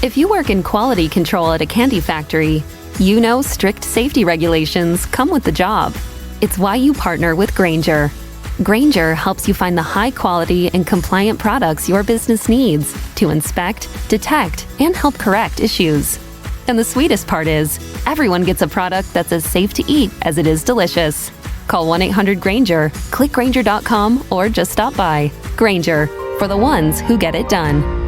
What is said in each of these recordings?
If you work in quality control at a candy factory, you know strict safety regulations come with the job. It's why you partner with Grainger. Grainger helps you find the high-quality and compliant products your business needs to inspect, detect, and help correct issues. And the sweetest part is, everyone gets a product that's as safe to eat as it is delicious. Call 1-800-GRAINGER, click Grainger.com, or just stop by. Grainger, for the ones who get it done.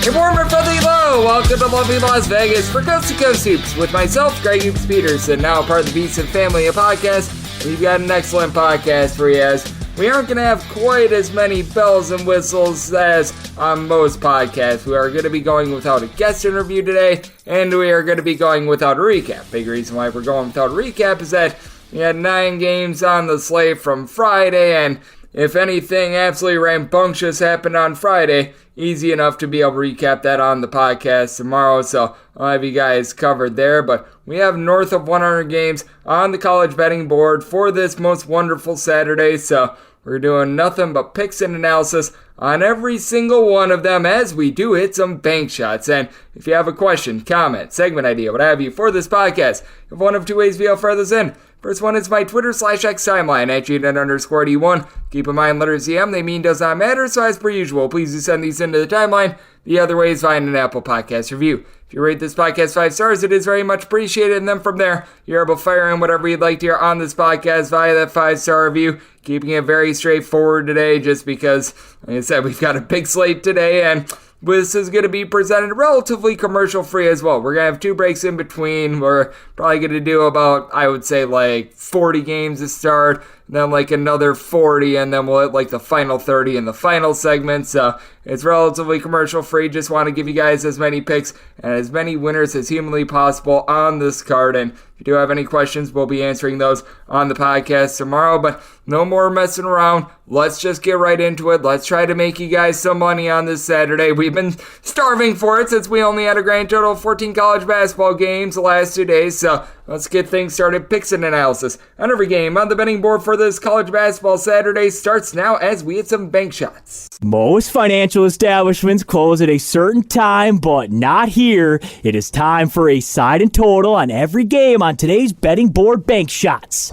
Good morning, friendly low. Welcome to lovely Las Vegas for Coast to Coast Hoops with myself, Greg Hoops Peterson, now part of the Beeson family of podcasts. We've got an excellent podcast for you, as we aren't going to have quite as many bells and whistles as on most podcasts. We are going to be going without a guest interview today, and we are going to be going without a recap. Big reason why we're going without a recap is that we had 9 games on the slate from Friday, and if anything absolutely rambunctious happened on Friday, easy enough to be able to recap that on the podcast tomorrow, so I'll have you guys covered there. But we have north of 100 games on the college betting board for this most wonderful Saturday, so we're doing nothing but picks and analysis on every single one of them as we do hit some bank shots. And if you have a question, comment, segment idea, what have you for this podcast, you have one of 2 ways via furthest in. First one is my Twitter/X timeline at @GNet_D1. Keep in mind, letters EM, they mean does not matter, so as per usual, please do send these into the timeline. The other way is find an Apple Podcast review. If you rate this podcast 5 stars, it is very much appreciated, and then from there, you're able to fire in whatever you'd like to hear on this podcast via that 5-star review. Keeping it very straightforward today, just because, like I said, we've got a big slate today, and this is going to be presented relatively commercial-free as well. We're going to have 2 breaks in between. We're probably going to do about, I would say, like 40 games to start, then like another 40, and then we'll hit like the final 30 in the final segment. So it's relatively commercial-free. Just want to give you guys as many picks and as many winners as humanly possible on this card. And if you do have any questions, we'll be answering those on the podcast tomorrow. But no more messing around. Let's just get right into it. Let's try to make you guys some money on this Saturday. We've been starving for it since we only had a grand total of 14 college basketball games the last 2 days. So let's get things started. Picks and analysis on every game on the betting board for this college basketball Saturday starts now as we hit some bank shots. Most financial establishments close at a certain time, but not here. It is time for a side and total on every game on today's betting board bank shots.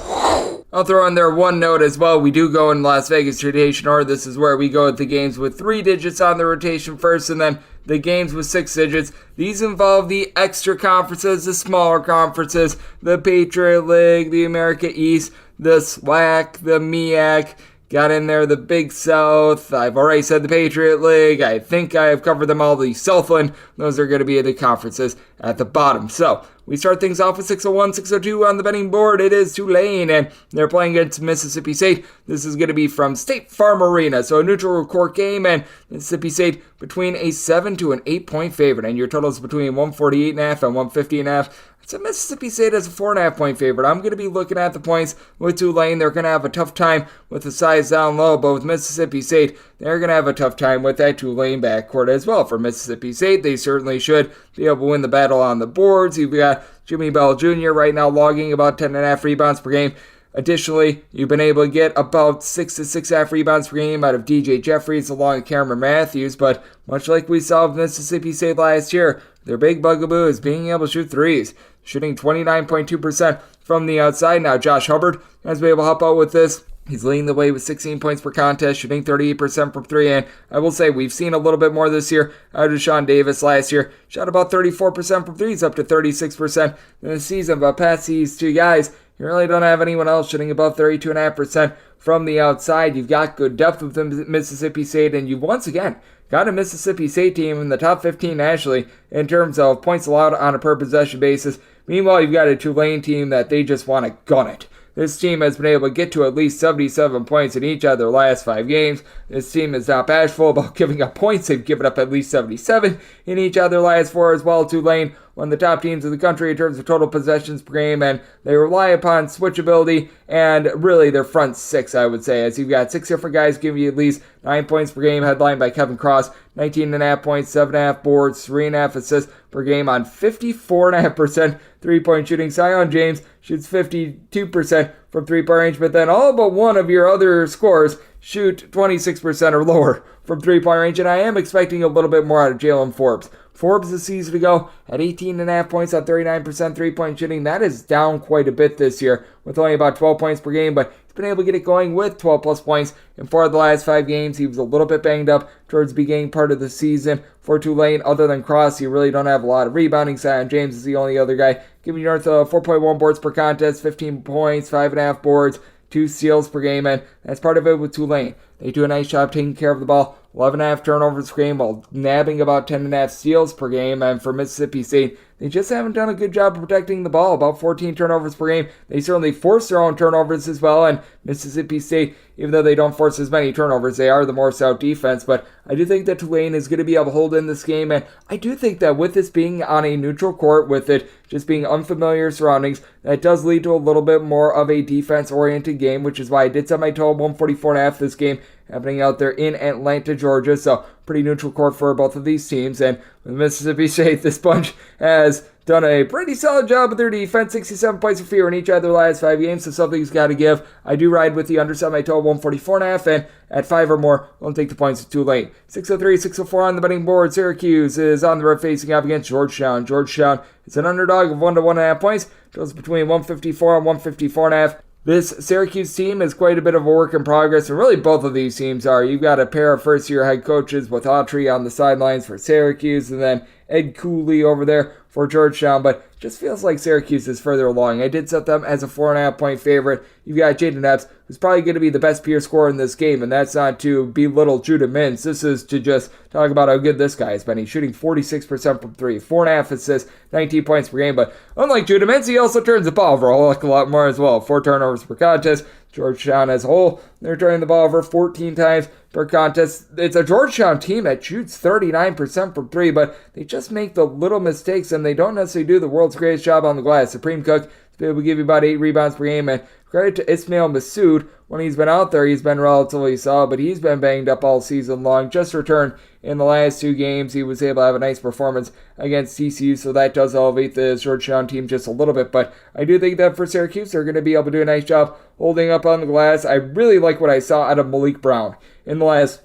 I'll throw in there one note as well. We do go in Las Vegas rotation order. This is where we go with the games with 3 digits on the rotation first, and then the games with 6 digits. These involve the extra conferences, the smaller conferences, the Patriot League, the America East, the SWAC, the MEAC. Got in there the Big South. I've already said the Patriot League. I think I have covered them all. The Southland. Those are going to be the conferences at the bottom. So we start things off with 601, 602 on the betting board. It is Tulane, and they're playing against Mississippi State. This is going to be from State Farm Arena, so a neutral court game, and Mississippi State between a 7 to an 8-point favorite, and your totals between 148.5 and 150.5. So Mississippi State as a 4.5-point favorite. I'm going to be looking at the points with Tulane. They're going to have a tough time with the size down low, but with Mississippi State, they're going to have a tough time with that Tulane backcourt as well. For Mississippi State, they certainly should be able to win the battle on the boards. You've got Jimmy Bell Jr. right now logging about 10.5 rebounds per game. Additionally, you've been able to get about 6 to 6.5 rebounds per game out of DJ Jeffries along with Cameron Matthews, but much like we saw with Mississippi State last year, their big bugaboo is being able to shoot threes, shooting 29.2% from the outside. Now Josh Hubbard has been able to help out with this. He's leading the way with 16 points per contest, shooting 38% from 3, and I will say we've seen a little bit more this year out of Sean Davis. Last year, shot about 34% from 3s, up to 36% in the season, but past these 2 guys, you really don't have anyone else shooting above 32.5% from the outside. You've got good depth with Mississippi State, and you've once again got a Mississippi State team in the top 15 nationally in terms of points allowed on a per possession basis. Meanwhile, you've got a Tulane team that they just want to gun it. This team has been able to get to at least 77 points in each of their last 5 games. This team is not bashful about giving up points. They've given up at least 77 in each of their last 4 as well. Tulane, one of the top teams in the country in terms of total possessions per game, and they rely upon switchability and really their front 6, I would say, as you've got 6 different guys giving you at least 9 points per game, headlined by Kevin Cross, 19.5 points, 7.5 boards, 3.5 assists per game on 54.5% three-point shooting. Zion James shoots 52% from three-point range, but then all but one of your other scorers shoot 26% or lower from three-point range, and I am expecting a little bit more out of Jalen Forbes. Forbes this season ago had 18.5 points on 39% three-point shooting. That is down quite a bit this year with only about 12 points per game, but he's been able to get it going with 12-plus points in 4 of the last 5 games. He was a little bit banged up towards the beginning part of the season for Tulane. Other than Cross, you really don't have a lot of rebounding. Zion James is the only other guy giving you north of 4.1 boards per contest, 15 points, 5.5 boards, 2 steals per game, and that's part of it with Tulane. They do a nice job taking care of the ball. 11.5 turnovers per game while nabbing about 10.5 steals per game. And for Mississippi State, they just haven't done a good job of protecting the ball. About 14 turnovers per game. They certainly force their own turnovers as well. And Mississippi State, even though they don't force as many turnovers, they are the more stout defense. But I do think that Tulane is going to be able to hold in this game. And I do think that with this being on a neutral court, with it just being unfamiliar surroundings, that does lead to a little bit more of a defense-oriented game, which is why I did set my total 144.5 this game, happening out there in Atlanta, Georgia. So pretty neutral court for both of these teams. And with Mississippi State, this bunch has done a pretty solid job with their defense. 67 points or fewer in each of their last 5 games, so something's got to give. I do ride with the under, set my total 144.5, and at 5 or more, won't take the points too late. 603, 604 on the betting board. Syracuse is on the road facing up against Georgetown. Georgetown is an underdog of 1 to 1.5 points. Goes between 154 and 154.5. This Syracuse team is quite a bit of a work in progress, and really both of these teams are. You've got a pair of first-year head coaches with Autry on the sidelines for Syracuse, and then Ed Cooley over there for Georgetown, but it just feels like Syracuse is further along. I did set them as a 4.5 point favorite. You've got Jaden Epps, who's probably going to be the best peer scorer in this game, and that's not to belittle Judah Mintz. This is to just talk about how good this guy has been. He's shooting 46% from 3, 4.5 assists, 19 points per game, but unlike Judah Mintz, he also turns the ball over a lot more as well. 4 turnovers per contest. Georgetown as a whole, they're turning the ball over 14 times per contest. It's a Georgetown team that shoots 39% from 3, but they just make the little mistakes, and they don't necessarily do the world's greatest job on the glass. Supreme Cook has been able to give you about 8 rebounds per game, and credit to Ismail Massoud. When he's been out there, he's been relatively solid, but he's been banged up all season long. Just returned in the last 2 games. He was able to have a nice performance against TCU, so that does elevate the Georgetown team just a little bit. But I do think that for Syracuse, they're going to be able to do a nice job holding up on the glass. I really like what I saw out of Malik Brown in the last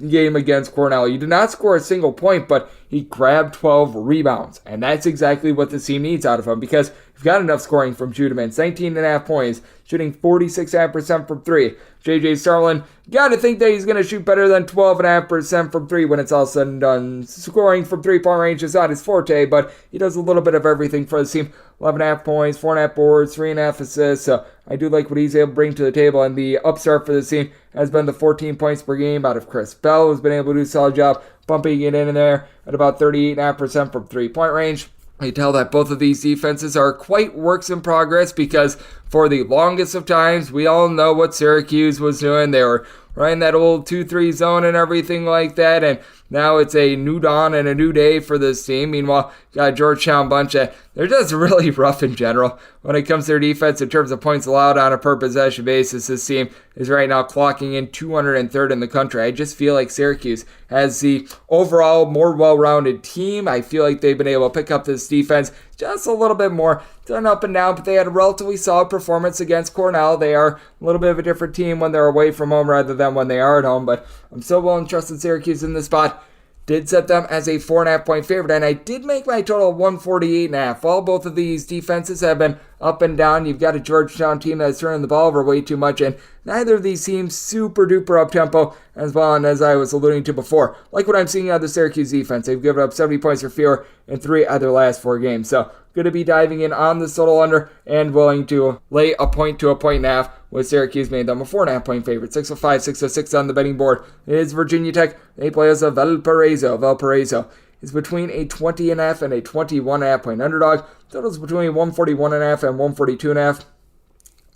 game against Cornell. He did not score a single point, but he grabbed 12 rebounds, and that's exactly what the team needs out of him, because you've got enough scoring from Judah Mintz. 19.5 points, shooting 46.5% from 3. J.J. Starlin, got to think that he's going to shoot better than 12.5% from 3 when it's all said and done. Scoring from 3-point range is not his forte, but he does a little bit of everything for the team. 11.5 points, 4.5 boards, 3.5 assists. So I do like what he's able to bring to the table, and the upstart for the team has been the 14 points per game out of Chris Bell, who's been able to do a solid job bumping it in there at about 38.5% from 3-point range. You tell that both of these defenses are quite works in progress, because for the longest of times, we all know what Syracuse was doing. They were running that old 2-3 zone and everything like that, and now it's a new dawn and a new day for this team. Meanwhile, you got a Georgetown bunch that they're just really rough in general when it comes to their defense in terms of points allowed on a per possession basis. This team is right now clocking in 203rd in the country. I just feel like Syracuse has the overall more well-rounded team. I feel like they've been able to pick up this defense just a little bit more. Done up and down, but they had a relatively solid performance against Cornell. They are a little bit of a different team when they're away from home rather than when they are at home, but I'm still willing to trust in Syracuse in this spot. Did set them as a 4.5 point favorite, and I did make my total 148.5. While both of these defenses have been up and down, you've got a Georgetown team that's turning the ball over way too much, and neither of these teams super duper up tempo as well. And as I was alluding to before, like what I'm seeing out of the Syracuse defense, they've given up 70 points or fewer in 3 out of their last 4 games. So going to be diving in on this total under and willing to lay a point to a point and a half, with Syracuse made them a 4.5 point favorite. 605, 606 on the betting board. It is Virginia Tech. They play as a Valparaiso. Valparaiso is between a 20.5 and a 21.5 point underdog. Totals between 141.5 and 142.5.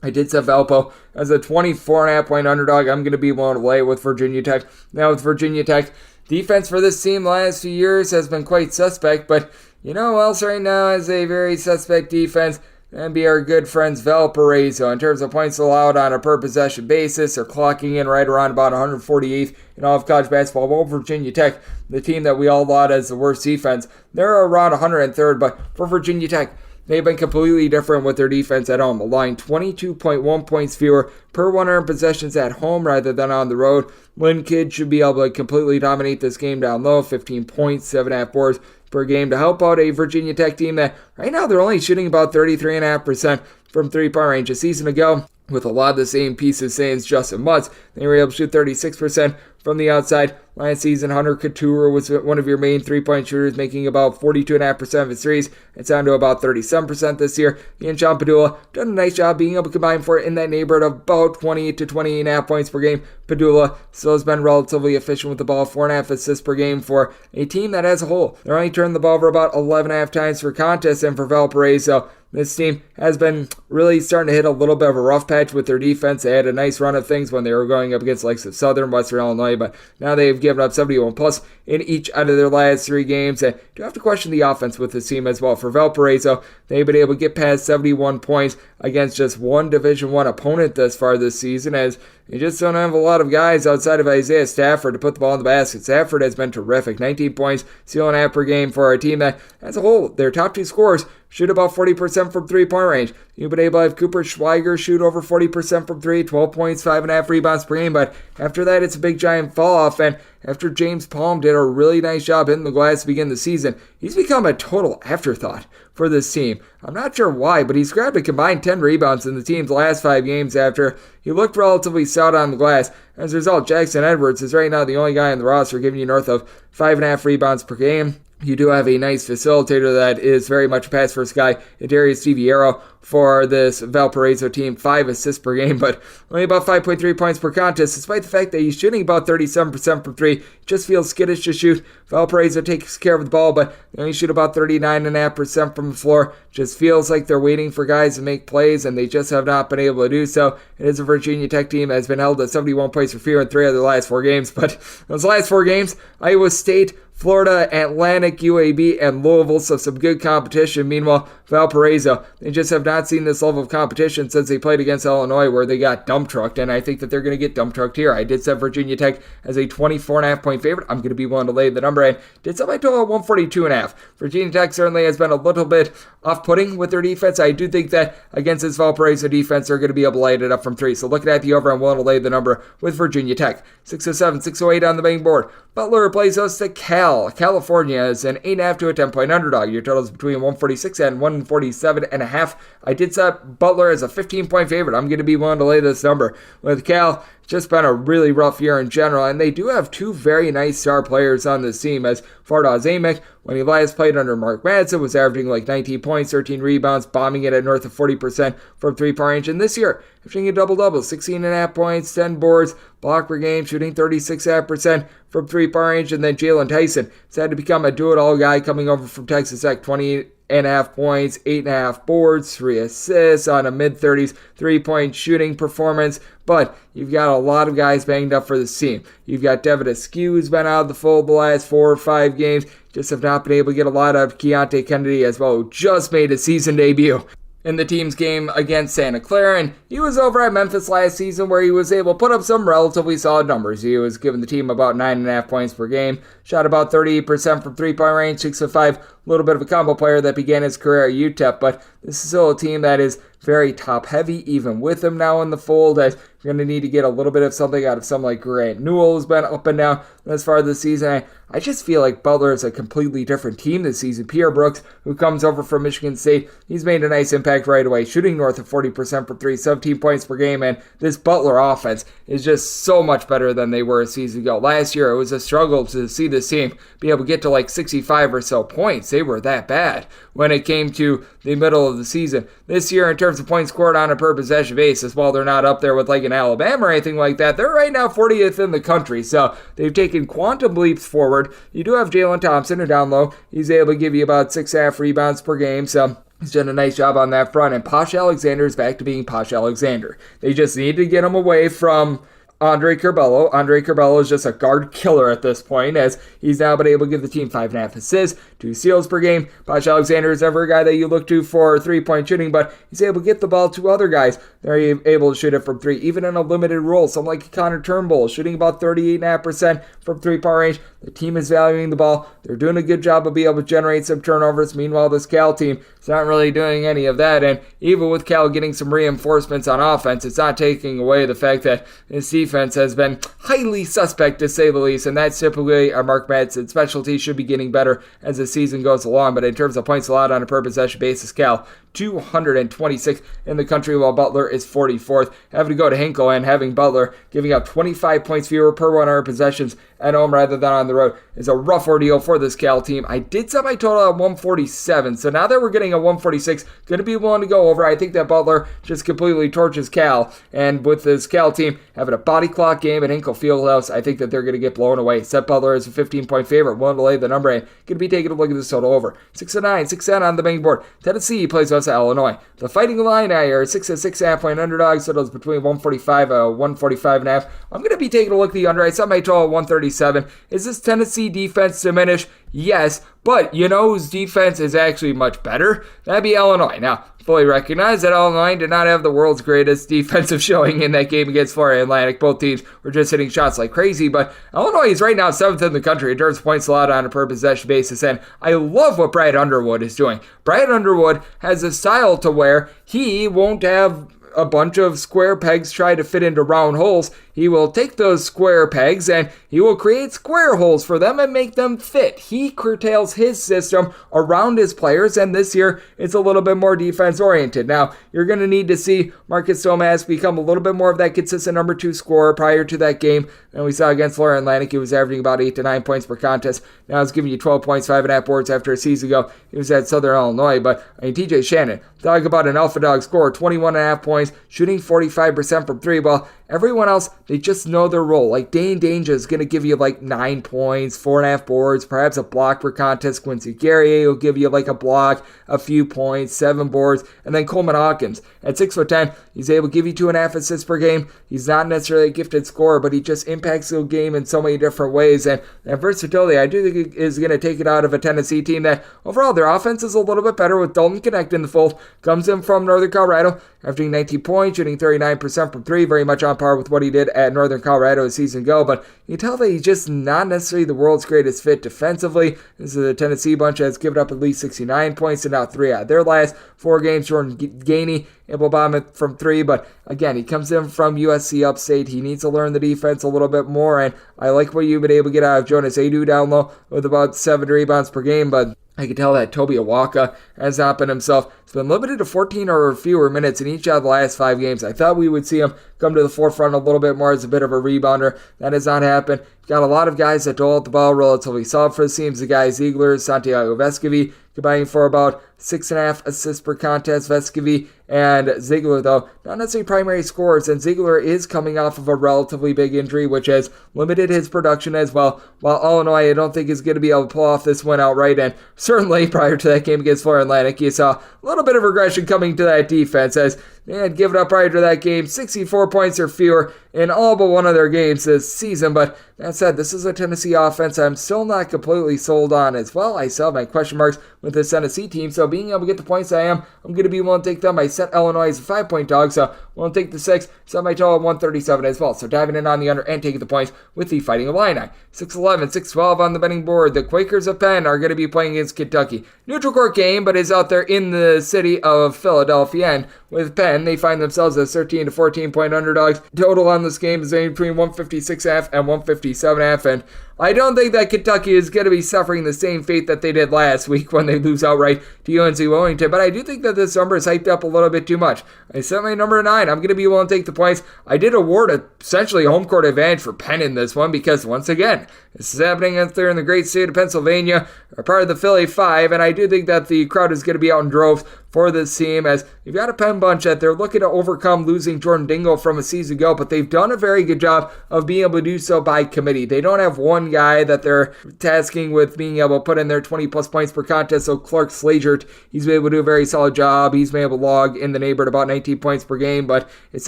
I did set Valpo as a 24.5 point underdog. I'm going to be willing to lay with Virginia Tech. Now with Virginia Tech, defense for this team the last few years has been quite suspect, but you know who else right now has a very suspect defense? And be our good friends Valparaiso. In terms of points allowed on a per possession basis, they're clocking in right around about 148th in all of college basketball. Well, Virginia Tech, the team that we all laud as the worst defense, they're around 103rd, but for Virginia Tech, they've been completely different with their defense at home, allowing 22.1 points fewer per 100 possessions at home rather than on the road. Lynn Kidd should be able to completely dominate this game down low, 15 points, 7.5 boards per game to help out a Virginia Tech team that right now they're only shooting about 33.5% from three-point range. A season ago, with a lot of the same pieces, same as Justin Mutz, they were able to shoot 36% from the outside. Last season, Hunter Couture was one of your main three-point shooters, making about 42.5% of his threes. It's down to about 37% this year. He and Sean Padula done a nice job being able to combine for it in that neighborhood of about 20 to 28.5 points per game. Padula still has been relatively efficient with the ball, 4.5 assists per game for a team that as a whole, they're only turned the ball over about 11.5 times per contest, and for Valparaiso, this team has been really starting to hit a little bit of a rough patch with their defense. They had a nice run of things when they were going up against likes of Southern, Western Illinois, but now they've given up 71 plus in each out of their last 3 games. And do have to question the offense with this team as well. For Valparaiso, they've been able to get past 71 points against just one Division I opponent thus far this season, as you just don't have a lot of guys outside of Isaiah Stafford to put the ball in the basket. Stafford has been terrific. 19 points, steal and a half per game for a team that, as a whole, their top 2 scorers shoot about 40% from three-point range. You've been able to have Cooper Schweiger shoot over 40% from 3, 12 points, 5.5 rebounds per game, but after that, it's a big giant fall-off, and after James Palm did a really nice job hitting the glass to begin the season, he's become a total afterthought for this team. I'm not sure why, but he's grabbed a combined 10 rebounds in the team's last 5 games after he looked relatively stout on the glass. As a result, Jackson Edwards is right now the only guy on the roster giving you north of 5.5 rebounds per game. You do have a nice facilitator that is very much a pass-first guy, Darius DiViero, for this Valparaiso team, 5 assists per game, but only about 5.3 points per contest, despite the fact that he's shooting about 37% from 3. Just feels skittish to shoot. Valparaiso takes care of the ball, but they only shoot about 39.5% from the floor. Just feels like they're waiting for guys to make plays, and they just have not been able to do so. It is a Virginia Tech team that has been held at 71 points for fewer in 3 of their last 4 games, but those last 4 games, Iowa State, Florida Atlantic, UAB, and Louisville, so some good competition. Meanwhile, Valparaiso, they just have not seen this level of competition since they played against Illinois, where they got dump trucked, and I think that they're going to get dump trucked here. I did set Virginia Tech as a 24.5 point favorite. I'm going to be willing to lay the number, and did set my total at 142.5. Virginia Tech certainly has been a little bit off-putting with their defense. I do think that against this Valparaiso defense, they're going to be able to light it up from 3. So looking at the over, I'm willing to lay the number with Virginia Tech. 607, 608 on the betting board. Butler plays host to California is an 8.5 to a 10-point underdog. Your total is between 146 and 147.5. I did set Butler as a 15-point favorite. I'm going to be willing to lay this number. With Cal, it's just been a really rough year in general, and they do have 2 very nice star players on this team, as Fardaws Amick, when he last played under Mark Madsen, was averaging like 19 points, 13 rebounds, bombing it at north of 40% from three-point range. And this year, shooting a double-double, 16.5 points, 10 boards, block per game, shooting 36.5% from three-point range. And then Jalen Tyson has had to become a do-it-all guy coming over from Texas Tech, 20.5 points, 8.5 boards, 3 assists on a mid-30s three-point shooting performance. But you've got a lot of guys banged up for this team. You've got Devin Askew, who's been out of the fold the last 4 or 5 games. Just have not been able to get a lot out of Keontae Kennedy as well, who just made his season debut in the team's game against Santa Clara, and he was over at Memphis last season where he was able to put up some relatively solid numbers. He was giving the team about 9.5 points per game, shot about 38% from three-point range, 6 of 5, a little bit of a combo player that began his career at UTEP, but this is still a team that is very top-heavy, even with him now in the fold, as you're going to need to get a little bit of something out of someone like Grant Newell, who's been up and down as far as this season. I just feel like Butler is a completely different team this season. Pierre Brooks, who comes over from Michigan State, he's made a nice impact right away, shooting north of 40% for 3, 17 points per game, and this Butler offense is just so much better than they were a season ago. Last year, it was a struggle to see this team be able to get to like 65 or so points. They were that bad when it came to the middle of the season. This year, in terms of points scored on a per possession basis, while they're not up there with like an Alabama or anything like that, they're right now 40th in the country, so they've taken quantum leaps forward. You do have Jalen Thompson, who down low, he's able to give you about 6.5 rebounds per game, so he's done a nice job on that front, and Posh Alexander is back to being Posh Alexander. They just need to get him away from Andre Curbelo. Andre Curbelo is just a guard killer at this point, as he's now been able to give the team 5.5 assists, 2 steals per game. Posh Alexander is never a guy that you look to for three-point shooting, but he's able to get the ball to other guys. They're able to shoot it from three, even in a limited role. Someone like Connor Turnbull shooting about 38.5% from three-point range. The team is valuing the ball. They're doing a good job of being able to generate some turnovers. Meanwhile, this Cal team is not really doing any of that, and even with Cal getting some reinforcements on offense, it's not taking away the fact that this defense has been highly suspect, to say the least, and that's typically our Mark Madsen specialty. Should be getting better as the season goes along, but in terms of points allowed on a per possession basis, Cal 226 in the country, while Butler is 44th. Having to go to Hinkle and having Butler giving up 25 points fewer per 100 possessions at home rather than on the road is a rough ordeal for this Cal team. I did set my total at 147, so now that we're getting a 146, going to be willing to go over. I think that Butler just completely torches Cal, and with this Cal team having a body clock game at Hinkle Fieldhouse, I think that they're going to get blown away. Set Butler as a 15-point favorite, willing to lay the number, and going to be taking a look at this total over. 6-9, 6-10 on the betting board. Tennessee plays West Illinois. The Fighting Illini are 6.5 point underdogs, totals between 145 and 145.5. I'm going to be taking a look at the under. I set my total at 137. Is this Tennessee defense diminished? Yes, but you know whose defense is actually much better? That'd be Illinois. Now, fully recognize that Illinois did not have the world's greatest defensive showing in that game against Florida Atlantic. Both teams were just hitting shots like crazy, but Illinois is right now 7th in the country in terms of points allowed on a per possession basis, and I love what Brad Underwood is doing. Brad Underwood has a style to where he won't have a bunch of square pegs try to fit into round holes. He will take those square pegs and he will create square holes for them and make them fit. He curtails his system around his players, and this year it's a little bit more defense oriented. Now, you're going to need to see Marcus Domask become a little bit more of that consistent number 2 scorer prior to that game. And we saw against Florida Atlantic, he was averaging about 8 to 9 points per contest. Now he's giving you 12 points, 5.5 boards after a season ago. He was at Southern Illinois, but I mean, TJ Shannon, talk about an alpha dog scorer, 21.5 points, shooting 45% from 3. Well, everyone else, they just know their role. Like Dane Danger is going to give you like 9 points, 4.5 boards, perhaps a block per contest. Quincy Guerrier will give you like a block, a few points, 7 boards. And then Coleman Hawkins at 6'10", he's able to give you 2.5 assists per game. He's not necessarily a gifted scorer, but he just impacts the game in so many different ways. And that versatility, I do think, is going to take it out of a Tennessee team that overall their offense is a little bit better with Dalton Connect in the fold. Comes in from Northern Colorado, averaging 19 points, shooting 39% from 3, very much on par with what he did at Northern Colorado a season ago, but you can tell that he's just not necessarily the world's greatest fit defensively. This is a Tennessee bunch that's given up at least 69 points and now 3 out of their last 4 games. Jordan Gainey able to bomb it from 3, but again, he comes in from USC Upstate. He needs to learn the defense a little bit more, and I like what you've been able to get out of Jonas Adu down low with about 7 rebounds per game, but I can tell that Toby Awaka has not been himself. He's been limited to 14 or fewer minutes in each of the last 5 games. I thought we would see him come to the forefront a little bit more as a bit of a rebounder. That has not happened. Got a lot of guys that dole out the ball relatively solid for the teams. The guys Ziegler, Santiago Vescovi, combining for about 6.5 assists per contest. Vescovi and Ziegler, though, not necessarily primary scorers, and Ziegler is coming off of a relatively big injury, which has limited his production as well. While Illinois, I don't think is going to be able to pull off this win outright, and certainly prior to that game against Florida Atlantic, you saw a little bit of regression coming to that defense as they had given up prior to that game 64 points or fewer in all but one of their games this season. But that said, this is a Tennessee offense I'm still not completely sold on as well. I still have my question marks with this Tennessee team, so being able to get the points I'm going to be willing to take them. I set Illinois as a 5-point dog, so willing to take the 6, set my total at 137 as well. So diving in on the under and taking the points with the Fighting Illini. 6-11, 6-12 on the betting board. The Quakers of Penn are going to be playing against Kentucky. Neutral court game, but is out there in the city of Philadelphia, and with Penn, they find themselves as 13 to 14 point underdogs. Total on this game is between 156.5 and 157.5, and I don't think that Kentucky is going to be suffering the same fate that they did last week when they lose outright to UNC Wilmington, but I do think that this number is hyped up a little bit too much. I set my number 9. I'm going to be willing to take the points. I did award essentially a home court advantage for Penn in this one because, once again, this is happening out there in the great state of Pennsylvania, or part of the Philly 5, and I do think that the crowd is going to be out in droves for this team, as you've got a Penn bunch that they're looking to overcome losing Jordan Dingle from a season ago, but they've done a very good job of being able to do so by committee. They don't have one guy that they're tasking with being able to put in their 20-plus points per contest, so Clark Slagert, he's been able to do a very solid job. He's been able to log in the neighborhood about 19 points per game, but it's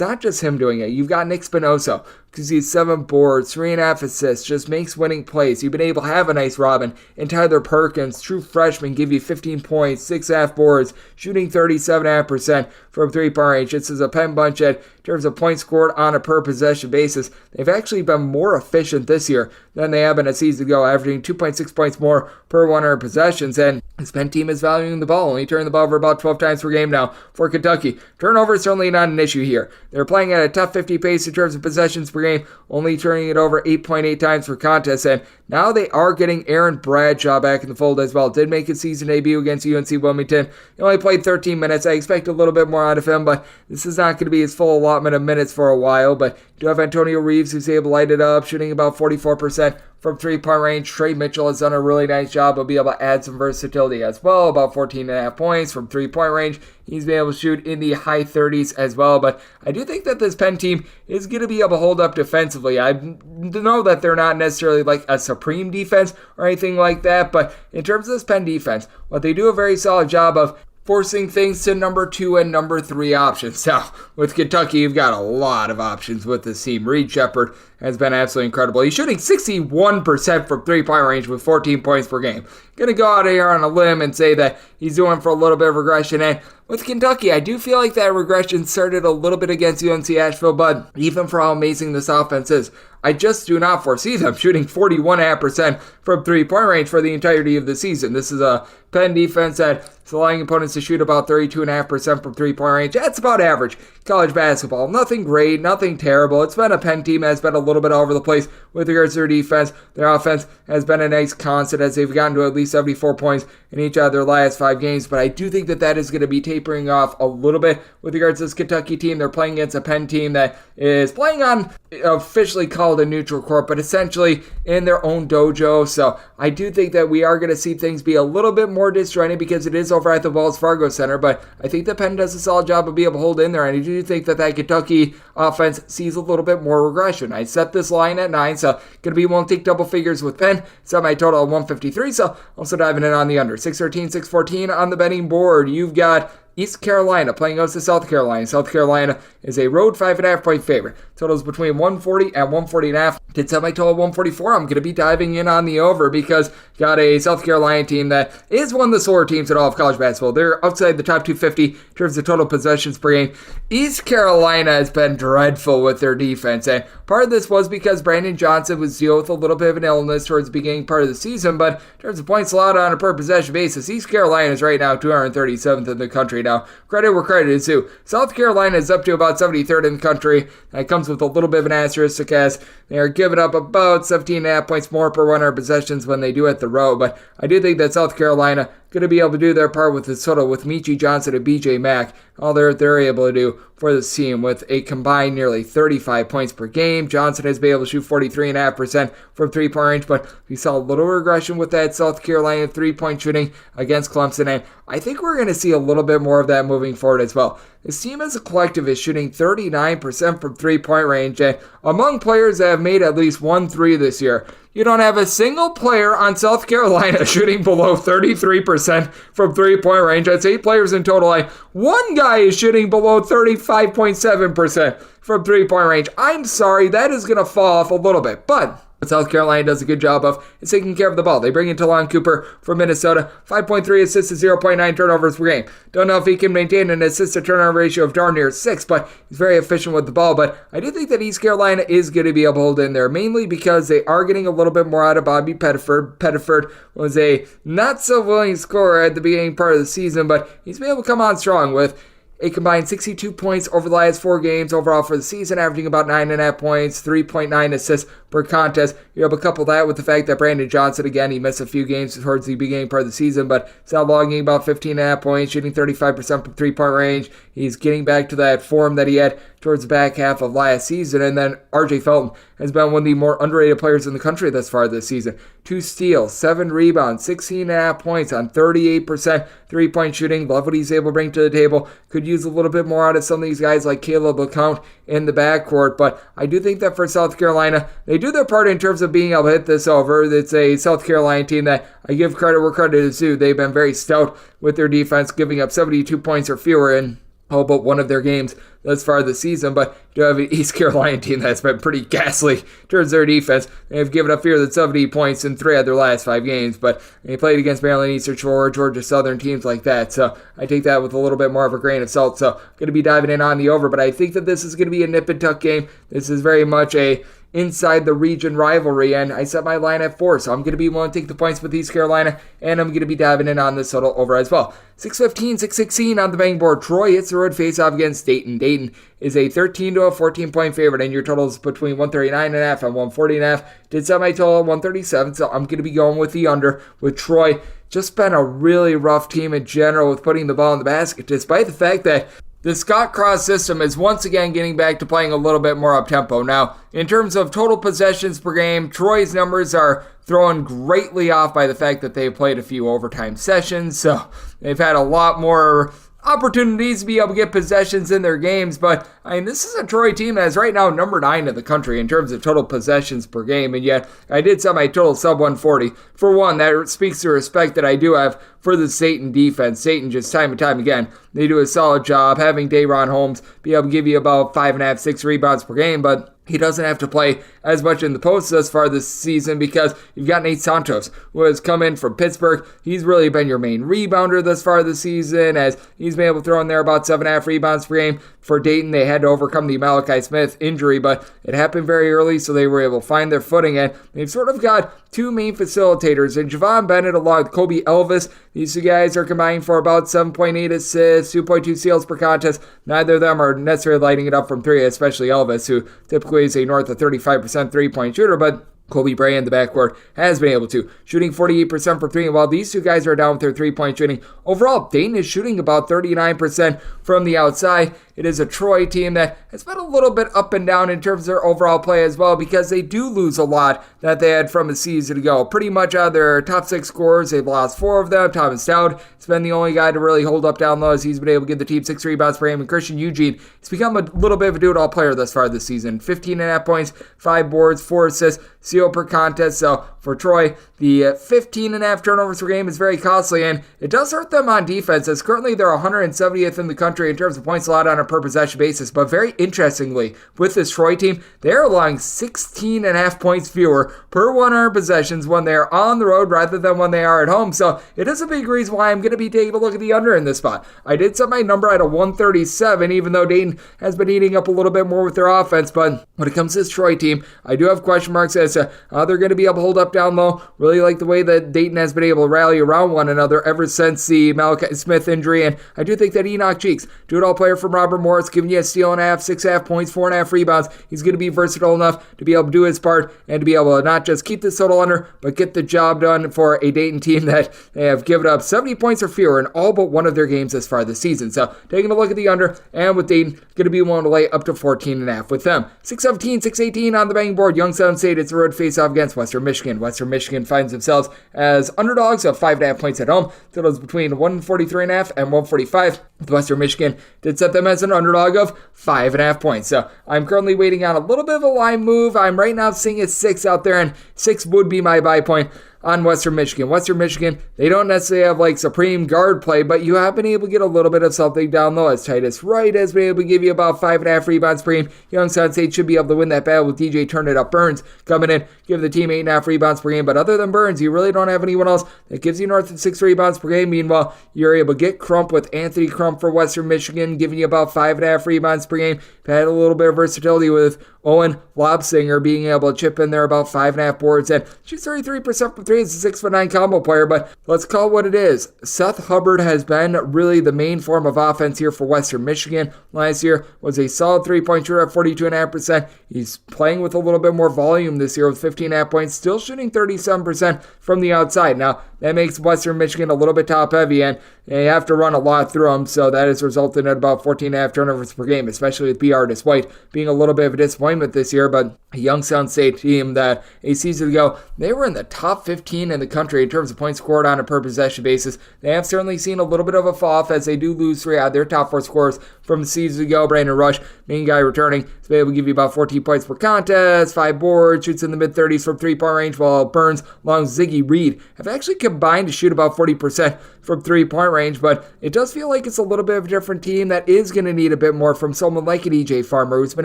not just him doing it. You've got Nick Spinoso, because he's 7 boards, 3.5 assists, just makes winning plays. You've been able to have a nice Robin. And Tyler Perkins, true freshman, give you 15 points, 6.5 boards, shooting 37.5% from three-point range. This is a Penn bunch that, in terms of points scored on a per-possession basis, they've actually been more efficient this year than they have been a season ago, averaging 2.6 points more per 100 possessions. And this Penn team is valuing the ball, only turning the ball over about 12 times per game now for Kentucky. Turnover is certainly not an issue here. They're playing at a top 50 pace in terms of possessions per game, only turning it over 8.8 times per contest. And now they are getting Aaron Bradshaw back in the fold as well. Did make his season debut against UNC Wilmington. He only played 13 minutes. I expect a little bit more out of him, but this is not going to be his full allotment of minutes for a while. But you do have Antonio Reeves, who's able to light it up, shooting about 44% from three-point range. Trey Mitchell has done a really nice job of being able to add some versatility as well, about 14.5 points from three-point range. He's been able to shoot in the high 30s as well, but I do think that this Penn team is going to be able to hold up defensively. I know that they're not necessarily like a supreme defense or anything like that, but in terms of this Penn defense, what they do a very solid job of forcing things to number 2 and number 3 options. Now, with Kentucky, you've got a lot of options with this team. Reed Sheppard has been absolutely incredible. He's shooting 61% from three-point range with 14 points per game. Going to go out here on a limb and say that he's doing for a little bit of regression. And with Kentucky, I do feel like that regression started a little bit against UNC Asheville, but even for how amazing this offense is, I just do not foresee them shooting 41.5% from three-point range for the entirety of the season. This is a Penn defense that is allowing opponents to shoot about 32.5% from three-point range. That's about average college basketball. Nothing great, nothing terrible. It's been a Penn team that has been a little bit all over the place with regards to their defense. Their offense has been a nice constant as they've gotten to at least 74 points in each of their last 5 games, but I do think that that is going to be tapering off a little bit with regards to this Kentucky team. They're playing against a Penn team that is playing on officially called a neutral court, but essentially in their own dojo. So I do think that we are going to see things be a little bit more disjointed because it is over at the Wells Fargo Center, but I think that Penn does a solid job of being able to hold in there, and I do think that that Kentucky offense sees a little bit more regression. I set this line at 9, so going to be won't take double figures with Penn. Set my total at 153, so also diving in on the under. 613, 614 on the betting board. You've got East Carolina playing against to South Carolina. South Carolina is a road 5.5 point favorite. Totals between 140 and 140.5. Did set my total 144. I'm going to be diving in on the over because got a South Carolina team that is one of the slower teams in all of college basketball. They're outside the top 250 in terms of total possessions per game. East Carolina has been dreadful with their defense, and part of this was because Brandon Johnson was dealing with a little bit of an illness towards the beginning part of the season, but in terms of points allowed on a per possession basis, East Carolina is right now 237th in the country. Now, credit where credit is due. South Carolina is up to about 73rd in the country. That comes with a little bit of an asterisk as they are giving up about 17.5 points more per 100 possessions when they do at the road. But I do think that South Carolina going to be able to do their part with this total with Michi Johnson and BJ Mack. All they're able to do for this team with a combined nearly 35 points per game. Johnson has been able to shoot 43.5% from three-point range, but we saw a little regression with that South Carolina three-point shooting against Clemson, and I think we're going to see a little bit more of that moving forward as well. This team as a collective is shooting 39% from three-point range, and among players that have made at least 1 3 this year, you don't have a single player on South Carolina shooting below 33% from three-point range. That's 8 players in total. One guy is shooting below 35.7% from three-point range. I'm sorry, that is going to fall off a little bit, but South Carolina does a good job of taking care of the ball. They bring in Talon Cooper from Minnesota, 5.3 assists to 0.9 turnovers per game. Don't know if he can maintain an assist-to-turnover ratio of darn near 6, but he's very efficient with the ball. But I do think that East Carolina is going to be able to hold in there, mainly because they are getting a little bit more out of Bobby Pettiford. Pettiford was a not-so-willing scorer at the beginning part of the season, but he's been able to come on strong with a combined 62 points over the last 4 games overall for the season, averaging about 9.5 points, 3.9 assists per contest. You're able to couple that with the fact that Brandon Johnson, again, he missed a few games towards the beginning part of the season, but he's now logging about 15.5 points, shooting 35% from three-point range. He's getting back to that form that he had towards the back half of last season. And then R.J. Felton has been one of the more underrated players in the country thus far this season. 2 steals, 7 rebounds, 16.5 points on 38% three-point shooting. Love what he's able to bring to the table. Could use a little bit more out of some of these guys like Caleb LeCount in the backcourt. But I do think that for South Carolina, they do their part in terms of being able to hit this over. It's a South Carolina team that I give credit where credit is due. They've been very stout with their defense, giving up 72 points or fewer, and all but one of their games thus far this season, but you do have an East Carolina team that's been pretty ghastly towards their defense. They've given up fewer than 70 points in 3 of their last 5 games, but they played against Maryland Eastern Shore, Georgia Southern, teams like that, so I take that with a little bit more of a grain of salt. So going to be diving in on the over, but I think that this is going to be a nip and tuck game. This is very much a inside the region rivalry, and I set my line at 4, so I'm going to be willing to take the points with East Carolina, and I'm going to be diving in on this total over as well. 6:15, 6:16 on the betting board. Troy hits the road face-off against Dayton. Dayton is a 13 to a 14-point favorite, and your total is between 139.5 and 140.5. Did set my total at 137, so I'm going to be going with the under, with Troy just been a really rough team in general with putting the ball in the basket, despite the fact that the Scott Cross system is once again getting back to playing a little bit more up-tempo. Now, in terms of total possessions per game, Troy's numbers are thrown greatly off by the fact that they've played a few overtime sessions, so they've had a lot more opportunities to be able to get possessions in their games, but I mean, this is a Troy team that is right now number 9 in the country in terms of total possessions per game, and yet I did set my total sub 140. For one, that speaks to respect that I do have for the Dayton defense. Dayton, just time and time again, they do a solid job having Dayron Holmes be able to give you about 5.5, 6 rebounds per game, but he doesn't have to play as much in the post thus far this season because you've got Nate Santos, who has come in from Pittsburgh. He's really been your main rebounder thus far this season, as he's been able to throw in there about 7.5 rebounds per game. For Dayton, they had to overcome the Malachi Smith injury, but it happened very early, so they were able to find their footing, and they've sort of got 2 main facilitators, and Javon Bennett along with Kobe Elvis. These 2 guys are combined for about 7.8 assists, 2.2 steals per contest. Neither of them are necessarily lighting it up from 3, especially Elvis, who typically is a north of 35% three-point shooter, but Kobe Bray in the backcourt has been able to, shooting 48% from 3, and while these 2 guys are down with their three-point shooting, overall, Dayton is shooting about 39% from the outside. It is a Troy team that has been a little bit up and down in terms of their overall play as well, because they do lose a lot that they had from a season ago. Pretty much out of their top 6 scorers, they've lost 4 of them. Thomas Dowd has been the only guy to really hold up down low, as he's been able to give the team 6 rebounds per game, and Christian Eugene has become a little bit of a do-it-all player thus far this season. 15.5 points, 5 boards, 4 assists, steal per contest. So for Troy, the 15.5 turnovers per game is very costly, and it does hurt them on defense, as currently they're 170th in the country in terms of points allowed on a per possession basis. But very interestingly, with this Troy team, they're allowing 16.5 points fewer per 100 possessions when they're on the road rather than when they are at home. So it is a big reason why I'm going to be taking a look at the under in this spot. I did set my number at a 137, even though Dayton has been eating up a little bit more with their offense. But when it comes to this Troy team, I do have question marks as to how they're going to be able to hold up down low. Really like the way that Dayton has been able to rally around one another ever since the Malachi Smith injury, and I do think that Enoch Cheeks, do-it-all player from Robert Morris, giving you a steal and a half, 6.5 points, 4.5 rebounds. He's going to be versatile enough to be able to do his part and to be able to not just keep this total under, but get the job done for a Dayton team that they have given up 70 points or fewer in all but one of their games this far this season. So taking a look at the under, and with Dayton, going to be willing to lay up to 14.5 with them. 6:17, 6:18 on the betting board. Youngstown State, it's a road face-off against Western Michigan. Western Michigan finds themselves as underdogs of 5.5 points at home. Totals between 143.5 and 145. With Western Michigan did set them as an underdog of 5.5 points. So I'm currently waiting on a little bit of a line move. I'm right now seeing a 6 out there, and 6 would be my buy point on Western Michigan. Western Michigan, they don't necessarily have like supreme guard play, but you have been able to get a little bit of something down low, as Titus Wright has been able to give you about 5.5 rebounds per game. Youngstown State should be able to win that battle with DJ Turn It Up Burns coming in, give the team 8.5 rebounds per game. But other than Burns, you really don't have anyone else that gives you north of 6 rebounds per game. Meanwhile, you're able to get Crump with Anthony Crump for Western Michigan, giving you about 5.5 rebounds per game. Had a little bit of versatility with Owen Lobsinger being able to chip in there about 5.5 boards, and shoots 33% from 3 as a 6'9" combo player. But let's call it what it is. Seth Hubbard has been really the main form of offense here for Western Michigan. Last year was a solid 3-point shooter at 42.5%. He's playing with a little bit more volume this year with 15.5 points, still shooting 37% from the outside. Now, that makes Western Michigan a little bit top-heavy, and they have to run a lot through them, so that has resulted in about 14.5 turnovers per game, especially with B. Artis White being a little bit of a disappointment this year. But a Youngstown State team that a season ago, they were in the top 15 15 in the country in terms of points scored on a per possession basis. They have certainly seen a little bit of a fall off as they do lose 3 out of their top 4 scorers from the season ago. Brandon Rush, main guy returning, to be able to give you about 14 points per contest, 5 boards, shoots in the mid-30s from 3-point range, while Burns, along with Ziggy Reed, have actually combined to shoot about 40% from 3-point range, but it does feel like it's a little bit of a different team that is going to need a bit more from someone like an EJ Farmer, who's been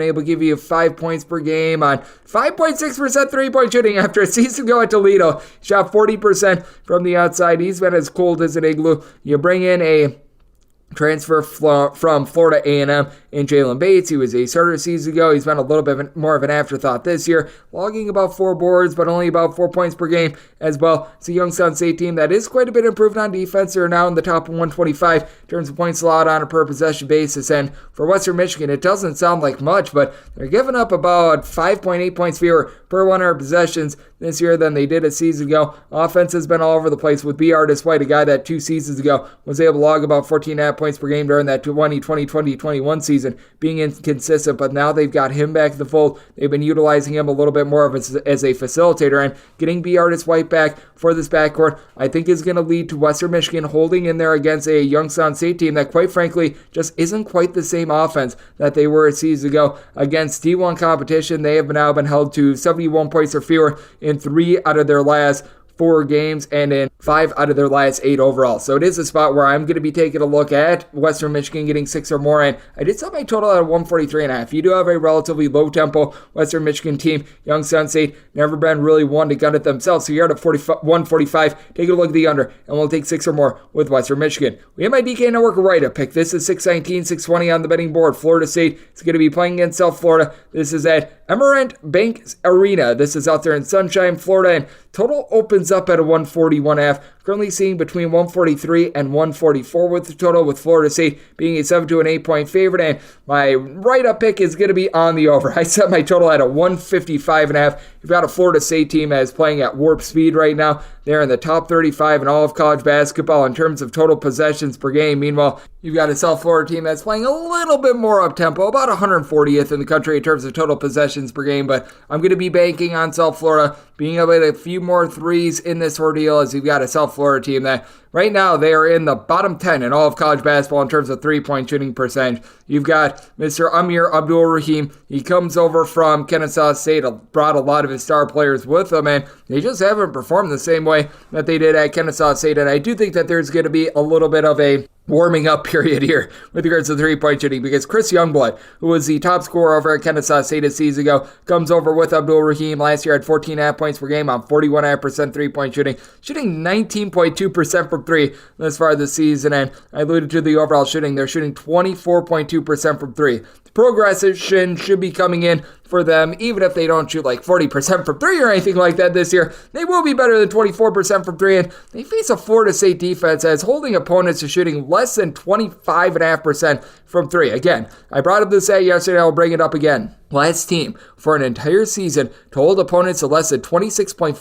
able to give you 5 points per game on 5.6% 3-point shooting after a season ago at Toledo. Shot 40% from the outside. He's been as cold as an igloo. You bring in a transfer from Florida A&M in Jalen Bates. He was a starter a season ago. He's been a little bit more of an afterthought this year, logging about 4 boards, but only about 4 points per game as well. It's a Youngstown State team that is quite a bit improved on defense. They're now in the top 125 in terms of points allowed on a per possession basis. And for Western Michigan, it doesn't sound like much, but they're giving up about 5.8 points fewer per 100 possessions this year than they did a season ago. Offense has been all over the place with B. Artis White, a guy that 2 seasons ago was able to log about 14.5 points per game during that 2020-2021 season, being inconsistent, but now they've got him back in the fold. They've been utilizing him a little bit more as a facilitator, and getting B. Artis White back for this backcourt, I think is going to lead to Western Michigan holding in there against a Youngstown State team that, quite frankly, just isn't quite the same offense that they were a season ago. Against D1 competition, they have now been held to 71 points or fewer in 3 out of their last 4 games and in 5 out of their last 8 overall. So it is a spot where I'm going to be taking a look at Western Michigan getting 6 or more, and I did set my total at 143.5. You do have a relatively low tempo Western Michigan team. Youngstown State never been really one to gun it themselves, so you're at a 145. Take a look at the under, and we'll take 6 or more with Western Michigan. We have my DK Network write-up pick. This is 619, 620 on the betting board. Florida State is going to be playing against South Florida. This is at Emerald Bank Arena. This is out there in Sunshine, Florida, and total opens up at a 141.5. Currently seeing between 143 and 144 with the total, with Florida State being a 7 to an 8-point favorite. And my write-up pick is going to be on the over. I set my total at a 155.5. You've got a Florida State team that is playing at warp speed right now. They're in the top 35 in all of college basketball in terms of total possessions per game. Meanwhile, you've got a South Florida team that's playing a little bit more up-tempo, about 140th in the country in terms of total possessions per game. But I'm going to be banking on South Florida being able to hit a few more threes in this ordeal, as you've got a South Florida team that right now they are in the bottom 10 in all of college basketball in terms of 3-point shooting percentage. You've got Mr. Amir Abdul-Rahim. He comes over from Kennesaw State, brought a lot of his star players with him, and they just haven't performed the same way that they did at Kennesaw State. And I do think that there's going to be a little bit of a warming up period here with regards to 3-point shooting, because Chris Youngblood, who was the top scorer over at Kennesaw State a season ago, comes over with Abdul-Rahim. Last year at 14.5 points per game on 41.5% 3-point shooting, shooting 19.2% from 3 this far this season, and I alluded to the overall shooting. They're shooting 24.2% from 3. Progression should be coming in for them, even if they don't shoot like 40% from 3 or anything like that this year. They will be better than 24% from 3, and they face a Florida State defense that's holding opponents to shooting less than 25.5% from 3. Again, I brought up this stat yesterday, I'll bring it up again. Last team for an entire season to hold opponents to less than 26.4%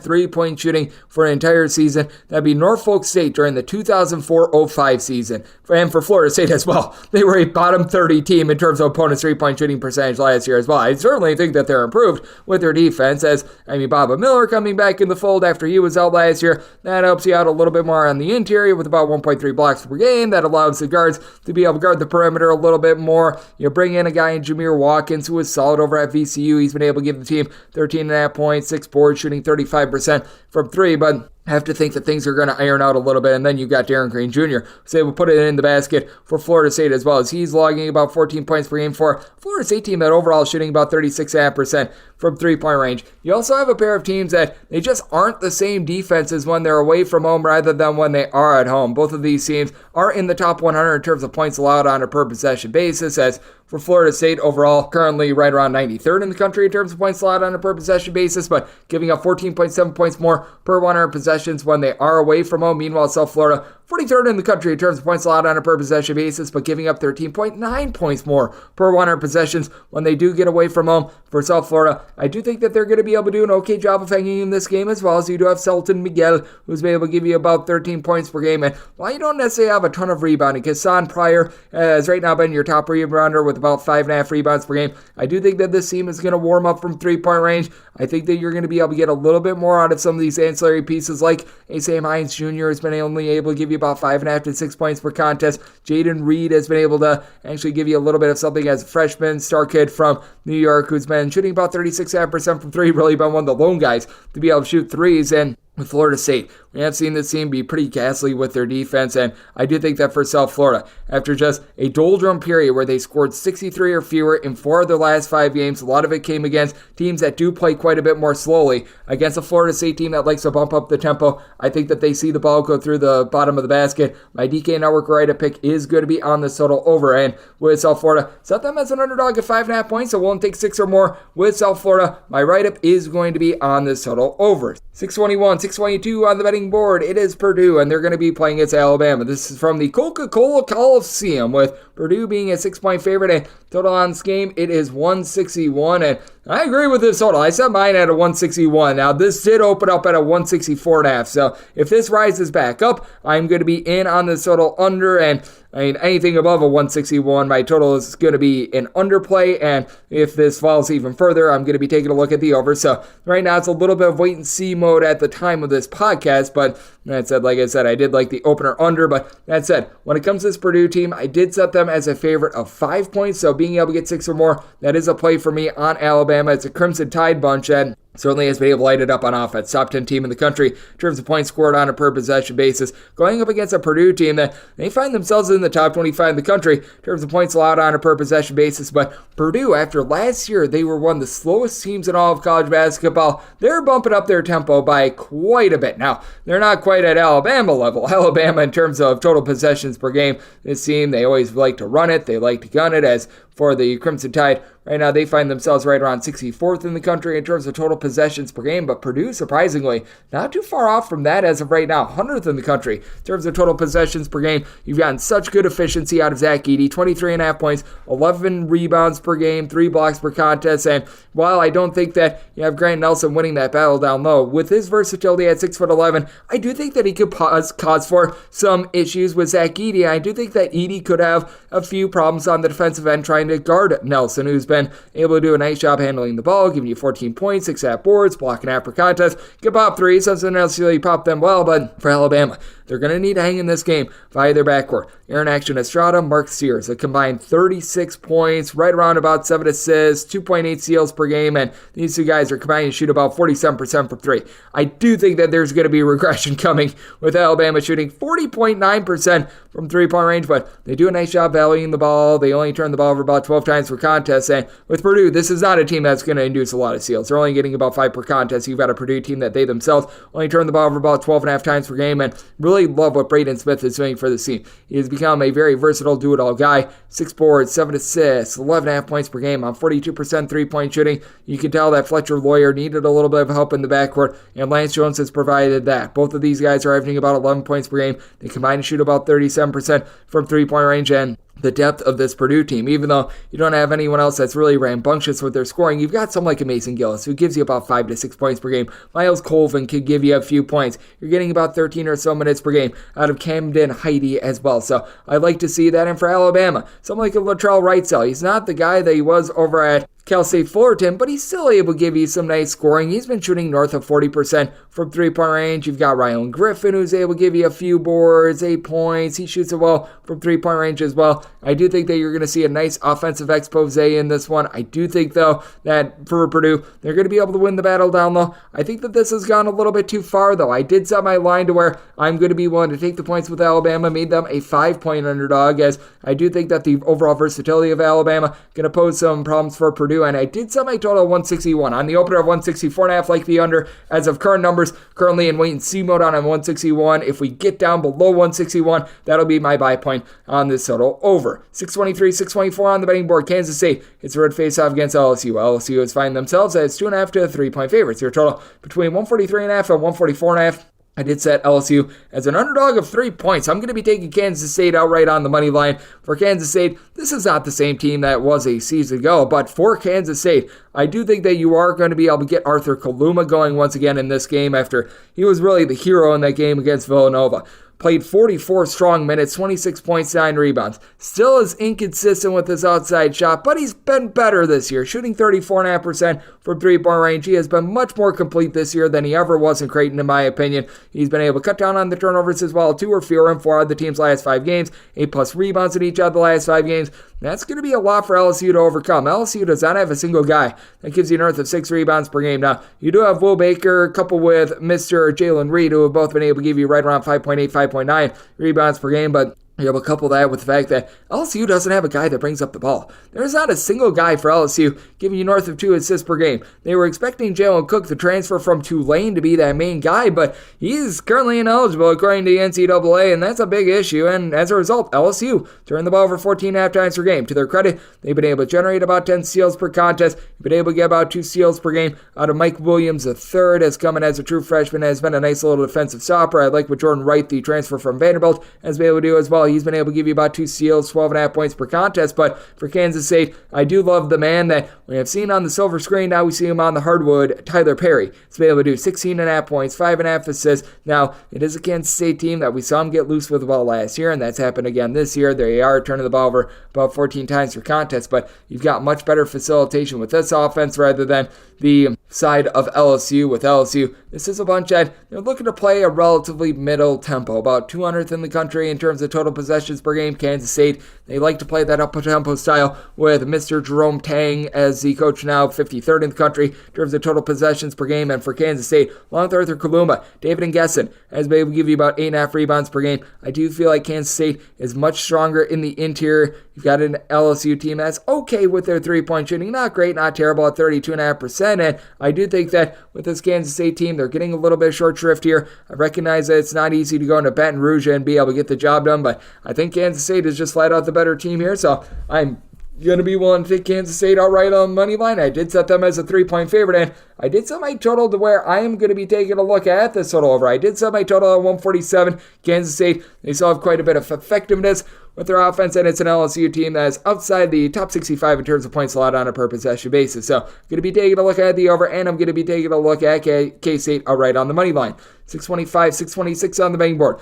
3-point shooting for an entire season. That'd be Norfolk State during the 2004-05 season. And for Florida State as well. They were a bottom 30 team in terms of opponents' 3-point shooting percentage last year as well. I certainly think that they're improved with their defense, as Baba Miller coming back in the fold after he was out last year. That helps you out a little bit more on the interior with about 1.3 blocks per game. That allows the guards to be able to guard the perimeter a little bit more. You bring in a guy in Jameer Watkins, who was solid over at VCU. He's been able to give the team 13.5 points, 6 boards, shooting 35% from 3, but I have to think that things are going to iron out a little bit. And then you've got Darren Green Jr., who's able to put it in the basket for Florida State as well, as he's logging about 14 points per game for Florida State team that overall is shooting about 36.5% from 3-point range. You also have a pair of teams that they just aren't the same defenses when they're away from home rather than when they are at home. Both of these teams are in the top 100 in terms of points allowed on a per possession basis, as for Florida State overall, currently right around 93rd in the country in terms of points allowed on a per possession basis, but giving up 14.7 points more per 100 possessions when they are away from home. Meanwhile, South Florida, 43rd in the country in terms of points allowed on a per possession basis, but giving up 13.9 points more per 100 possessions when they do get away from home. For South Florida, I do think that they're going to be able to do an okay job of hanging in this game, as well as you do have Selton Miguel, who's been able to give you about 13 points per game. And while you don't necessarily have a ton of rebounding, Kassan Pryor has right now been your top rebounder with about 5.5 rebounds per game. I do think that this team is going to warm up from three-point range. I think that you're going to be able to get a little bit more out of some of these ancillary pieces, like Sam Hines Jr. has been only able to give you about 5.5 to 6 points per contest. Jaden Reed has been able to actually give you a little bit of something as a freshman star kid from New York, who's been shooting about 36.5% from three, really been one of the lone guys to be able to shoot threes. And with Florida State, we have seen this team be pretty ghastly with their defense, and I do think that for South Florida, after just a doldrum period where they scored 63 or fewer in 4 of their last 5 games, a lot of it came against teams that do play quite a bit more slowly. Against a Florida State team that likes to bump up the tempo, I think that they see the ball go through the bottom of the basket. My DK Network write-up pick is going to be on the total over, and with South Florida, set them as an underdog at 5.5 points, so won't take 6 or more with South Florida. My write-up is going to be on this total over. 621, 622 on the betting board. It is Purdue, and they're going to be playing against Alabama. This is from the Coca-Cola Coliseum, with Purdue being a 6-point favorite, and total on this game, it is 161, and I agree with this total. I set mine at a 161. Now, this did open up at a 164.5, so if this rises back up, I'm going to be in on this total under, and I mean, anything above a 161, my total is going to be an underplay, and if this falls even further, I'm going to be taking a look at the over. So right now, it's a little bit of wait-and-see mode at the time of this podcast, but that said, like I said, I did like the opener under, but that said, when it comes to this Purdue team, I did set them as a favorite of 5 points, so being able to get 6 or more, that is a play for me on Alabama. It's a Crimson Tide bunch, and certainly has been able to light it up on offense. Top 10 team in the country in terms of points scored on a per possession basis. Going up against a Purdue team that they find themselves in the top 25 in the country in terms of points allowed on a per possession basis. But Purdue, after last year, they were one of the slowest teams in all of college basketball. They're bumping up their tempo by quite a bit. Now, they're not quite at Alabama level. Alabama, in terms of total possessions per game, this team, they always like to run it. They like to gun it. As for the Crimson Tide, right now they find themselves right around 64th in the country in terms of total possessions per game, but Purdue, surprisingly, not too far off from that as of right now, 100th in the country in terms of total possessions per game. You've gotten such good efficiency out of Zach Edey, 23.5 points, 11 rebounds per game, 3 blocks per contest, and while I don't think that you have Grant Nelson winning that battle down low, with his versatility at 6'11", I do think that he could cause for some issues with Zach Edey. I do think that Edey could have a few problems on the defensive end trying to guard Nelson, who's been able to do a nice job handling the ball, giving you 14 points, 6 at boards, blocking out per contest. Can pop threes, doesn't necessarily pop them well, but for Alabama, they're going to need to hang in this game via their backcourt. Aaron Action Estrada, Mark Sears, a combined 36 points, right around about 7 assists, 2.8 steals per game, and these two guys are combined to shoot about 47% from 3. I do think that there's going to be regression coming with Alabama shooting 40.9% from 3-point range, but they do a nice job valuing the ball. They only turn the ball over about 12 times per contest, and with Purdue, this is not a team that's going to induce a lot of steals. They're only getting about 5 per contest. You've got a Purdue team that they themselves only turn the ball over about 12.5 times per game, and really love what Braden Smith is doing for this team. He has become a very versatile do-it-all guy. 6 boards, 7 assists, 11.5 points per game on 42% 3-point shooting. You can tell that Fletcher Lawyer needed a little bit of help in the backcourt, and Lance Jones has provided that. Both of these guys are averaging about 11 points per game. They combine to shoot about 37% from 3-point range, and the depth of this Purdue team, even though you don't have anyone else that's really rambunctious with their scoring, you've got someone like a Mason Gillis who gives you about 5 to 6 points per game. Miles Colvin could give you a few points. You're getting about 13 or so minutes per game out of Camden Heidi as well. So I'd like to see that. And for Alabama, someone like a Latrell Wrightsell, he's not the guy that he was over at Cal State Fullerton, but he's still able to give you some nice scoring. He's been shooting north of 40% from 3-point range. You've got Ryan Griffin, who's able to give you a few boards, 8 points. He shoots it well from 3-point range as well. I do think that you're going to see a nice offensive expose in this one. I do think, though, that for Purdue, they're going to be able to win the battle down low. I think that this has gone a little bit too far, though. I did set my line to where I'm going to be willing to take the points with Alabama, made them a 5-point underdog, as I do think that the overall versatility of Alabama going to pose some problems for Purdue, and I did set my total 161. On the opener of 164.5, like the under, as of current numbers, currently in wait-and-see mode on 161. If we get down below 161, that'll be my buy point on this total over. 623, 624 on the betting board. Kansas State hits a road face-off against LSU. LSU is finding themselves as 2.5 to 3-point favorites. Your total between 143.5 and 144.5. I did set LSU as an underdog of 3 points. I'm going to be taking Kansas State outright on the money line. For Kansas State, this is not the same team that was a season ago, but for Kansas State, I do think that you are going to be able to get Arthur Kaluma going once again in this game after he was really the hero in that game against Villanova. Played 44 strong minutes, 26 points, 9 rebounds. Still is inconsistent with his outside shot, but he's been better this year, shooting 34.5% from three-point range. He has been much more complete this year than he ever was in Creighton, in my opinion. He's been able to cut down on the turnovers as well, 2 or fewer in 4 of the team's last 5 games, 8+ rebounds in each of the last 5 games. That's going to be a lot for LSU to overcome. LSU does not have a single guy that gives you north of 6 rebounds per game. Now, you do have Will Baker coupled with Mr. Jalen Reed, who have both been able to give you right around 5.8, 5.9 rebounds per game, but you have to couple that with the fact that LSU doesn't have a guy that brings up the ball. There's not a single guy for LSU giving you north of 2 assists per game. They were expecting Jalen Cook, the transfer from Tulane, to be that main guy, but he's currently ineligible according to the NCAA, and that's a big issue. And as a result, LSU turned the ball over 14.5 times per game. To their credit, they've been able to generate about 10 steals per contest. They've been able to get about 2 steals per game out of Mike Williams III, has come in as a true freshman, has been a nice little defensive stopper. I like what Jordan Wright, the transfer from Vanderbilt, has been able to do as well. He's been able to give you about 2 steals, 12.5 points per contest. But for Kansas State, I do love the man that we have seen on the silver screen. Now we see him on the hardwood, Tyler Perry. He's been able to do 16.5 points, 5.5 assists. Now, it is a Kansas State team that we saw him get loose with the ball last year, and that's happened again this year. They are turning the ball over about 14 times per contest, but you've got much better facilitation with this offense rather than the side of LSU. With LSU, this is a bunch that they're looking to play a relatively middle tempo, about 200th in the country in terms of total possessions per game. Kansas State, they like to play that up-tempo style with Mr. Jerome Tang as the coach now, 53rd in the country in terms of total possessions per game. And for Kansas State, along with Arthur Kaluma, David Ngesson has been able to give you about 8.5 rebounds per game. I do feel like Kansas State is much stronger in the interior. You've got an LSU team that's okay with their three-point shooting, not great, not terrible at 32.5%. And I do think that with this Kansas State team, they're getting a little bit short shrift here. I recognize that it's not easy to go into Baton Rouge and be able to get the job done, but I think Kansas State is just flat out the better team here, so I'm going to be willing to take Kansas State outright on the money line. I did set them as a 3-point favorite, and I did set my total to where I am going to be taking a look at this total over. I did set my total at 147. Kansas State, they still have quite a bit of effectiveness with their offense, and it's an LSU team that is outside the top 65 in terms of points allowed on a per possession basis. So I'm going to be taking a look at the over, and I'm going to be taking a look at K-State outright on the money line. 625, 626 on the betting board.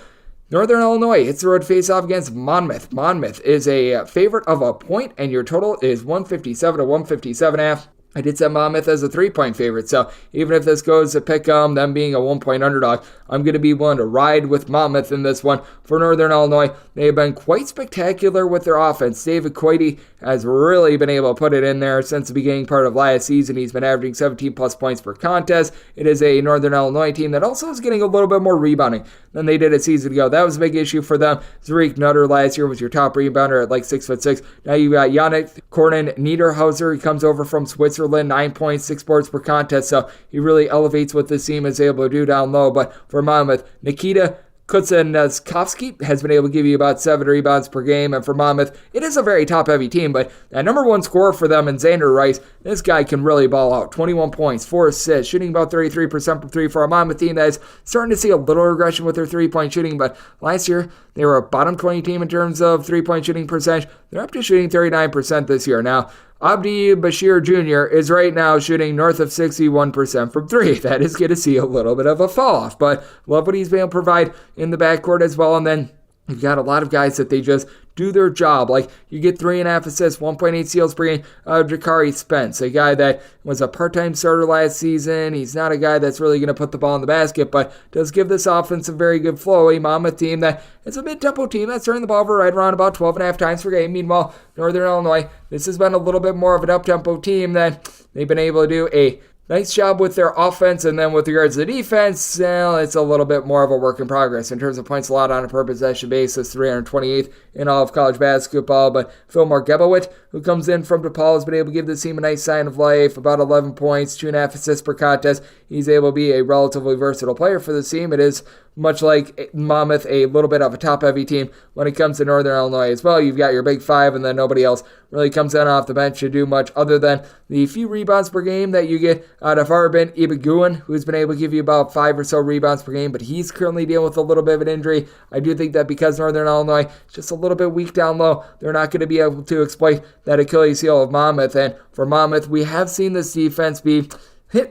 Northern Illinois hits the road face-off against Monmouth. Monmouth is a favorite of a point, and your total is 157 to 157.5. I did set Monmouth as a 3-point favorite, so even if this goes to pick them being a 1-point underdog, I'm going to be willing to ride with Monmouth in this one. For Northern Illinois, they have been quite spectacular with their offense. David Coity has really been able to put it in there since the beginning part of last season. He's been averaging 17-plus points per contest. It is a Northern Illinois team that also is getting a little bit more rebounding than they did a season ago. That was a big issue for them. Zariq Nutter last year was your top rebounder at like 6'6". Now you've got Yannick Cornen Niederhauser. He comes over from Switzerland, 9 points, 6 boards per contest, so he really elevates what this team is able to do down low. But for Monmouth, Nikita Kuznetsovsky has been able to give you about 7 rebounds per game, and for Monmouth, it is a very top-heavy team, but that number 1 scorer for them in Xander Rice, this guy can really ball out. 21 points, 4 assists, shooting about 33% from 3 for a Monmouth team that is starting to see a little regression with their 3-point shooting, but last year, they were a bottom 20 team in terms of 3-point shooting percentage. They're up to shooting 39% this year. Now, Abdi Bashir Jr. is right now shooting north of 61% from 3. That is going to see a little bit of a fall off, but love what he's been able to provide in the backcourt as well. And then you've got a lot of guys that they just do their job. Like, you get 3.5 assists, 1.8 steals per game out of Jakari Spence, a guy that was a part-time starter last season. He's not a guy that's really going to put the ball in the basket, but does give this offense a very good flow. A Monmouth team that is a mid-tempo team that's turning the ball over right around about 12.5 times per game. Meanwhile, Northern Illinois, this has been a little bit more of an up-tempo team that they've been able to do a nice job with their offense, and then with regards to the defense, well, it's a little bit more of a work in progress in terms of points allowed on a per possession basis, 328th in all of college basketball. But Fillmore Gebowit, who comes in from DePaul, has been able to give this team a nice sign of life, about 11 points, 2.5 assists per contest. He's able to be a relatively versatile player for this team. It is much like Monmouth, a little bit of a top-heavy team when it comes to Northern Illinois as well. You've got your big 5 and then nobody else really comes in off the bench to do much other than the few rebounds per game that you get out of Arbin Ibeguin, who's been able to give you about 5 or so rebounds per game, but he's currently dealing with a little bit of an injury. I do think that because Northern Illinois is just a little bit weak down low, they're not going to be able to exploit that Achilles heel of Monmouth. And for Monmouth, we have seen this defense be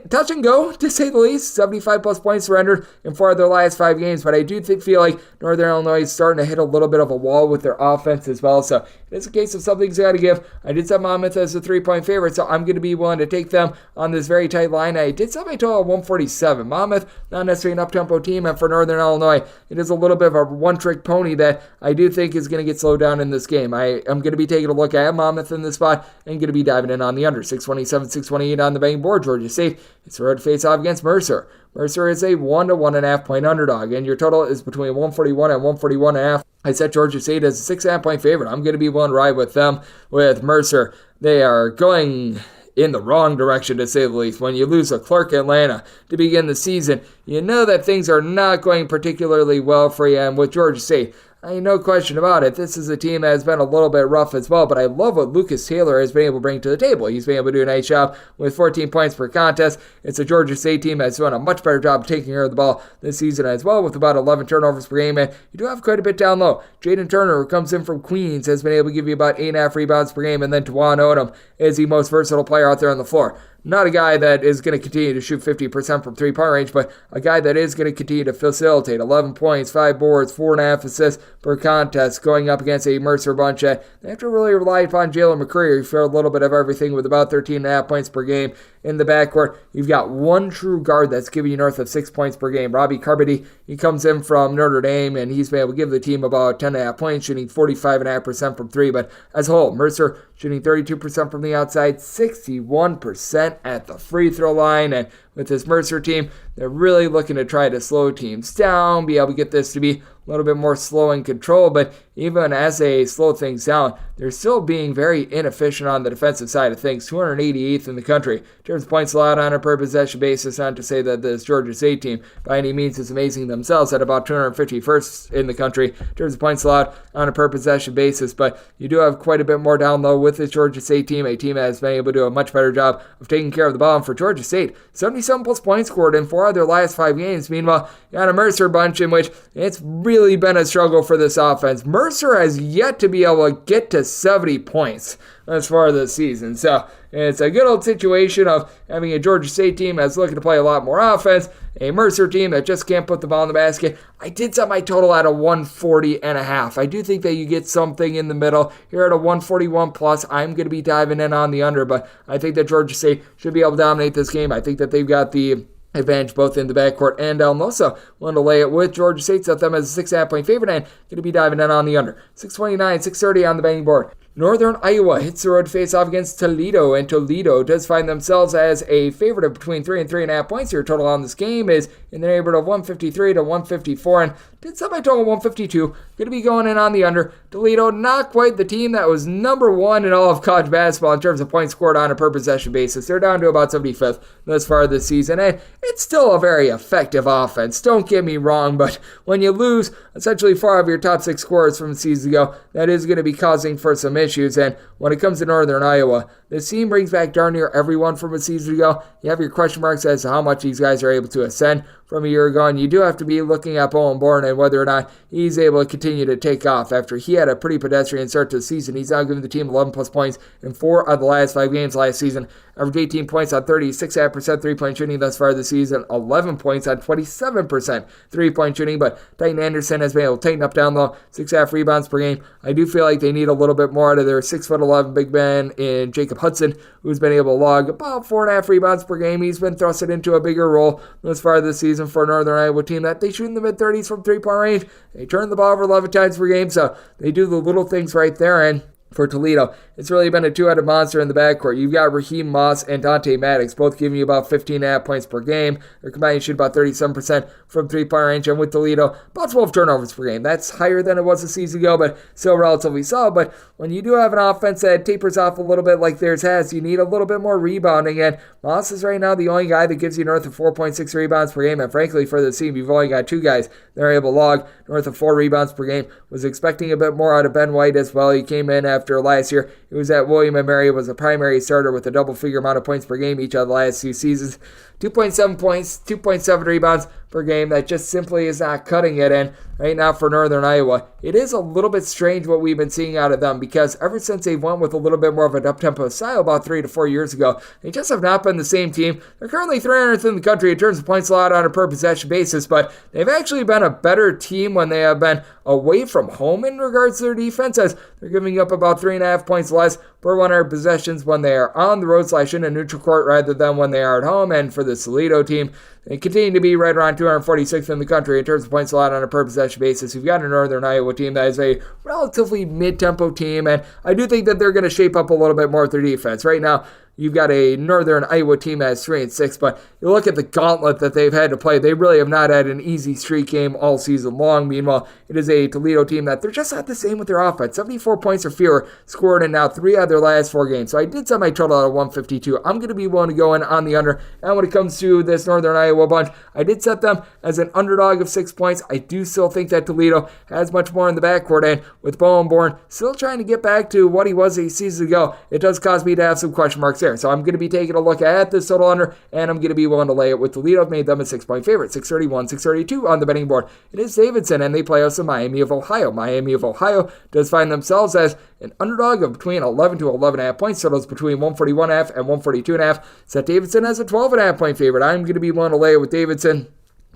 touch and go, to say the least. 75 plus points surrendered in 4 of their last 5 games, but I do feel like Northern Illinois is starting to hit a little bit of a wall with their offense as well, so it's a case of something's got to give. I did set Monmouth as a 3-point favorite, so I'm going to be willing to take them on this very tight line. I did set my total at 147. Monmouth, not necessarily an up-tempo team, and for Northern Illinois, it is a little bit of a one-trick pony that I do think is going to get slowed down in this game. I am going to be taking a look at Monmouth in this spot and going to be diving in on the under. 627, 628 on the betting board. Georgia State, it's a road face-off against Mercer. Mercer is a 1 to 1.5 point underdog, and your total is between 141 and 141.5. I set Georgia State as a 6.5 point favorite. I'm going to be willing to ride with them. With Mercer, they are going in the wrong direction, to say the least. When you lose a Clark Atlanta to begin the season, you know that things are not going particularly well for you. And with Georgia State, no question about it, this is a team that has been a little bit rough as well, but I love what Lucas Taylor has been able to bring to the table. He's been able to do a nice job with 14 points per contest. It's a Georgia State team that's doing a much better job of taking care of the ball this season as well, with about 11 turnovers per game, and you do have quite a bit down low. Jaden Turner, who comes in from Queens, has been able to give you about 8.5 rebounds per game, and then Tawan Odom is the most versatile player out there on the floor. Not a guy that is going to continue to shoot 50% from three-point range, but a guy that is going to continue to facilitate. 11 points, 5 boards, 4.5 assists per contest, going up against a Mercer bunch that they have to really rely upon Jalen McCreary for a little bit of everything, with about 13.5 points per game. In the backcourt, you've got one true guard that's giving you north of 6 points per game. Robbie Carmody, he comes in from Notre Dame, and he's been able to give the team about 10.5 points, shooting 45.5% from 3. But as a whole, Mercer shooting 32% from the outside, 61% at the free throw line. And with this Mercer team, they're really looking to try to slow teams down, be able to get this to be a little bit more slow and control, but even as they slow things down, they're still being very inefficient on the defensive side of things. 288th in the country in terms of points allowed on a per possession basis. Not to say that this Georgia State team by any means is amazing themselves, at about 251st in the country in terms of points allowed on a per possession basis, but you do have quite a bit more down low with this Georgia State team, a team that has been able to do a much better job of taking care of the ball. And for Georgia State, 77 plus points scored in 4 of their last 5 games. Meanwhile, you got a Mercer bunch in which it's really been a struggle for this offense. Mercer has yet to be able to get to 70 points as far as this season. So it's a good old situation of having a Georgia State team that's looking to play a lot more offense, a Mercer team that just can't put the ball in the basket. I did set my total at a 140.5. I do think that you get something in the middle. Here at a 141 plus, I'm going to be diving in on the under, but I think that Georgia State should be able to dominate this game. I think that they've got the advantage both in the backcourt and down low. So wanted to lay it with Georgia State, set them as a 6.5 point favorite, and going to be diving in on the under. 629, 630 on the betting board. Northern Iowa hits the road to face off against Toledo, and Toledo does find themselves as a favorite of between 3 and 3.5 points. Your total on this game is in the neighborhood of 153 to 154, and did set my total 152. Going to be going in on the under. Toledo, not quite the team that was number 1 in all of college basketball in terms of points scored on a per possession basis. They're down to about 75th thus far this season, and it's still a very effective offense. Don't get me wrong, but when you lose essentially 4 of your top 6 scorers from the season ago, that is going to be causing for some issues. And when it comes to Northern Iowa, this team brings back darn near everyone from a season ago. You have your question marks as to how much these guys are able to ascend from a year ago, and you do have to be looking at Bowen Bourne and whether or not he's able to continue to take off after he had a pretty pedestrian start to the season. He's now giving the team 11 plus points in 4 of the last 5 games last season. Averaged 18 points on 36.5% three-point shooting thus far this season, 11 points on 27% three-point shooting, but Titan Anderson has been able to tighten up down low, 6.5 rebounds per game. I do feel like they need a little bit more out of their 6'11" big man in Jacob Hudson, who's been able to log about 4.5 rebounds per game. He's been thrusted into a bigger role thus far this season for a Northern Iowa team that they shoot in the mid-30s from three-point range. They turn the ball over 11 times per game, so they do the little things right there. And for Toledo, it's really been a two-headed monster in the backcourt. You've got Raheem Moss and Dante Maddox, both giving you about 15.5 points per game. They're combined to shoot about 37% from three-point range, and with Toledo, about 12 turnovers per game. That's higher than it was a season ago, but still relatively solid. But when you do have an offense that tapers off a little bit like theirs has, you need a little bit more rebounding, and Moss is right now the only guy that gives you north of 4.6 rebounds per game, and frankly, for the team, you've only got 2 guys that are able to log north of 4 rebounds per game. Was expecting a bit more out of Ben White as well. He came in at after last year. He was at William & Mary, was a primary starter with a double-figure amount of points per game each of the last 2 seasons. 2.7 points, 2.7 rebounds per game. That just simply is not cutting it. And right now for Northern Iowa, it is a little bit strange what we've been seeing out of them, because ever since they went with a little bit more of an up-tempo style about 3 to 4 years ago, they just have not been the same team. They're currently 300th in the country in terms of points allowed on a per-possession basis, but they've actually been a better team when they have been away from home in regards to their defense, as they're giving up about 3.5 points less per 100 possessions when they are on the road / in a neutral court rather than when they are at home. And for the Toledo team, they continue to be right around 246th in the country in terms of points allowed on a per-possession basis. You've got a Northern Iowa team that is a relatively mid-tempo team, and I do think that they're going to shape up a little bit more with their defense. Right now, you've got a Northern Iowa team that is 3-6, but you look at the gauntlet that they've had to play. They really have not had an easy streak game all season long. Meanwhile, it is a Toledo team that they're just not the same with their offense. 74 points or fewer scored in now 3 out of their last 4 games. So I did set my total at 152. I'm going to be willing to go in on the under. And when it comes to this Northern Iowa bunch, I did set them as an underdog of 6 points. I do still think that Toledo has much more in the backcourt, and with Bowen Bourne still trying to get back to what he was a season ago, it does cause me to have some question marks there. So I'm going to be taking a look at this total under, and I'm going to be willing to lay it with Toledo. I've made them a 6-point favorite, 631, 632 on the betting board. It is Davidson, and they play us in Miami of Ohio. Miami of Ohio does find themselves as an underdog of between 11 to 11.5 points. Totals between 141.5 and 142.5. Set Davidson as a 12.5 point favorite. I'm going to be willing to lay it with Davidson.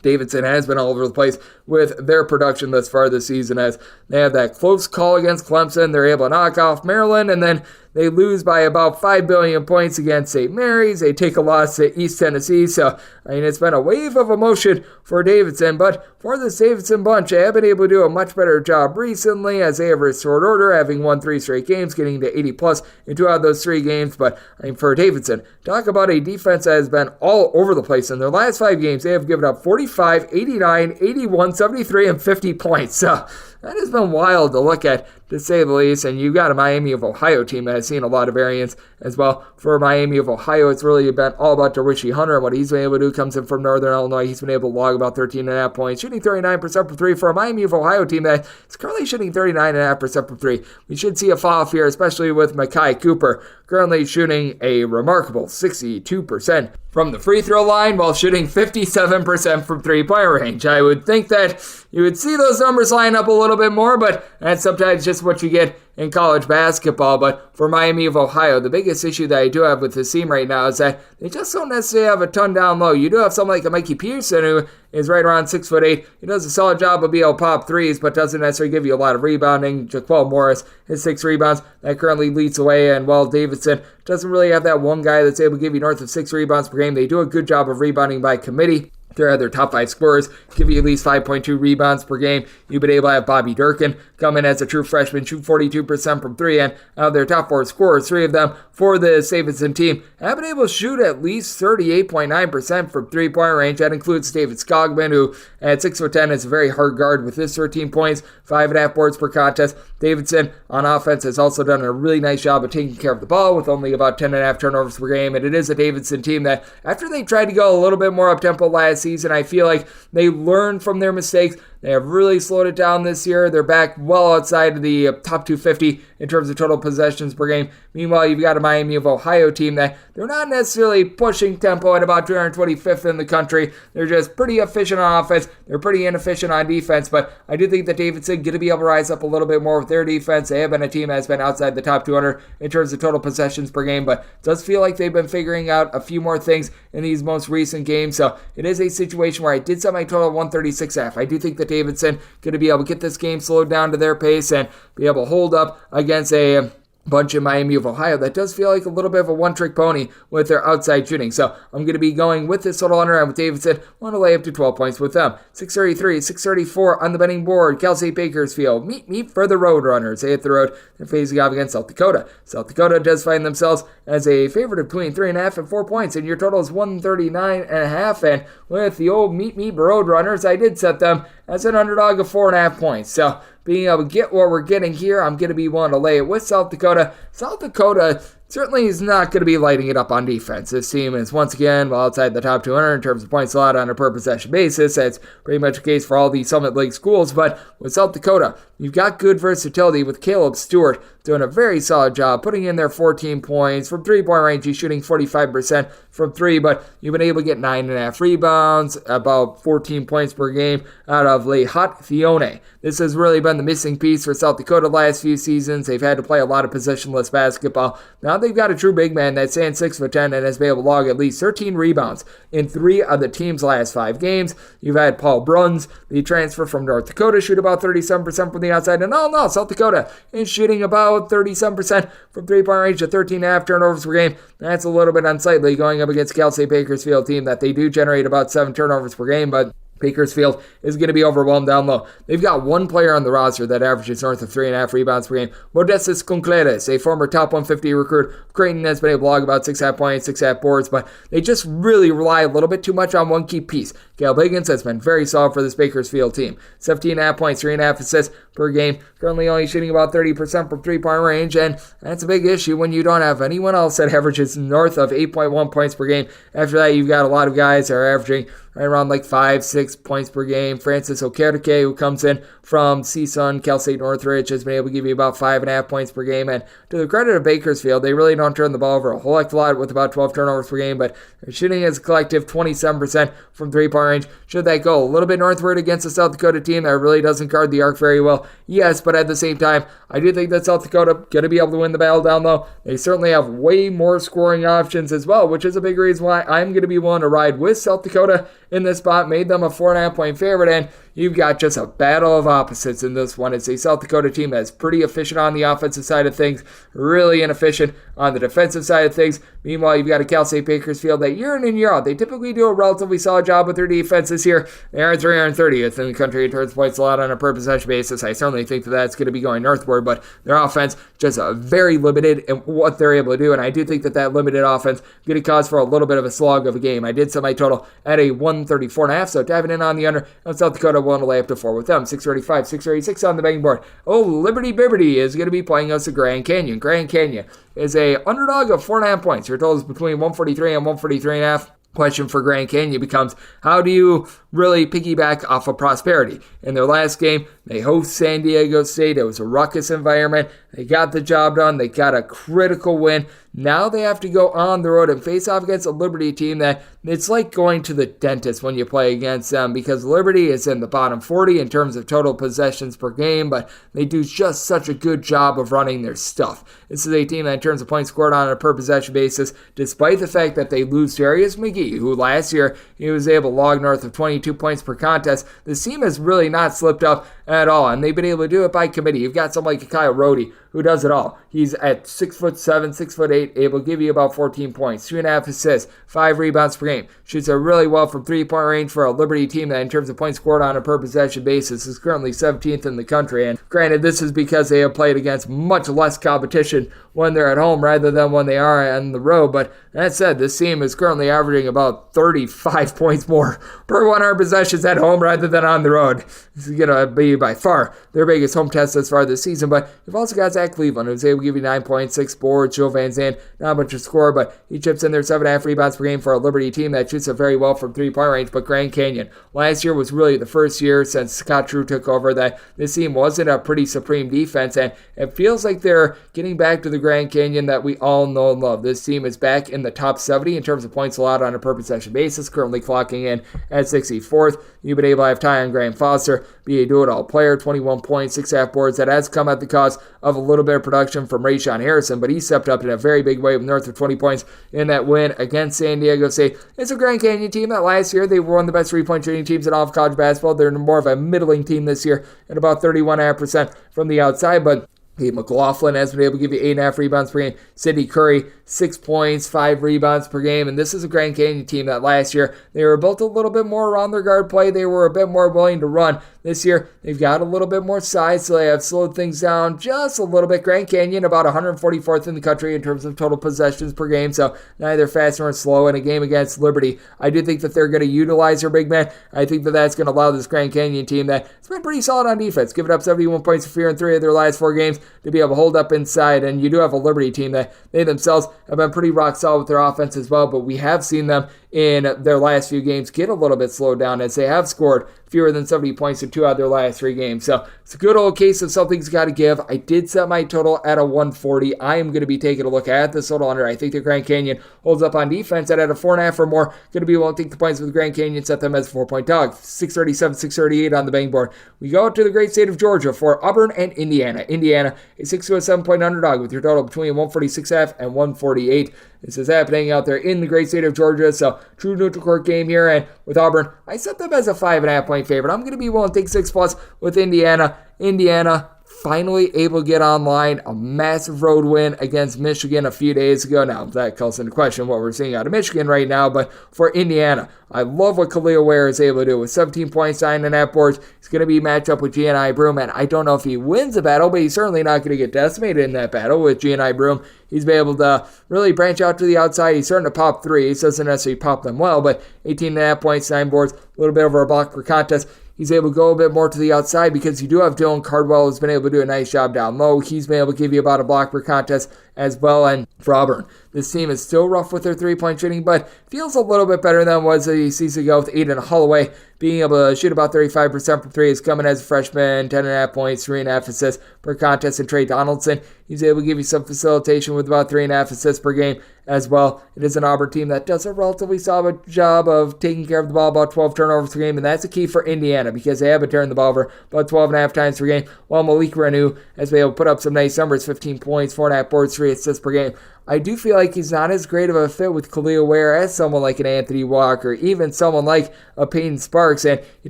Davidson has been all over the place with their production thus far this season, as they have that close call against Clemson. They're able to knock off Maryland, and then they lose by about 5 billion points against St. Mary's. They take a loss to East Tennessee. So, it's been a wave of emotion for Davidson. But for this Davidson bunch, they have been able to do a much better job recently, as they have restored order, having won 3 straight games, getting to 80+ in 2 out of those 3 games. But for Davidson, talk about a defense that has been all over the place. In their last 5 games, they have given up 45, 89, 81, 73, and 50 points. So that has been wild to look at, to say the least. And you've got a Miami of Ohio team that has seen a lot of variance as well. For Miami of Ohio, it's really been all about DeRishi Hunter and what he's been able to do. Comes in from Northern Illinois. He's been able to log about 13.5 points, shooting 39% from 3 for a Miami of Ohio team that is currently shooting 39.5% from 3. We should see a fall off here, especially with Makai Cooper currently shooting a remarkable 62% from the free throw line while shooting 57% from 3-point range. I would think that you would see those numbers line up a little bit more, but that's sometimes just what you get in college basketball. But for Miami of Ohio, the biggest issue that I do have with this team right now is that they just don't necessarily have a ton down low. You do have someone like a Mikey Pearson, who is right around 6'8". He does a solid job of being able to pop threes, but doesn't necessarily give you a lot of rebounding. Jaquel Morris, his 6 rebounds, that currently leads away. And while Davidson doesn't really have that one guy that's able to give you north of 6 rebounds per game, they do a good job of rebounding by committee. They're their top 5 scorers, give you at least 5.2 rebounds per game. You've been able to have Bobby Durkin come in as a true freshman, shoot 42% from 3, and out of their top 4 scorers, 3 of them for the Davidson team have been able to shoot at least 38.9% from 3-point range. That includes David Skogman, who at 6'10" is a very hard guard with his 13 points, 5.5 boards per contest. Davidson on offense has also done a really nice job of taking care of the ball with only about 10.5 turnovers per game. And it is a Davidson team that, after they tried to go a little bit more up-tempo last season, I feel like they learned from their mistakes. They have really slowed it down this year. They're back well outside of the top 250 in terms of total possessions per game. Meanwhile, you've got a Miami of Ohio team that they're not necessarily pushing tempo at about 225th in the country. They're just pretty efficient on offense. They're pretty inefficient on defense. But I do think that Davidson going to be able to rise up a little bit more with their defense. They have been a team that has been outside the top 200 in terms of total possessions per game. But it does feel like they've been figuring out a few more things in these most recent games. So it is a situation where I did set my total at 136.5. I do think that Davidson going to be able to get this game slowed down to their pace and be able to hold up against a bunch of Miami of Ohio that does feel like a little bit of a one-trick pony with their outside shooting. So I'm going to be going with this total under, and with Davidson, I want to lay up to 12 points with them. 633, 634 on the betting board. Cal State Bakersfield, meet for the Roadrunners. They hit the road. They're facing off against South Dakota. South Dakota does find themselves as a favorite of between 3.5 and 4 points, and your total is 139.5. And with the old meet Roadrunners, I did set them as an underdog of 4.5 points. So being able to get what we're getting here, I'm going to be willing to lay it with South Dakota. South Dakota certainly is not going to be lighting it up on defense. This team is once again well outside the top 200 in terms of points allowed on a per possession basis. That's pretty much the case for all the Summit League schools, but with South Dakota, you've got good versatility with Caleb Stewart doing a very solid job, putting in their 14 points. From three-point range, he's shooting 45% from three, but you've been able to get 9.5 rebounds, about 14 points per game out of Lehat Thione. This has really been the missing piece for South Dakota the last few seasons. They've had to play a lot of possessionless basketball. Now they've got a true big man that stands 6'10" and has been able to log at least 13 rebounds in 3 of the team's last 5 games. You've had Paul Bruns, the transfer from North Dakota, shoot about 37% from the outside. And all in all, South Dakota is shooting about 37% from three-point range to 13.5 turnovers per game. That's a little bit unsightly going up against Cal State Bakersfield team that they do generate about 7 turnovers per game, but Bakersfield is going to be overwhelmed down low. They've got one player on the roster that averages north of 3.5 rebounds per game. Modestus Concleres, a former top 150 recruit. Creighton has been able to log about 6.5 points, 6.5 boards, but they just really rely a little bit too much on one key piece. Caleb Higgins has been very solid for this Bakersfield team. 17.5 points, 3.5 assists per game. Currently only shooting about 30% from three-point range, and that's a big issue when you don't have anyone else that averages north of 8.1 points per game. After that, you've got a lot of guys that are averaging right around like 5-6 points per game. Francis Okereke, who comes in from CSUN, Cal State Northridge, has been able to give you about 5.5 points per game. And to the credit of Bakersfield, they really don't turn the ball over a whole heck of a lot with about 12 turnovers per game, but they're shooting as a collective 27% from three-point range. Should that go a little bit northward against the South Dakota team that really doesn't guard the arc very well? Yes, but at the same time, I do think that South Dakota going to be able to win the battle down low. They certainly have way more scoring options as well, which is a big reason why I'm going to be willing to ride with South Dakota in this spot. Made them a 4.5 point favorite, and you've got just a battle of opposites in this one. It's a South Dakota team that's pretty efficient on the offensive side of things, really inefficient on the defensive side of things. Meanwhile, you've got a Cal State Bakersfield that year in and year out, they typically do a relatively solid job with their defense this year. They are 330th in the country in terms of points allowed on a per possession basis. I certainly think that that's going to be going northward, but their offense just very limited in what they're able to do, and I do think that that limited offense going to cause for a little bit of a slog of a game. I did set my total at a 134.5, so diving in on the under, and South Dakota willing to lay up to 4 with them. 635, 636 on the betting board. Oh, Liberty Bibberty is going to be playing us at Grand Canyon. Grand Canyon is a underdog of 4.5 points. Your total is between 143 and 143.5. Question for Grand Canyon becomes, how do you really piggyback off of prosperity? In their last game, they host San Diego State. It was a ruckus environment. They got the job done. They got a critical win. Now they have to go on the road and face off against a Liberty team that it's like going to the dentist when you play against them, because Liberty is in the bottom 40 in terms of total possessions per game, but they do just such a good job of running their stuff. This is a team that in terms of points scored on a per possession basis, despite the fact that they lose Darius McGee, who last year he was able to log north of 22 points per contest, this team has really not slipped up at all, and they've been able to do it by committee. You've got someone like Kyle Rohde, who does it all. He's at 6'7", 6'8", able to give you about 14 points, 2.5 assists, 5 rebounds per game. Shoots it really well from three-point range for a Liberty team that in terms of points scored on a per possession basis is currently 17th in the country. And granted, this is because they have played against much less competition when they're at home rather than when they are on the road. But that said, this team is currently averaging about 35 points more per 100 possessions at home rather than on the road. This is going to be by far their biggest home test thus far this season. But you've also got Zach Cleveland, who's able to give you 9.6 boards. Joe Van Zandt, not much to score, but he chips in there 7.5 rebounds per game for a Liberty team that shoots it very well from three-point range. But Grand Canyon, last year was really the first year since Scott Drew took over that this team wasn't a pretty supreme defense, and it feels like they're getting back to the Grand Canyon that we all know and love. This team is back in the top 70 in terms of points allowed on a per possession basis, currently clocking in at 64th. You've been able to have Tyon Graham Foster be a do-it-all player, 21 points, 6.5 boards. That has come at the cost of a little bit of production from Rayshawn Harrison, but he stepped up in a very big way with north of 20 points in that win against San Diego State. It's a Grand Canyon team that last year they were one of the best three-point shooting teams in all of college basketball. They're more of a middling team this year at about 31.5% from the outside, but Gabe McLaughlin has been able to give you 8.5 rebounds per game. Sidney Curry, 6 points, 5 rebounds per game. And this is a Grand Canyon team that last year, they were built a little bit more around their guard play. They were a bit more willing to run. this year. They've got a little bit more size, so they have slowed things down just a little bit. Grand Canyon, about 144th in the country in terms of total possessions per game, so neither fast nor slow. In a game against Liberty, I do think that they're going to utilize their big man. I think that that's going to allow this Grand Canyon team that's been pretty solid on defense, giving up 71 points a fear in 3 of their last 4 games, to be able to hold up inside. And you do have a Liberty team that they themselves have been pretty rock solid with their offense as well, but we have seen them in their last few games get a little bit slowed down as they have scored fewer than 70 points in 2 out of their last 3 games. So it's a good old case of something's got to give. I did set my total at a 140. I am going to be taking a look at the total under. I think the Grand Canyon holds up on defense, and at a 4.5 or more, going to be able to take the points with the Grand Canyon, set them as a 4-point dog. 637, 638 on the betting board. We go to the great state of Georgia for Auburn and Indiana. Indiana, a 6 to a 7-point underdog with your total between 146.5 and 148. This is happening out there in the great state of Georgia, so true neutral court game here. And with Auburn, I set them as a 5.5-point favorite. I'm going to be willing to take 6+ with Indiana. Indiana finally able to get online, a massive road win against Michigan a few days ago. Now, that calls into question what we're seeing out of Michigan right now, but for Indiana, I love what Khalil Ware is able to do with 17 points, 9.5 boards. He's going to be matched up with Gianni Broome, and I don't know if he wins the battle, but he's certainly not going to get decimated in that battle with Gianni Broome. He's been able to really branch out to the outside. He's starting to pop threes. Doesn't necessarily pop them well, but 18.5 points, 9 boards, a little bit over a block per contest. He's able to go a bit more to the outside because you do have Dylan Cardwell who's been able to do a nice job down low. He's been able to give you about a block per contest as well. And for Auburn, this team is still rough with their 3-point shooting, but feels a little bit better than it was a season ago with Aiden Holloway being able to shoot about 35% from 3. Is coming as a freshman, 10.5 points, 3.5 assists per contest. And Trey Donaldson, he's able to give you some facilitation with about 3.5 assists per game as well. It is an Auburn team that does a relatively solid job of taking care of the ball, about 12 turnovers per game, and that's a key for Indiana because they have been turning the ball over about 12.5 times per game, while Malik Reneau has been able to put up some nice numbers, 15 points, 4.5 boards, 3 assists per game. I do feel like he's not as great of a fit with Khalil Ware as someone like an Anthony Walker, even someone like a Peyton Sparks, and he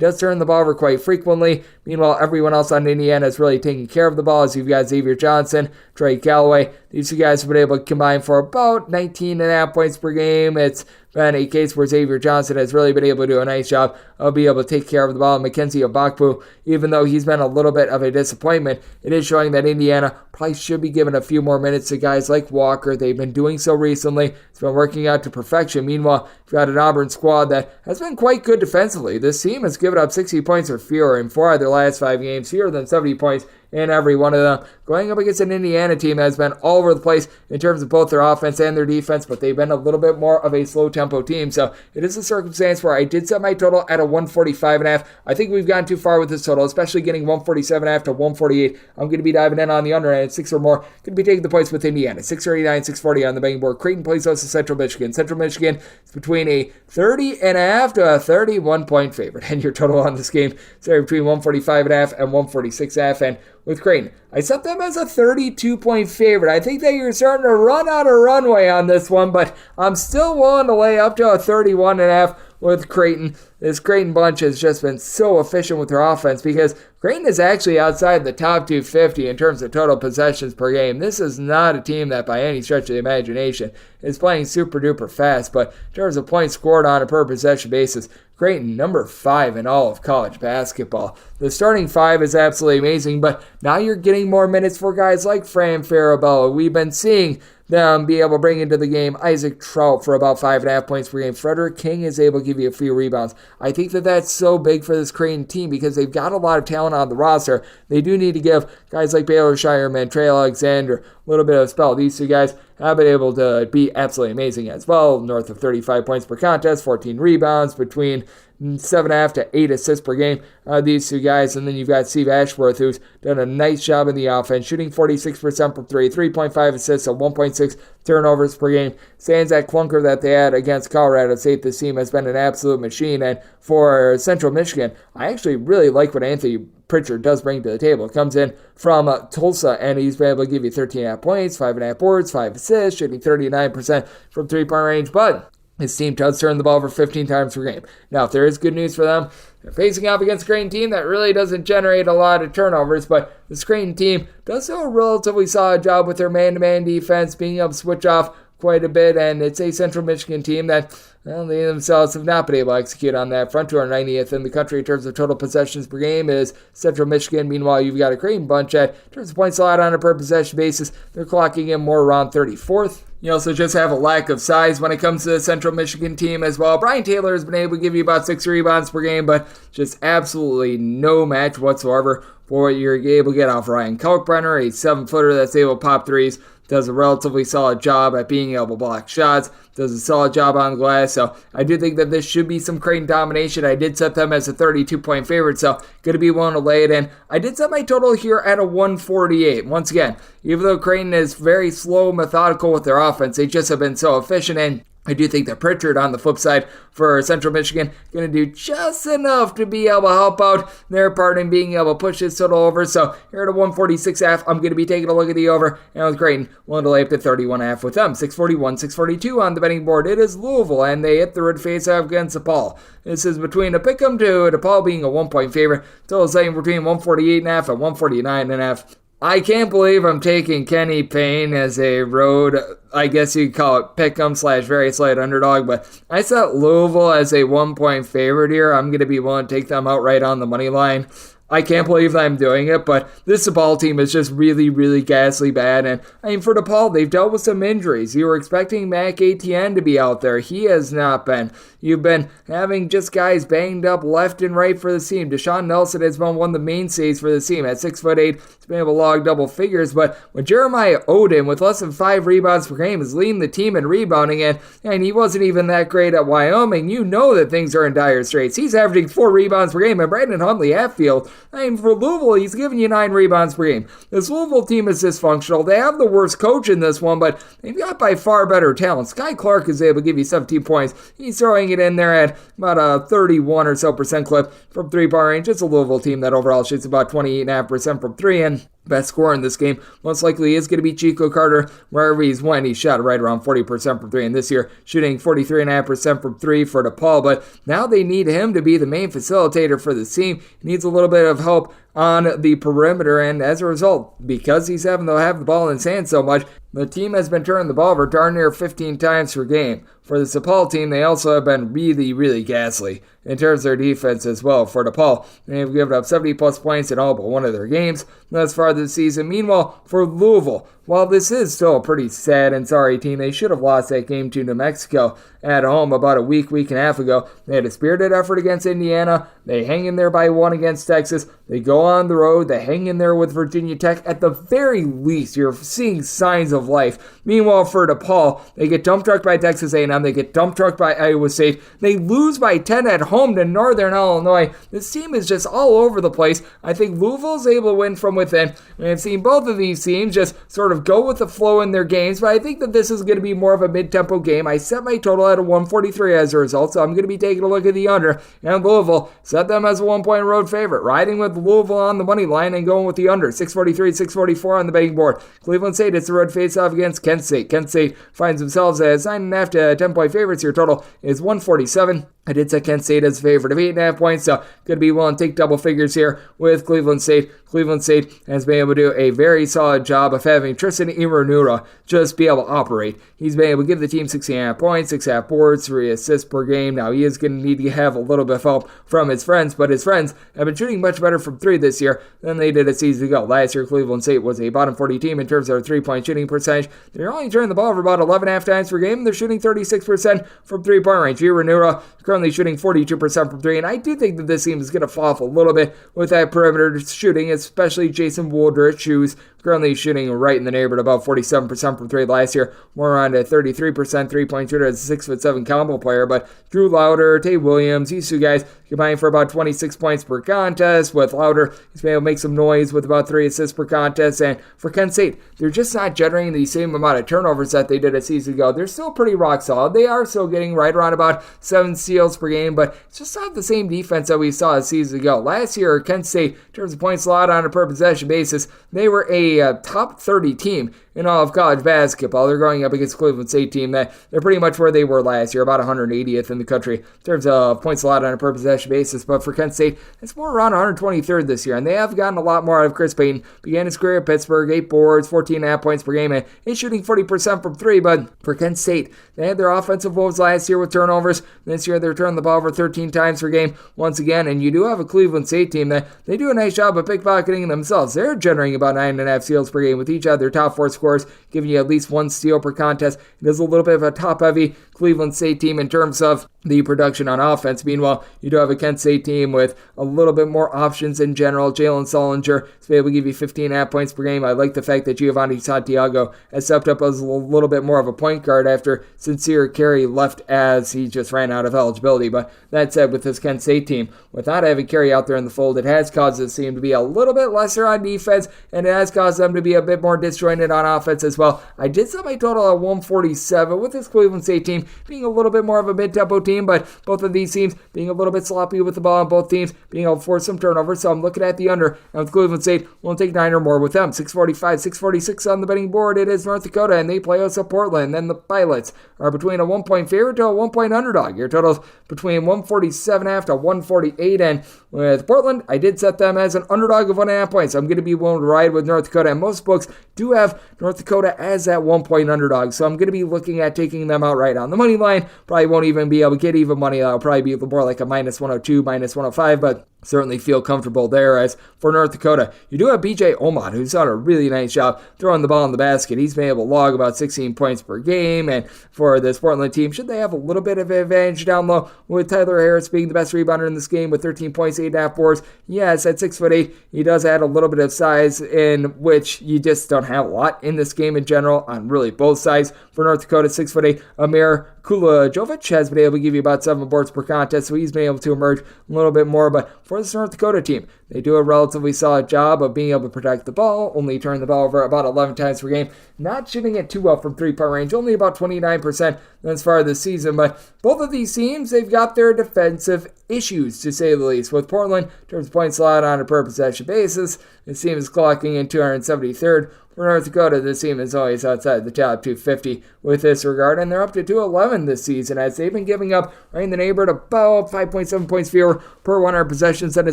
does turn the ball over quite frequently. Meanwhile, everyone else on Indiana is really taking care of the ball, as you've got Xavier Johnson, Trey Galloway. These 2 guys have been able to combine for about 19.5 points per game. It's been a case where Xavier Johnson has really been able to do a nice job of being able to take care of the ball. Mackenzie Obakpu, even though he's been a little bit of a disappointment, it is showing that Indiana probably should be given a few more minutes to guys like Walker. They've been doing so recently. It's been working out to perfection. Meanwhile, you've got an Auburn squad that has been quite good defensively. This team has given up 60 points or fewer in 4 of their last 5 games, fewer than 70 points in every one of them. Going up against an Indiana team that has been all over the place in terms of both their offense and their defense, but they've been a little bit more of a slow-tempo team. So it is a circumstance where I did set my total at a 145.5. I think we've gone too far with this total, especially getting 147.5 to 148. I'm going to be diving in on the under at 6 or more. Going to be taking the points with Indiana. 639, 640 on the betting board. Creighton plays us to Central Michigan. Central Michigan is between a 30.5 to a 31-point favorite. And your total on this game is between 145.5 and 146.5. And with Creighton, I set them as a 32-point favorite. I think that you're starting to run out of runway on this one, but I'm still willing to lay up to a 31.5 with Creighton. This Creighton bunch has just been so efficient with their offense because Creighton is actually outside the top 250 in terms of total possessions per game. This is not a team that by any stretch of the imagination is playing super duper fast, but in terms of points scored on a per possession basis, Creighton number 5 in all of college basketball. The starting 5 is absolutely amazing, but now you're getting more minutes for guys like Fran Farabello. We've been seeing them be able to bring into the game Isaac Trout for about 5.5 points per game. Frederick King is able to give you a few rebounds. I think that that's so big for this Creighton team because they've got a lot of talent on the roster. They do need to give guys like Baylor Shireman, Trey Alexander a little bit of a spell. These 2 guys have been able to be absolutely amazing as well. North of 35 points per contest, 14 rebounds, between 7.5 to 8 assists per game. These 2 guys, and then you've got Steve Ashworth, who's done a nice job in the offense, shooting 46% from 3, 3.5 assists, so 1.6 turnovers per game. Sans that clunker that they had against Colorado State, this team has been an absolute machine. And for Central Michigan, I actually really like what Anthony Pritchard does bring to the table. Comes in from Tulsa, and he's been able to give you 13.5 points, 5.5 boards, 5 assists, shooting 39% from 3-point range, but his team does turn the ball over 15 times per game. Now, if there is good news for them, they're facing off against a Creighton team that really doesn't generate a lot of turnovers, but this Creighton team does do a relatively solid job with their man-to-man defense, being able to switch off quite a bit, and it's a Central Michigan team that, well, they themselves have not been able to execute on that front. 290th in the country in terms of total possessions per game is Central Michigan. Meanwhile, you've got a Creighton bunch at, in terms of points allowed on a per possession basis, they're clocking in more around 34th. You also just have a lack of size when it comes to the Central Michigan team as well. Brian Taylor has been able to give you about 6 rebounds per game, but just absolutely no match whatsoever for what you're able to get off Ryan Kalkbrenner, a 7-footer that's able to pop threes, does a relatively solid job at being able to block shots, does a solid job on the glass. So I do think that this should be some Creighton domination. I did set them as a 32-point favorite, so going to be willing to lay it in. I did set my total here at a 148. Once again, even though Creighton is very slow, methodical with their offense, they just have been so efficient, and I do think that Pritchard, on the flip side for Central Michigan, going to do just enough to be able to help out their part in being able to push this total over. So here at a 146.5, I'm going to be taking a look at the over, and with Creighton, willing to lay up to 31.5 with them. 641, 642 on the betting board. It is Louisville, and they hit the road face-off against DePaul. This is between a pick'em to DePaul being a 1-point favorite. Total saying between 148.5 and 149.5. I can't believe I'm taking Kenny Payne as a road, I guess you'd call it pick'em / very slight underdog, but I set Louisville as a 1-point favorite here. I'm going to be willing to take them outright on the money line. I can't believe I'm doing it, but this DePaul team is just really, really ghastly bad. And I mean, for DePaul, they've dealt with some injuries. You were expecting Mac Etienne to be out there. He has not been. You've been having just guys banged up left and right for the team. Deshaun Nelson has been one of the mainstays for the team. At 6'8", he's been able to log double figures. But when Jeremiah Odin, with less than 5 rebounds per game, is leading the team in rebounding, and he wasn't even that great at Wyoming, you know that things are in dire straits. He's averaging 4 rebounds per game, and Brandon Huntley Hatfield, I mean, for Louisville, he's giving you 9 rebounds per game. This Louisville team is dysfunctional. They have the worst coach in this one, but they've got by far better talent. Sky Clark is able to give you 17 points. He's throwing it in there at about a 31% or so clip from 3-point range. It's a Louisville team that overall shoots about 28.5% from 3, and best scorer in this game most likely is going to be Chico Carter. Wherever he's went, he shot right around 40% from 3, and this year shooting 43.5% from 3 for DePaul. But now they need him to be the main facilitator for the team. He needs a little bit of help on the perimeter, and as a result, because he's having to have the ball in his hand so much, the team has been turning the ball over darn near 15 times per game. For the DePaul team, they also have been really, really ghastly in terms of their defense as well. For DePaul, they've given up 70-plus points in all but one of their games thus far this season. Meanwhile, for Louisville, while this is still a pretty sad and sorry team, they should have lost that game to New Mexico at home about a week and a half ago. They had a spirited effort against Indiana. They hang in there by 1 against Texas. They go on the road. They hang in there with Virginia Tech. At the very least, you're seeing signs of life. Meanwhile, for DePaul, they get dump trucked by Texas A&M. They get dump trucked by Iowa State. They lose by 10 at home to Northern Illinois. This team is just all over the place. I think Louisville's able to win from within. I've seen both of these teams just sort of go with the flow in their games, but I think that this is going to be more of a mid-tempo game. I set my total at a 143 as a result, so I'm going to be taking a look at the under. And Louisville, set them as a 1-point road favorite, riding with Louisville on the money line and going with the under. 643, 644 on the betting board. Cleveland State, it's the road face-off against Kent State. Kent State finds themselves as 9.5 to 10-point favorites. Your total is 147. I did set Kent State as a favorite of 8.5 points, so going to be willing to take double figures here with Cleveland State. Cleveland State has been able to do a very solid job of having Tristan Iranura just be able to operate. He's been able to give the team 6.5 points, 6.5 boards, 3 assists per game. Now, he is going to need to have a little bit of help from his friends, but his friends have been shooting much better from 3 this year than they did a season ago. Last year, Cleveland State was a bottom 40 team in terms of their 3-point shooting percentage. They're only turning the ball over about 11.5 times per game. They're shooting 36% from 3-point range. Iranura currently shooting 42% from 3, and I do think that this team is going to fall off a little bit with that perimeter shooting, especially Jason Woodrich, who's currently shooting right in the neighborhood about 47% from 3 last year, more around a 33% 3-point shooter as a 6'7" combo player. But Drew Lauder, Tay Williams, these two guys combined for about 26 points per contest. With Lauder, he's been able to make some noise with about 3 assists per contest. And for Kent State, they're just not generating the same amount of turnovers that they did a season ago. They're still pretty rock solid. They are still getting right around about 7 steals per game, but it's just not the same defense that we saw a season ago. Last year, Kent State, in terms of points allowed on a per possession basis, they were a top 30 team in all of college basketball. They're going up against Cleveland State team that they're pretty much where they were last year, about 180th in the country in terms of points allowed on a per possession basis. But for Kent State, it's more around 123rd this year, and they have gotten a lot more out of Chris Payton. Began his career at Pittsburgh, 8 boards, 14.5 points per game, and he's shooting 40% from 3. But for Kent State, they had their offensive woes last year with turnovers. This year, they're turning the ball over 13 times per game once again, and you do have a Cleveland State team that they do a nice job of pickpocketing themselves. They're generating about 9.5 steals per game with each of their top 4 scorers, giving you at least 1 steal per contest. It is a little bit of a top-heavy Cleveland State team in terms of the production on offense. Meanwhile, you do have a Kent State team with a little bit more options in general. Jalen Sullinger is able to give you 15.5 points per game. I like the fact that Giovanni Santiago has stepped up as a little bit more of a point guard after Sincere Carey left as he just ran out of eligibility. But that said, with this Kent State team, without having Carey out there in the fold, it has caused this team to be a little bit lesser on defense, and it has caused them to be a bit more disjointed on offense as well. I did set my total at 147 with this Cleveland State team being a little bit more of a mid-tempo team, but both of these teams being a little bit sloppy with the ball, and both teams being able to force some turnovers. So I'm looking at the under, and with Cleveland State, we'll take 9 or more with them. 645, 646 on the betting board. It is North Dakota, and they play us at Portland. Then the Pilots are between a 1-point favorite to a 1-point underdog. Your total's between 147.5 to 148, and with Portland, I did set them as an underdog of 1.5 points. I'm going to be willing to ride with North Dakota, and most books do have North Dakota as that 1-point underdog, so I'm going to be looking at taking them outright on the money line. Probably won't even be able to get even money. That'll probably be more like a minus 102, minus 105, but certainly feel comfortable there. As for North Dakota, you do have BJ Omot, who's done a really nice job throwing the ball in the basket. He's been able to log about 16 points per game, and for this Portland team, should they have a little bit of advantage down low with Tyler Harris being the best rebounder in this game with 13 points, 8.5 boards? Yes, at 6'8", he does add a little bit of size, in which you just don't have a lot in this game in general on really both sides. For North Dakota, 6'8", Amir Kulajovic has been able to give you about 7 boards per contest, so he's been able to emerge a little bit more. But for this North Dakota team, they do a relatively solid job of being able to protect the ball, only turn the ball over about 11 times per game, not shooting it too well from three-point range, only about 29% as far as this season. But both of these teams, they've got their defensive issues, to say the least. With Portland, in terms of points allowed on a per possession basis, this team is clocking in 273rd. For North Dakota, this team is always outside the top 250 with this regard, and they're up to 211 this season, as they've been giving up right in the neighborhood of about 5.7 points fewer per 100 possessions than a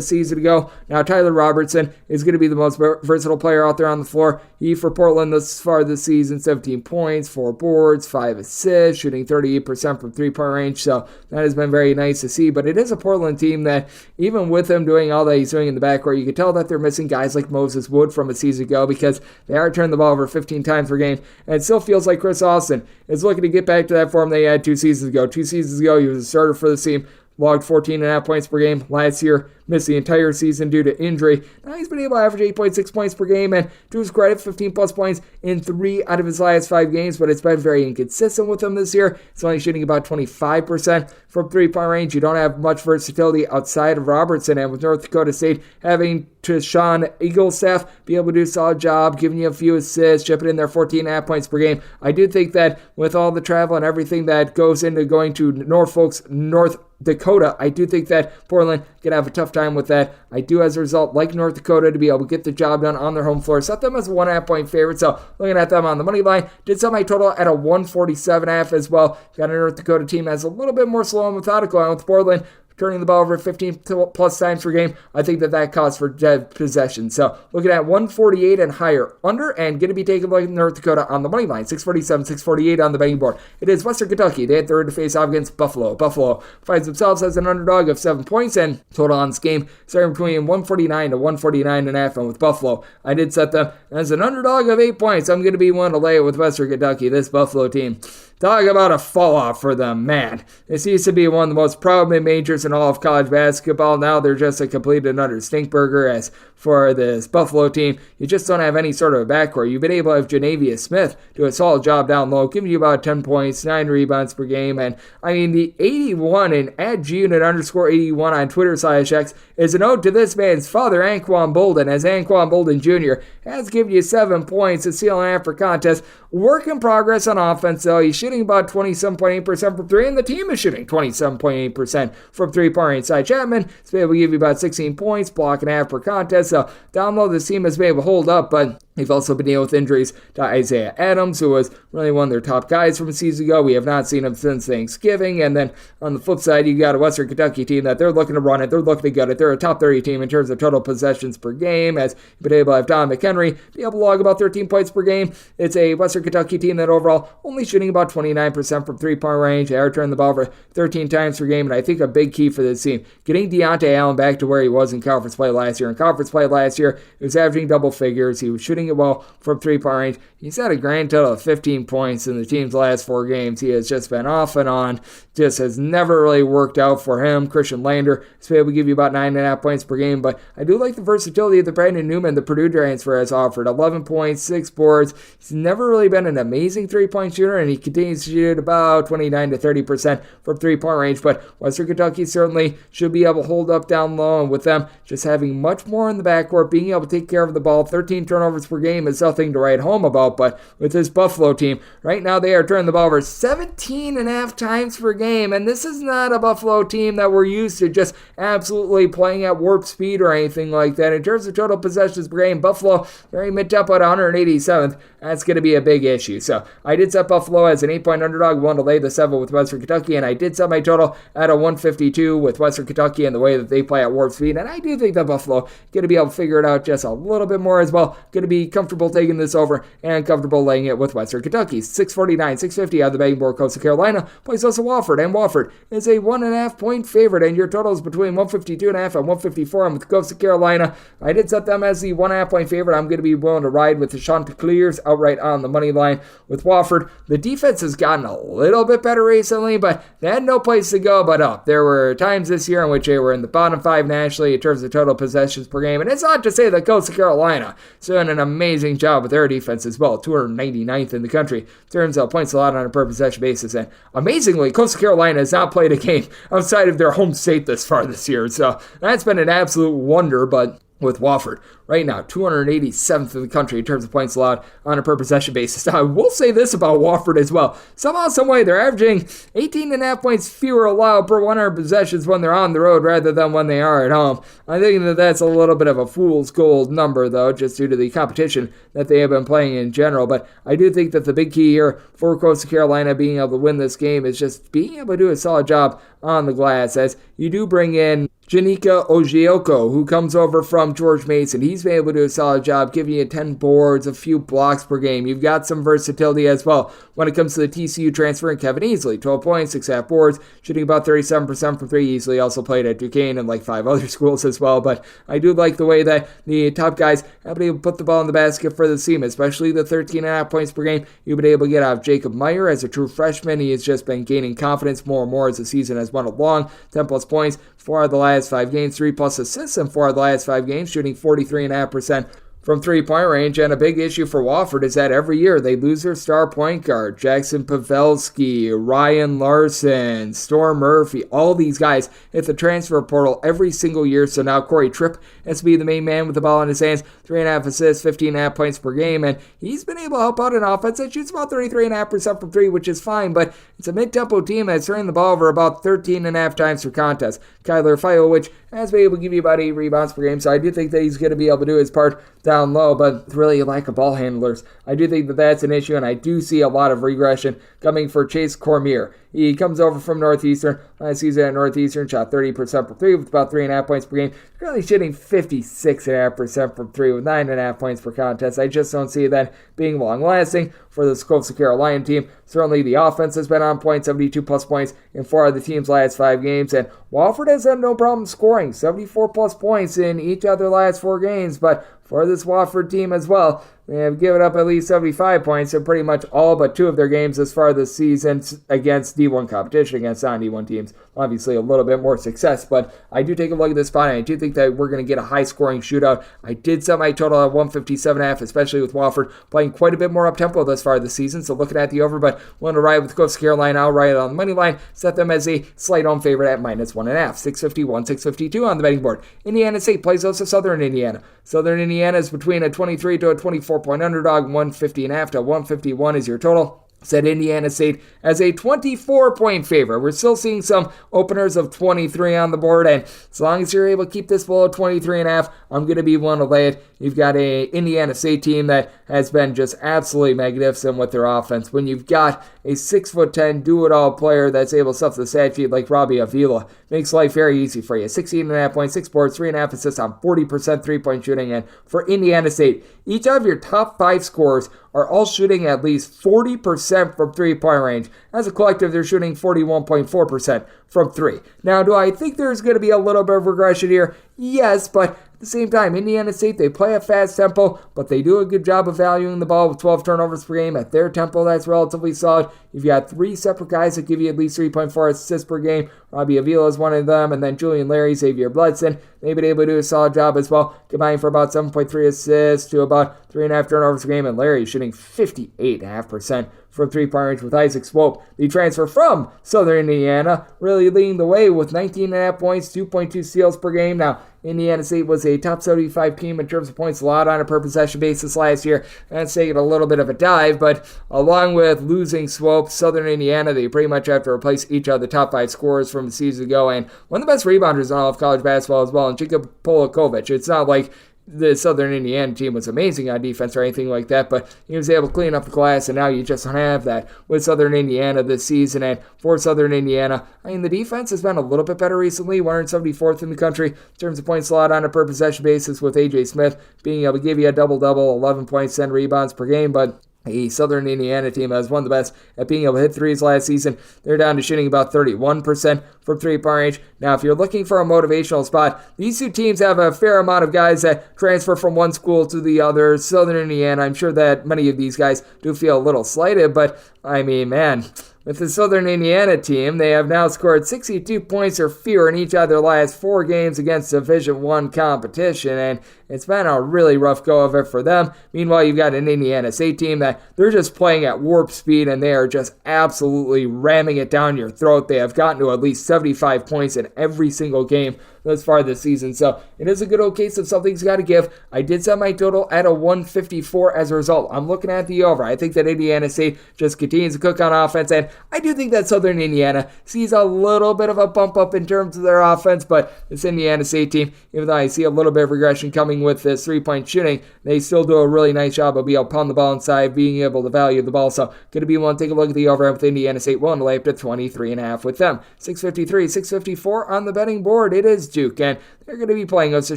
season ago. Now, Tyler Robertson is going to be the most versatile player out there on the floor. He, for Portland, thus far this season, 17 points, 4 boards, 5 assists, shooting 38% from three-point range, so that has been very nice to see. But it is a Portland team that, even with him doing all that he's doing in the backcourt, you can tell that they're missing guys like Moses Wood from a season ago, because they are turning the ball over 15 times per game, and it still feels like Chris Austin is looking to get back to that form they had 2 seasons ago. 2 seasons ago, he was a starter for the team, logged 14.5 points per game. Last year, missed the entire season due to injury. Now he's been able to average 8.6 points per game, and to his credit, 15-plus points in 3 out of his last 5 games, but it's been very inconsistent with him this year. He's only shooting about 25% from three-point range. You don't have much versatility outside of Robertson, and with North Dakota State having Sean Eaglestaff be able to do a solid job, giving you a few assists, chipping in there 14.5 points per game. I do think that with all the travel and everything that goes into going to North Dakota, I do think that Portland could have a tough time with that. I do, as a result, like North Dakota to be able to get the job done on their home floor. Set them as a 1.5 point favorite, so looking at them on the money line, did set my total at a 147.5 as well. Got a North Dakota team that's a little bit more slow and methodical, and with Portland turning the ball over 15 plus times per game, I think that calls for dead possession. So looking at 148 and higher under, and going to be taking like North Dakota on the money line. 647, 648 on the betting board. It is Western Kentucky. They had third to face off against Buffalo. Buffalo finds themselves as an underdog of 7 points, and total on this game starting between 149 to 149.5. And with Buffalo, I did set them as an underdog of 8 points. I'm going to be one to lay it with Western Kentucky. This Buffalo team, talk about a fall off for them, man. This used to be one of the most proud mid-majors in all of college basketball. Now they're just a complete and utter stinkburger. As for this Buffalo team, you just don't have any sort of a backcourt. You've been able to have Janavius Smith do a solid job down low, giving you about 10 points, 9 rebounds per game. And I mean, the 81 and @GUnit_81 on Twitter/X is an ode to this man's father, Anquan Bolden, as Anquan Bolden Jr. has given you 7 points, a steal and a half per contest. Work in progress on offense, though. He's shooting about 27.8% from 3, and the team is shooting 27.8% from 3-point range. Cy Chapman is able to give you about 16 points, block and a half per contest. So down low, this team has been able to hold up, but They've also been dealing with injuries to Isaiah Adams, who was really one of their top guys from a season ago. We have not seen him since Thanksgiving. And then on the flip side, you got a Western Kentucky team that they're looking to run it. They're looking to gut it. They're a top 30 team in terms of total possessions per game, as you've been able to have Don McHenry be able to log about 13 points per game. It's a Western Kentucky team that overall only shooting about 29% from three-point range. They are turning the ball over 13 times per game. And I think a big key for this team, getting Deontay Allen back to where he was in conference play last year. In conference play last year, he was averaging double figures. He was shooting it well from three-point range. He's had a grand total of 15 points in the team's last 4 games. He has just been off and on. Just has never really worked out for him. Christian Lander is able to give you about 9.5 points per game, but I do like the versatility that Brandon Newman, the Purdue transfer, has offered. 11 points, 6 boards. He's never really been an amazing three-point shooter, and he continues to shoot about 29 to 30% from three-point range, but Western Kentucky certainly should be able to hold up down low, and with them just having much more in the backcourt, being able to take care of the ball, 13 turnovers per game is nothing to write home about, but with this Buffalo team, right now they are turning the ball over 17.5 times per game, and this is not a Buffalo team that we're used to just absolutely playing at warp speed or anything like that. In terms of total possessions per game, Buffalo very mid-tempo at 187th. That's going to be a big issue. So I did set Buffalo as an 8-point underdog, one to lay the 7 with Western Kentucky, and I did set my total at a 152 with Western Kentucky and the way that they play at warp speed. And I do think that Buffalo going to be able to figure it out just a little bit more as well. Going to be comfortable taking this over and comfortable laying it with Western Kentucky. 649, 650 on the betting board. Coastal Carolina plays also Wofford, and Wofford is a 1.5 point favorite, and your total is between 152.5 and 154. I'm with Coastal Carolina. I did set them as the 1.5 point favorite. I'm going to be willing to ride with the Chanticleers outright on the money line with Wofford. The defense has gotten a little bit better recently, but they had no place to go but up. There were times this year in which they were in the bottom 5 nationally in terms of total possessions per game, and it's not to say that Coastal Carolina is doing an amazing job with their defense as well. 299th in the country in terms of points allowed on a per possession basis, and amazingly, Coastal Carolina has not played a game outside of their home state this far this year, so that's been an absolute wonder. But with Wofford, right now, 287th in the country in terms of points allowed on a per possession basis. Now, I will say this about Wofford as well. Somehow, someway, they're averaging 18.5 points fewer allowed per 100 possessions when they're on the road rather than when they are at home. I think that that's a little bit of a fool's gold number, though, just due to the competition that they have been playing in general. But I do think that the big key here for Coastal Carolina being able to win this game is just being able to do a solid job on the glass, as you do bring in Janika Ojioko, who comes over from George Mason. He's been able to do a solid job, giving you 10 boards, a few blocks per game. You've got some versatility as well when it comes to the TCU transfer and Kevin Easley. 12 points, 6.5 boards, shooting about 37% from 3. Easley also played at Duquesne and like 5 other schools as well. But I do like the way that the top guys have been able to put the ball in the basket for the team, especially the 13.5 points per game you've been able to get out of Jacob Meyer as a true freshman. He has just been gaining confidence more and more as the season has went along. 10 plus points, 4 out of the last 5 games, 3 plus assists in 4 of the last 5 games, shooting 43.5% from three-point range. And a big issue for Wofford is that every year they lose their star point guard, Jackson Pavelski, Ryan Larson, Storm Murphy. All these guys hit the transfer portal every single year. So now Corey Tripp has to be the main man with the ball in his hands. 3.5 assists, 15.5 points per game. And he's been able to help out an offense that shoots about 33.5% from 3, which is fine. But it's a mid-tempo team that's turning the ball over about 13.5 times per contest. Kyler Fajowicz has been able to give you about 8 rebounds per game. So I do think that he's going to be able to do his part down low, but really lack of ball handlers. I do think that that's an issue, and I do see a lot of regression coming for Chase Cormier. He comes over from Northeastern. Last season at Northeastern, shot 30% from 3 with about 3.5 points per game. Currently shooting 56.5% from 3 with 9.5 points per contest. I just don't see that being long-lasting for this Coastal Carolina team. Certainly the offense has been on point, 72 plus points in 4 of the team's last 5 games, and Wofford has had no problem scoring, 74 plus points in each of their last 4 games, but for this Wofford team as well, they have given up at least 75 points in pretty much all but 2 of their games as far this season against D1 competition, against non-D1 teams. Obviously a little bit more success, but I do take a look at this spot, and I do think that we're going to get a high-scoring shootout. I did set my total at 157.5, especially with Wofford playing quite a bit more up-tempo thus far this season, so looking at the over, but want to ride with Coastal Carolina outright on the money line, set them as a slight home favorite at -1.5, 651, 652 on the betting board. Indiana State plays also Southern Indiana. Southern Indiana is between a 23 to a 24-point underdog, 150.5 to 151 is your total. set Indiana State as a 24-point favorite. We're still seeing some openers of 23 on the board, and as long as you're able to keep this below 23.5, I'm going to be willing to lay it. You've got a Indiana State team that has been just absolutely magnificent with their offense. When you've got a 6'10" do-it-all player that's able to stuff the stat sheet like Robbie Avila, makes life very easy for you. 16.5 points, 6 boards, 3.5 assists on 40% three-point shooting. And for Indiana State, each of your top 5 scorers are all shooting at least 40% from three-point range. As a collective, they're shooting 41.4% from 3. Now, do I think there's going to be a little bit of regression here? Yes, but at the same time, Indiana State, they play a fast tempo, but they do a good job of valuing the ball with 12 turnovers per game. At their tempo, that's relatively solid. You've got 3 separate guys that give you at least 3.4 assists per game. Robbie Avila is one of them, and then Julian Larry, Xavier Bledson, they've been able to do a solid job as well, combining for about 7.3 assists to about 3.5 turnovers per game, and Larry is shooting 58.5% from three-point range with Isaac Swope, the transfer from Southern Indiana, really leading the way with 19.5 points, 2.2 steals per game. Now, Indiana State was a top 75 team in terms of points allowed on a per possession basis last year. That's taking a little bit of a dive, but along with losing Swope, Southern Indiana, they pretty much have to replace each of the top 5 scorers from the season ago, and one of the best rebounders in all of college basketball as well, and Jacob Polakovic. It's not like the Southern Indiana team was amazing on defense or anything like that, but he was able to clean up the glass, and now you just don't have that with Southern Indiana this season. And for Southern Indiana, I mean, the defense has been a little bit better recently, 174th in the country in terms of points allowed on a per possession basis, with A.J. Smith being able to give you a double-double, 11 points, 10 rebounds per game, but a Southern Indiana team that was one of the best at being able to hit threes last season. They're down to shooting about 31% from three-point range. Now, if you're looking for a motivational spot, these two teams have a fair amount of guys that transfer from one school to the other. Southern Indiana, I'm sure that many of these guys do feel a little slighted, but I mean, man, with the Southern Indiana team, they have now scored 62 points or fewer in each of their last 4 games against Division I competition, and it's been a really rough go of it for them. Meanwhile, you've got an Indiana State team that they're just playing at warp speed, and they are just absolutely ramming it down your throat. They have gotten to at least 75 points in every single game thus far this season, so it is a good old case of something's got to give. I did set my total at a 154 as a result. I'm looking at the over. I think that Indiana State just continues to cook on offense, and I do think that Southern Indiana sees a little bit of a bump up in terms of their offense, but this Indiana State team, even though I see a little bit of regression coming with this three-point shooting, they still do a really nice job of being able to pound the ball inside, being able to value the ball, so going to be one to take a look at the over with Indiana State, willing to lay up to 23.5 with them. 653, 654 on the betting board. It is Duke, and they're going to be playing us to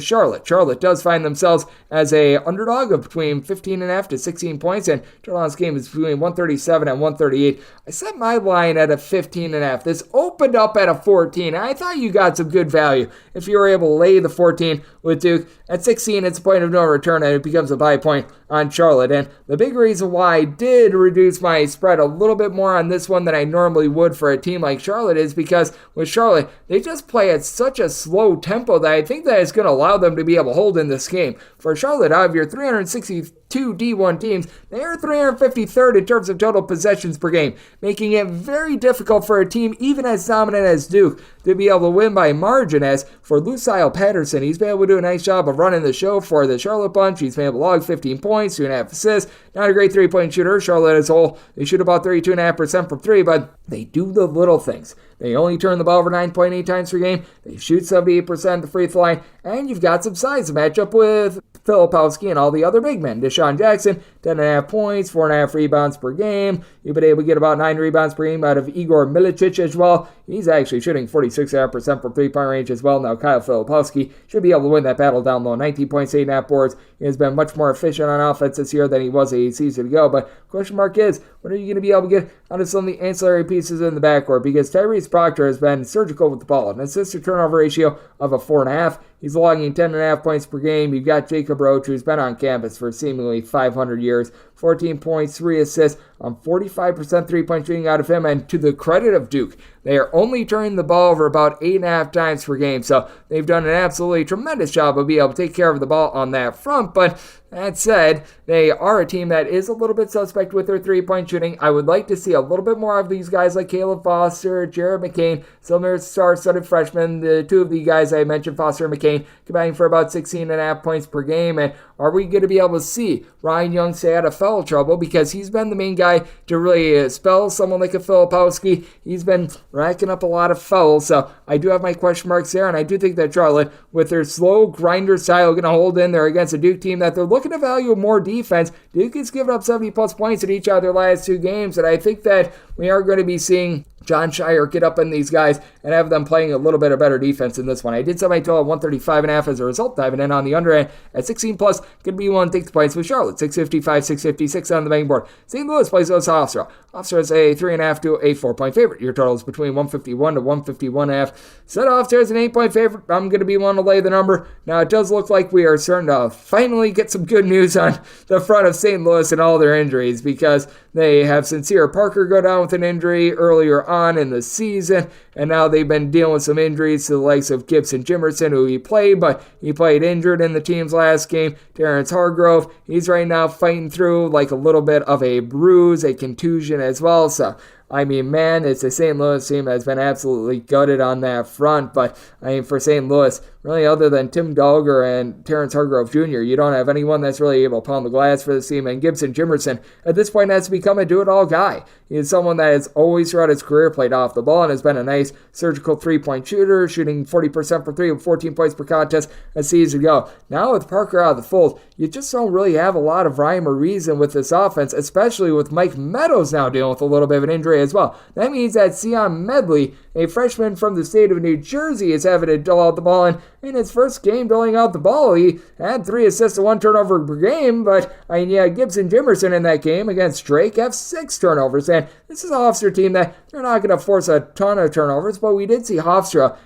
Charlotte. Charlotte does find themselves as a underdog of between 15.5 to 16 points, and Charlotte's game is between 137 and 138. I set my line at a 15.5. This opened up at a 14, and I thought you got some good value if you were able to lay the 14 with Duke. At 16, it's a point of no return, and it becomes a buy point on Charlotte. And the big reason why I did reduce my spread a little bit more on this one than I normally would for a team like Charlotte is because with Charlotte, they just play at such a slow tempo that I think that it's going to allow them to be able to hold in this game. For Charlotte, out of your 362 D1 teams, they are 353rd in terms of total possessions per game, making it very difficult for a team even as dominant as Duke to be able to win by margin. As for Lucille Patterson, he's been able to do a nice job of running the show for the Charlotte bunch. He's been able to log 15 points, 2.5 assists. Not a great three-point shooter. Charlotte as a whole, they shoot about 32.5% from 3, but they do the little things. They only turn the ball over 9.8 times per game. They shoot 78% at the free throw line, and you've got some size to match up with Filipowski and all the other big men. Deshaun Jackson, 10.5 points, 4.5 rebounds per game. You've been able to get about 9 rebounds per game out of Igor Milicic as well. He's actually shooting 46.5% from three-point range as well. Now, Kyle Filipowski should be able to win that battle down low. 19 points, 8.5 boards. He has been much more efficient on offense this year than he was a season ago. But question mark is, when are you going to be able to get out of some of the ancillary pieces in the backcourt? Because Tyrese Proctor has been surgical with the ball. An assist-to-turnover ratio of a 4.5. He's logging 10.5 points per game. You've got Jacob Roach, who's been on campus for seemingly 500 years. 14 points, 3 assists on 45% three-point shooting out of him. And to the credit of Duke, they are only turning the ball over about 8.5 times per game. So they've done an absolutely tremendous job of being able to take care of the ball on that front. But that said, they are a team that is a little bit suspect with their three-point shooting. I would like to see a little bit more of these guys like Caleb Foster, Jared McCain, some of their star-studded freshmen. The two of the guys I mentioned, Foster and McCain, combining for about 16.5 points per game. And are we going to be able to see Ryan Young stay out of foul foul trouble because he's been the main guy to really spell someone like a Filipowski. He's been racking up a lot of fouls, so I do have my question marks there, and I do think that Charlotte, with their slow grinder style, going to hold in there against a Duke team that they're looking to value more defense. Duke has given up 70-plus points in each of their last 2 games, and I think that we are going to be seeing John Shire get up in these guys and have them playing a little bit of better defense in this one. I did set my total at 135.5 as a result, diving in on the under end at 16 plus. Could be one takes points with Charlotte, 655, 656 on the betting board. St. Louis plays those Hofstra. Hofstra is a 3.5 to a 4-point favorite. Your total is between 151 to 151.5. Set Hofstra as an 8-point favorite. I'm going to be one to lay the number. Now, it does look like we are starting to finally get some good news on the front of St. Louis and all their injuries, because they have Sincere Parker go down with an injury earlier on in the season, and now they've been dealing with some injuries to the likes of Gibson Jimerson, who he played, but he played injured in the team's last game. Terrence Hargrove, he's right now fighting through like a little bit of a bruise, a contusion as well, so I mean, man, it's a St. Louis team that's been absolutely gutted on that front. But, I mean, for St. Louis, really other than Tim Dogger and Terrence Hargrove Jr., you don't have anyone that's really able to pound the glass for this team. And Gibson Jimerson, at this point, has become a do-it-all guy. He is someone that has always throughout his career played off the ball and has been a nice surgical three-point shooter, shooting 40% from 3 with 14 points per contest a season ago. Now with Parker out of the fold, you just don't really have a lot of rhyme or reason with this offense, especially with Mike Meadows now dealing with a little bit of an injury as well. That means that Sion Medley, a freshman from the state of New Jersey, is having to dole out the ball, and in his first game doling out the ball, he had 3 assists and 1 turnover per game, but Gibson Jimerson in that game against Drake have 6 turnovers, and this is a Hofstra team that they're not going to force a ton of turnovers, but we did see Hofstra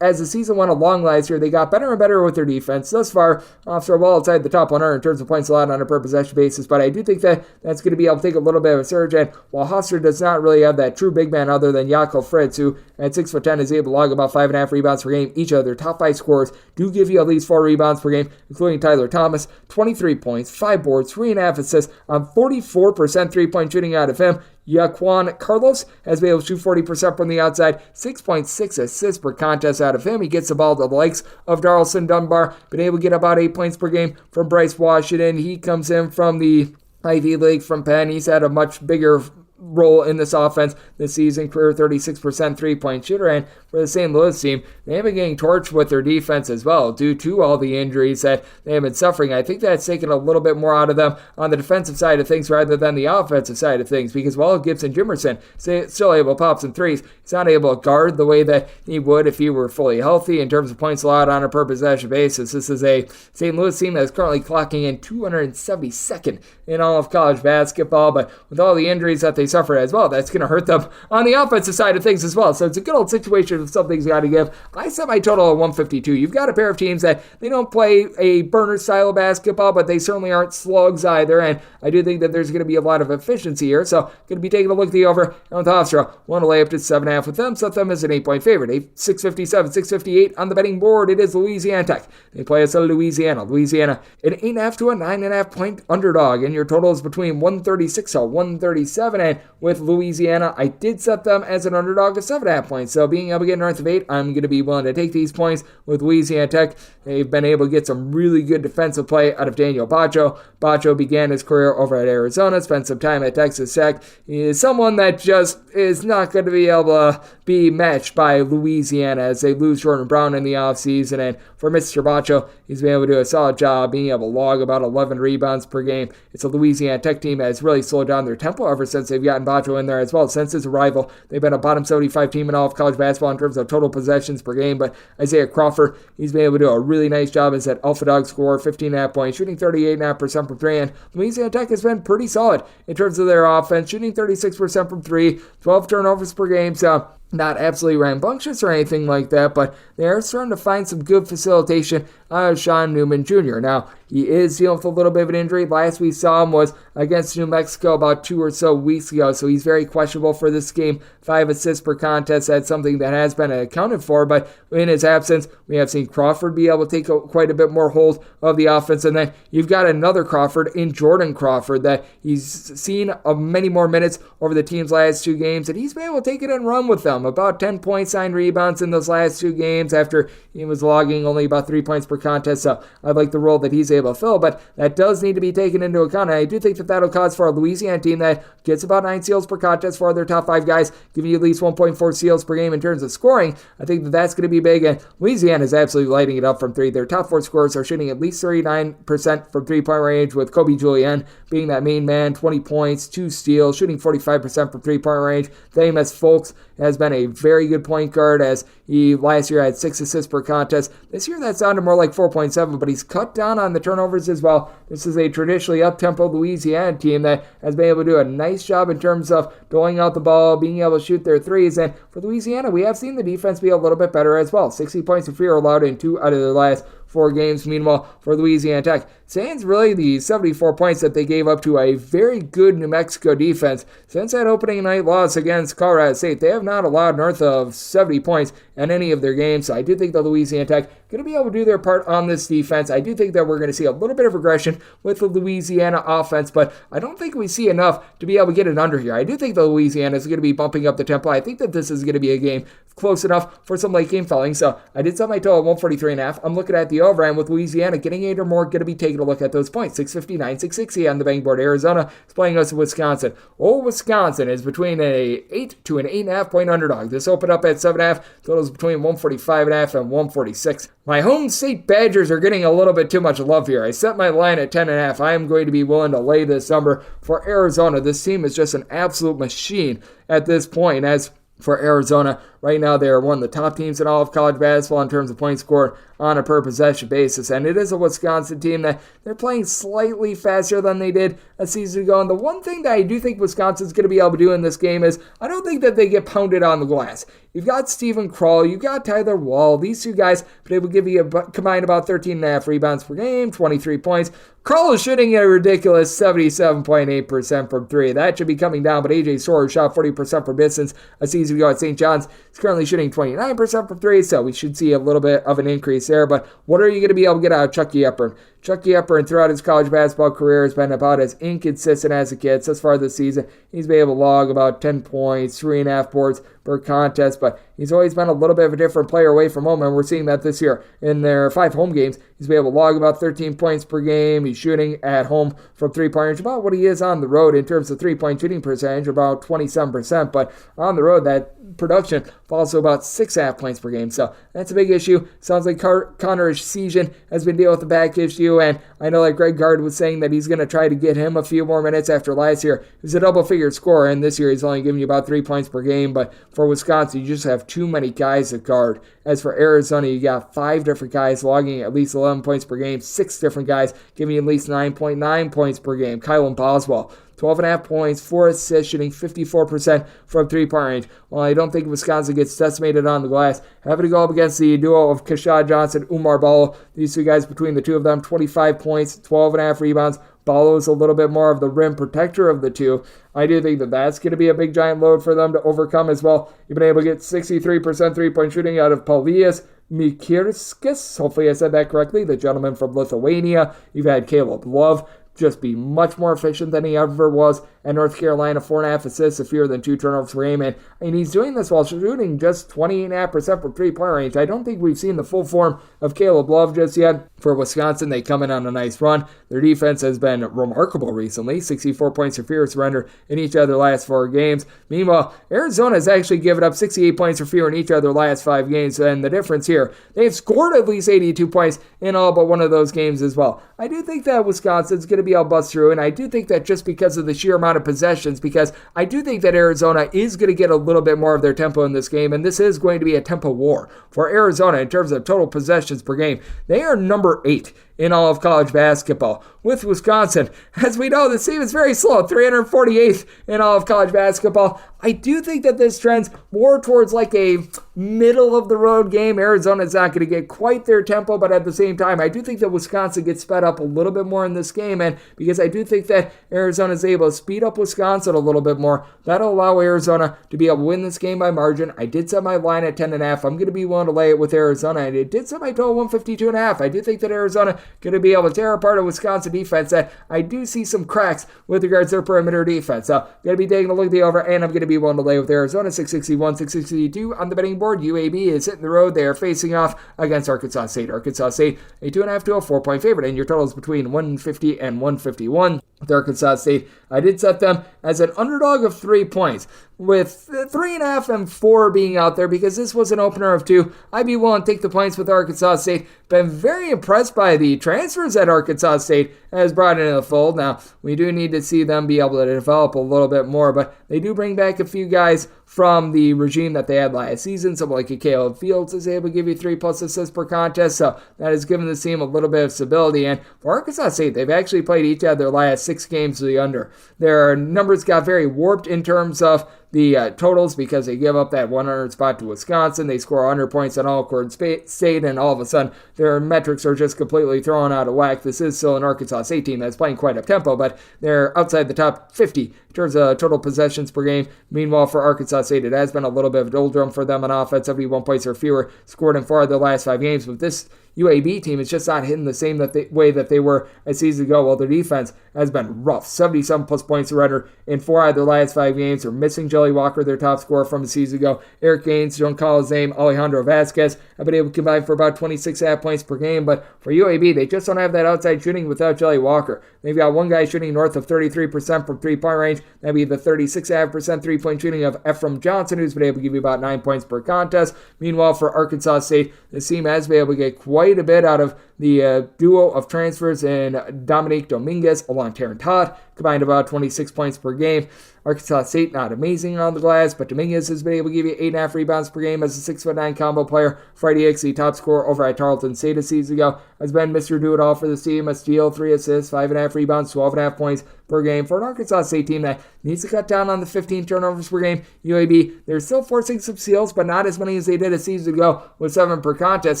as the season went along last year, they got better and better with their defense. Thus far, Hofstra well outside the top 100 in terms of points allowed on a per possession basis, but I do think that that's going to be able to take a little bit of a surge, and while Hofstra does not really have that true big man other than Jakob Fritz, who at 6'10" is able to log about 5.5 rebounds per game, each of their top 5 scorers do give you at least 4 rebounds per game, including Tyler Thomas, 23 points, 5 boards, 3.5 assists on 44% three-point shooting out of him. Jaquan Carlos has been able to shoot 40% from the outside, 6.6 assists per contest out of him. He gets the ball to the likes of Darlison Dunbar, been able to get about 8 points per game from Bryce Washington. He comes in from the Ivy League from Penn. He's had a much bigger role in this offense this season, career 36% three-point shooter, and for the St. Louis team, they have been getting torched with their defense as well due to all the injuries that they have been suffering. I think that's taken a little bit more out of them on the defensive side of things rather than the offensive side of things, because while Gibson Jimerson is still able to pop some threes, he's not able to guard the way that he would if he were fully healthy in terms of points allowed on a per possession basis. This is a St. Louis team that's currently clocking in 272nd in all of college basketball, but with all the injuries that they suffer as well, that's going to hurt them on the offensive side of things as well. So it's a good old situation if something's got to give. I set my total at 152. You've got a pair of teams that they don't play a burner style of basketball, but they certainly aren't slugs either, and I do think that there's going to be a lot of efficiency here, so going to be taking a look at the over, and with Hofstra, want to lay up to 7.5 with them, set them as an 8-point favorite, a 657, 658 on the betting board. It is Louisiana Tech. They play us at Louisiana, an 8.5 to a 9.5 point underdog, and your total is between 136 to 137, and with Louisiana, I did set them as an underdog of 7.5 points, so being able to get north of 8, I'm going to be willing to take these points with Louisiana Tech. They've been able to get some really good defensive play out of Daniel Bacho. Bacho began his career over at Arizona, spent some time at Texas Tech. He is someone that just is not going to be able to be matched by Louisiana as they lose Jordan Brown in the offseason, and for Mr. Bacho, he's been able to do a solid job being able to log about 11 rebounds per game. It's a Louisiana Tech team that has really slowed down their tempo ever since they've gotten Bacho in there as well. Since his arrival, they've been a bottom 75 team in all of college basketball in terms of total possessions per game, but Isaiah Crawford, he's been able to do a really nice job as that alpha dog scorer, 15.5 points, shooting 38.5% from 3, and Louisiana Tech has been pretty solid in terms of their offense, shooting 36% from 3, 12 turnovers per game, so not absolutely rambunctious or anything like that, but they're starting to find some good facilitation out of Sean Newman Jr. Now, he is dealing with a little bit of an injury. Last we saw him was against New Mexico about 2 or so weeks ago, so he's very questionable for this game. 5 assists per contest, that's something that has been accounted for, but in his absence, we have seen Crawford be able to take quite a bit more hold of the offense, and then you've got another Crawford in Jordan Crawford that he's seen many more minutes over the team's last 2 games, and he's been able to take it and run with them. About 10 points, 9 rebounds in those last 2 games after he was logging only about 3 points per contest, so I like the role that he's able to fill, but that does need to be taken into account, and I do think that that'll cause for a Louisiana team that gets about 9 steals per contest for their top 5 guys, giving you at least 1.4 steals per game in terms of scoring. I think that that's going to be big, and Louisiana is absolutely lighting it up from 3. Their top 4 scorers are shooting at least 39% from 3-point range, with Kobe Julian being that main man, 20 points, 2 steals, shooting 45% from 3-point range. Thamus Folks has been a very good point guard, as he last year had 6 assists per contest. This year that's down to more like 4.7, but he's cut down on the turnovers as well. This is a traditionally up-tempo Louisiana team that has been able to do a nice job in terms of doling out the ball, being able to shoot their threes, and for Louisiana, we have seen the defense be a little bit better as well. 60 points of fear allowed in 2 out of their last 4 games. Meanwhile, for Louisiana Tech, sans really the 74 points that they gave up to a very good New Mexico defense. Since that opening night loss against Colorado State, they have not allowed north of 70 points in any of their games. So I do think that Louisiana Tech going to be able to do their part on this defense. I do think that we're going to see a little bit of regression with the Louisiana offense, but I don't think we see enough to be able to get it under here. I do think that Louisiana is going to be bumping up the tempo. I think that this is going to be a game close enough for some late game fouling. So I did set my total at 143.5. I'm looking at the over, and with Louisiana getting 8 or more, going to be taking a look at those points. 659, 660 on the betting board. Arizona is playing us in Wisconsin. Wisconsin is between an 8 to an 8.5 point underdog. This opened up at 7.5. Totals between 145.5 and 146. My home state Badgers are getting a little bit too much love here. I set my line at 10.5. I am going to be willing to lay this number for Arizona. This team is just an absolute machine at this point. As for Arizona, right now they are one of the top teams in all of college basketball in terms of points scored on a per possession basis, and it is a Wisconsin team that they're playing slightly faster than they did a season ago. And the one thing that I do think Wisconsin's going to be able to do in this game is I don't think that they get pounded on the glass. You've got Stephen Krull, you've got Tyler Wall. These two guys been able to give you combined about 13.5 rebounds per game, 23 points. Krull is shooting a ridiculous 77.8% from 3. That should be coming down, but AJ Soares shot 40% from distance a season ago at St. John's. He's currently shooting 29% from 3, so we should see a little bit of an increase there. But what are you going to be able to get out of Chucky Hepburn? Chucky Hepburn throughout his college basketball career has been about as inconsistent as it gets. Thus far this season, he's been able to log about 10 points, 3.5 boards per contest, but he's always been a little bit of a different player away from home, and we're seeing that this year. In their 5 home games, he's been able to log about 13 points per game. He's shooting at home from 3-point range, about what he is on the road in terms of 3-point shooting percentage, about 27%, but on the road, that production falls to about 6.5 points per game, so that's a big issue. Sounds like Connor Essegian has been dealing with the back issue, and I know that Greg Gard was saying that he's going to try to get him a few more minutes after last year. He was a double-figure scorer, and this year he's only giving you about 3 points per game, but for Wisconsin, you just have too many guys to guard. As for Arizona, you got 5 different guys logging at least 11 points per game, 6 different guys giving you at least 9.9 points per game. Kylan Boswell, 12.5 points, 4 assists, shooting 54% from 3-point range. While I don't think Wisconsin gets decimated on the glass, having to go up against the duo of Keshad Johnson, Umar Ballo. These two guys, between the two of them, 25 points, 12.5 rebounds. Ballo is a little bit more of the rim protector of the two. I do think that that's going to be a big giant load for them to overcome as well. You've been able to get 63% 3-point shooting out of Paulius Mikirskis. Hopefully I said that correctly. The gentleman from Lithuania. You've had Caleb Love just be much more efficient than he ever was at North Carolina. 4.5 assists, fewer than 2 turnovers per game, and he's doing this while shooting just 28.5% from 3-point range. I don't think we've seen the full form of Caleb Love just yet. For Wisconsin, they come in on a nice run. Their defense has been remarkable recently. 64 points for fewer surrender in each of their last 4 games. Meanwhile, Arizona has actually given up 68 points or fewer in each of their last 5 games, and the difference here, they've scored at least 82 points in all but one of those games as well. I do think that Wisconsin's going to be able to bust through, and I do think that just because of the sheer amount of possessions, because I do think that Arizona is going to get a little bit more of their tempo in this game, and this is going to be a tempo war for Arizona in terms of total possessions per game. They are number 8 in all of college basketball. With Wisconsin, as we know, the team is very slow, 348th in all of college basketball. I do think that this trends more towards like a middle-of-the-road game. Arizona's not going to get quite their tempo, but at the same time, I do think that Wisconsin gets sped up a little bit more in this game, and because I do think that Arizona is able to speed up Wisconsin a little bit more, that'll allow Arizona to be able to win this game by margin. I did set my line at 10.5. I'm going to be willing to lay it with Arizona, and it did set my total 152.5. I do think that Arizona going to be able to tear apart a Wisconsin defense that I do see some cracks with regards to their perimeter defense. So, going to be taking a look at the over, and I'm going to be willing to lay with Arizona. 661, 662 on the betting board. UAB is hitting the road. They are facing off against Arkansas State. Arkansas State, a 2.5 to a 4-point favorite, and your total is between 150 and 151. with Arkansas State. I did set them as an underdog of 3 points, with 3.5 and 4 being out there because this was an opener of 2. I'd be willing to take the points with Arkansas State. Been very impressed by the transfers that Arkansas State has brought into the fold. Now, we do need to see them be able to develop a little bit more, but they do bring back a few guys from the regime that they had last season. Someone like a Caleb Fields is able to give you 3+ assists per contest, so that has given the team a little bit of stability. And for Arkansas State, they've actually played each of their last 6 games to the under. Their numbers got very warped in terms of the totals because they give up that 100 spot to Wisconsin. They score 100 points on Alcorn State, and all of a sudden their metrics are just completely thrown out of whack. This is still an Arkansas State team that's playing quite up-tempo, but they're outside the top 50 in terms of total possessions per game. Meanwhile, for Arkansas State, it has been a little bit of a doldrum for them on offense. 71 points or fewer scored in 4 of their last 5 games, but this UAB team is just not hitting the same way that they were a season ago. Well, their defense has been rough. 77+ points surrendered in 4 out of their last 5 games. They're missing Jelly Walker, their top scorer from a season ago. Eric Gaines, don't call his name, Alejandro Vasquez have been able to combine for about 26.5 points per game. But for UAB, they just don't have that outside shooting without Jelly Walker. They've got one guy shooting north of 33% from 3-point range. That'd be the 36.5% 3-point shooting of Ephraim Johnson, who's been able to give you about 9 points per contest. Meanwhile, for Arkansas State, the team has been able to get quite a bit out of the duo of transfers in Dominique Dominguez along Terran Todd, combined about 26 points per game. Arkansas State, not amazing on the glass, but Dominguez has been able to give you 8.5 rebounds per game as a 6'9" combo player. Freddie Hicks, the top scorer over at Tarleton State a season ago, has been Mr. Do-It-All for the team. A steal, 3 assists, 5.5 rebounds, 12.5 points per game. For an Arkansas State team that needs to cut down on the 15 turnovers per game, UAB, they're still forcing some steals, but not as many as they did a season ago with 7 per contest.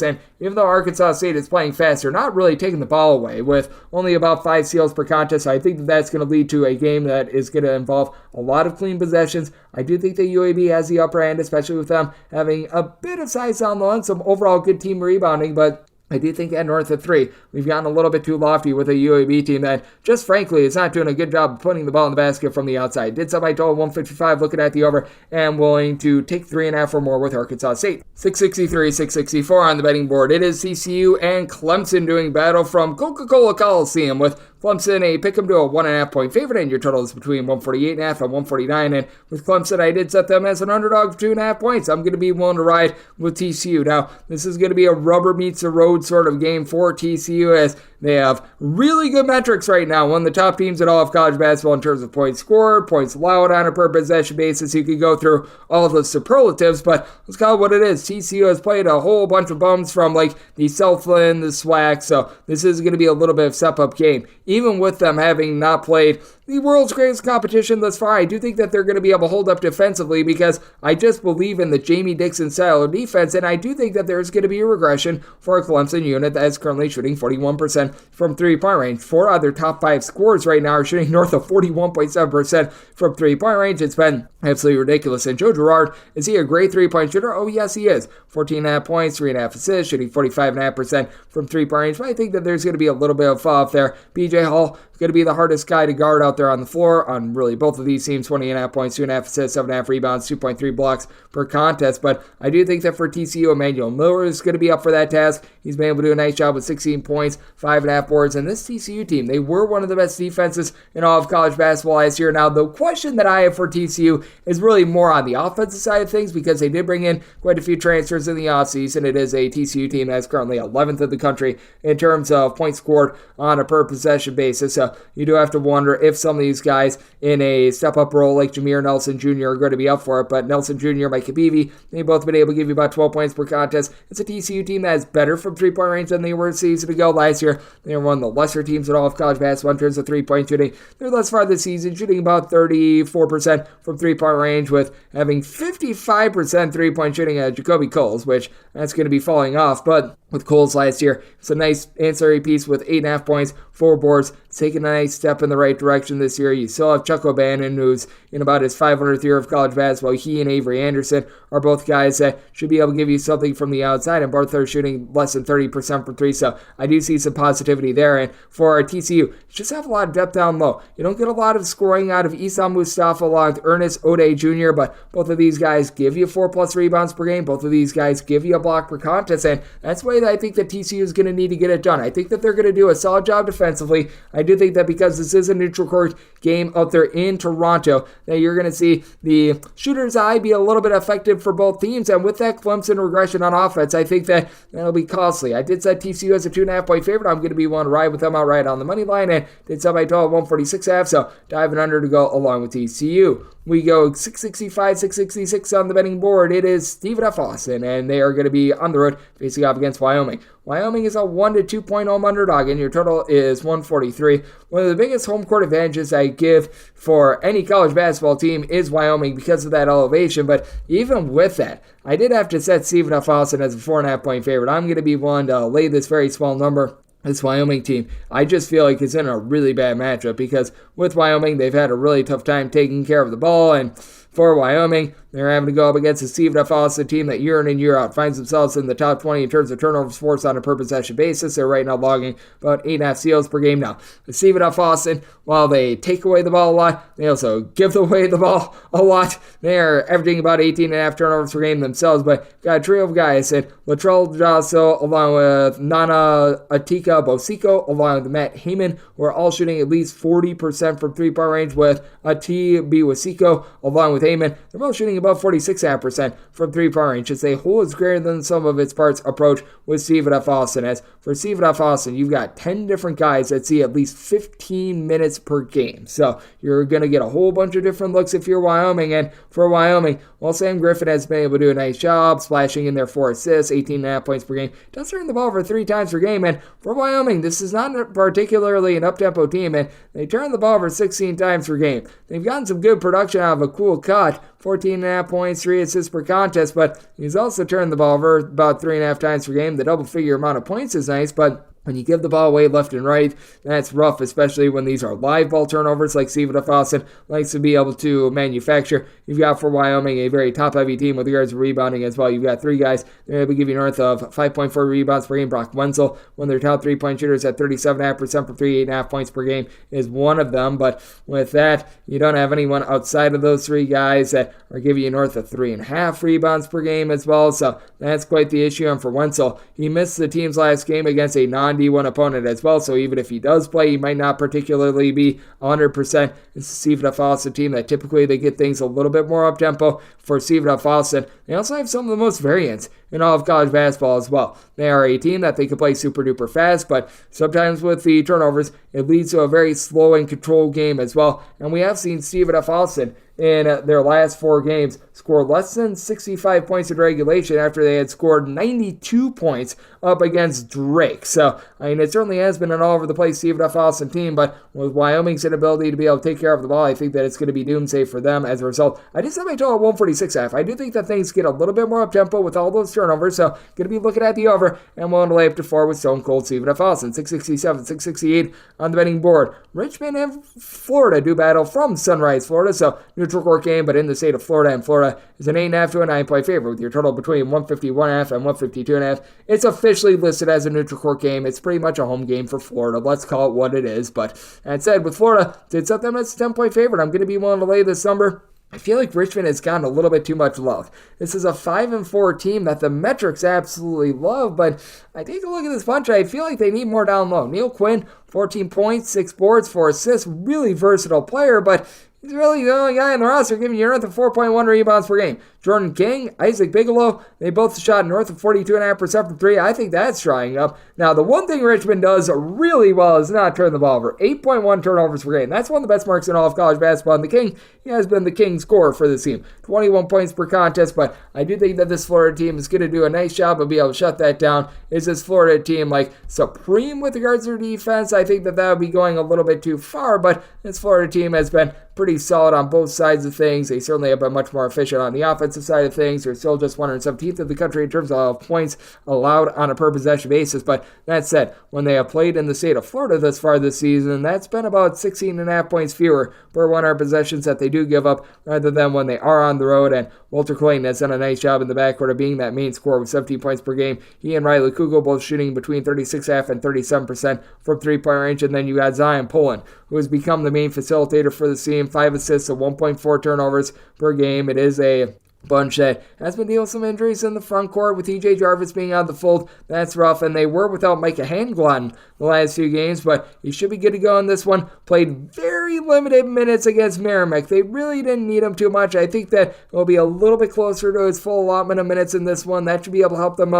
And even though Arkansas State is playing fast, they're not really taking the ball away with only about 5 steals per contest. I think that's going to lead to a game that is going to involve a lot of clean possessions. I do think that UAB has the upper hand, especially with them having a bit of size down low and some overall good team rebounding, but I do think at north of 3, we've gotten a little bit too lofty with a UAB team that, just frankly, is not doing a good job of putting the ball in the basket from the outside. Did somebody total 155 looking at the over and willing to take 3.5 or more with Arkansas State. 663, 664 on the betting board. It is TCU and Clemson doing battle from Coca-Cola Coliseum, with Clemson a pick 'em to a 1.5 point favorite, and your total is between 148.5 and 149. And with Clemson, I did set them as an underdog of 2.5 points. I'm going to be willing to ride with TCU. Now, this is going to be a rubber meets the road sort of game for TCU, as they have really good metrics right now. One of the top teams in all of college basketball in terms of points scored, points allowed on a per possession basis. You could go through all of the superlatives, but let's call it what it is. TCU has played a whole bunch of bums from like the Southland, the SWAC, so this is going to be a little bit of step-up game. Even with them having not played the world's greatest competition thus far, I do think that they're going to be able to hold up defensively, because I just believe in the Jamie Dixon style of defense, and I do think that there's going to be a regression for a Clemson unit that is currently shooting 41% from 3-point range. 4 other top 5 scorers right now are shooting north of 41.7% from 3-point range. It's been absolutely ridiculous. And Joe Girard, is he a great 3-point shooter? Oh, yes, he is. 14.5 points, 3.5 assists, shooting 45.5% from 3-point range. But I think that there's going to be a little bit of fall off there. BJ Hall going to be the hardest guy to guard out there on the floor on really both of these teams. 20.5 points, 2.5 assists, 7.5 rebounds, 2.3 blocks per contest. But I do think that for TCU, Emmanuel Miller is going to be up for that task. He's been able to do a nice job with 16 points, 5.5 boards. And this TCU team, they were one of the best defenses in all of college basketball last year. Now, the question that I have for TCU is really more on the offensive side of things, because they did bring in quite a few transfers in the offseason. It is a TCU team that's currently 11th in the country in terms of points scored on a per possession basis. So you do have to wonder if some of these guys in a step-up role like Jameer Nelson Jr. are going to be up for it. But Nelson Jr., Mike Habibi, they've both been able to give you about 12 points per contest. It's a TCU team that is better from 3-point range than they were a season ago. Last year, they were one of the lesser teams in all of college basketball in terms of 3-point shooting. They're thus far this season shooting about 34% from 3-point range, with having 55% 3-point shooting at Jacoby Coles, which that's going to be falling off. But with Coles last year, it's a nice ancillary piece with 8.5 points, 4 boards, taking a nice step in the right direction this year. You still have Chuck O'Bannon, who's in about his 500th year of college basketball. He and Avery Anderson are both guys that should be able to give you something from the outside, and both are shooting less than 30% from 3, so I do see some positivity there. And for our TCU, you just have a lot of depth down low. You don't get a lot of scoring out of Isam Mustafa along with Ernest O'Day Jr., but both of these guys give you 4+ rebounds per game. Both of these guys give you a block per contest, and that's the way that I think that TCU is going to need to get it done. I think that they're going to do a solid job defensively. I do think that because this is a neutral court game out there in Toronto, that you're going to see the shooter's eye be a little bit effective for both teams, and with that Clemson regression on offense, I think that that'll be costly. I did set TCU as a 2.5-point favorite. I'm going to be one to ride with them outright on the money line, and did sell by total 146.5, so diving under to go along with TCU. We go 665, 666 on the betting board. It is Stephen F. Austin, and they are going to be on the road facing off against Wyoming. Wyoming is a 1 to 2 point home underdog, and your total is 143. One of the biggest home court advantages I give for any college basketball team is Wyoming because of that elevation, but even with that, I did have to set Stephen F. Austin as a 4.5-point favorite. I'm going to be one to lay this very small number. This Wyoming team, I just feel like it's in a really bad matchup because with Wyoming, they've had a really tough time taking care of the ball, and for Wyoming, they're having to go up against a Stephen F. Austin team that year in and year out finds themselves in the top 20 in terms of turnovers forced on a per possession basis. They're right now logging about 8.5 steals per game now. The Stephen F. Austin, while they take away the ball a lot, they also give away the ball a lot. They are averaging about 18.5 turnovers per game themselves, but got a trio of guys in Latrell Josso along with Nana Atika Bosico along with Matt Heyman, who are all shooting at least 40% from three-point range, with Ati Biwasiko along with Heyman. They're both shooting above 46.5% from three-point range. It's a whole is greater than some of its parts approach with Stephen F. Austin. As for Stephen F. Austin, you've got 10 different guys that see at least 15 minutes per game. So you're going to get a whole bunch of different looks if you're Wyoming. And for Wyoming, while Sam Griffin has been able to do a nice job splashing in their 4 assists, 18.5 points per game, does turn the ball over 3 times per game. And for Wyoming, this is not particularly an up-tempo team, and they turn the ball over 16 times per game. They've gotten some good production out of a cool cut, 14.5 points, 3 assists per contest, but he's also turned the ball over about 3.5 times per game. The double-figure amount of points is nice, but when you give the ball away left and right, that's rough, especially when these are live ball turnovers like Stephen F. Austin likes to be able to manufacture. You've got for Wyoming a very top-heavy team with regards to rebounding as well. You've got 3 guys. They're able to give you north of 5.4 rebounds per game. Brock Wenzel, one of their top 3-point shooters at 37.5% for 8.5 points per game, is one of them. But with that, you don't have anyone outside of those 3 guys that are giving you north of 3.5 rebounds per game as well. So that's quite the issue. And for Wenzel, he missed the team's last game against a non-D1 opponent as well, so even if he does play, he might not particularly be 100%. It's a Stephen F. Austin team that typically they get things a little bit more up-tempo. For Stephen F. Austin, they also have some of the most variance in all of college basketball as well. They are a team that they can play super-duper fast, but sometimes with the turnovers, it leads to a very slow and controlled game as well. And we have seen Stephen F. Austin in their last 4 games score less than 65 points in regulation after they had scored 92 points up against Drake. So, I mean, it certainly has been an all-over-the-place Stephen F. Austin team, but with Wyoming's inability to be able to take care of the ball, I think that it's going to be doomsday for them as a result. I just have my total 146.5. I do think that things get a little bit more up-tempo with all those turnovers, so going to be looking at the over, and willing to lay up to 4 with Stone Cold Stephen F. Austin. 667, 668 on the betting board. Richmond and Florida do battle from Sunrise, Florida, so neutral court game, but in the state of Florida, and Florida is an 8.5 to a 9-point favorite with your total between 151.5 and 152.5. It's officially listed as a neutral court game. It's pretty much a home game for Florida. Let's call it what it is. But that said, with Florida, did set them as a 10-point favorite. I'm going to be willing to lay this number. I feel like Richmond has gotten a little bit too much love. This is a 5-4 team that the metrics absolutely love, but I take a look at this bunch, I feel like they need more down low. Neil Quinn, 14 points, 6 boards, 4 assists, really versatile player, but he's really the only guy in the roster giving you north of 4.1 rebounds per game. Jordan King, Isaac Bigelow, they both shot north of 42.5% from 3. I think that's drying up. Now, the one thing Richmond does really well is not turn the ball over. 8.1 turnovers per game. That's one of the best marks in all of college basketball. And the King, he has been the king scorer for this team. 21 points per contest, but I do think that this Florida team is going to do a nice job of being able to shut that down. Is this Florida team like supreme with regards to their defense? I think that would be going a little bit too far, but this Florida team has been pretty solid on both sides of things. They certainly have been much more efficient on the offensive side of things. They're still just 117th of the country in terms of points allowed on a per possession basis. But that said, when they have played in the state of Florida thus far this season, that's been about 16.5 points fewer per 100 possessions that they do give up rather than when they are on the road. And Walter Clayton has done a nice job in the backcourt of being that main scorer with 17 points per game. He and Riley Kugel both shooting between 36.5 and 37% from 3-point range. And then you got Zion Poland, who has become the main facilitator for the team. 5 assists and 1.4 turnovers per game. It is a bunch that has been dealing with some injuries in the front court with E.J. Jarvis being out of the fold. That's rough, and they were without Micah Handglon the last few games, but he should be good to go in this one. Played very limited minutes against Merrimack. They really didn't need him too much. I think that it'll be a little bit closer to his full allotment of minutes in this one. That should be able to help them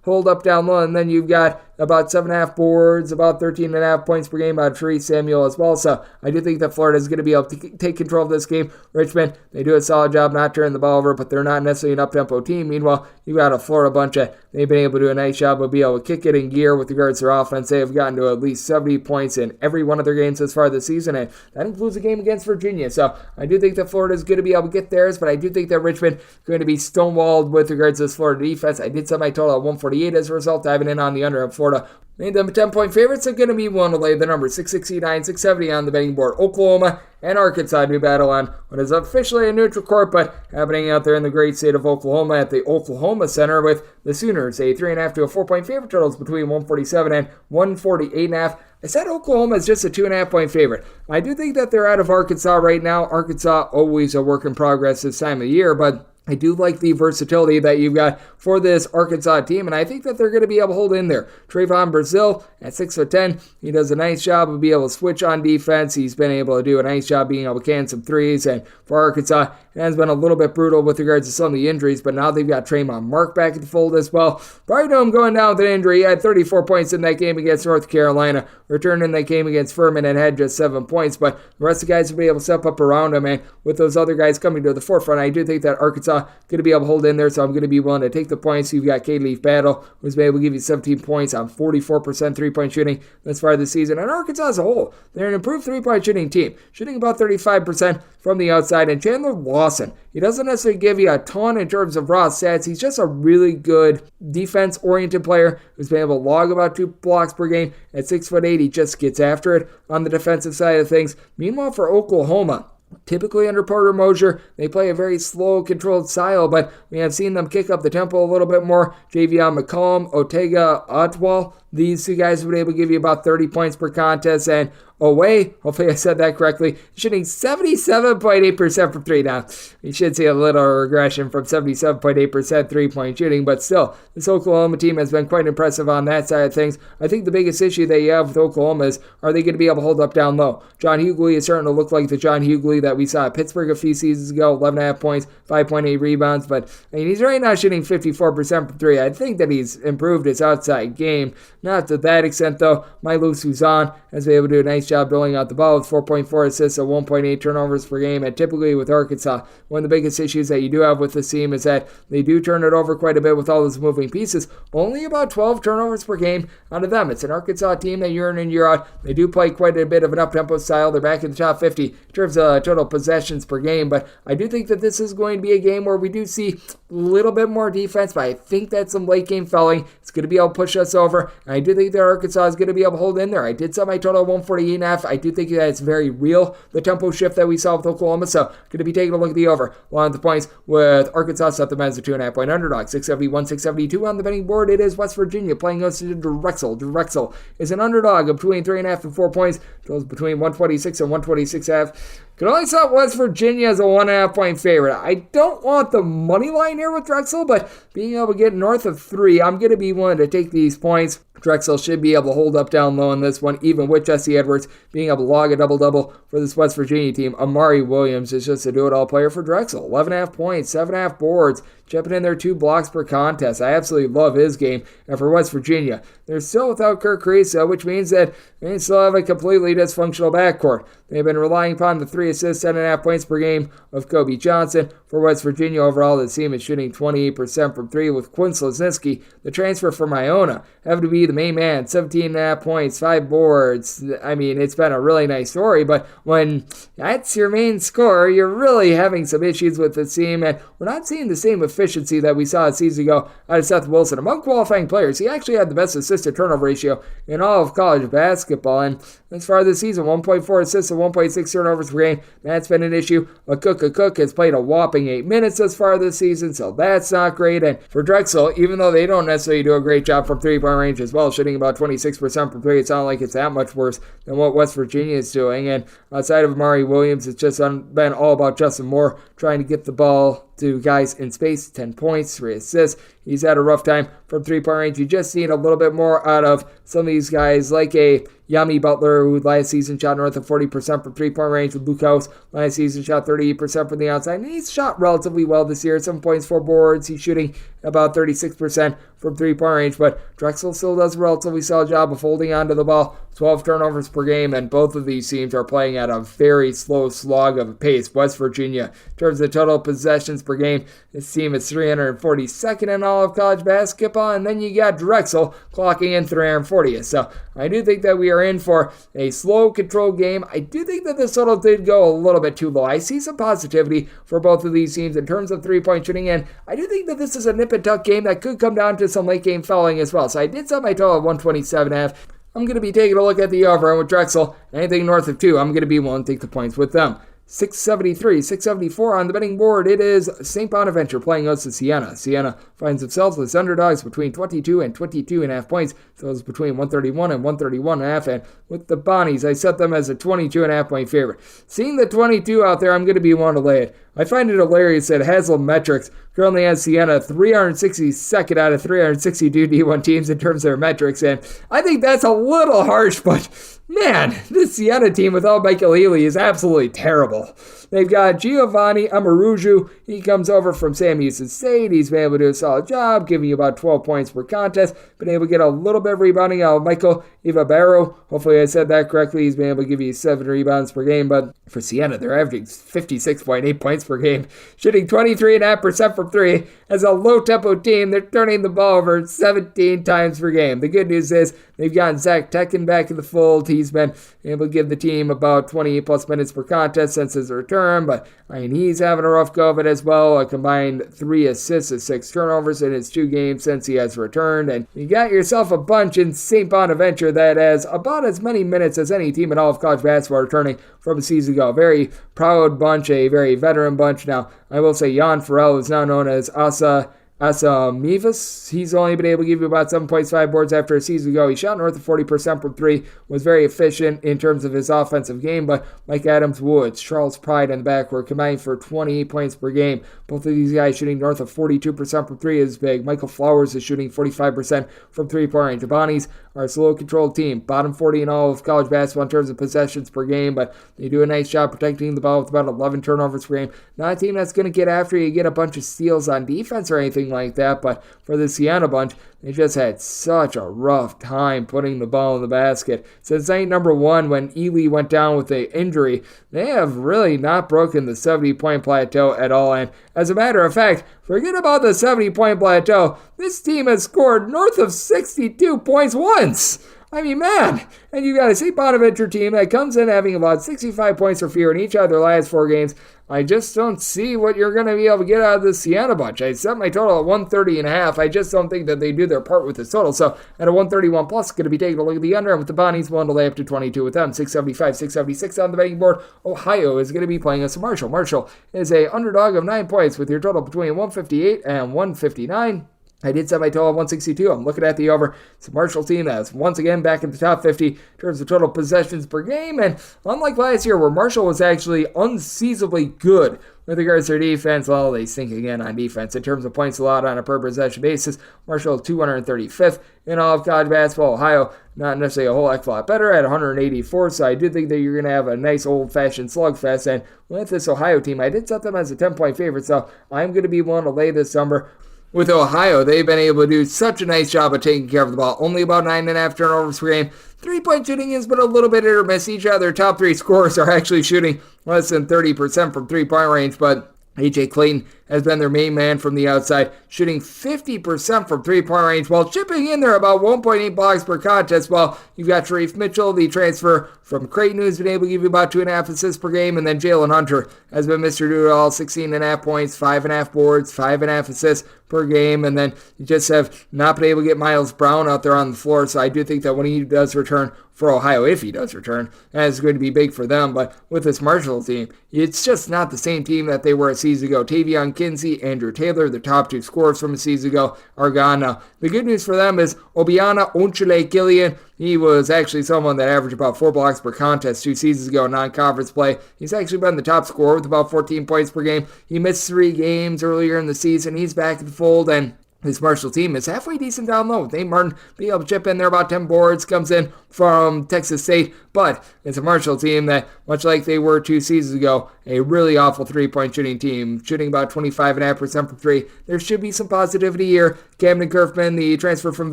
hold up down low, and then you've got about 7.5 boards, about 13.5 points per game out of Therese Samuel as well. So I do think that Florida is going to be able to take control of this game. Richmond, they do a solid job not turning the ball over, but they're not necessarily an up-tempo team. Meanwhile, you've got a Florida bunch that they've been able to do a nice job of being able to kick it in gear with regards to their offense. They have gotten to at least 70 points in every one of their games thus far this season, and that includes a game against Virginia. So I do think that Florida is going to be able to get theirs, but I do think that Richmond is going to be stonewalled with regards to this Florida defense. I did set my total at 148 as a result, diving in on the under of Florida. Made them 10-point favorites. They're going to be one to lay the number 669, 670 on the betting board. Oklahoma and Arkansas do battle on what is officially a neutral court, but happening out there in the great state of Oklahoma at the Oklahoma Center, with the Sooners a 3.5 to a 4-point favorite, totals between 147 and 148.5. I said Oklahoma is just a 2.5-point favorite. I do think that they're out of Arkansas right now. Arkansas, always a work in progress this time of year, but I do like the versatility that you've got for this Arkansas team, and I think that they're going to be able to hold in there. Trayvon Brazile at 6'10", he does a nice job of being able to switch on defense. He's been able to do a nice job being able to can some threes, and for Arkansas, it has been a little bit brutal with regards to some of the injuries, but now they've got Tremont Mark back in the fold as well. Brigham going down with an injury. He had 34 points in that game against North Carolina. Returned in that game against Furman and had just 7 points, but the rest of the guys will be able to step up around him, and with those other guys coming to the forefront, I do think that Arkansas going to be able to hold in there, so I'm going to be willing to take the points. You've got Kayleigh Battle, who's been able to give you 17 points on 44% three-point shooting this far this season. And Arkansas as a whole, they're an improved three-point shooting team, shooting about 35% from the outside. And Chandler Lawson, he doesn't necessarily give you a ton in terms of raw stats. He's just a really good defense-oriented player who's been able to log about 2 blocks per game. At 6'8", he just gets after it on the defensive side of things. Meanwhile, for Oklahoma, typically under Porter Moser, they play a very slow, controlled style, but we have seen them kick up the tempo a little bit more. Javion McCollum, Otega Otwal, these two guys would be able to give you about 30 points per contest, and Oweh, hopefully I said that correctly, shooting 77.8% from 3 now. You should see a little regression from 77.8% three-point shooting, but still, this Oklahoma team has been quite impressive on that side of things. I think the biggest issue that you have with Oklahoma is, are they going to be able to hold up down low? John Hughley is starting to look like the John Hughley that we saw at Pittsburgh a few seasons ago, 11.5 points, 5.8 rebounds, but I mean, he's right now shooting 54% from 3. I think that he's improved his outside game. Not to that extent, though. Milo Suzanne has been able to do a nice job building out the ball with 4.4 assists and 1.8 turnovers per game. And typically with Arkansas, one of the biggest issues that you do have with this team is that they do turn it over quite a bit with all those moving pieces. Only about 12 turnovers per game out of them. It's an Arkansas team that year in and year out, they do play quite a bit of an up-tempo style. They're back in the top 50 in terms of total possessions per game. But I do think that this is going to be a game where we do see a little bit more defense, but I think that some late game fouling is going to be able to push us over. And I do think that Arkansas is going to be able to hold in there. I did set my total at 148.5. I do think that it's very real, the tempo shift that we saw with Oklahoma. So going to be taking a look at the over along the points with Arkansas set the men's a 2.5-point underdog. 671, 672 on the betting board. It is West Virginia playing us to Drexel. Drexel is an underdog of between 3.5 and 4 points. Totals between 126 and 126.5. Can only set West Virginia as a 1.5-point favorite. I don't want the money line here with Drexel, but being able to get north of 3, I'm going to be willing to take these points. Drexel should be able to hold up down low in this one, even with Jesse Edwards being able to log a double-double for this West Virginia team. Amari Williams is just a do-it-all player for Drexel. 11.5 points, 7.5 boards, chipping in there 2 blocks per contest. I absolutely love his game. And for West Virginia, they're still without Kirk Kriisa, which means that they still have a completely dysfunctional backcourt. They've been relying upon the 3 assists, 7.5 points per game of Kobe Johnson. For West Virginia overall, the team is shooting 28% from 3 with Quinn Slesniski, the transfer from Iona, having to be the main man, 17.5 points, 5 boards. I mean, it's been a really nice story, but when that's your main scorer, you're really having some issues with the team, and we're not seeing the same efficiency that we saw a season ago out of Seth Wilson. Among qualifying players, he actually had the best assist-to-turnover ratio in all of college basketball, and as far as this season, 1.4 assists and 1.6 turnovers per game. shooting. That's been an issue. Cook has played a whopping 8 minutes thus far this season, so that's not great. And for Drexel, even though they don't necessarily do a great job from three-point range as well, shooting about 26% from three, it's not like it's that much worse than what West Virginia is doing. And outside of Amari Williams, it's just been all about Justin Moore trying to get the ball to guys in space. 10 points, 3 assists. He's had a rough time from three-point range. You just need a little bit more out of some of these guys, like a Yami Butler, who last season shot north of 40% from three-point range. With Luke House, last season shot 38% from the outside. And he's shot relatively well this year. 7 points, 4 boards. He's shooting about 36% from three-point range. But Drexel still does a relatively solid job of holding onto the ball. 12 turnovers per game, and both of these teams are playing at a very slow slog of a pace. West Virginia, in terms of total possessions per game, this team is 342nd in all of college basketball, and then you got Drexel clocking in 340th. So I do think that we are in for a slow, controlled game. I do think that this total did go a little bit too low. I see some positivity for both of these teams in terms of three-point shooting, and I do think that this is a nip-and-tuck game that could come down to some late-game fouling as well. So I did set my total at 127.5. I'm going to be taking a look at the over, and with Drexel, anything north of 2, I'm going to be willing to take the points with them. 673, 674 on the betting board. It is St. Bonaventure playing host to Siena. Siena finds themselves as underdogs between 22 and 22.5 points. Those between 131 and 131.5. And with the Bonnies, I set them as a 22.5 point favorite. Seeing the 22 out there, I'm going to be one to lay it. I find it hilarious that Haslametrics currently has Siena 362nd out of 362 D1 teams in terms of their metrics. And I think that's a little harsh, but man, this Siena team without Michael Healy is absolutely terrible. They've got Giovanni Amaruju. He comes over from Sam Houston State. He's been able to do a solid job, giving you about 12 points per contest. Been able to get a little bit of rebounding out of Michael Ivabaro. Hopefully I said that correctly. He's been able to give you 7 rebounds per game. But for Siena, they're averaging 56.8 points per game, shooting 23.5% from 3. As a low-tempo team, they're turning the ball over 17 times per game. The good news is they've gotten Zach Tekken back in the fold. He's been able to give the team about 28-plus minutes per contest since his return, but I mean, he's having a rough go of it as well. A combined 3 assists and 6 turnovers in his 2 games since he has returned, and you got yourself a bunch in St. Bonaventure that has about as many minutes as any team in all of college basketball returning from a season ago. Very proud bunch, a very veteran bunch. Now, I will say Jan Farrell is now known as Asa Mivas. He's only been able to give you about 7.5 boards after a season ago. He shot north of 40% from 3, was very efficient in terms of his offensive game, but Mike Adams Woods, Charles Pride in the back were combined for 28 points per game. Both of these guys shooting north of 42% from 3 is big. Michael Flowers is shooting 45% from 3-point range. The Bonnies are a slow controlled team, bottom 40 in all of college basketball in terms of possessions per game, but they do a nice job protecting the ball with about 11 turnovers per game. Not a team that's going to get after you, get a bunch of steals on defense or anything like that, but for the Siena bunch, they just had such a rough time putting the ball in the basket. Since night number 1, when Ely went down with an injury, they have really not broken the 70-point plateau at all. And as a matter of fact, forget about the 70-point plateau. This team has scored north of 62 points once. I mean, man, and you got a St. Bonaventure team that comes in having about 65 points or fewer in each of their last 4 games. I just don't see what you're going to be able to get out of the Siena bunch. I set my total at 130.5. I just don't think that they do their part with this total. So at a 131 plus, going to be taking a look at the under, and with the Bonnies willing to lay up to 22 with them. 675, 676 on the betting board. Ohio is going to be playing us Marshall. Marshall is a underdog of 9 points with your total between 158 and 159. I did set my total at 162. I'm looking at the over. It's a Marshall team that's once again back in the top 50 in terms of total possessions per game. And unlike last year where Marshall was actually unseasonably good with regards to their defense, well, they stink again on defense. In terms of points allowed on a per possession basis, Marshall 235th in all of college basketball. Ohio, not necessarily a whole heck of a lot better at 184th. So I do think that you're going to have a nice old-fashioned slugfest. And with this Ohio team, I did set them as a 10-point favorite. So I'm going to be willing to lay this number. With Ohio, they've been able to do such a nice job of taking care of the ball. Only about 9.5 turnovers per game. 3-point shooting has been a little bit hit or miss. Each of their top 3 scorers are actually shooting less than 30% from 3-point range, but A.J. Clayton has been their main man from the outside, shooting 50% from three-point range while chipping in there about 1.8 blocks per contest. While you've got Sharif Mitchell, the transfer from Creighton, who's been able to give you about 2.5 assists per game, and then Jalen Hunter has been Mr. Do-It-All, 16.5 points, 5.5 boards, 5.5 assists per game, and then you just have not been able to get Miles Brown out there on the floor, so I do think that when he does return for Ohio, if he does return, that is going to be big for them. But with this Marshall team, it's just not the same team that they were a season ago. Tavion Kinsey, Andrew Taylor, the top two scorers from a season ago, are gone now. The good news for them is Obiana Onchile-Killian. He was actually someone that averaged about 4 blocks per contest 2 seasons ago, non-conference play. He's actually been the top scorer with about 14 points per game. He missed 3 games earlier in the season. He's back in the fold, and this Marshall team is halfway decent down low. Nate Martin be able to chip in there about 10 boards, comes in from Texas State, but it's a Marshall team that, much like they were 2 seasons ago, a really awful three-point shooting team, shooting about 25.5% from 3. There should be some positivity here. Camden Kerfman, the transfer from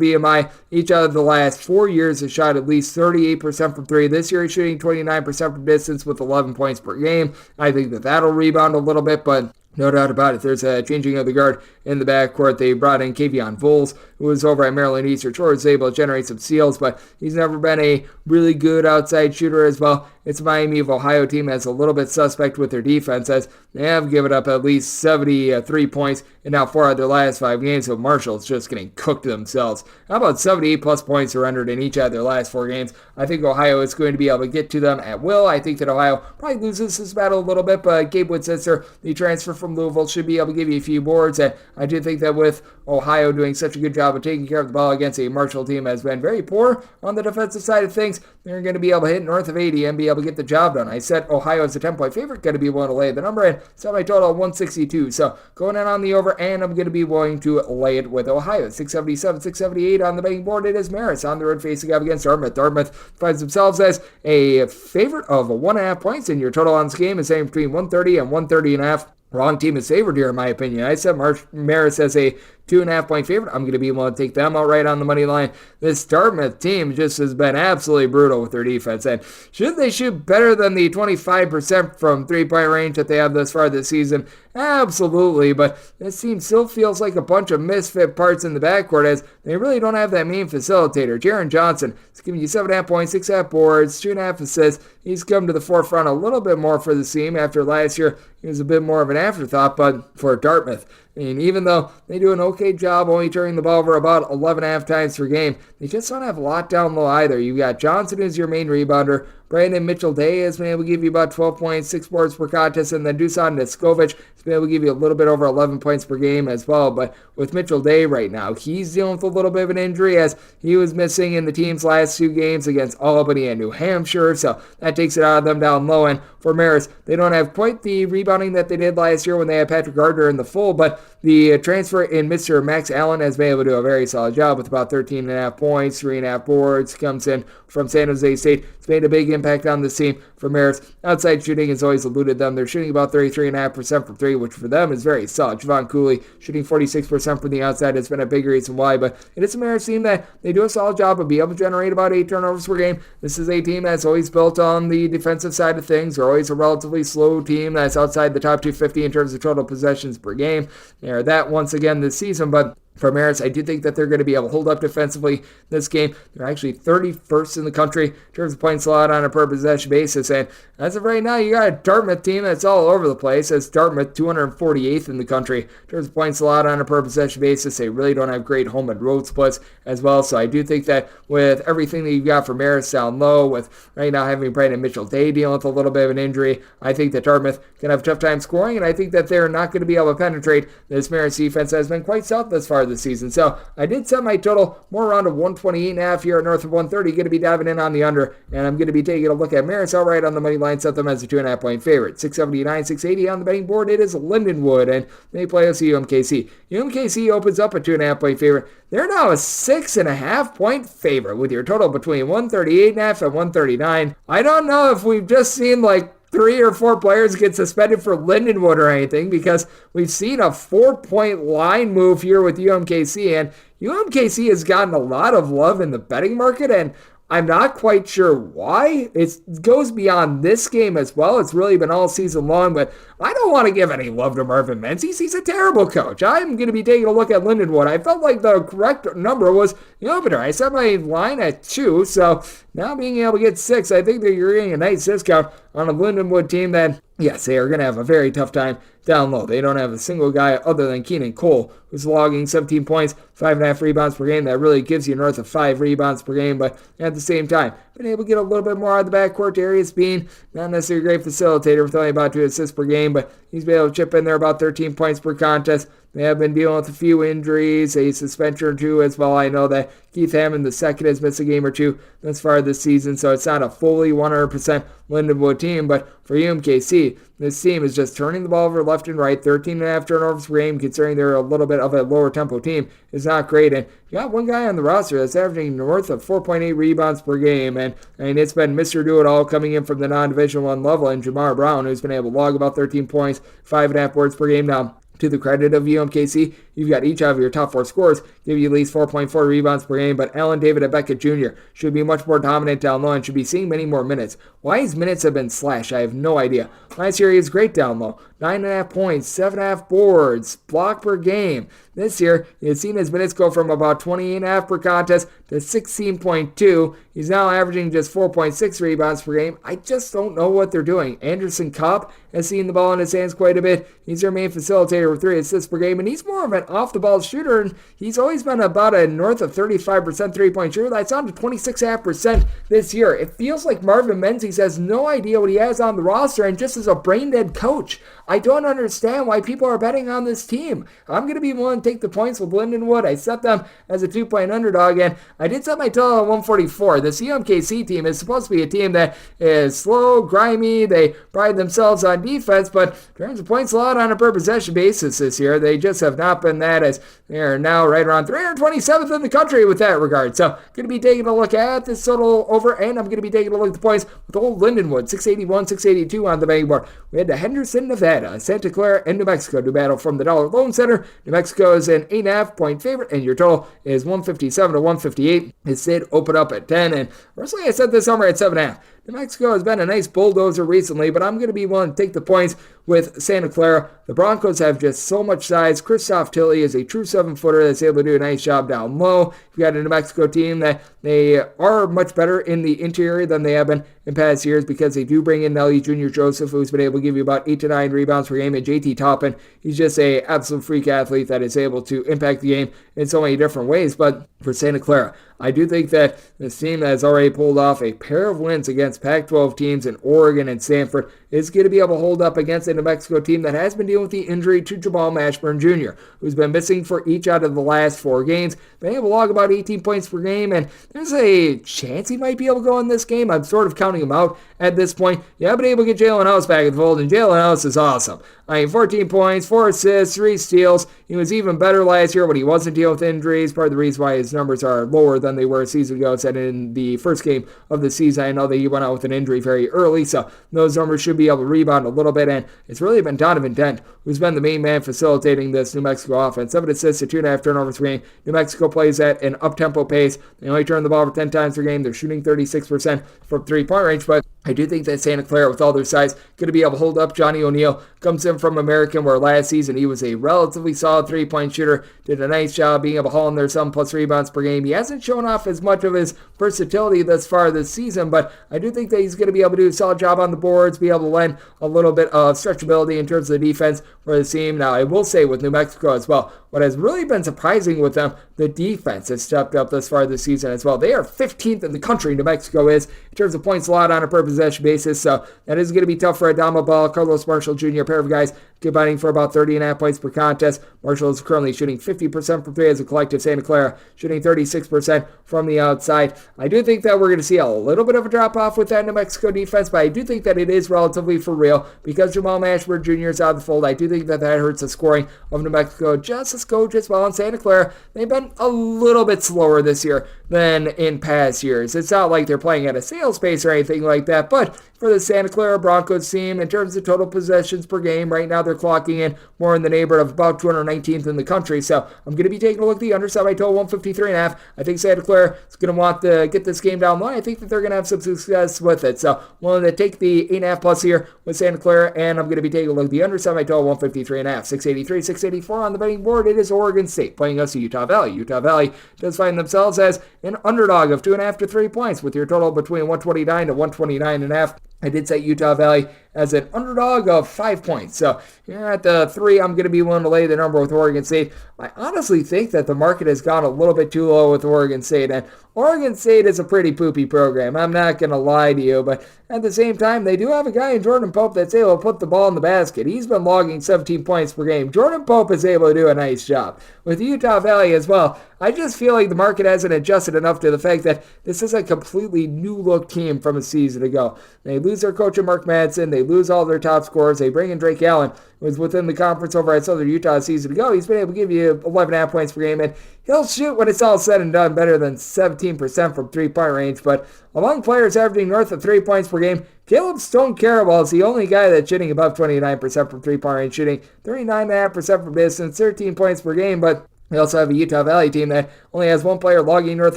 VMI, each out of the last 4 years has shot at least 38% from 3. This year he's shooting 29% from distance with 11 points per game. I think that that'll rebound a little bit, but no doubt about it. There's a changing of the guard in the backcourt. They brought in Kavion Voles, who was over at Maryland Eastern Shore, was able to generate some steals, but he's never been a really good outside shooter as well. It's a Miami of Ohio team that's a little bit suspect with their defense, as they have given up at least 73 points in now 4 out of their last 5 games, so Marshall's just getting cooked themselves. How about 78 plus points surrendered in each of their last 4 games? I think Ohio is going to be able to get to them at will. I think that Ohio probably loses this battle a little bit, but Gabe Woodsister, the transfer from Louisville, should be able to give you a few boards, and I do think that with Ohio doing such a good job of taking care of the ball against a Marshall team that has been very poor on the defensive side of things, they're going to be able to hit north of 80 and be able to get the job done. I said Ohio is a 10-point favorite, going to be willing to lay the number in, set my total at 162. So going in on the over, and I'm going to be willing to lay it with Ohio. 677, 678 on the betting board. It is Mercer on the road facing up against Dartmouth. Dartmouth finds themselves as a favorite of 1.5 points, and your total on this game is saying between 130 and 130.5. Wrong team is favored here, in my opinion. I said Mercer as a 2.5 point favorite. I'm going to be able to take them outright on the money line. This Dartmouth team just has been absolutely brutal with their defense. And should they shoot better than the 25% from 3-point range that they have thus far this season? Absolutely. But this team still feels like a bunch of misfit parts in the backcourt, as they really don't have that main facilitator. Jaron Johnson is giving you 7.5 points, 6.5 boards, 2.5 assists. He's come to the forefront a little bit more for the team after last year. He was a bit more of an afterthought, but for Dartmouth, I mean, even though they do an okay job only turning the ball over about 11.5 times per game, they just don't have a lot down low either. You've got Johnson as your main rebounder. Brandon Mitchell-Day has been able to give you about 12 points, 6 boards per contest, and then Dusan Niskovich has been able to give you a little bit over 11 points per game as well. But with Mitchell-Day right now, he's dealing with a little bit of an injury, as he was missing in the team's last 2 games against Albany and New Hampshire, so that takes it out of them down low. And for Marist, they don't have quite the rebounding that they did last year when they had Patrick Gardner in the full, but the transfer in Mr. Max Allen has been able to do a very solid job with about 13.5 points, 3.5 boards, comes in from San Jose State. It's made a big impact on this team. For Marist, outside shooting has always eluded them. They're shooting about 33.5% from 3, which for them is very solid. Javon Cooley shooting 46% from the outside has been a big reason why, but it is a Marist team that they do a solid job of being able to generate about 8 turnovers per game. This is a team that's always built on the defensive side of things. They're always a relatively slow team that's outside the top 250 in terms of total possessions per game. They're that once again this season, but for Marist, I do think that they're going to be able to hold up defensively this game. They're actually 31st in the country in terms of points allowed on a per possession basis. And as of right now, you got a Dartmouth team that's all over the place. As Dartmouth 248th in the country in terms of points allowed on a per possession basis. They really don't have great home and road splits as well. So I do think that with everything that you've got for Marist down low, with right now having Brandon Mitchell-Day dealing with a little bit of an injury, I think that Dartmouth can have a tough time scoring. And I think that they're not going to be able to penetrate this Marist defense that has been quite stout thus far this season. So I did set my total more around a 128.5 here at north of 130. Going to be diving in on the under, and I'm going to be taking a look at Marist outright on the money line, set them as a 2.5 point favorite. 679, 680 on the betting board. It is Lindenwood, and they play us UMKC. UMKC opens up a 2.5 point favorite. They're now a 6.5 point favorite with your total between 138.5 and 139. I don't know if we've just seen like 3 or 4 players get suspended for Lindenwood or anything, because we've seen a 4-point line move here with UMKC, and UMKC has gotten a lot of love in the betting market, and I'm not quite sure why. It goes beyond this game as well. It's really been all season long, but I don't want to give any love to Marvin Menzies. He's a terrible coach. I'm going to be taking a look at Lindenwood. I felt like the correct number was the opener. I set my line at 2, so now being able to get 6, I think that you're getting a nice discount on a Lindenwood team that, yes, they are going to have a very tough time down low. They don't have a single guy other than Keenan Cole, who's logging 17 points, 5.5 rebounds per game. That really gives you north of 5 rebounds per game, but at the same time, been able to get a little bit more out of the backcourt. Darius Bean, not necessarily a great facilitator with only about 2 assists per game, but he's been able to chip in there about 13 points per contest. They have been dealing with a few injuries, a suspension or 2 as well. I know that Keith Hammond II has missed a game or 2 thus far this season, so it's not a fully 100% Lindenwood team. But for UMKC, this team is just turning the ball over left and right, 13.5 turnovers per game, considering they're a little bit of a lower tempo team, is not great. And you got one guy on the roster that's averaging north of 4.8 rebounds per game, and it's been Mr. Do-It-All coming in from the non-Division I level, and Jamar Brown, who's been able to log about 13 points, 5.5 boards per game now. To the credit of UMKC, you've got each of your top 4 scorers give you at least 4.4 rebounds per game, but Allen David Beckett Jr. should be much more dominant down low and should be seeing many more minutes. Why his minutes have been slashed, I have no idea. Last year he was great down low. 9.5 points, 7.5 boards, block per game. This year, you've seen his minutes go from about 28.5 per contest to 16.2. He's now averaging just 4.6 rebounds per game. I just don't know what they're doing. Anderson Kopp has seen the ball in his hands quite a bit. He's their main facilitator with 3 assists per game, and he's more of an off-the-ball shooter, and he's always been about a north of 35% three-point shooter. That's down to 26.5% this year. It feels like Marvin Menzies has no idea what he has on the roster and just is a brain-dead coach. I don't understand why people are betting on this team. I'm going to be willing to take the points with Lindenwood. I set them as a 2-point underdog, and I did set my total at 144. The UMKC team is supposed to be a team that is slow, grimy. They pride themselves on defense, but in terms of points allowed on a per-possession basis this year, they just have not been that, as they are now right around 327th in the country with that regard. So going to be taking a look at this total over, and I'm going to be taking a look at the points with old Lindenwood, 681, 682 on the betting board. We head to Henderson, Nevada. Santa Clara, and New Mexico to battle from the Dollar Loan Center. New Mexico is an 8.5 point favorite, and your total is 157 to 158. It did open up at 10, and personally I said this summer at 7.5. New Mexico has been a nice bulldozer recently, but I'm going to be willing to take the points with Santa Clara. The Broncos have just so much size. Christoph Tilley is a true 7-footer that's able to do a nice job down low. You've got a New Mexico team that they are much better in the interior than they have been in past years because they do bring in Nelly Jr. Joseph, who's been able to give you about 8 to 9 rebounds per game, and JT Toppin. He's just a absolute freak athlete that is able to impact the game in so many different ways. But for Santa Clara, I do think that this team that has already pulled off a pair of wins against Pac-12 teams in Oregon and Stanford is going to be able to hold up against a New Mexico team that has been dealing with the injury to Jamal Mashburn Jr., who's been missing for each out of the last 4 games. Been able to log about 18 points per game, and there's a chance he might be able to go in this game. I'm sort of counting him out at this point. You have been able to get Jalen House back in the fold, and Jalen House is awesome. 14 points, 4 assists, 3 steals. He was even better last year when he wasn't dealing with injuries. Part of the reason why his numbers are lower than they were a season ago. Said in the first game of the season, I know that he went out with an injury very early, so those numbers should be able to rebound a little bit, and it's really been Donovan Dent who's been the main man facilitating this New Mexico offense. 7 assists to 2.5 turnovers per game. New Mexico plays at an up-tempo pace. They only turn the ball over 10 times per game. They're shooting 36% from three-point range, but I do think that Santa Clara, with all their size, going to be able to hold up. Johnny O'Neal comes in from American, where last season he was a relatively solid three-point shooter, did a nice job being able to haul in there 7+ rebounds per game. He hasn't shown off as much of his versatility thus far this season, but I do think that he's going to be able to do a solid job on the boards, be able to lend a little bit of stretchability in terms of the defense for the team. Now, I will say with New Mexico as well, what has really been surprising with them, the defense has stepped up thus far this season as well. They are 15th in the country, New Mexico is, in terms of points allowed on a per-possession basis, so that is going to be tough for Adama Ball, Carlos Marshall Jr., a pair of guys combining for about 30.5 points per contest. Marshall is currently shooting 50% from 3 as a collective. Santa Clara shooting 36% from the outside. I do think that we're going to see a little bit of a drop-off with that New Mexico defense, but I do think that it is relatively for real because Jamal Mashburn Jr. is out of the fold. I do think that hurts the scoring of New Mexico just a coach as well in Santa Clara. They've been a little bit slower this year than in past years. It's not like they're playing at a sales pace or anything like that, but for the Santa Clara Broncos team, in terms of total possessions per game, right now they're clocking in more in the neighborhood of about 219th in the country. So I'm going to be taking a look at the underside by total 153.5. I think Santa Clara is going to want to get this game down low. I think that they're going to have some success with it. So I'm willing to take the 8.5 plus here with Santa Clara, and I'm going to be taking a look at the underside by total 153.5. 683, 684 on the betting board. It is Oregon State playing us at Utah Valley. Utah Valley does find themselves as an underdog of 2.5 to 3 points with your total between 129 to 129.5. I did set Utah Valley as an underdog of 5 points. So here at the 3, I'm going to be willing to lay the number with Oregon State. I honestly think that the market has gone a little bit too low with Oregon State. And Oregon State is a pretty poopy program. I'm not going to lie to you. But at the same time, they do have a guy in Jordan Pope that's able to put the ball in the basket. He's been logging 17 points per game. Jordan Pope is able to do a nice job. With Utah Valley as well, I just feel like the market hasn't adjusted enough to the fact that this is a completely new-look team from a season ago. They lose their coach, Mark Madsen. They lose all their top scorers. They bring in Drake Allen, who was within the conference over at Southern Utah a season ago. He's been able to give you 11.5 points per game, and he'll shoot when it's all said and done better than 17% from three-point range. But among players averaging north of 3 points per game, Caleb Stone Carabal is the only guy that's shooting above 29% from three-point range, shooting 39.5% from distance, 13 points per game, but we also have a Utah Valley team that only has one player logging north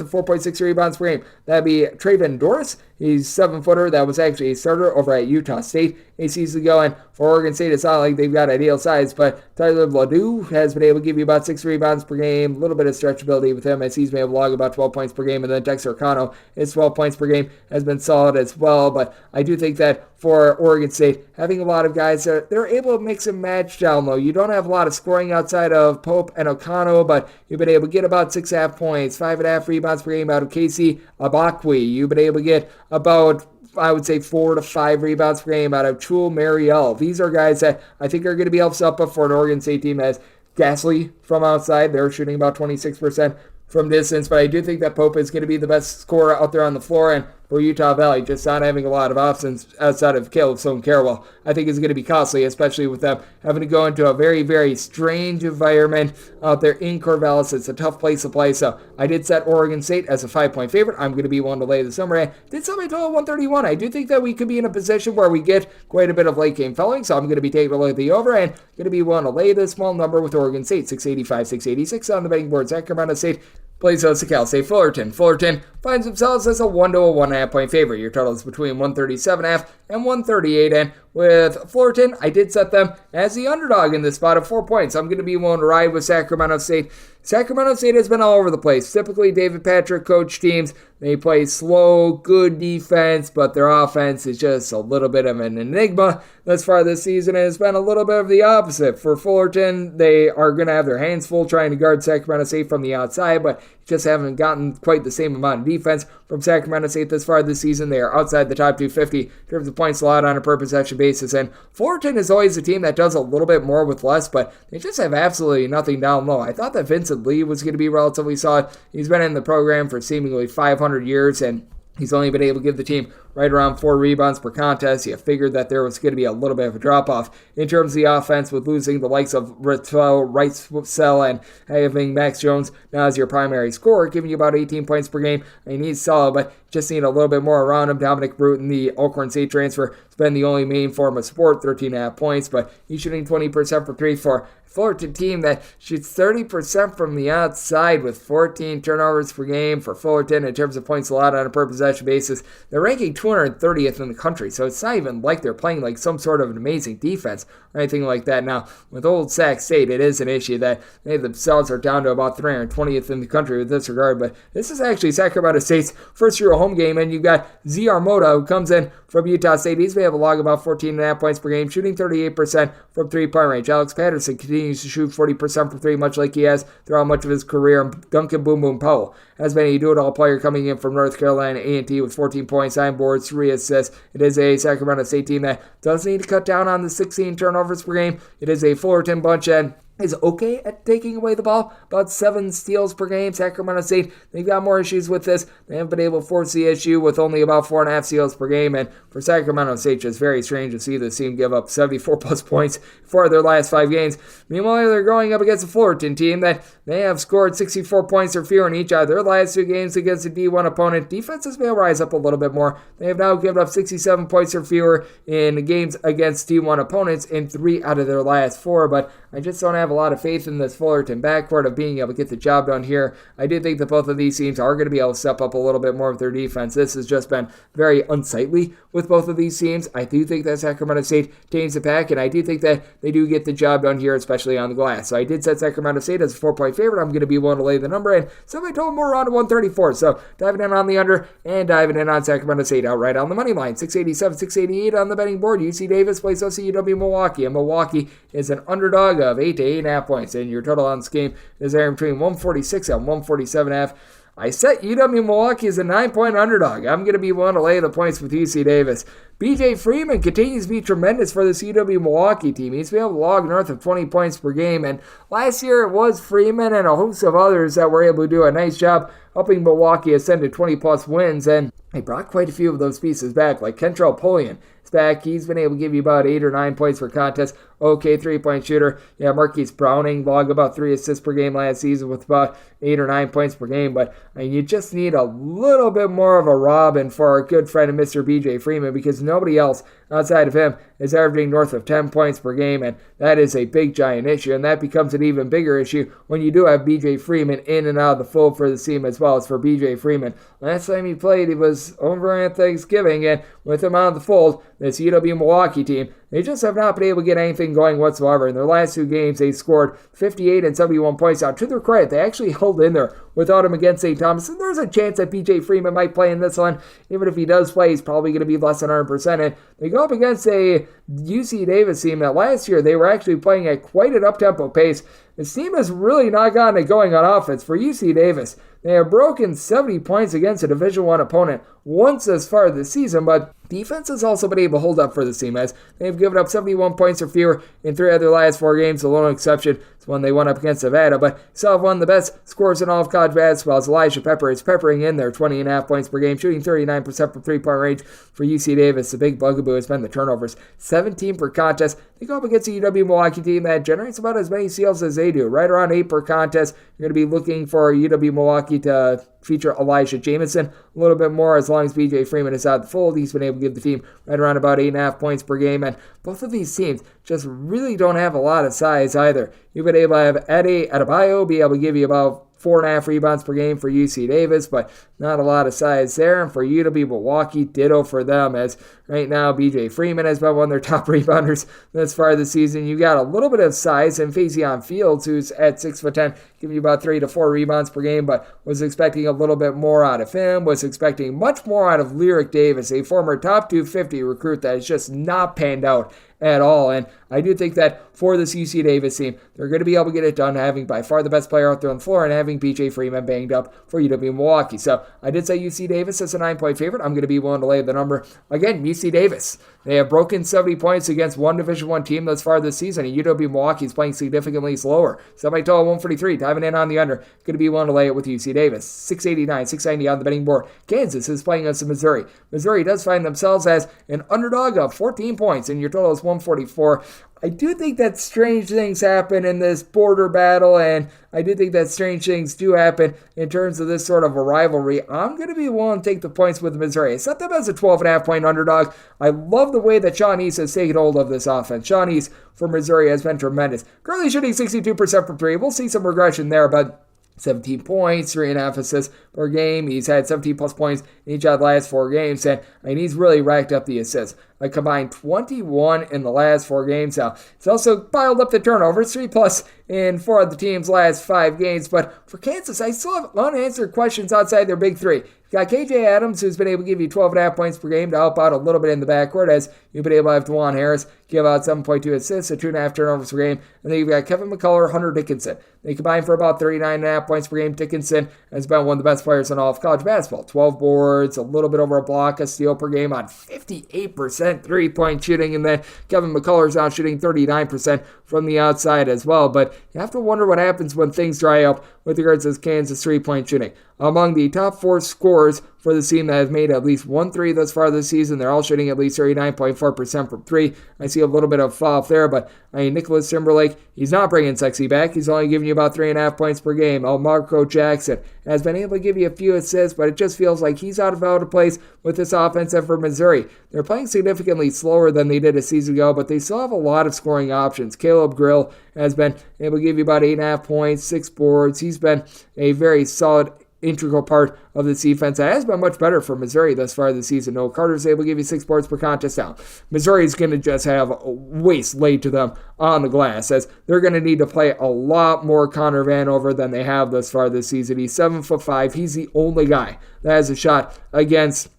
of 4.6 rebounds per game. That'd be Traven Doris. He's 7-footer. That was actually a starter over at Utah State a season ago. And for Oregon State, it's not like they've got ideal size, but Tyler Ledoux has been able to give you about 6 rebounds per game. A little bit of stretchability with him as he's been able to log about 12 points per game. And then Dexter Cano, his 12 points per game has been solid as well. But I do think that for Oregon State, having a lot of guys that they're able to mix and match down low. You don't have a lot of scoring outside of Pope and O'Connell, but you've been able to get about 6.5 points, 5.5 rebounds per game out of Casey Abakwi. You've been able to get about, I would say, 4 to 5 rebounds per game out of Chul Mariel. These are guys that I think are going to be helps up for an Oregon State team as Gasly from outside. They're shooting about 26% from distance, but I do think that Pope is going to be the best scorer out there on the floor, and for Utah Valley, just not having a lot of options outside of Caleb Stone Carabal, I think is going to be costly, especially with them having to go into a very, very strange environment out there in Corvallis. It's a tough place to play, so I did set Oregon State as a 5-point favorite. I'm going to be one to lay this number. I did set my total 131. I do think that we could be in a position where we get quite a bit of late game felling, so I'm going to be taking a look at the over and going to be one to lay this small number with Oregon State, 685, 686 on the betting board. Sacramento State plays host to Cal State Fullerton. Fullerton finds themselves as a 1 to a 1.5 point favorite. Your total is between 137.5 and 138. And with Fullerton, I did set them as the underdog in this spot of 4 points. I'm going to be willing to ride with Sacramento State. Sacramento State has been all over the place. Typically, David Patrick coach teams, they play slow, good defense, but their offense is just a little bit of an enigma. Thus far this season, it has been a little bit of the opposite. For Fullerton, they are going to have their hands full trying to guard Sacramento State from the outside, but just haven't gotten quite the same amount of defense from Sacramento State this far this season. They are outside the top 250 in terms of points allowed on a per possession basis, and Fullerton is always a team that does a little bit more with less, but they just have absolutely nothing down low. I thought that Vincent Lee was going to be relatively solid. He's been in the program for seemingly 500 years, and he's only been able to give the team right around 4 rebounds per contest. You figured that there was going to be a little bit of a drop-off in terms of the offense with losing the likes of Wrightsell and having Max Jones now as your primary scorer, giving you about 18 points per game. I mean, he's solid, but just need a little bit more around him. Dominic Bruton, the Alcorn State transfer, has been the only main form of support, 13.5 points, but he's shooting 20% from 3 for Fullerton team that shoots 30% from the outside with 14 turnovers per game for Fullerton in terms of points allowed on a per possession basis. They're ranking 230th in the country, so it's not even like they're playing like some sort of an amazing defense or anything like that. Now, with Old Sac State, it is an issue that they themselves are down to about 320th in the country with this regard, but this is actually Sacramento State's first year home game, and you've got Z. Armota, who comes in from Utah State. He's been able to log about 14.5 points per game, shooting 38% from three-point range. Alex Patterson continues to shoot 40% from 3, much like he has throughout much of his career. And Duncan Boom Boom Powell has been a do-it-all player coming in from North Carolina A&T with 14 points, 9 boards, 3 assists. It is a Sacramento State team that does need to cut down on the 16 turnovers per game. It is a Fullerton bunch, and is okay at taking away the ball, about 7 steals per game. Sacramento St, they've got more issues with this. They haven't been able to force the issue with only about 4.5 steals per game, and for Sacramento St, just very strange to see this team give up 74 plus points for their last 5 games. Meanwhile, they're going up against the Fullerton team that they have scored 64 points or fewer in each of their last 2 games against a D1 opponent. Defense has been rise up a little bit more. They have now given up 67 points or fewer in games against D1 opponents in 3 out of their last 4, but I just don't have a lot of faith in this Fullerton backcourt of being able to get the job done here. I do think that both of these teams are going to be able to step up a little bit more with their defense. This has just been very unsightly with both of these teams. I do think that Sacramento State tames the pack, and I do think that they do get the job done here, especially on the glass. So I did set Sacramento State as a 4-point favorite. I'm going to be willing to lay the number, and so I told more around 134. So diving in on the under and diving in on Sacramento State outright on the money line. 687, 688 on the betting board. UC Davis plays UW Milwaukee, and Milwaukee is an underdog of 8 to 8.5 points, and your total on this game is there between 146 and 147.5. I set UW Milwaukee as a 9-point underdog. I'm going to be willing to lay the points with UC Davis. BJ Freeman continues to be tremendous for this UW Milwaukee team. He's been able to log north of 20 points per game, and last year it was Freeman and a host of others that were able to do a nice job helping Milwaukee ascend to 20-plus wins, and they brought quite a few of those pieces back, like Kentrell Pullian is back. He's been able to give you about 8 or 9 points per contest. Okay, 3-point shooter. Yeah, Marquise Browning logged about 3 assists per game last season with about 8 or 9 points per game, but you just need a little bit more of a Robin for our good friend Mr. BJ Freeman, because nobody else outside of him is averaging north of 10 points per game, and that is a big, giant issue, and that becomes an even bigger issue when you do have BJ Freeman in and out of the fold for the team as well as for BJ Freeman. Last time he played, he was over at Thanksgiving, and with him out of the fold, this UW Milwaukee team, they just have not been able to get anything going whatsoever. In their last 2 games, they scored 58 and 71 points. Now, to their credit, they actually held in there without him against St. Thomas, and there's a chance that BJ Freeman might play in this one. Even if he does play, he's probably going to be less than 100%. And they go up against a UC Davis team that last year they were actually playing at quite an up-tempo pace. This team has really not gotten it going on offense. For UC Davis, they have broken 70 points against a Division I opponent once as far this season, but defense has also been able to hold up for this team, as they've given up 71 points or fewer in 3 of their last 4 games. The lone exception is when they went up against Nevada, but still have one of the best scores in all of college basketball, as Elijah Pepper is peppering in there 20.5 points per game, shooting 39% from 3-point range for UC Davis. The big bugaboo has been the turnovers, 17 per contest. They go up against a UW Milwaukee team that generates about as many steals as they do, right around 8 per contest. You're going to be looking for UW Milwaukee to feature Elijah Jamison a little bit more. As long as BJ Freeman is out of the fold, he's been able to give the team right around about 8.5 points per game, and both of these teams just really don't have a lot of size either. You've been able to have Eddie Adebayo be able to give you about 4.5 rebounds per game for UC Davis, but not a lot of size there. And for UW Milwaukee, ditto for them, as right now BJ Freeman has been one of their top rebounders this far this season. You got a little bit of size in Faison Fields, who's at 6'10", giving you about 3 to 4 rebounds per game, but was expecting a little bit more out of him, was expecting much more out of Lyric Davis, a former top 250 recruit that has just not panned out at all. And I do think that for this UC Davis team, they're going to be able to get it done, having by far the best player out there on the floor and having BJ Freeman banged up for UW Milwaukee. So I did say UC Davis as a 9-point favorite. I'm going to be willing to lay the number. Again, UC Davis, they have broken 70 points against one Division I team thus far this season, and UW Milwaukee is playing significantly slower. Somebody told 143, diving in on the under. Going to be willing to lay it with UC Davis. 689, 690 on the betting board. Kansas is playing against Missouri. Missouri does find themselves as an underdog of 14 points, and your total is 144. I do think that strange things happen in this border battle, and I do think that strange things do happen in terms of this sort of a rivalry. I'm going to be willing to take the points with Missouri. I set them as a 12.5-point underdog. I love the way that Sean East has taken hold of this offense. Sean East for Missouri has been tremendous. Currently shooting 62% from 3. We'll see some regression there, but 17 points, 3.5 assists per game. He's had 17-plus points in each of the last 4 games, and he's really racked up the assists. A combined 21 in the last 4 games now. He's also piled up the turnovers, 3+ in 4 of the team's last 5 games. But for Kansas, I still have unanswered questions outside their big 3. You got KJ Adams, who's been able to give you 12.5 points per game to help out a little bit in the backcourt, as you've been able to have DeJuan Harris give out 7.2 assists, 2.5 turnovers per game. And then you've got Kevin McCullough, Hunter Dickinson. They combine for about 39.5 points per game. Dickinson has been one of the best players in all of college basketball. 12 boards, a little bit over a block, a steal per game on 58% 40% three-point shooting, and then Kevin McCullough's now shooting 39% from the outside as well. But you have to wonder what happens when things dry up with regards to Kansas three-point shooting. Among the top 4 scorers for the team that have made at least one three thus far this season, they're all shooting at least 39.4% from three. I see a little bit of fall off there, but Nicholas Timberlake, he's not bringing sexy back. He's only giving you about 3.5 points per game. Marco Jackson has been able to give you a few assists, but it just feels like he's out of place with this offense. And for Missouri, they're playing significantly slower than they did a season ago, but they still have a lot of scoring options. Caleb Grill has been able to give you about 8.5 points, 6 boards. He's been a very solid integral part of this defense. That has been much better for Missouri thus far this season. Noah Carter's able to give you 6 boards per contest now. Missouri's going to just have a waste laid to them on the glass, as they're going to need to play a lot more Connor Vanover than they have thus far this season. He's 7'5". He's the only guy that has a shot against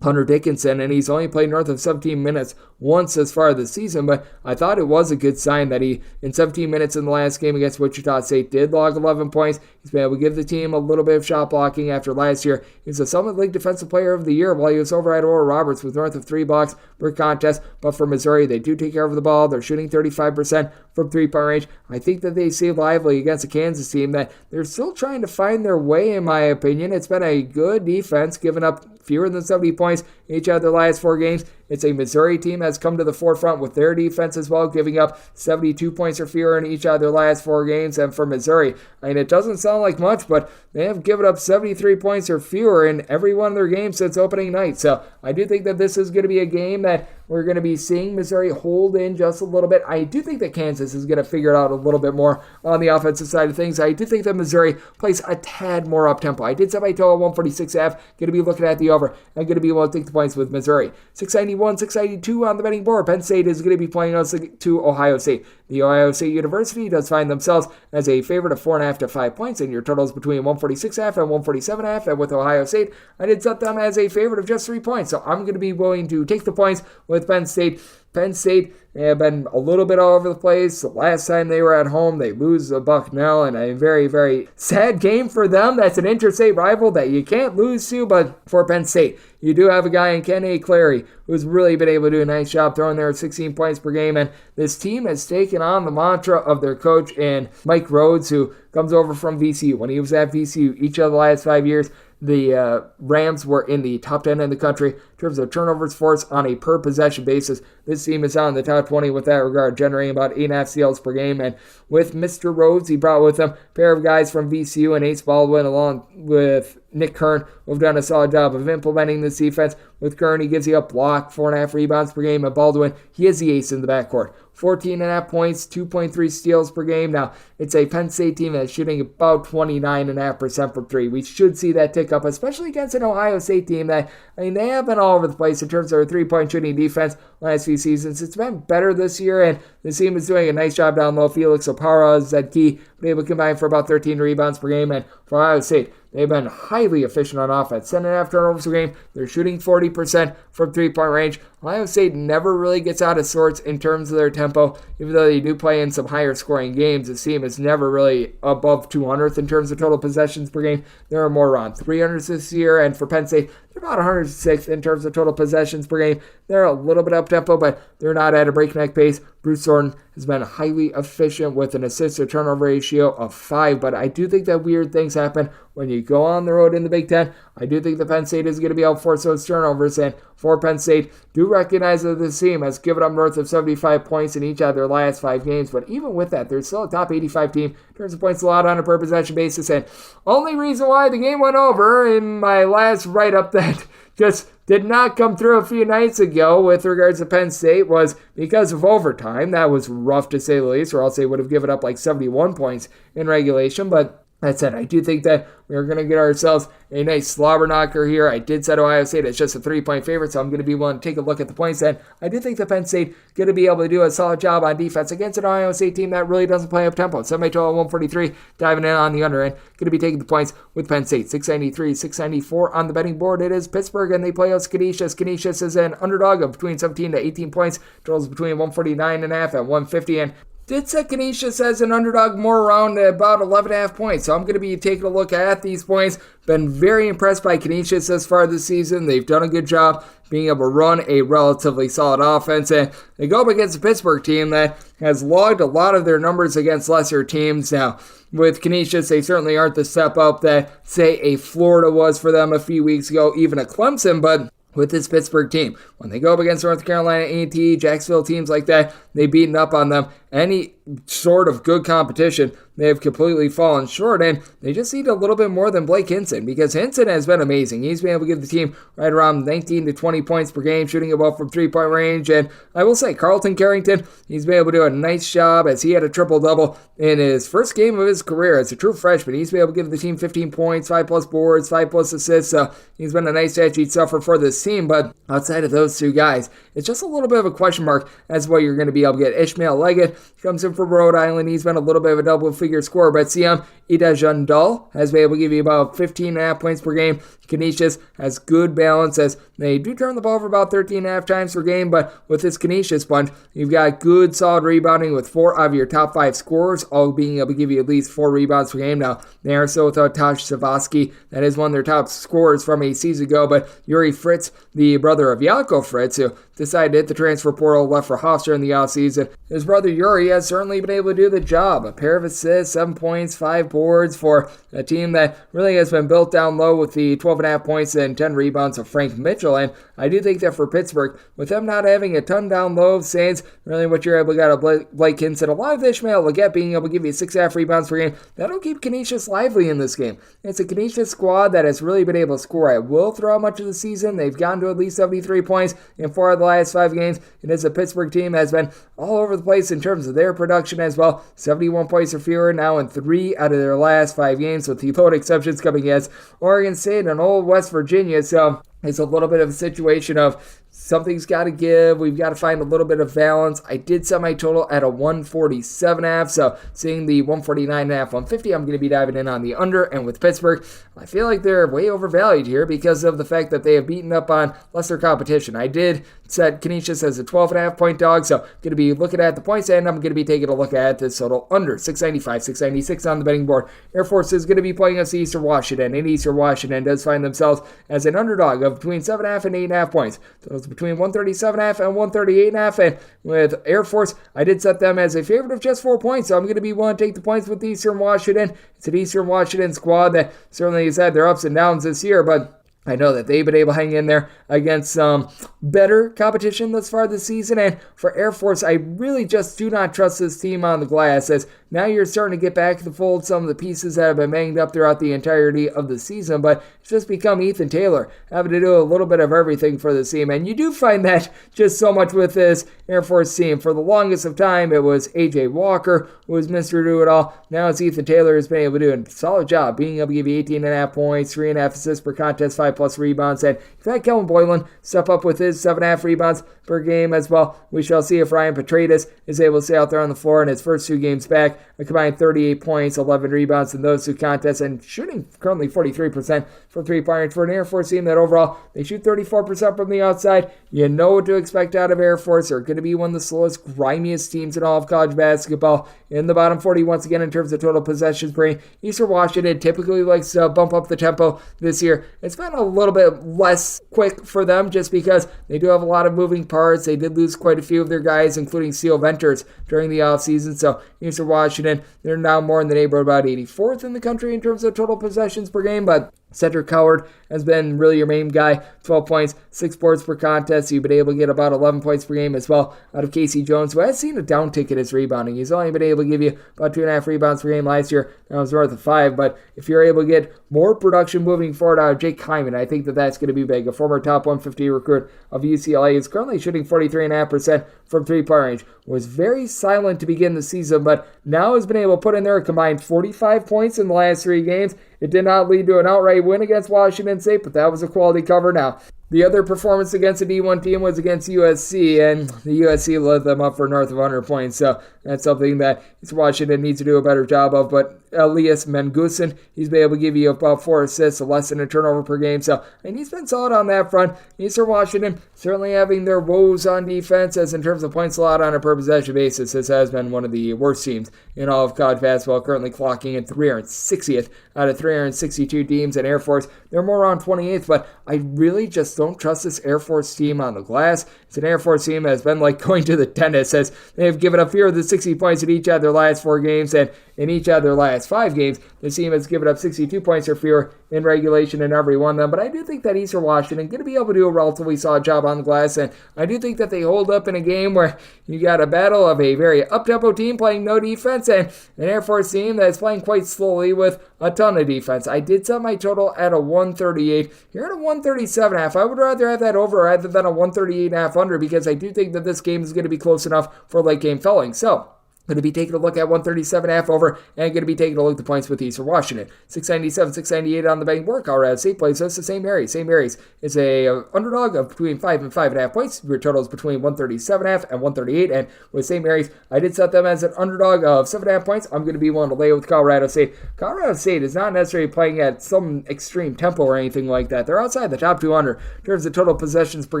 Hunter Dickinson, and he's only played north of 17 minutes once as far this season, but I thought it was a good sign that he, in 17 minutes in the last game against Wichita State, did log 11 points. He's been able to give the team a little bit of shot blocking after last year. He's a Summit League Defensive Player of the Year while he was over at Oral Roberts with north of 3 blocks per contest, but for Missouri, they do take care of the ball. They're shooting 35% from three-point range. I think that they see lively against a Kansas team that they're still trying to find their way, in my opinion. It's been a good defense, giving up fewer than 70 points each of their last 4 games. It's a Missouri team that's come to the forefront with their defense as well, giving up 72 points or fewer in each of their last 4 games. And for Missouri, it doesn't sound like much, but they have given up 73 points or fewer in every one of their games since opening night. So I do think that this is going to be a game that we're going to be seeing Missouri hold in just a little bit. I do think that Kansas is going to figure it out a little bit more on the offensive side of things. I do think that Missouri plays a tad more up-tempo. I did set my total at 146.5. Going to be looking at the over. I'm going to be able to take the points with Missouri. 691, 692 on the betting board. Penn State is going to be playing us to Ohio State. The Ohio State University does find themselves as a favorite of 4.5 to 5 points, and your totals between 146.5 and 147.5. And with Ohio State, I did set them as a favorite of just 3 points. So I'm going to be willing to take the points with Penn State. Penn State have been a little bit all over the place. The last time they were at home, they lose to Bucknell in a very, very sad game for them. That's an interstate rival that you can't lose to, but for Penn State, you do have a guy in Ken A. Clary who's really been able to do a nice job throwing there at 16 points per game, and this team has taken on the mantra of their coach and Mike Rhodes, who comes over from VCU. When he was at VCU each of the last 5 years, the Rams were in the top 10 in the country in terms of turnovers forced on a per-possession basis. This team is on the top 20 with that regard, generating about 8.5 steals per game. And with Mr. Rhodes, he brought with him a pair of guys from VCU and Ace Baldwin, along with Nick Kern, who have done a solid job of implementing this defense. With Kern, he gives you a block, 4.5 rebounds per game. And Baldwin, he is the ace in the backcourt. 14.5 points, 2.3 steals per game. Now, it's a Penn State team that's shooting about 29.5% from 3. We should see that tick up, especially against an Ohio State team that, they have been all over the place in terms of their three-point shooting defense last few seasons. It's been better this year, and the team is doing a nice job down low. Felix Opara is that key, been able to combine for about 13 rebounds per game. And for Ohio State, they've been highly efficient on offense. 10.5 turnovers per game. They're shooting 40% from three-point range. Ohio State never really gets out of sorts in terms of their tempo. Even though they do play in some higher scoring games, this team is never really above 200th in terms of total possessions per game. There are more around 300s this year, and for Penn State, they're about 106th in terms of total possessions per game. They're a little bit up-tempo, but they're not at a breakneck pace. Bruce Thornton has been highly efficient with an assist-to-turnover ratio of 5, but I do think that weird things happen when you go on the road in the Big Ten. I do think that Penn State is going to be able to force those turnovers, and for Penn State, do recognize that this team has given up north of 75 points in each of their last 5 games, but even with that, they're still a top 85 team in terms of points allowed on a per-possession basis, and only reason why the game went over in my last write-up that just did not come through a few nights ago with regards to Penn State was because of overtime. That was rough to say the least, or else they would have given up like 71 points in regulation, but that said, I do think that we're going to get ourselves a nice slobber knocker here. I did set Ohio State as just a 3-point favorite, so I'm going to be willing to take a look at the points. And I do think that Penn State going to be able to do a solid job on defense against an Ohio State team that really doesn't play up tempo. Semi-total 143, diving in on the under end. Going to be taking the points with Penn State. 693, 694 on the betting board. It is Pittsburgh, and they play out Canisius. Canisius is an underdog of between 17 to 18 points. Totals between 149.5 and 150. And did set Canisius as an underdog more around about 11.5 points. So I'm going to be taking a look at these points. Been very impressed by Canisius thus far this season. They've done a good job being able to run a relatively solid offense. And they go up against a Pittsburgh team that has logged a lot of their numbers against lesser teams. Now, with Canisius, they certainly aren't the step up that, say, a Florida was for them a few weeks ago, even a Clemson, but with this Pittsburgh team, when they go up against North Carolina, A&T, Jacksonville, teams like that, they've beaten up on them. Any sort of good competition, they have completely fallen short, and they just need a little bit more than Blake Hinson, because Hinson has been amazing. He's been able to give the team right around 19 to 20 points per game, shooting about from three-point range, and I will say, Carlton Carrington, he's been able to do a nice job as he had a triple-double in his first game of his career as a true freshman. He's been able to give the team 15 points, 5+ boards, 5+ assists, so he's been a nice statute sufferer for this team, but outside of those two guys, it's just a little bit of a question mark as to what you're going to be able to get. Ishmael Leggett comes in from Rhode Island. He's been a little bit of a double-figure scorer, but Siam Idajandal has been able to give you about 15.5 points per game. Canisius has good balance as they do turn the ball over about 13.5 times per game, but with this Canisius bunch, you've got good solid rebounding with 4 of your top 5 scorers, all being able to give you at least 4 rebounds per game. Now, they are still without Tosh Savosky. That is one of their top scorers from a season ago, but Yuri Fritz, the brother of Jaco Fritz, who decided to hit the transfer portal, left for Hofstra in the offseason. His brother Yuri has certainly been able to do the job. A pair of assists, 7 points, 5 boards for a team that really has been built down low with the 12.5 points and 10 rebounds of Frank Mitchell. And I do think that for Pittsburgh, with them not having a ton down low of Saints, really what you're able to get out of Blake Hinson, a lot of Ishmael Leggett being able to give you 6.5 rebounds per game, that'll keep Canisius lively in this game. It's a Canisius squad that has really been able to score at will throughout much of the season. They've gotten to at least 73 points in 4 of the last 5 games. And as a Pittsburgh team has been all over the place in terms of their production as well. 71 points or fewer now in 3 out of their last 5 games, with the load exceptions coming against Oregon State and Old West Virginia. So it's a little bit of a situation of something's got to give. We've got to find a little bit of balance. I did set my total at a 147.5, so seeing the 149.5, 150, I'm going to be diving in on the under. And with Pittsburgh, I feel like they're way overvalued here because of the fact that they have beaten up on lesser competition. I did set Canisius as a 12.5 point dog, so I'm going to be looking at the points, and I'm going to be taking a look at this total under 695, 696 on the betting board. Air Force is going to be playing against Eastern Washington, and Eastern Washington does find themselves as an underdog of between 7.5 and 8.5 points. So it's between 137.5 and 138.5, and with Air Force, I did set them as a favorite of just 4 points, so I'm going to be willing to take the points with Eastern Washington. It's an Eastern Washington squad that certainly has had their ups and downs this year, but I know that they've been able to hang in there against some better competition thus far this season. And for Air Force, I really just do not trust this team on the glass, as now you're starting to get back to the fold some of the pieces that have been banged up throughout the entirety of the season. But it's just become Ethan Taylor having to do a little bit of everything for the team. And you do find that just so much with this Air Force team. For the longest of time, it was A.J. Walker who was Mr. Do It All. Now it's Ethan Taylor who's been able to do a solid job, being able to give you 18.5 points, 3.5 assists per contest, 5+ rebounds. And you've had Kellen Boylan step up with his 7.5 rebounds per game as well. We shall see if Ryan Petratus is able to stay out there on the floor in his first 2 games back. A combined 38 points, 11 rebounds in those 2 contests, and shooting currently 43% from 3-point range for an Air Force team that overall they shoot 34% from the outside. You know what to expect out of Air Force. They're going to be one of the slowest, grimiest teams in all of college basketball. In the bottom 40 once again in terms of total possessions per game. Eastern Washington typically likes to bump up the tempo this year. It's been a little bit less quick for them just because they do have a lot of moving parts. They did lose quite a few of their guys, including Seal Venters, during the offseason. So Eastern Washington, they're now more in the neighborhood about 84th in the country in terms of total possessions per game, but Cedric Coward has been really your main guy. 12 points, 6 boards per contest. You've been able to get about 11 points per game as well out of Casey Jones, who has seen a downtick in his rebounding. He's only been able to give you about 2.5 rebounds per game last year. That was north of 5, but if you're able to get more production moving forward out of Jake Hyman, I think that that's going to be big. A former top 150 recruit of UCLA is currently shooting 43.5% from 3-point range. Was very silent to begin the season, but now has been able to put in there a combined 45 points in the last 3 games. It did not lead to an outright win against Washington State, but that was a quality cover. Now, The other performance against a D1 team was against USC, and the USC led them up for north of 100 points, so that's something that Washington needs to do a better job of. But Elias Menguson, he's been able to give you about 4 assists, less than a turnover per game, so he's been solid on that front. Eastern Washington certainly having their woes on defense, as in terms of points allowed on a per possession basis, this has been one of the worst teams in all of college basketball, currently clocking in 360th out of 362 teams. And Air Force, they're more on 28th, but I really just don't trust this Air Force team on the glass. It's an Air Force team that has been like going to the dentist, as they've given up fewer than 60 points in each of their last 4 games, and in each of their last 5 games, the team has given up 62 points or fewer in regulation in every one of them. But I do think that Eastern Washington going to be able to do a relatively solid job on the glass, and I do think that they hold up in a game where you got a battle of a very up-tempo team playing no defense and an Air Force team that's playing quite slowly with a ton of defense. I did set my total at a 138. You're at a 137.5. I would rather have that over rather than a 138.5 under, because I do think that this game is going to be close enough for late game filling. So going to be taking a look at 137.5 over, and going to be taking a look at the points with Eastern Washington. 697, 698 on the betting board. Colorado State plays us the St. Mary's. St. Mary's is a underdog of between 5 and 5.5 points. Your total is between 137.5 and 138, and with St. Mary's, I did set them as an underdog of 7.5 points. I'm going to be willing to lay with Colorado State. Colorado State is not necessarily playing at some extreme tempo or anything like that. They're outside the top 200 in terms of total possessions per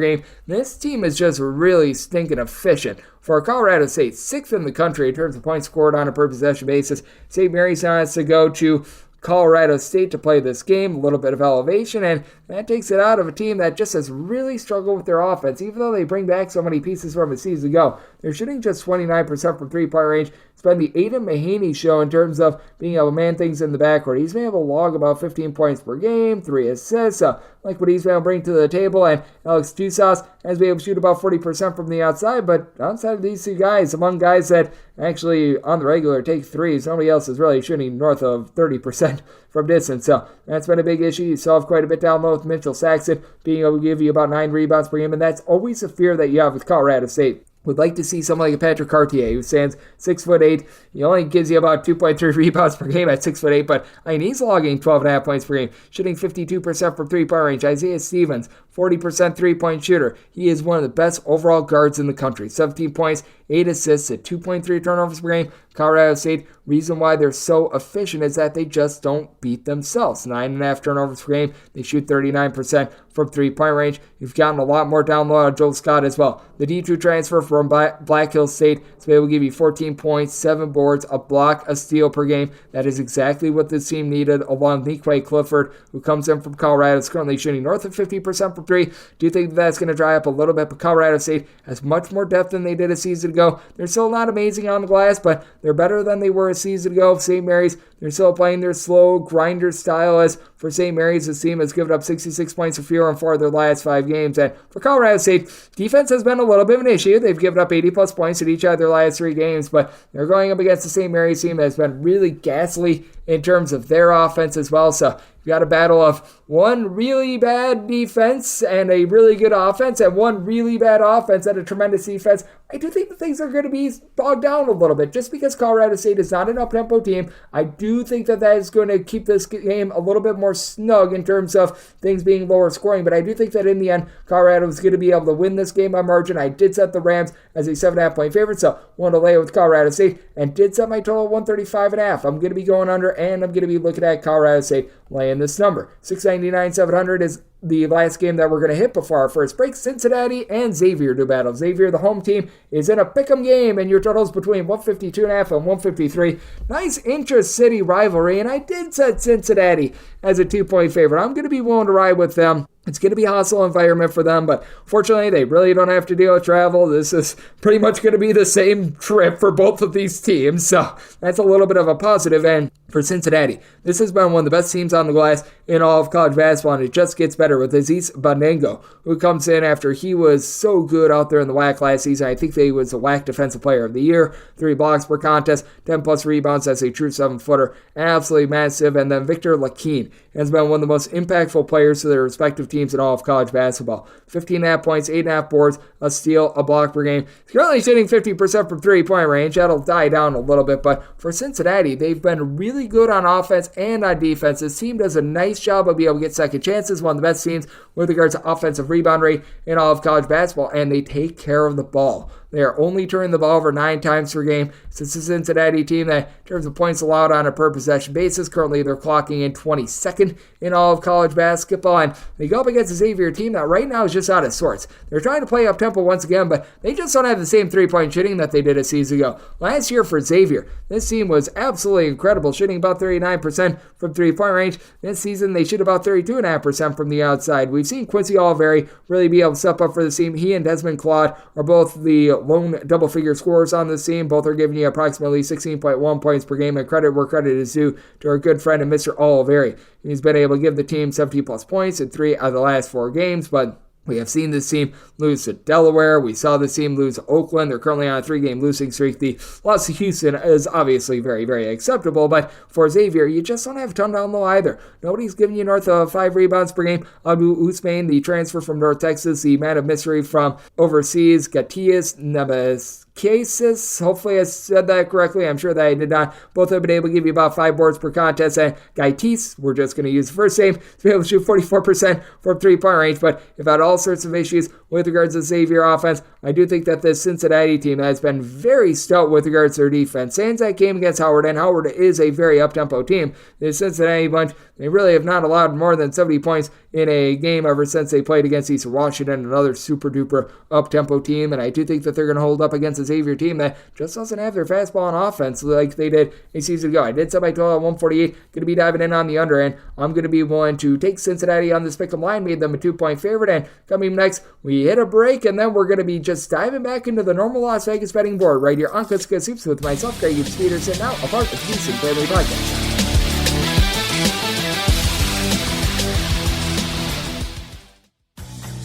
game. This team is just really stinking efficient. For Colorado State, 6th in the country in terms of points scored on a per possession basis. St. Mary's has to go to Colorado State to play this game, a little bit of elevation, and that takes it out of a team that just has really struggled with their offense. Even though they bring back so many pieces from a season ago, they're shooting just 29% from three-point range. It's been the Aiden Mahaney show in terms of being able to man things in the backcourt. He's been able to log about 15 points per game, 3 assists, like what he's been able to bring to the table, and Alex Dusas has been able to shoot about 40% from the outside, but outside of these 2 guys, among guys that actually on the regular take threes, nobody else is really shooting north of 30% from distance, so that's been a big issue. You saw quite a bit down low with Mitchell Saxon being able to give you about 9 rebounds per game, and that's always a fear that you have with Colorado State. Would like to see someone like a Patrick Cartier, who stands 6'8". He only gives you about 2.3 rebounds per game at 6'8", but he's logging 12.5 points per game, shooting 52% from three-point range. Isaiah Stevens, 40% three-point shooter. He is one of the best overall guards in the country. 17 points, 8 assists at 2.3 turnovers per game. Colorado State, reason why they're so efficient is that they just don't beat themselves. 9.5 turnovers per game. They shoot 39% from three-point range. You've gotten a lot more down low on Joel Scott as well. The D2 transfer from Black Hills State is able to give you 14 points, 7 boards, a block, a steal per game. That is exactly what this team needed, along with Niquay Clifford, who comes in from Colorado. Is currently shooting north of 50% from 3. Do you think that's going to dry up a little bit? But Colorado State has much more depth than they did a season ago. They're still not amazing on the glass, but they're better than they were a season ago. St. Mary's, they're still playing their slow grinder style, as for St. Mary's, this team has given up 66 points or fewer in 4 of their last 5 games. And for Colorado State, defense has been a little bit of an issue. They've given up 80-plus points in each of their last 3 games, but they're going up against the St. Mary's team that has been really ghastly in terms of their offense as well. So you got a battle of one really bad defense and a really good offense, and one really bad offense and a tremendous defense. I do think that things are going to be bogged down a little bit just because Colorado State is not an up-tempo team. I do think that that is going to keep this game a little bit more snug in terms of things being lower scoring, but I do think that in the end, Colorado is going to be able to win this game by margin. I did set the Rams as a 7.5 point favorite, so wanted to lay it with Colorado State, and did set my total 135.5. I'm going to be going under, and I'm going to be looking at Colorado State laying this number. 699, 700 is the last game that we're going to hit before our first break. Cincinnati and Xavier do battle. Xavier, the home team, is in a pick'em game, and your total is between 152.5 and 153. Nice intra-city rivalry, and I did set Cincinnati as a 2-point favorite. I'm going to be willing to ride with them. It's going to be a hostile environment for them, but fortunately, they really don't have to deal with travel. This is pretty much going to be the same trip for both of these teams, so that's a little bit of a positive. And for Cincinnati, this has been one of the best teams on the glass in all of college basketball, and it just gets better with Aziz Bandengo, who comes in after he was so good out there in the WAC last season. I think that he was the WAC Defensive Player of the Year, 3 blocks per contest, 10-plus rebounds as a true 7-footer, absolutely massive. And then Victor Lakeen has been one of the most impactful players to their respective teams in all of college basketball. 15.5 points, 8.5 boards, a steal, a block per game. He's currently shooting 50% from three-point range. That'll die down a little bit, but for Cincinnati, they've been really good on offense and on defense. This team does a nice job of being able to get second chances, one of the best teams with regards to offensive rebound rate in all of college basketball, and they take care of the ball. They are only turning the ball over 9 times per game. This is a Cincinnati team that, in terms of points allowed on a per possession basis, currently they're clocking in 22nd in all of college basketball. And they go up against a Xavier team that right now is just out of sorts. They're trying to play up tempo once again, but they just don't have the same three-point shooting that they did a season ago. Last year for Xavier, this team was absolutely incredible, shooting about 39% from three-point range. This season, they shoot about 32.5% from the outside. We've seen Quincy Oliveri really be able to step up for the team. He and Desmond Claude are both the lone double-figure scorers on this team. Both are giving you approximately 16.1 points per game, and credit where credit is due to our good friend and Mr. Oliveri. He's been able to give the team 70-plus points in 3 out of the last 4 games, but we have seen this team lose to Delaware. We saw this team lose to Oakland. They're currently on a 3-game losing streak. The loss to Houston is obviously very, very acceptable, but for Xavier, you just don't have a ton down low either. Nobody's giving you north of 5 rebounds per game. Abdul Usman, the transfer from North Texas, the man of mystery from overseas, Gatias Nebes Cases. Hopefully I said that correctly. I'm sure that I did not. Both have been able to give you about 5 boards per contest. And Gaitis, we're just going to use the first name, to be able to shoot 44% from three-point range. But if had all sorts of issues with regards to Xavier offense, I do think that this Cincinnati team has been very stout with regards to their defense. Sans that game against Howard, and Howard is a very up-tempo team. The Cincinnati bunch, they really have not allowed more than 70 points in a game ever since they played against Eastern Washington, another super-duper up-tempo team. And I do think that they're going to hold up against a Xavier team that just doesn't have their fastball on offense like they did a season ago. I did set my total at 148. Going to be diving in on the under, and I'm going to be willing to take Cincinnati on this pick'em line, made them a 2-point favorite. And coming next, we hit a break, and then we're going to be just diving back into the normal Las Vegas betting board right here on Kutzka Soups with myself, Greg Peterson, now a part of the Decent Family Podcast.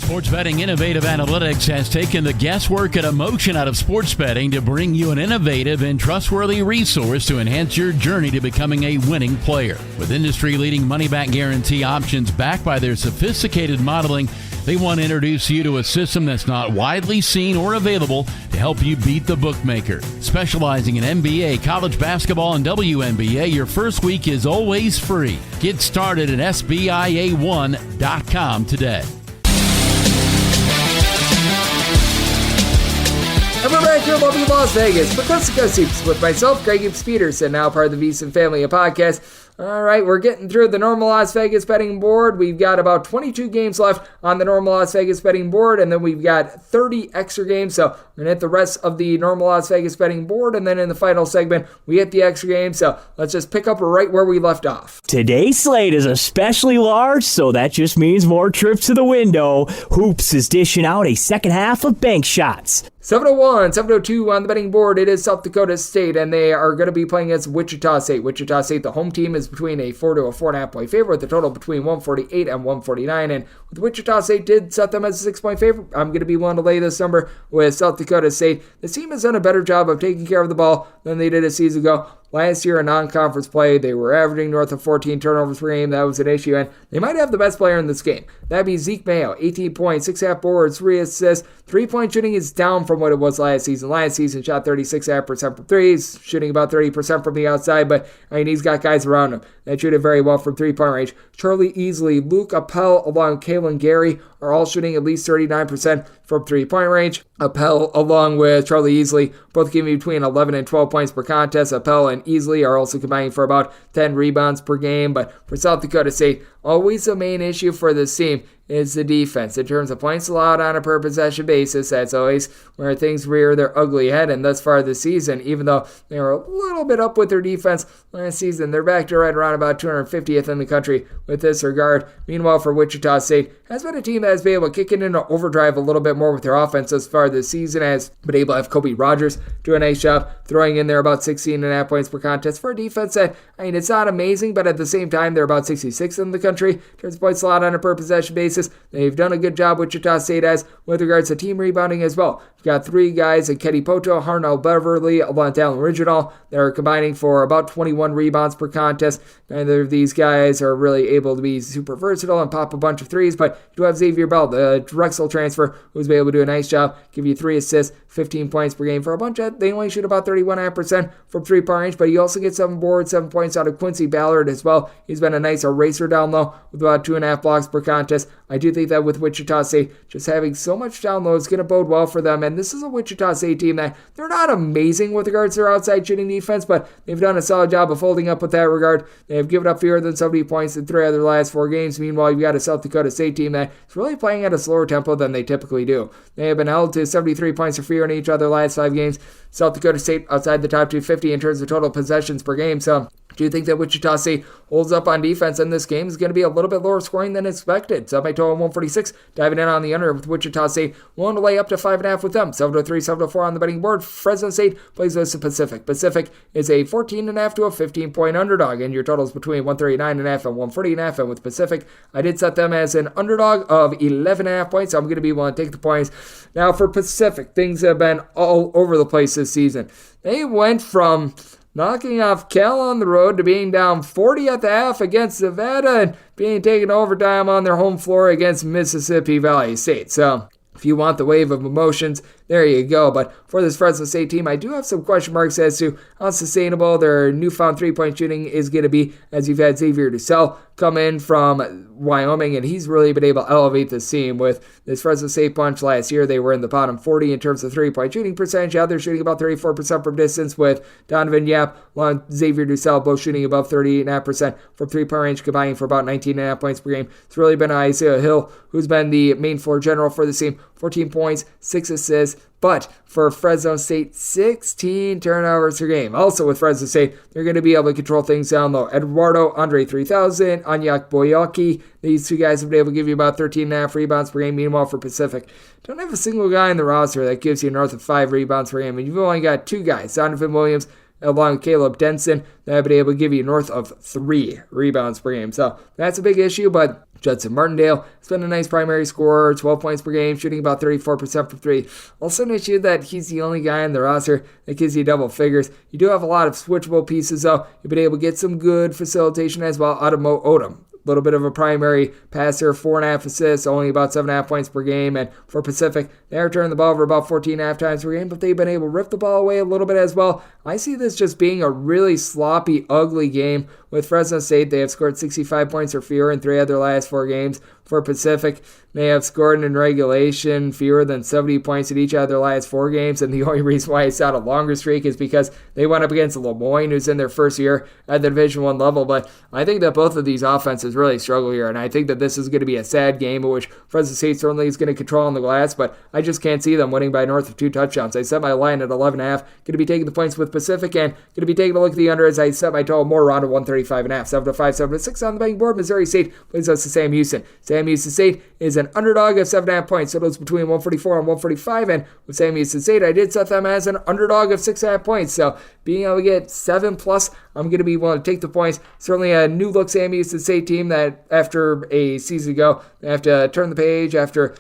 Sports Betting Innovative Analytics has taken the guesswork and emotion out of sports betting to bring you an innovative and trustworthy resource to enhance your journey to becoming a winning player. With industry-leading money-back guarantee options backed by their sophisticated modeling, they want to introduce you to a system that's not widely seen or available to help you beat the bookmaker. Specializing in NBA, college basketball, and WNBA, your first week is always free. Get started at SBIA1.com today. And we're back here in lovely Las Vegas for Kutzka Soups with myself, Greg Peterson, now part of the Beeson Family Podcast. All right, we're getting through the normal Las Vegas betting board. We've got about 22 games left on the normal Las Vegas betting board, and then we've got 30 extra games. So we're going to hit the rest of the normal Las Vegas betting board, and then in the final segment, we hit the extra games. So let's just pick up right where we left off. Today's slate is especially large, so that just means more trips to the window. Hoops is dishing out a second half of bank shots. 701, 702 on the betting board. It is South Dakota State, and they are going to be playing against Wichita State. Wichita State, the home team, is between a 4 to a 4.5 point favorite, with the total between 148 and 149. And with Wichita State did set them as a 6-point favorite, I'm going to be willing to lay this number with South Dakota State. The team has done a better job of taking care of the ball than they did a season ago. Last year in non-conference play, they were averaging north of 14 turnovers per game. That was an issue, and they might have the best player in this game. That'd be Zeke Mayo, 18 points, 6.5 boards, 3 assists. 3-point shooting is down from what it was last season. Last season, shot 36.5% from threes, shooting about 30% from the outside, but I mean, he's got guys around him that shoot it very well from 3-point range. Charlie Easley, Luke Appel, along with Kalen Gary are all shooting at least 39% from 3-point range. Appel, along with Charlie Easley, both giving between 11 and 12 points per contest. Appel and Easley are also combining for about 10 rebounds per game. But for South Dakota State, always the main issue for this team is the defense. In terms of points allowed on a per possession basis, that's always where things rear their ugly head. And thus far this season, even though they were a little bit up with their defense last season, they're back to right around about 250th in the country with this regard. Meanwhile, for Wichita State, has been a team that has been able to kick it into overdrive a little bit more with their offense thus far this season, has been able to have Kobe Rogers do a nice job throwing in there about 16.5 points per contest for a defense that, I mean, it's not amazing, but at the same time, they're about 66th in the country country in terms of points allowed on a per possession basis. They've done a good job, Wichita State has, with regards to team rebounding as well. We've got three guys in Kenny Poto, Harnell Beverly, along with Dallin Original. They're combining for about 21 rebounds per contest. Neither of these guys are really able to be super versatile and pop a bunch of threes, but you do have Xavier Bell, the Drexel transfer, who's been able to do a nice job, give you 3 assists, 15 points per game for a bunch of, they only shoot about 31.5% from 3-point range, but you also get 7 boards, 7 points out of Quincy Ballard as well. He's been a nice eraser down low with about 2.5 blocks per contest. I do think that with Wichita State, just having so much down low is going to bode well for them, and this is a Wichita State team that they're not amazing with regards to their outside shooting defense, but they've done a solid job of holding up with that regard. They have given up fewer than 70 points in 3 of their last 4 games. Meanwhile, you've got a South Dakota State team that is really playing at a slower tempo than they typically do. They have been held to 73 points or fewer in each of their last 5 games. South Dakota State outside the top 250 in terms of total possessions per game, so do you think that Wichita State holds up on defense in this game is going to be a little bit lower scoring than expected? So my total 146, diving in on the under with Wichita State, willing to lay up to 5.5 with them. 703, 704 on the betting board. Fresno State plays with the Pacific. Pacific is a 14.5 to a 15-point underdog, and your totals between 139.5 and 140.5. And with Pacific, I did set them as an underdog of 11.5 points, so I'm going to be willing to take the points. Now for Pacific, things have been all over the place this season. They went from knocking off Cal on the road to being down 40 at the half against Nevada and being taken overtime on their home floor against Mississippi Valley State. So if you want the wave of emotions, there you go. But for this Fresno State team, I do have some question marks as to how sustainable their newfound three-point shooting is going to be, as you've had Xavier DuSell come in from Wyoming, and he's really been able to elevate this team with this Fresno State bunch last year. They were in the bottom 40 in terms of three-point shooting percentage. Now they're shooting about 34% from distance, with Donovan Yap along Xavier DuSell both shooting above 38.5% from three-point range, combining for about 19.5 points per game. It's really been Isaiah Hill who's been the main floor general for this team. 14 points, 6 assists, but for Fresno State, 16 turnovers per game. Also with Fresno State, they're going to be able to control things down low. Eduardo Andre 3000, Anyak Boyaki, these two guys have been able to give you about 13.5 rebounds per game. Meanwhile, for Pacific, don't have a single guy in the roster that gives you north of 5 rebounds per game. And you've only got 2 guys, Donovan Williams along with Caleb Denson, that have been able to give you north of 3 rebounds per game. So that's a big issue, but Judson Martindale has been a nice primary scorer, 12 points per game, shooting about 34% from 3. Also an issue that he's the only guy in the roster that gives you double figures. You do have a lot of switchable pieces, though. You've been able to get some good facilitation as well out of Mo Odom. A little bit of a primary passer, 4.5 assists, only about 7.5 points per game. And for Pacific, they are turning the ball over about 14.5 times per game, but they've been able to rip the ball away a little bit as well. I see this just being a really sloppy, ugly game. With Fresno State, they have scored 65 points or fewer in 3 of their last 4 games. For Pacific, they have scored in regulation fewer than 70 points in each of their last 4 games, and the only reason why it's not a longer streak is because they went up against Lemoyne, who's in their first year at the Division I level. But I think that both of these offenses really struggle here, and I think that this is going to be a sad game in which Fresno State certainly is going to control on the glass, but I just can't see them winning by north of 2 touchdowns. I set my line at 11.5, going to be taking the points with Pacific, and going to be taking a look at the under as I set my total more around to 135.5. 7-5, 7-6 on the betting board. Missouri State plays us to Sam Houston. Sam Houston State is an underdog of 7.5 points. So those between 144 and 145. And with Sam Houston State, I did set them as an underdog of 6.5 points. So being able to get 7+, I'm going to be willing to take the points. Certainly a new look Sam Houston State team that after a season ago, they have to turn the page after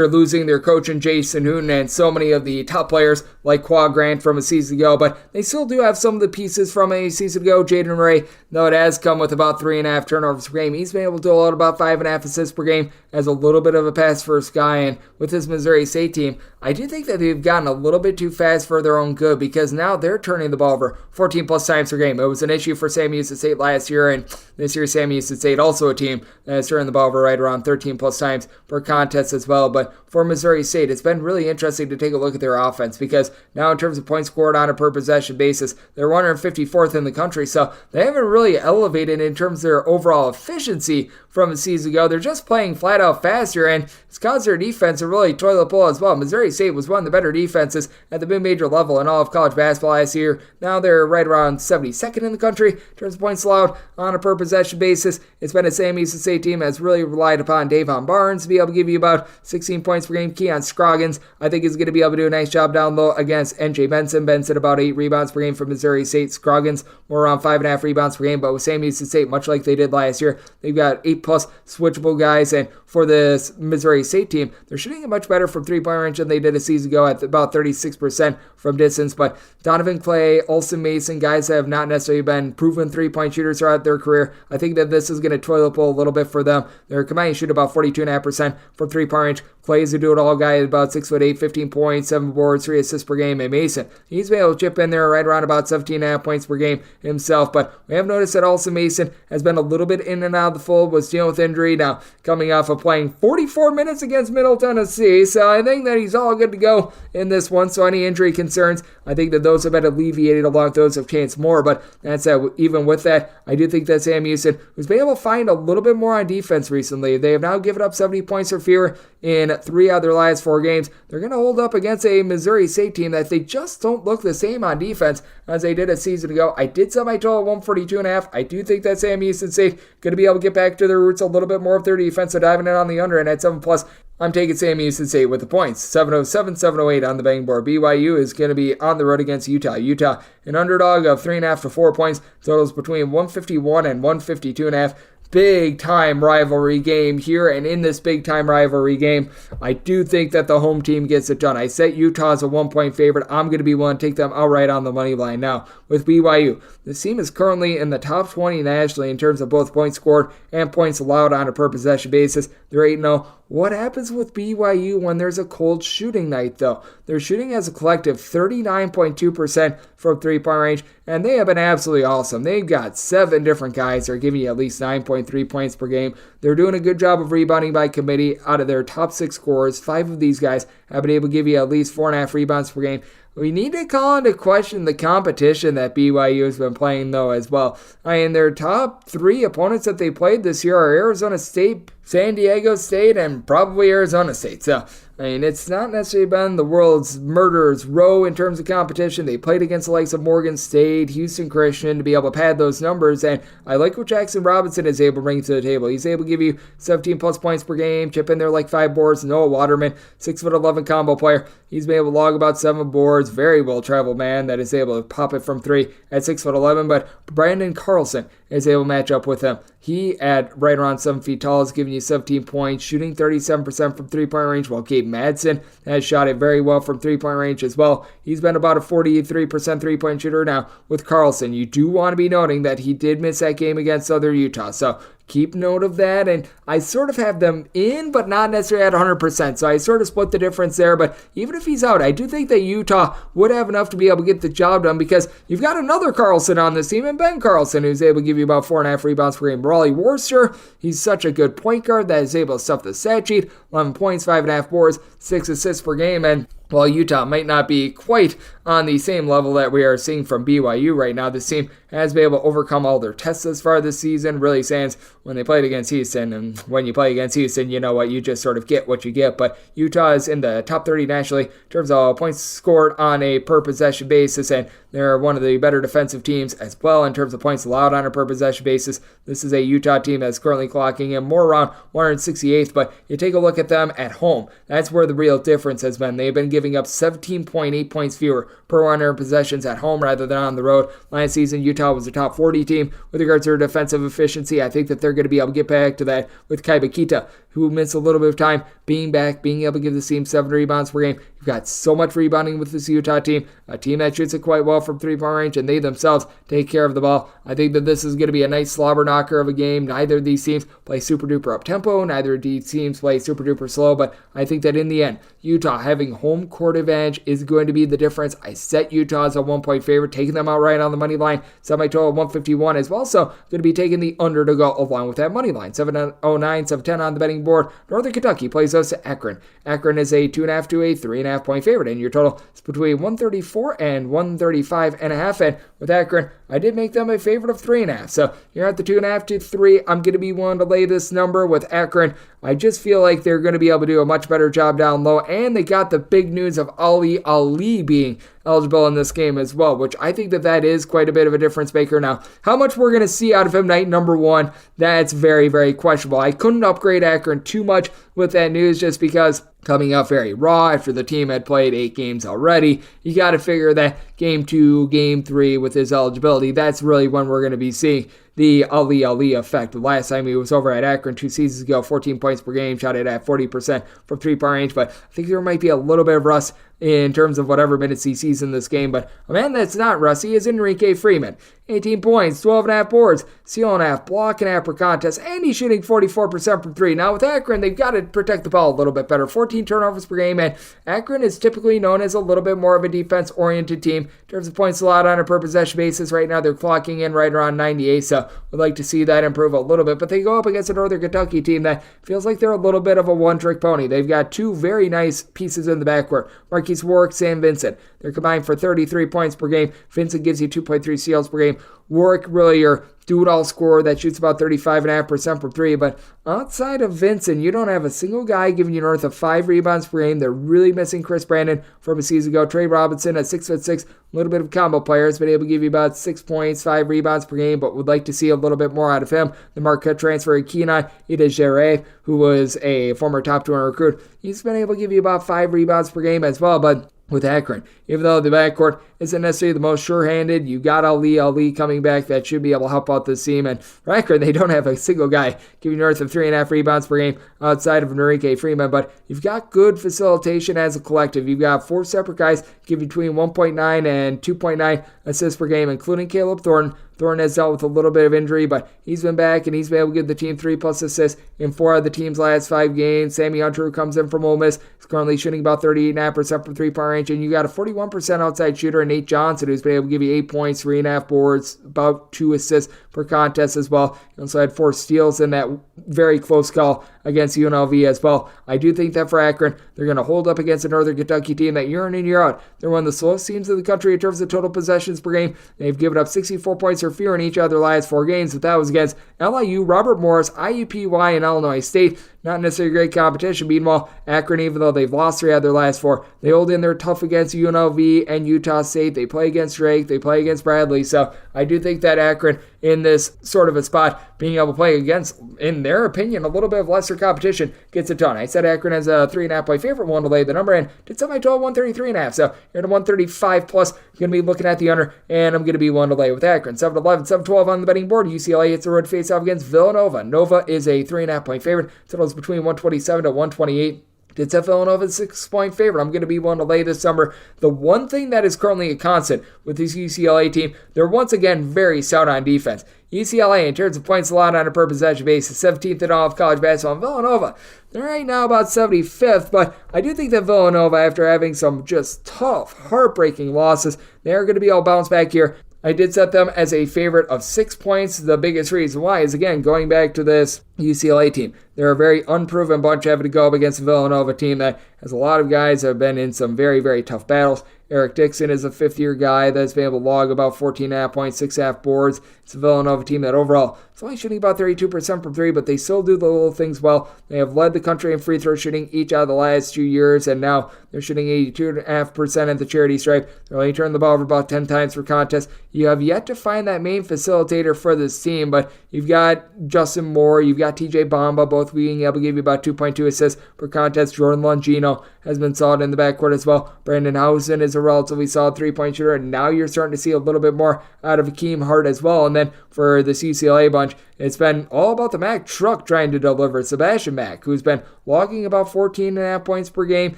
losing their coach in Jason Hooten and so many of the top players like Qua Grant from a season ago. But they still do have some of the pieces from a season ago. Jaden Ray, though it has come with about 3.5 turnovers per game, he's been able to do about 5.5 assists per game as a little bit of a pass-first guy. And with this Missouri State team, I do think that they've gotten a little bit too fast for their own good, because now they're turning the ball over 14+ times per game. It was an issue for Sam Houston State last year, and this year Sam Houston State also a team that is turning the ball over right around 13+ times per contest as well. But for Missouri State, it's been really interesting to take a look at their offense, because now in terms of points scored on a per possession basis, they're 154th in the country, so they haven't really elevated in terms of their overall efficiency from a season ago. They're just playing flat flat out faster, and it's caused their defense to really toilet bowl as well. Missouri State was one of the better defenses at the mid-major level in all of college basketball last year. Now they're right around 72nd in the country in terms of points allowed on a per possession basis. It's been a Sam Houston State team that's really relied upon Davon Barnes to be able to give you about 16 points per game. Keon Scroggins, I think, is going to be able to do a nice job down low against NJ Benson. Benson about 8 rebounds per game for Missouri State. Scroggins more around 5.5 rebounds per game. But with Sam Houston State, much like they did last year, they've got 8+ switchable guys. And for this Missouri State team, they're shooting it much better from three-point range than they did a season ago at about 36% from distance. But Donovan Clay, Olsen Mason, guys that have not necessarily been proven three-point shooters throughout their career, I think that this is going to toilet bowl a little bit for them. They're combining shoot about 42.5% from three-point range. Clay is a do-it-all guy at about 6'8", 15 points, 7 boards, 3 assists per game. And Mason, he's been able to chip in there right around about 17.5 points per game himself. But we have noticed that Olsen Mason has been a little bit in and out of the fold, was dealing with injury. Now, coming off of playing 44 minutes against Middle Tennessee, so I think that he's all good to go in this one. So any injury concerns, I think that those have been alleviated along with those of Chance Moore. But that's even with that, I do think that Sam Houston, who's been able to find a little bit more on defense recently, they have now given up 70 points or fewer in 3 out of their last 4 games. They're going to hold up against a Missouri State team that they just don't look the same on defense as they did a season ago. I did set my total at 142.5. I do think that Sam Houston State going to be able to get back to their roots a little bit more of their defense, so diving in on the under and at 7+. I'm taking Sam Houston State with the points. 707, 708 on the betting board. BYU is going to be on the road against Utah. Utah, an underdog of 3.5 to 4 points. Totals between 151 and 152.5. Big-time rivalry game here, and in this big-time rivalry game, I do think that the home team gets it done. I set Utah as a 1-point favorite. I'm going to be willing to take them outright on the money line. Now, with BYU, this team is currently in the top 20 nationally in terms of both points scored and points allowed on a per-possession basis. They're 8-0. What happens with BYU when there's a cold shooting night, though? They're shooting as a collective 39.2% from three-point range, and they have been absolutely awesome. They've got 7 different guys that are giving you at least 9.3 points per game. They're doing a good job of rebounding by committee. Out of their top 6 scorers, 5 of these guys have been able to give you at least 4.5 rebounds per game. We need to call into question the competition that BYU has been playing, though, as well. I mean, their top 3 opponents that they played this year are Arizona State, San Diego State, and probably Arizona State. So, I mean, it's not necessarily been the world's murderer's row in terms of competition. They played against the likes of Morgan State, Houston Christian to be able to pad those numbers, and I like what Jackson Robinson is able to bring to the table. He's able to give you 17+ points per game, chip in there like 5 boards. Noah Waterman, 6'11" combo player. He's been able to log about 7 boards. Very well-traveled man that is able to pop it from 3 at 6'11", but Brandon Carlson is able to match up with him. He, at right around 7 feet tall, is giving you 17 points, shooting 37% from three-point range, while Gabe Madsen has shot it very well from three-point range as well. He's been about a 43% three-point shooter. Now, with Carlson, you do want to be noting that he did miss that game against Southern Utah, so keep note of that, and I sort of have them in, but not necessarily at 100%, so I sort of split the difference there, but even if he's out, I do think that Utah would have enough to be able to get the job done, because you've got another Carlson on this team, and Ben Carlson, who's able to give you about 4.5 rebounds per game. Raleigh Worcester, he's such a good point guard that is able to stuff the stat sheet, 11 points, 5.5 boards, 6 assists per game, and while Utah might not be quite on the same level that we are seeing from BYU right now, this team has been able to overcome all their tests thus far this season. Really sans when they played against Houston, and when you play against Houston, you know what, you just sort of get what you get. But Utah is in the top 30 nationally in terms of points scored on a per possession basis, and they're one of the better defensive teams as well in terms of points allowed on a per possession basis. This is a Utah team that's currently clocking in more around 168th, but you take a look at them at home. That's where the real difference has been. They've been giving up 17.8 points fewer per 100 possessions at home rather than on the road. Last season, Utah was a top 40 team with regards to their defensive efficiency. I think that they're going to be able to get back to that with Kai Bakita, who missed a little bit of time being back, being able to give the team 7 rebounds per game. You've got so much rebounding with this Utah team, a team that shoots it quite well from three-point range, and they themselves take care of the ball. I think that this is going to be a nice slobber knocker of a game. Neither of these teams play super-duper up-tempo. Neither of these teams play super-duper slow, but I think that in the end, Utah having home court advantage is going to be the difference. I set Utah as a 1-point favorite, taking them outright on the money line. Set my total 151 as well, so going to be taking the under to go along with that money line. 709, 710 on the betting betting board, Northern Kentucky plays host to Akron. Akron is a 2.5 to a 3.5 point favorite, and your total is between 134 and 135.5. And with Akron, I did make them a favorite of 3.5. So you're at the 2.5 to 3. I'm going to be willing to lay this number with Akron. I just feel like they're going to be able to do a much better job down low, and they got the big news of Ali being eligible in this game as well, which I think that is quite a bit of a difference maker. Now, how much we're going to see out of him night number 1, that's very, very questionable. I couldn't upgrade Akron too much with that news just because coming out very raw after the team had played 8 games already. You got to figure that game 2, game 3 with his eligibility, that's really when we're going to be seeing the Ali effect. The last time he was over at Akron 2 seasons ago, 14 points per game, shot it at 40% from 3-point range, but I think there might be a little bit of rust in terms of whatever minutes he sees in this game. But a man that's not rusty is Enrique Freeman. 18 points, 12.5 boards, steal and a half, block and a half per contest, and he's shooting 44% from 3. Now with Akron, they've got to protect the ball a little bit better. 14 turnovers per game, and Akron is typically known as a little bit more of a defense-oriented team in terms of points allowed on a per possession basis. Right now, they're clocking in right around 98, so we'd like to see that improve a little bit. But they go up against a Northern Kentucky team that feels like they're a little bit of a one-trick pony. They've got 2 very nice pieces in the backcourt. Marquise Warwick, Sam Vincent. They're combined for 33 points per game. Vincent gives you 2.3 steals per game. Warwick, really your do-it-all scorer that shoots about 35.5% from 3. But outside of Vincent, you don't have a single guy giving you north of 5 rebounds per game. They're really missing Chris Brandon from a season ago. Trey Robinson, a 6'6", a little bit of a combo player, has been able to give you about 6 points, 5 rebounds per game, but would like to see a little bit more out of him. The Marquette transfer, Kenai Idejere, who was a former top 200 recruit, he's been able to give you about 5 rebounds per game as well, but with Akron, even though the backcourt isn't necessarily the most sure-handed, you got Ali coming back that should be able to help out this team. And for Akron, they don't have a single guy giving north of 3.5 rebounds per game outside of Enrique Freeman, but you've got good facilitation as a collective. You've got 4 separate guys giving between 1.9 and 2.9 assists per game, including Caleb Thornton. Thornton has dealt with a little bit of injury, but he's been back and he's been able to give the team 3+ assists in 4 of the team's last 5 games. Sammy Hunter, who comes in from Ole Miss, is currently shooting about 38.5% from 3-point range, and you got a 41% outside shooter in Nate Johnson, who's been able to give you 8 points, 3.5 boards, about 2 assists per contest as well. He also had 4 steals in that very close call against UNLV as well. I do think that for Akron, they're going to hold up against a Northern Kentucky team that year in and year out, they're one of the slowest teams in the country in terms of total possessions per game. They've given up 64 points or fewer in each of their last 4 games, but that was against LIU, Robert Morris, IUPUI, and Illinois State. Not necessarily great competition. Meanwhile, Akron, even though they've lost 3 out of their last 4, they hold in there tough against UNLV and Utah State. They play against Drake. They play against Bradley. So I do think that Akron, in this sort of a spot, being able to play against, in their opinion, a little bit of lesser competition, gets it done. I said Akron has a 3.5 point favorite, one to lay the number, and did set my total 133.5. So you're at a 135 plus. Going to be looking at the under, and I'm going to be one to lay with Akron. 7-11, 7-12 on the betting board. UCLA hits the road face-off against Villanova. Nova is a 3.5 point favorite. Totals between 127 to 128. Did set Villanova 6-point favorite. I'm going to be one to lay this number. The one thing that is currently a constant with this UCLA team, they're once again very stout on defense. UCLA, in terms of points allowed on a per possession basis, 17th in all of college basketball. And Villanova, they're right now about 75th, but I do think that Villanova, after having some just tough, heartbreaking losses, they're going to be able to bounce back here. I did set them as a favorite of 6 points. The biggest reason why is, again, going back to this UCLA team. They're a very unproven bunch having to go up against a Villanova team that has a lot of guys that have been in some very, very tough battles. Eric Dixon is a 5th-year guy that's been able to log about 14.5 points, 6.5 boards. It's a Villanova team that overall is only shooting about 32% from 3, but they still do the little things well. They have led the country in free throw shooting each out of the last 2 years, and now they're shooting 82.5% at the charity stripe. They're only turning the ball over about 10 times per contest. You have yet to find that main facilitator for this team, but you've got Justin Moore, you've got TJ Bamba, both being able to give you about 2.2 assists per contest. Jordan Longino has been solid in the backcourt as well. Brandon Housen is a relatively solid 3-point shooter, and now you're starting to see a little bit more out of Akeem Hart as well. And then for this UCLA bunch, it's been all about the Mack truck trying to deliver. Sebastian Mack, who's been logging about 14.5 points per game.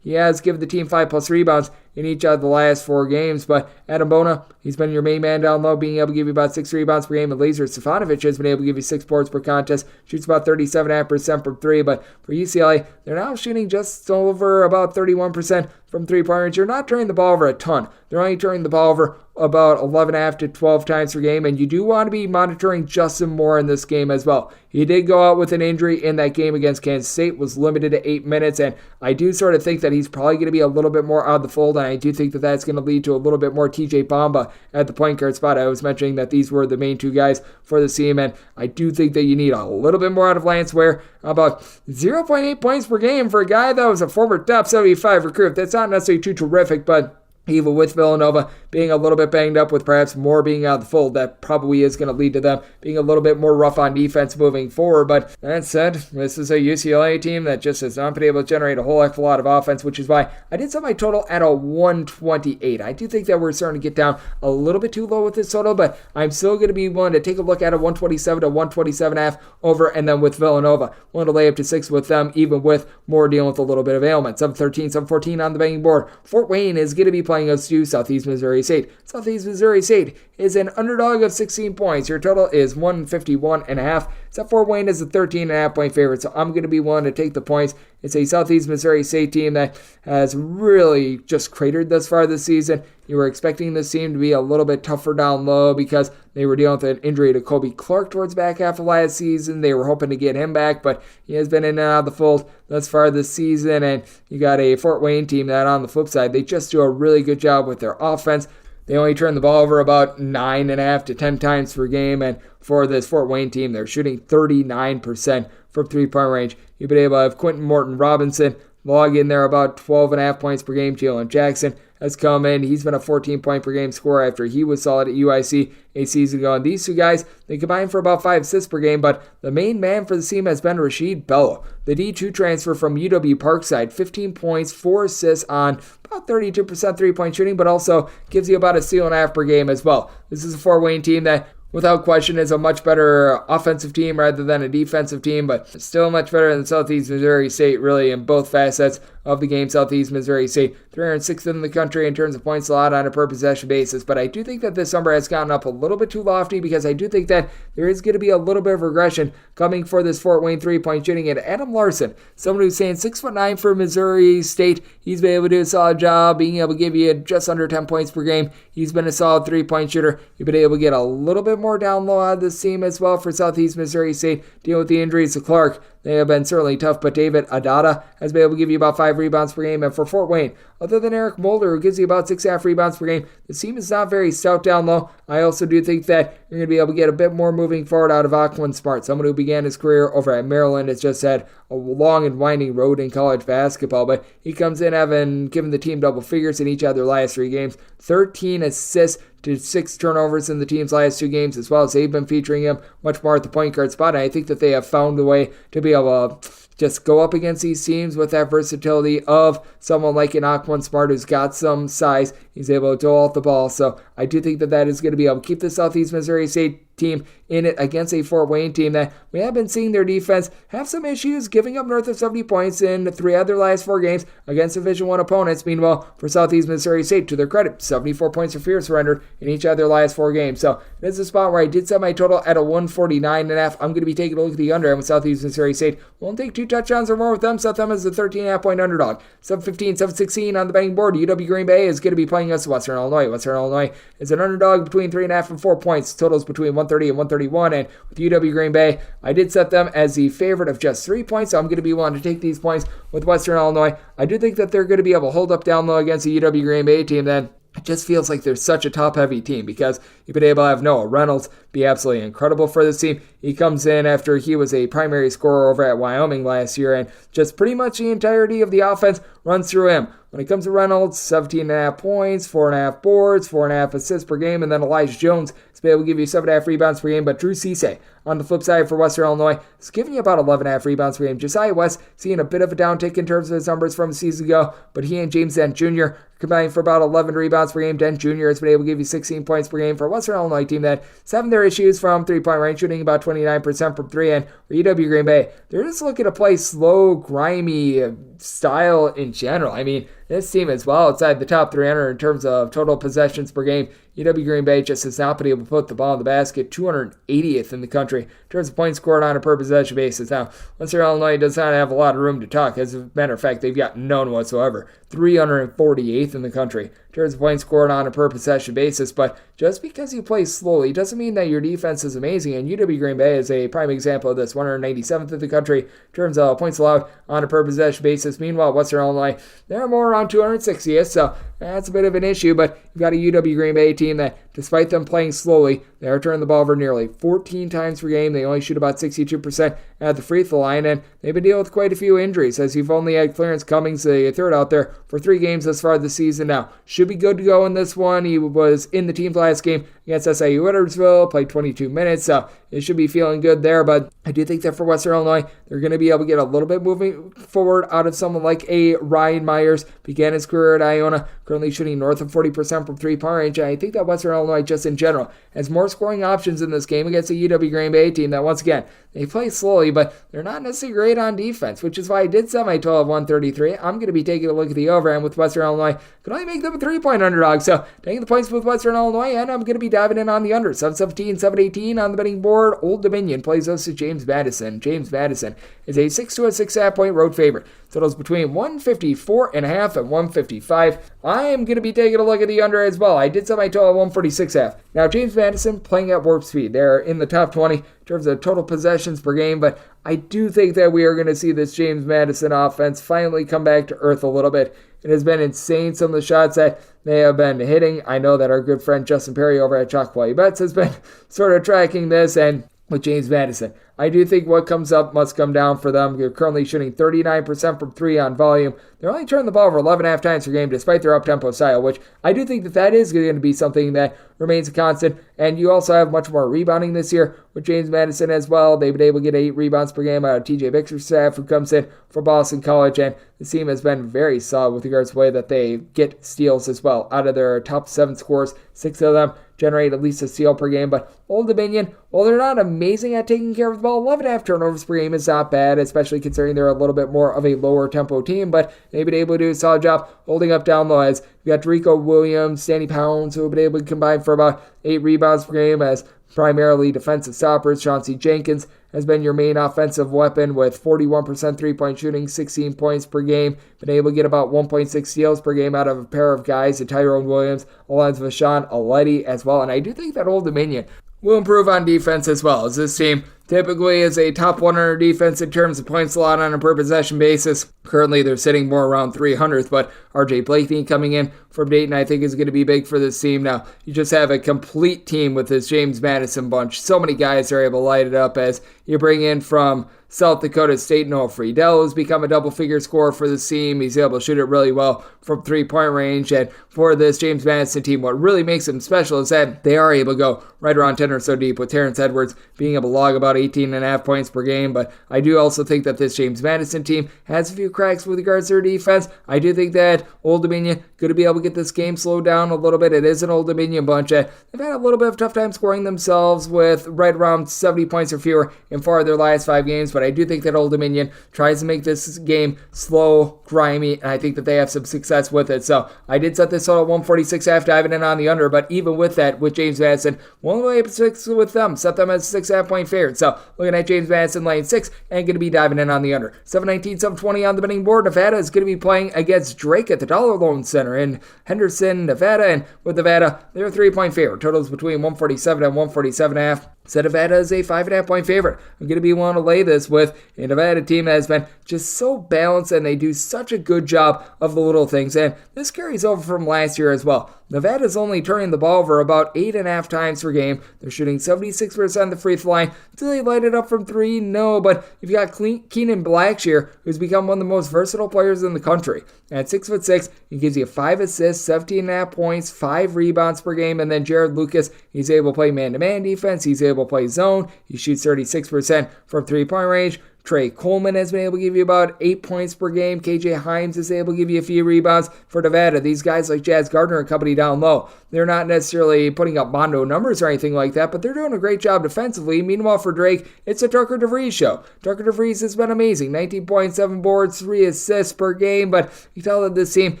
He has given the team 5+ rebounds in each of the last 4 games. But Adam Bona, he's been your main man down low, being able to give you about 6 rebounds per game. And Lazer Stefanovic has been able to give you 6 boards per contest, shoots about 37.5% from 3. But for UCLA, they're now shooting just over about 31% from 3-point range. You're not turning the ball over a ton, they're only turning the ball over about 11.5 to 12 times per game, and you do want to be monitoring Justin Moore in this game as well. He did go out with an injury in that game against Kansas State, was limited to 8 minutes, and I do sort of think that he's probably going to be a little bit more out of the fold, and I do think that that's going to lead to a little bit more TJ Bamba at the point guard spot. I was mentioning that these were the main two guys for the team, and I do think that you need a little bit more out of Lance Ware. About 0.8 points per game for a guy that was a former top 75 recruit. That's not necessarily too terrific, but even with Villanova being a little bit banged up, with perhaps more being out of the fold, that probably is going to lead to them being a little bit more rough on defense moving forward. But that said, this is a UCLA team that just has not been able to generate a whole heck of a lot of offense, which is why I did set my total at a 128. I do think that we're starting to get down a little bit too low with this total, but I'm still going to be willing to take a look at a 127 to 127.5 over, and then with Villanova, willing to lay up to 6 with them, even with more dealing with a little bit of ailment. 7-13, 7-14 on the betting board. Fort Wayne is going to be playing us to Southeast Missouri State. Southeast Missouri State is an underdog of 16 points. Your total is 151.5. Fort Wayne is a 13.5 point favorite, so I'm going to be willing to take the points. It's a Southeast Missouri State team that has really just cratered thus far this season. You were expecting this team to be a little bit tougher down low because they were dealing with an injury to Kobe Clark towards the back half of last season. They were hoping to get him back, but he has been in and out of the fold thus far this season. And you got a Fort Wayne team that, on the flip side, they just do a really good job with their offense. They only turn the ball over about 9.5 to 10 times per game, and for this Fort Wayne team, they're shooting 39% from three-point range. You've been able to have Quentin Morton Robinson log in there about 12.5 points per game. Jalen Jackson has come in. He's been a 14-point per game scorer after he was solid at UIC a season ago. And these two guys, they combine for about 5 assists per game, but the main man for the team has been Rasheed Bello, the D2 transfer from UW Parkside. 15 points, 4 assists on about 32% three-point shooting, but also gives you about a steal and a half per game as well. This is a Fort Wayne team that, without question, is a much better offensive team rather than a defensive team, but still much better than Southeast Missouri State, really, in both facets of the game. Southeast Missouri State, 306th in the country in terms of points allowed on a per possession basis, but I do think that this number has gotten up a little bit too lofty, because I do think that there is going to be a little bit of regression coming for this Fort Wayne three-point shooting. And Adam Larson, someone who's saying 6'9" for Missouri State, he's been able to do a solid job being able to give you just under 10 points per game. He's been a solid three-point shooter. You've been able to get a little bit more down low out of this team as well for Southeast Missouri State, dealing with the injuries to Clark. They have been certainly tough, but David Adada has been able to give you about 5 rebounds per game. And for Fort Wayne, other than Eric Mulder, who gives you about 6.5 rebounds per game, the team is not very stout down low. I also do think that you're going to be able to get a bit more moving forward out of Aquan Smart, someone who began his career over at Maryland, has just had a long and winding road in college basketball, but he comes in having given the team double figures in each of their last 3 games, 13 assists to 6 turnovers in the team's last 2 games, as well as they've been featuring him much more at the point guard spot. And I think that they have found a way to be able to just go up against these teams with that versatility of someone like an Aquan Smart who's got some size. He's able to dole out the ball. So I do think that that is going to be able to keep the Southeast Missouri State team in it against a Fort Wayne team that we have been seeing their defense have some issues, giving up north of 70 points in 3 of their last 4 games against Division I opponents. Meanwhile, for Southeast Missouri State, to their credit, 74 points of fear surrendered in each of their last 4 games. So this is a spot where I did set my total at a 149.5. I'm going to be taking a look at the under, and with Southeast Missouri State, we'll take 2 touchdowns or more with them. Set them as a 13.5 point underdog. 7-15, 7-16 on the betting board. UW Green Bay is going to be playing us Western Illinois. Western Illinois is an underdog between 3.5 and 4 points. Totals between 130 and 131. And with UW Green Bay, I did set them as the favorite of just 3 points. So I'm going to be wanting to take these points with Western Illinois. I do think that they're going to be able to hold up down low against the UW Green Bay team then. It just feels like they're such a top-heavy team, because you've been able to have Noah Reynolds be absolutely incredible for this team. He comes in after he was a primary scorer over at Wyoming last year, and just pretty much the entirety of the offense runs through him. When it comes to Reynolds, 17.5 points, 4.5 boards, 4.5 assists per game, and then Elijah Jones is able to give you 7.5 rebounds per game, but Drew Cisse, on the flip side for Western Illinois, is giving you about 11.5 rebounds per game. Josiah West seeing a bit of a downtick in terms of his numbers from a season ago, but he and James Dent Jr. combining for about 11 rebounds per game. Dent Jr. has been able to give you 16 points per game for a Western Illinois team that having their issues from three-point range, shooting about 29% from 3, and for UW Green Bay, they're just looking to play slow, grimy style in general. I mean, this team is well outside the top 300 in terms of total possessions per game. UW Green Bay just has not been able to put the ball in the basket, 280th in the country in terms of points scored on a per possession basis. Now, Western Illinois does not have a lot of room to talk. As a matter of fact, they've got none whatsoever. 348th in the country in terms of points scored on a per possession basis, but just because you play slowly doesn't mean that your defense is amazing, and UW Green Bay is a prime example of this, 197th in the country in terms of points allowed on a per possession basis. Meanwhile, Western Illinois, they're more around 260th, so that's a bit of an issue, but you've got a UW Green Bay team that, despite them playing slowly, they are turning the ball over nearly 14 times per game. They only shoot about 62% at the free throw line, and they've been dealing with quite a few injuries, as you've only had Clarence Cummings, the third, out there for 3 games thus far this season. Now, should be good to go in this one. He was in the team's last game against SIU Edwardsville, played 22 minutes, so it should be feeling good there, but I do think that for Western Illinois, they're going to be able to get a little bit moving forward out of someone like a Ryan Myers. Began his career at Iona, currently shooting north of 40% from three-point range, and I think that Western Illinois, just in general, has more scoring options in this game against a UW Green Bay team that, once again, they play slowly, but they're not necessarily great on defense, which is why I did set my total of 133. I'm going to be taking a look at the over, and with Western Illinois, can only make them a 3-point underdog, so taking the points with Western Illinois, and I'm going to be diving in on the under. 717, 718 on the betting board. Old Dominion plays us to James Madison. James Madison is a 6 to a 6.5 point road favorite. Totals between 154.5 and 155. I am going to be taking a look at the under as well. I did set my total at 146.5. Now, James Madison playing at warp speed. They're in the top 20 in terms of total possessions per game, but I do think that we are going to see this James Madison offense finally come back to earth a little bit. It has been insane, some of the shots that they have been hitting. I know that our good friend Justin Perry over at Chalk Value Bets has been sort of tracking this, and with James Madison, I do think what comes up must come down for them. They're currently shooting 39% from 3 on volume. They're only turning the ball over 11.5 times per game despite their up-tempo style, which I do think that is going to be something that remains a constant. And you also have much more rebounding this year with James Madison as well. They've been able to get 8 rebounds per game out of TJ Bickerstaff, who comes in for Boston College, and the team has been very solid with regards to the way that they get steals as well. Out of their top 7 scores, 6 of them generate at least a steal per game. But Old Dominion, while they're not amazing at taking care of the ball, 11.5 turnovers per game is not bad, especially considering they're a little bit more of a lower tempo team, but they've been able to do a solid job holding up down low, as you got Rico Williams, Danny Pounds, who have been able to combine for about 8 rebounds per game as primarily defensive stoppers. Chauncey Jenkins has been your main offensive weapon with 41% three-point shooting, 16 points per game. Been able to get about 1.6 steals per game out of a pair of guys, Tyrone Williams, along with Sean Aletti as well. And I do think that Old Dominion will improve on defense as well, as this team typically is a top 100 defense in terms of points allowed on a per possession basis. Currently, they're sitting more around 300th, but RJ Blakeney coming in from Dayton, I think, is going to be big for this team. Now, you just have a complete team with this James Madison bunch. So many guys are able to light it up, as you bring in from South Dakota State, Noah Friedel has become a double-figure scorer for the team. He's able to shoot it really well from three-point range. And for this James Madison team, what really makes them special is that they are able to go right around 10 or so deep, with Terrence Edwards being able to log about 18.5 points per game. But I do also think that this James Madison team has a few cracks with regards to their defense. I do think that Old Dominion going to be able to get this game slowed down a little bit. It is an Old Dominion bunch. They've had a little bit of a tough time scoring themselves, with right around 70 points or fewer in 4 of their last 5 games. But I do think that Old Dominion tries to make this game slow, grimy, and I think that they have some success with it. So I did set this total at 146 after diving in on the under, but even with that, with James Madison, one way to 6 with them, set them as a 6.5 point favorite. So looking at James Madison lane 6 and going to be diving in on the under. 719, 720 on the betting board. Nevada is going to be playing against Drake at the Dollar Loan Center in Henderson, Nevada, and with Nevada, they're a 3-point favorite. Totals between 147 and 147.5. So Nevada is a 5.5 point favorite. I'm going to be willing to lay this with a Nevada team that has been just so balanced, and they do such a good job of the little things. And this carries over from last year as well. Nevada's only turning the ball over about 8.5 times per game. They're shooting 76% of the free throw line. Do they light it up from 3? No, but you've got Keenan Blackshear, who's become one of the most versatile players in the country. At 6'6", he gives you 5 assists, 17.5 points, 5 rebounds per game. And then Jared Lucas, he's able to play man-to-man defense. He's able to play zone. He shoots 36% from 3-point range. Trey Coleman has been able to give you about 8 points per game. KJ Himes is able to give you a few rebounds for Nevada. These guys like Jazz Gardner and company down low, they're not necessarily putting up Mondo numbers or anything like that, but they're doing a great job defensively. Meanwhile, for Drake, it's a Tucker DeVries show. Tucker DeVries has been amazing. 19.7 boards, 3 assists per game, but you tell that this team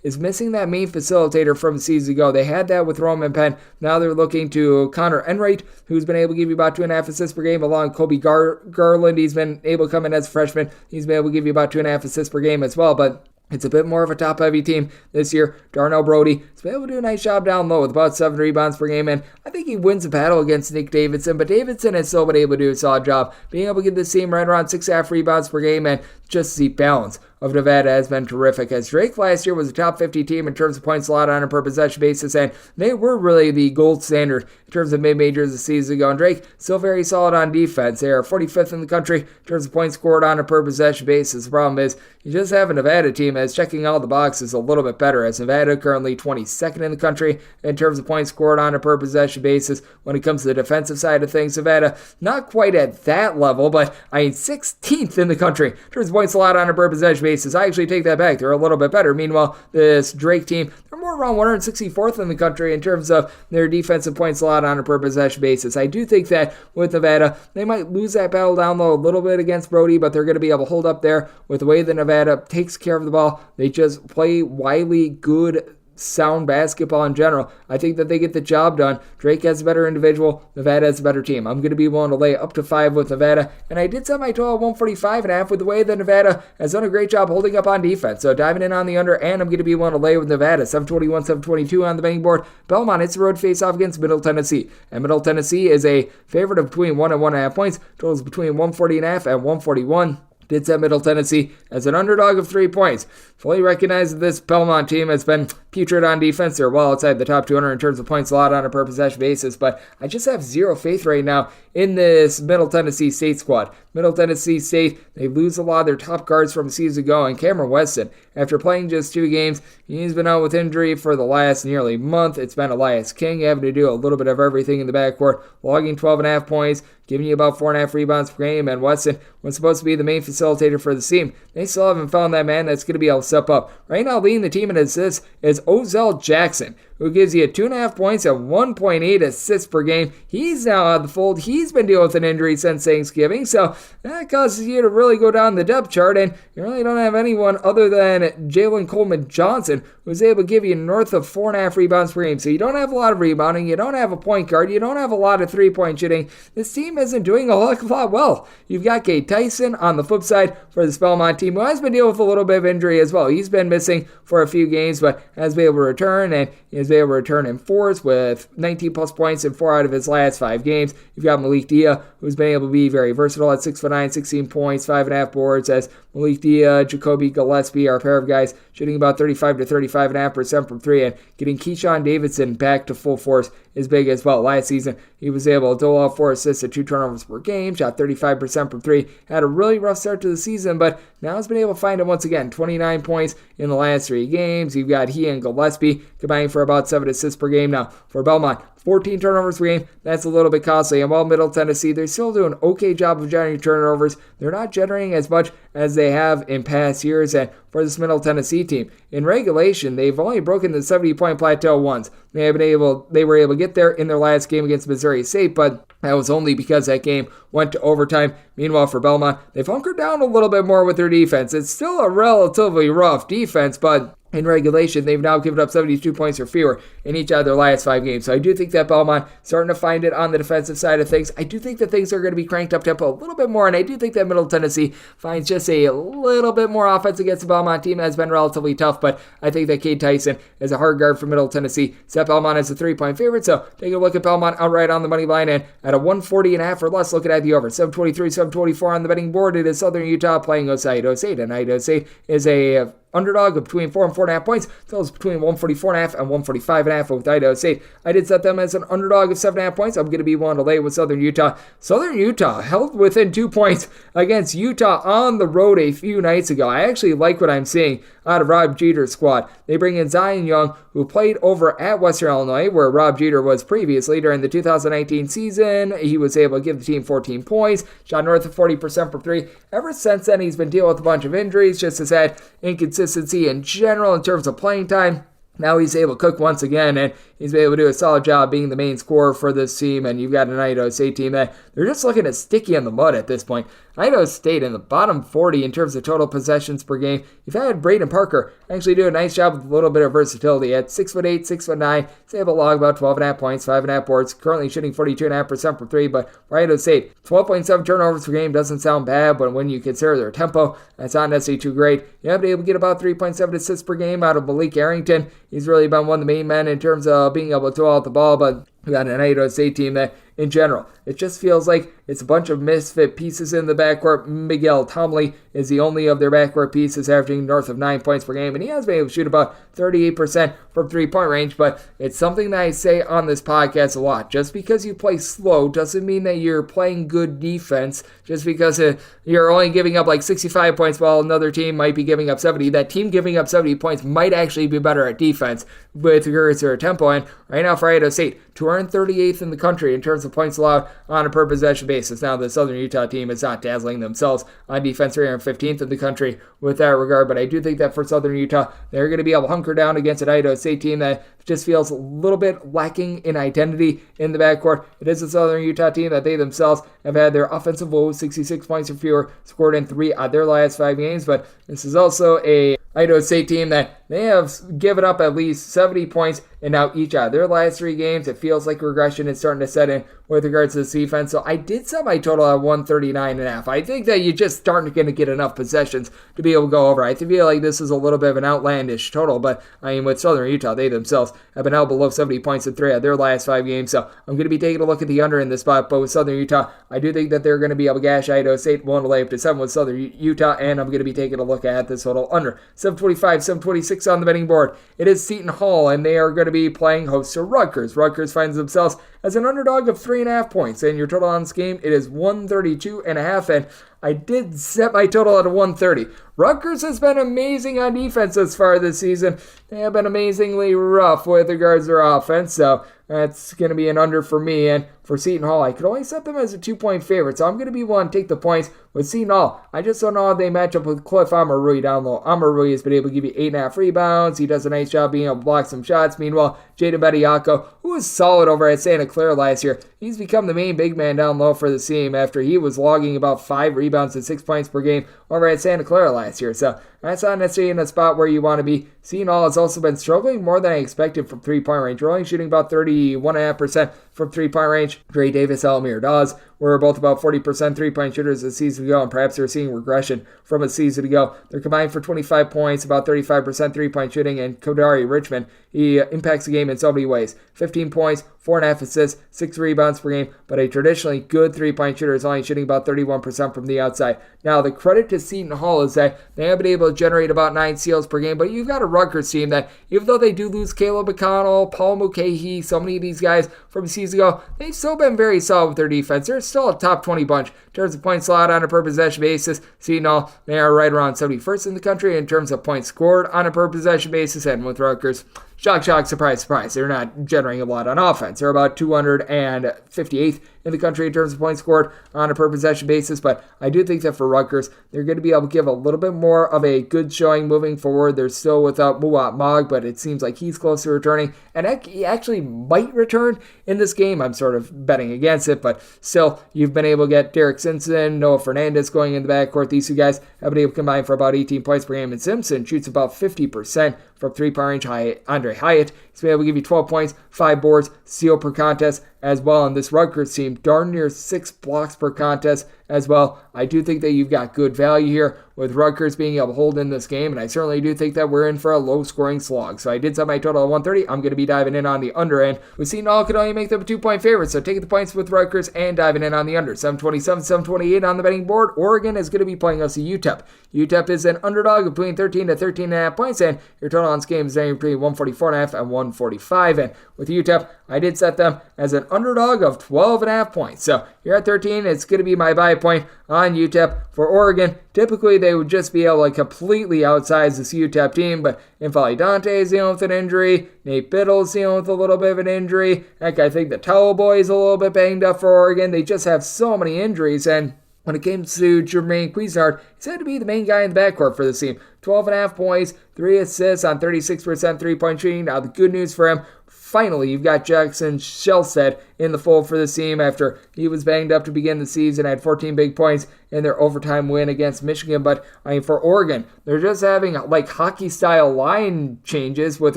is missing that main facilitator from a season ago. They had that with Roman Penn. Now they're looking to Connor Enright, who's been able to give you about 2.5 assists per game, along Kobe Garland. He's been able to come in as a freshman. He's been able to give you about 2.5 assists per game as well, but it's a bit more of a top-heavy team this year. Darnell Brody has been able to do a nice job down low with about 7 rebounds per game, and I think he wins the battle against Nick Davidson, but Davidson has still been able to do a solid job being able to get this team right around 6.5 rebounds per game, and just the balance of Nevada has been terrific, as Drake last year was a top 50 team in terms of points allowed on a per possession basis, and they were really the gold standard in terms of mid-majors a season ago, and Drake still very solid on defense. They are 45th in the country in terms of points scored on a per possession basis. The problem is you just have a Nevada team that's checking all the boxes a little bit better, as Nevada currently 22nd in the country in terms of points scored on a per possession basis. When it comes to the defensive side of things, Nevada not quite at that level, but 16th in the country in terms of points allowed on a per possession basis. I actually take that back. They're a little bit better. Meanwhile, this Drake team, they're more around 164th in the country in terms of their defensive points allowed on a per possession basis. I do think that with Nevada, they might lose that battle down low a little bit against Brody, but they're going to be able to hold up there with the way that Nevada takes care of the ball. They just play wily, good, sound basketball in general. I think that they get the job done. Drake has a better individual. Nevada has a better team. I'm going to be willing to lay up to 5 with Nevada, and I did set my total at 145.5 with the way that Nevada has done a great job holding up on defense. So diving in on the under, and I'm going to be willing to lay with Nevada. 721, 722 on the betting board. Belmont, it's a road face-off against Middle Tennessee, and Middle Tennessee is a favorite of between 1 and 1.5 points. Totals between 140.5 and 141. Did set Middle Tennessee as an underdog of 3 points. Fully recognize that this Belmont team has been putrid on defense. They're well outside the top 200 in terms of points allowed on a per possession basis, but I just have zero faith right now in this Middle Tennessee State squad. Middle Tennessee State, they lose a lot of their top guards from a season ago, and Cameron Weston, after playing just 2 games, he's been out with injury for the last nearly month. It's been Elias King having to do a little bit of everything in the backcourt, logging 12.5 points, giving you about 4.5 rebounds per game, and Weston was supposed to be the main facilitator for the team. They still haven't found that man that's going to be able to step up. Right now, leading the team in assists is Ozell Jackson, who gives you 2.5 points and 1.8 assists per game. He's now out of the fold. He's been dealing with an injury since Thanksgiving, so that causes you to really go down the depth chart, and you really don't have anyone other than Jalen Coleman Johnson, who's able to give you north of 4.5 rebounds per game. So you don't have a lot of rebounding, you don't have a point guard, you don't have a lot of three-point shooting. This team isn't doing a lot well. You've got Kate Tyson on the flip side for the Belmont team, who has been dealing with a little bit of injury as well. He's been missing for a few games, but has been able to return, and he has been able to return in force with 19 plus points in 4 out of his last 5 games. You've got Malik Dia, who's been able to be very versatile at 6'9", 16 points, 5.5 boards, as Malik Dia, Jacoby Gillespie are a pair of guys shooting about 35 to 35.5% from 3, and getting Keyshawn Davidson back to full force is big as well. Last season, he was able to dole out 4 assists and 2 turnovers per game, shot 35% from 3, had a really rough start to the season, but now has been able to find it once again. 29 points in the last 3 games. You've got he and Gillespie combining for about 7 assists per game. Now, for Belmont, 14 turnovers per game, that's a little bit costly. And while Middle Tennessee, they're still doing an okay job of generating turnovers, they're not generating as much as they have in past years. And for this Middle Tennessee team, in regulation, they've only broken the 70-point plateau once. They were able to get there in their last game against Missouri State, but that was only because that game went to overtime. Meanwhile, for Belmont, they've hunkered down a little bit more with their defense. It's still a relatively rough defense, but in regulation, they've now given up 72 points or fewer in each of their last 5 games. So I do think that Belmont starting to find it on the defensive side of things. I do think that things are going to be cranked up tempo a little bit more, and I do think that Middle Tennessee finds just a little bit more offense against the Belmont team that has been relatively tough, but I think that Cade Tyson is a hard guard for Middle Tennessee. Set Belmont as a 3-point favorite, so take a look at Belmont outright on the money line, and at a 140.5 or less, looking at the over. 723, 724 on the betting board. It is Southern Utah playing Idaho State, and Idaho State is a underdog of between 4 and 4.5 points. Totals between 144.5 and 145.5 with Idaho State. I did set them as an underdog of 7.5 points. I'm going to be willing to lay with Southern Utah. Southern Utah held within 2 points against Utah on the road a few nights ago. I actually like what I'm seeing out of Rob Jeter's squad. They bring in Zion Young, who played over at Western Illinois, where Rob Jeter was previously during the 2019 season. He was able to give the team 14 points, shot north of 40% from three. Ever since then, he's been dealing with a bunch of injuries, just has had inconsistency in general in terms of playing time. Now he's able to cook once again, and he's been able to do a solid job being the main scorer for this team. And you've got an Idaho State team that they're just looking at sticky in the mud at this point. Idaho State in the bottom 40 in terms of total possessions per game. You've had Braden Parker actually do a nice job with a little bit of versatility. At 6'8", 6'9", he's able to log about 12.5 points, 5.5 boards, currently shooting 42.5% from three. But for Idaho State, 12.7 turnovers per game doesn't sound bad, but when you consider their tempo, that's not necessarily too great. You have been able to get about 3.7 assists per game out of Malik Arrington. He's really been one of the main men in terms of being able to throw out the ball, but we got an Idaho State team that, in general, it just feels like it's a bunch of misfit pieces in the backcourt. Miguel Tomley is the only of their backcourt pieces averaging north of 9 points per game, and he has been able to shoot about 38% from three-point range, but it's something that I say on this podcast a lot. Just because you play slow doesn't mean that you're playing good defense. Just because you're only giving up like 65 points while another team might be giving up 70. That team giving up 70 points might actually be better at defense with regards to their tempo, and right now for Idaho State, 238th in the country in terms of points allowed on a per possession basis. Now, the Southern Utah team is not dazzling themselves on defense, 315th in the country with that regard, but I do think that for Southern Utah, they're going to be able to hunker down against an Idaho State team that just feels a little bit lacking in identity in the backcourt. It is a Southern Utah team that they themselves have had their offensive woes, 66 points or fewer, scored in 3 out of their last 5 games, but this is also a Idaho State team that they have given up at least 70 points and now each out of their last 3 games. It feels like regression is starting to set in with regards to this defense. So I did set my total at 139.5. I think that you're just starting to get enough possessions to be able to go over. I feel like this is a little bit of an outlandish total, but I mean, with Southern Utah, they themselves have been held below 70 points in 3 out of their last 5 games. So I'm going to be taking a look at the under in this spot, but with Southern Utah, I do think that they're going to be able to gash Idaho State, willing to lay up to 7 with Southern Utah, and I'm going to be taking a look at this total under 725, 726 on the betting board. It is Seton Hall, and they are going to be playing host to Rutgers. Rutgers finds themselves as an underdog of 3.5 points, and your total on this game, it is 132.5, and I did set my total at a 130. Rutgers has been amazing on defense as far this season. They have been amazingly rough with regards to their offense, so that's going to be an under for me. And for Seton Hall, I could only set them as a 2-point favorite, so I'm going to be willing to take the points with Seton Hall. I just don't know how they match up with Cliff Amarui down low. Amarui has been able to give you 8.5 rebounds. He does a nice job being able to block some shots. Meanwhile, Jaden Bediako, who was solid over at Santa Clara last year, he's become the main big man down low for the team after he was logging about 5 rebounds and 6 points per game over at Santa Clara last year. So that's not necessarily in a spot where you want to be. Seton Hall has also been struggling more than I expected from 3-point range. We're only shooting about 31.5% from 3-point range. Dre Davis, Elamir Dawes were both about 40% 3-point shooters a season ago, and perhaps they're seeing regression from a season ago. They're combined for 25 points, about 35% 3-point shooting, and Kodari Richmond, he impacts the game in so many ways. 15 points, 4.5 assists, 6 rebounds per game, but a traditionally good 3-point shooter is only shooting about 31% from the outside. Now, the credit to Seton Hall is that they have been able to generate about 9 steals per game, but you've got a Rutgers team that, even though they do lose Caleb McConnell, Paul Mulcahy, so many of these guys from a season ago, they've still been very solid with their defense. They're still a top 20 bunch in terms of points allowed on a per possession basis. Seton Hall, they are right around 71st in the country in terms of points scored on a per possession basis, and with Rutgers, shock, surprise, surprise, they're not generating a lot on offense. They're about 258th in the country in terms of points scored on a per possession basis, but I do think that for Rutgers, they're going to be able to give a little bit more of a good showing moving forward. They're still without Muat Mogg, but it seems like he's close to returning, and he actually might return in this game. I'm sort of betting against it, but still, you've been able to get Derek Simpson, Noah Fernandez going in the backcourt. These two guys have been able to combine for about 18 points per game, and Simpson shoots about 50% from 3-point range. Andre Hyatt, He's been able to give you 12 points, 5 boards, steal per contest as well. And this Rutgers team, darn near 6 blocks per contest as well. I do think that you've got good value here with Rutgers being able to hold in this game, and I certainly do think that we're in for a low-scoring slog. So I did set my total at 130. I'm going to be diving in on the under end. We've seen all could only make them a 2-point favorite, so taking the points with Rutgers and diving in on the under. 727, 728 on the betting board. Oregon is going to be playing us at UTEP. UTEP is an underdog of between 13 to 13.5 points, and your total on this game is between 144.5 and 145. And with UTEP, I did set them as an underdog of 12.5 points. So you're at 13. It's going to be my buy point on UTEP. For Oregon, typically they would just be able to completely outsize this UTEP team, but Infali Dante is dealing with an injury. Nate Biddle's dealing with a little bit of an injury. Heck, I think the Towel Boy is a little bit banged up for Oregon. They just have so many injuries, and when it came to Jermaine Cuisinart, he's had to be the main guy in the backcourt for this team. 12.5 points, 3 assists on 36% three-point shooting. Now, the good news for him, finally, you've got Jackson Shelstead in the fold for this team after he was banged up to begin the season, had 14 big points in their overtime win against Michigan. But, I mean, for Oregon, they're just having, like, hockey-style line changes with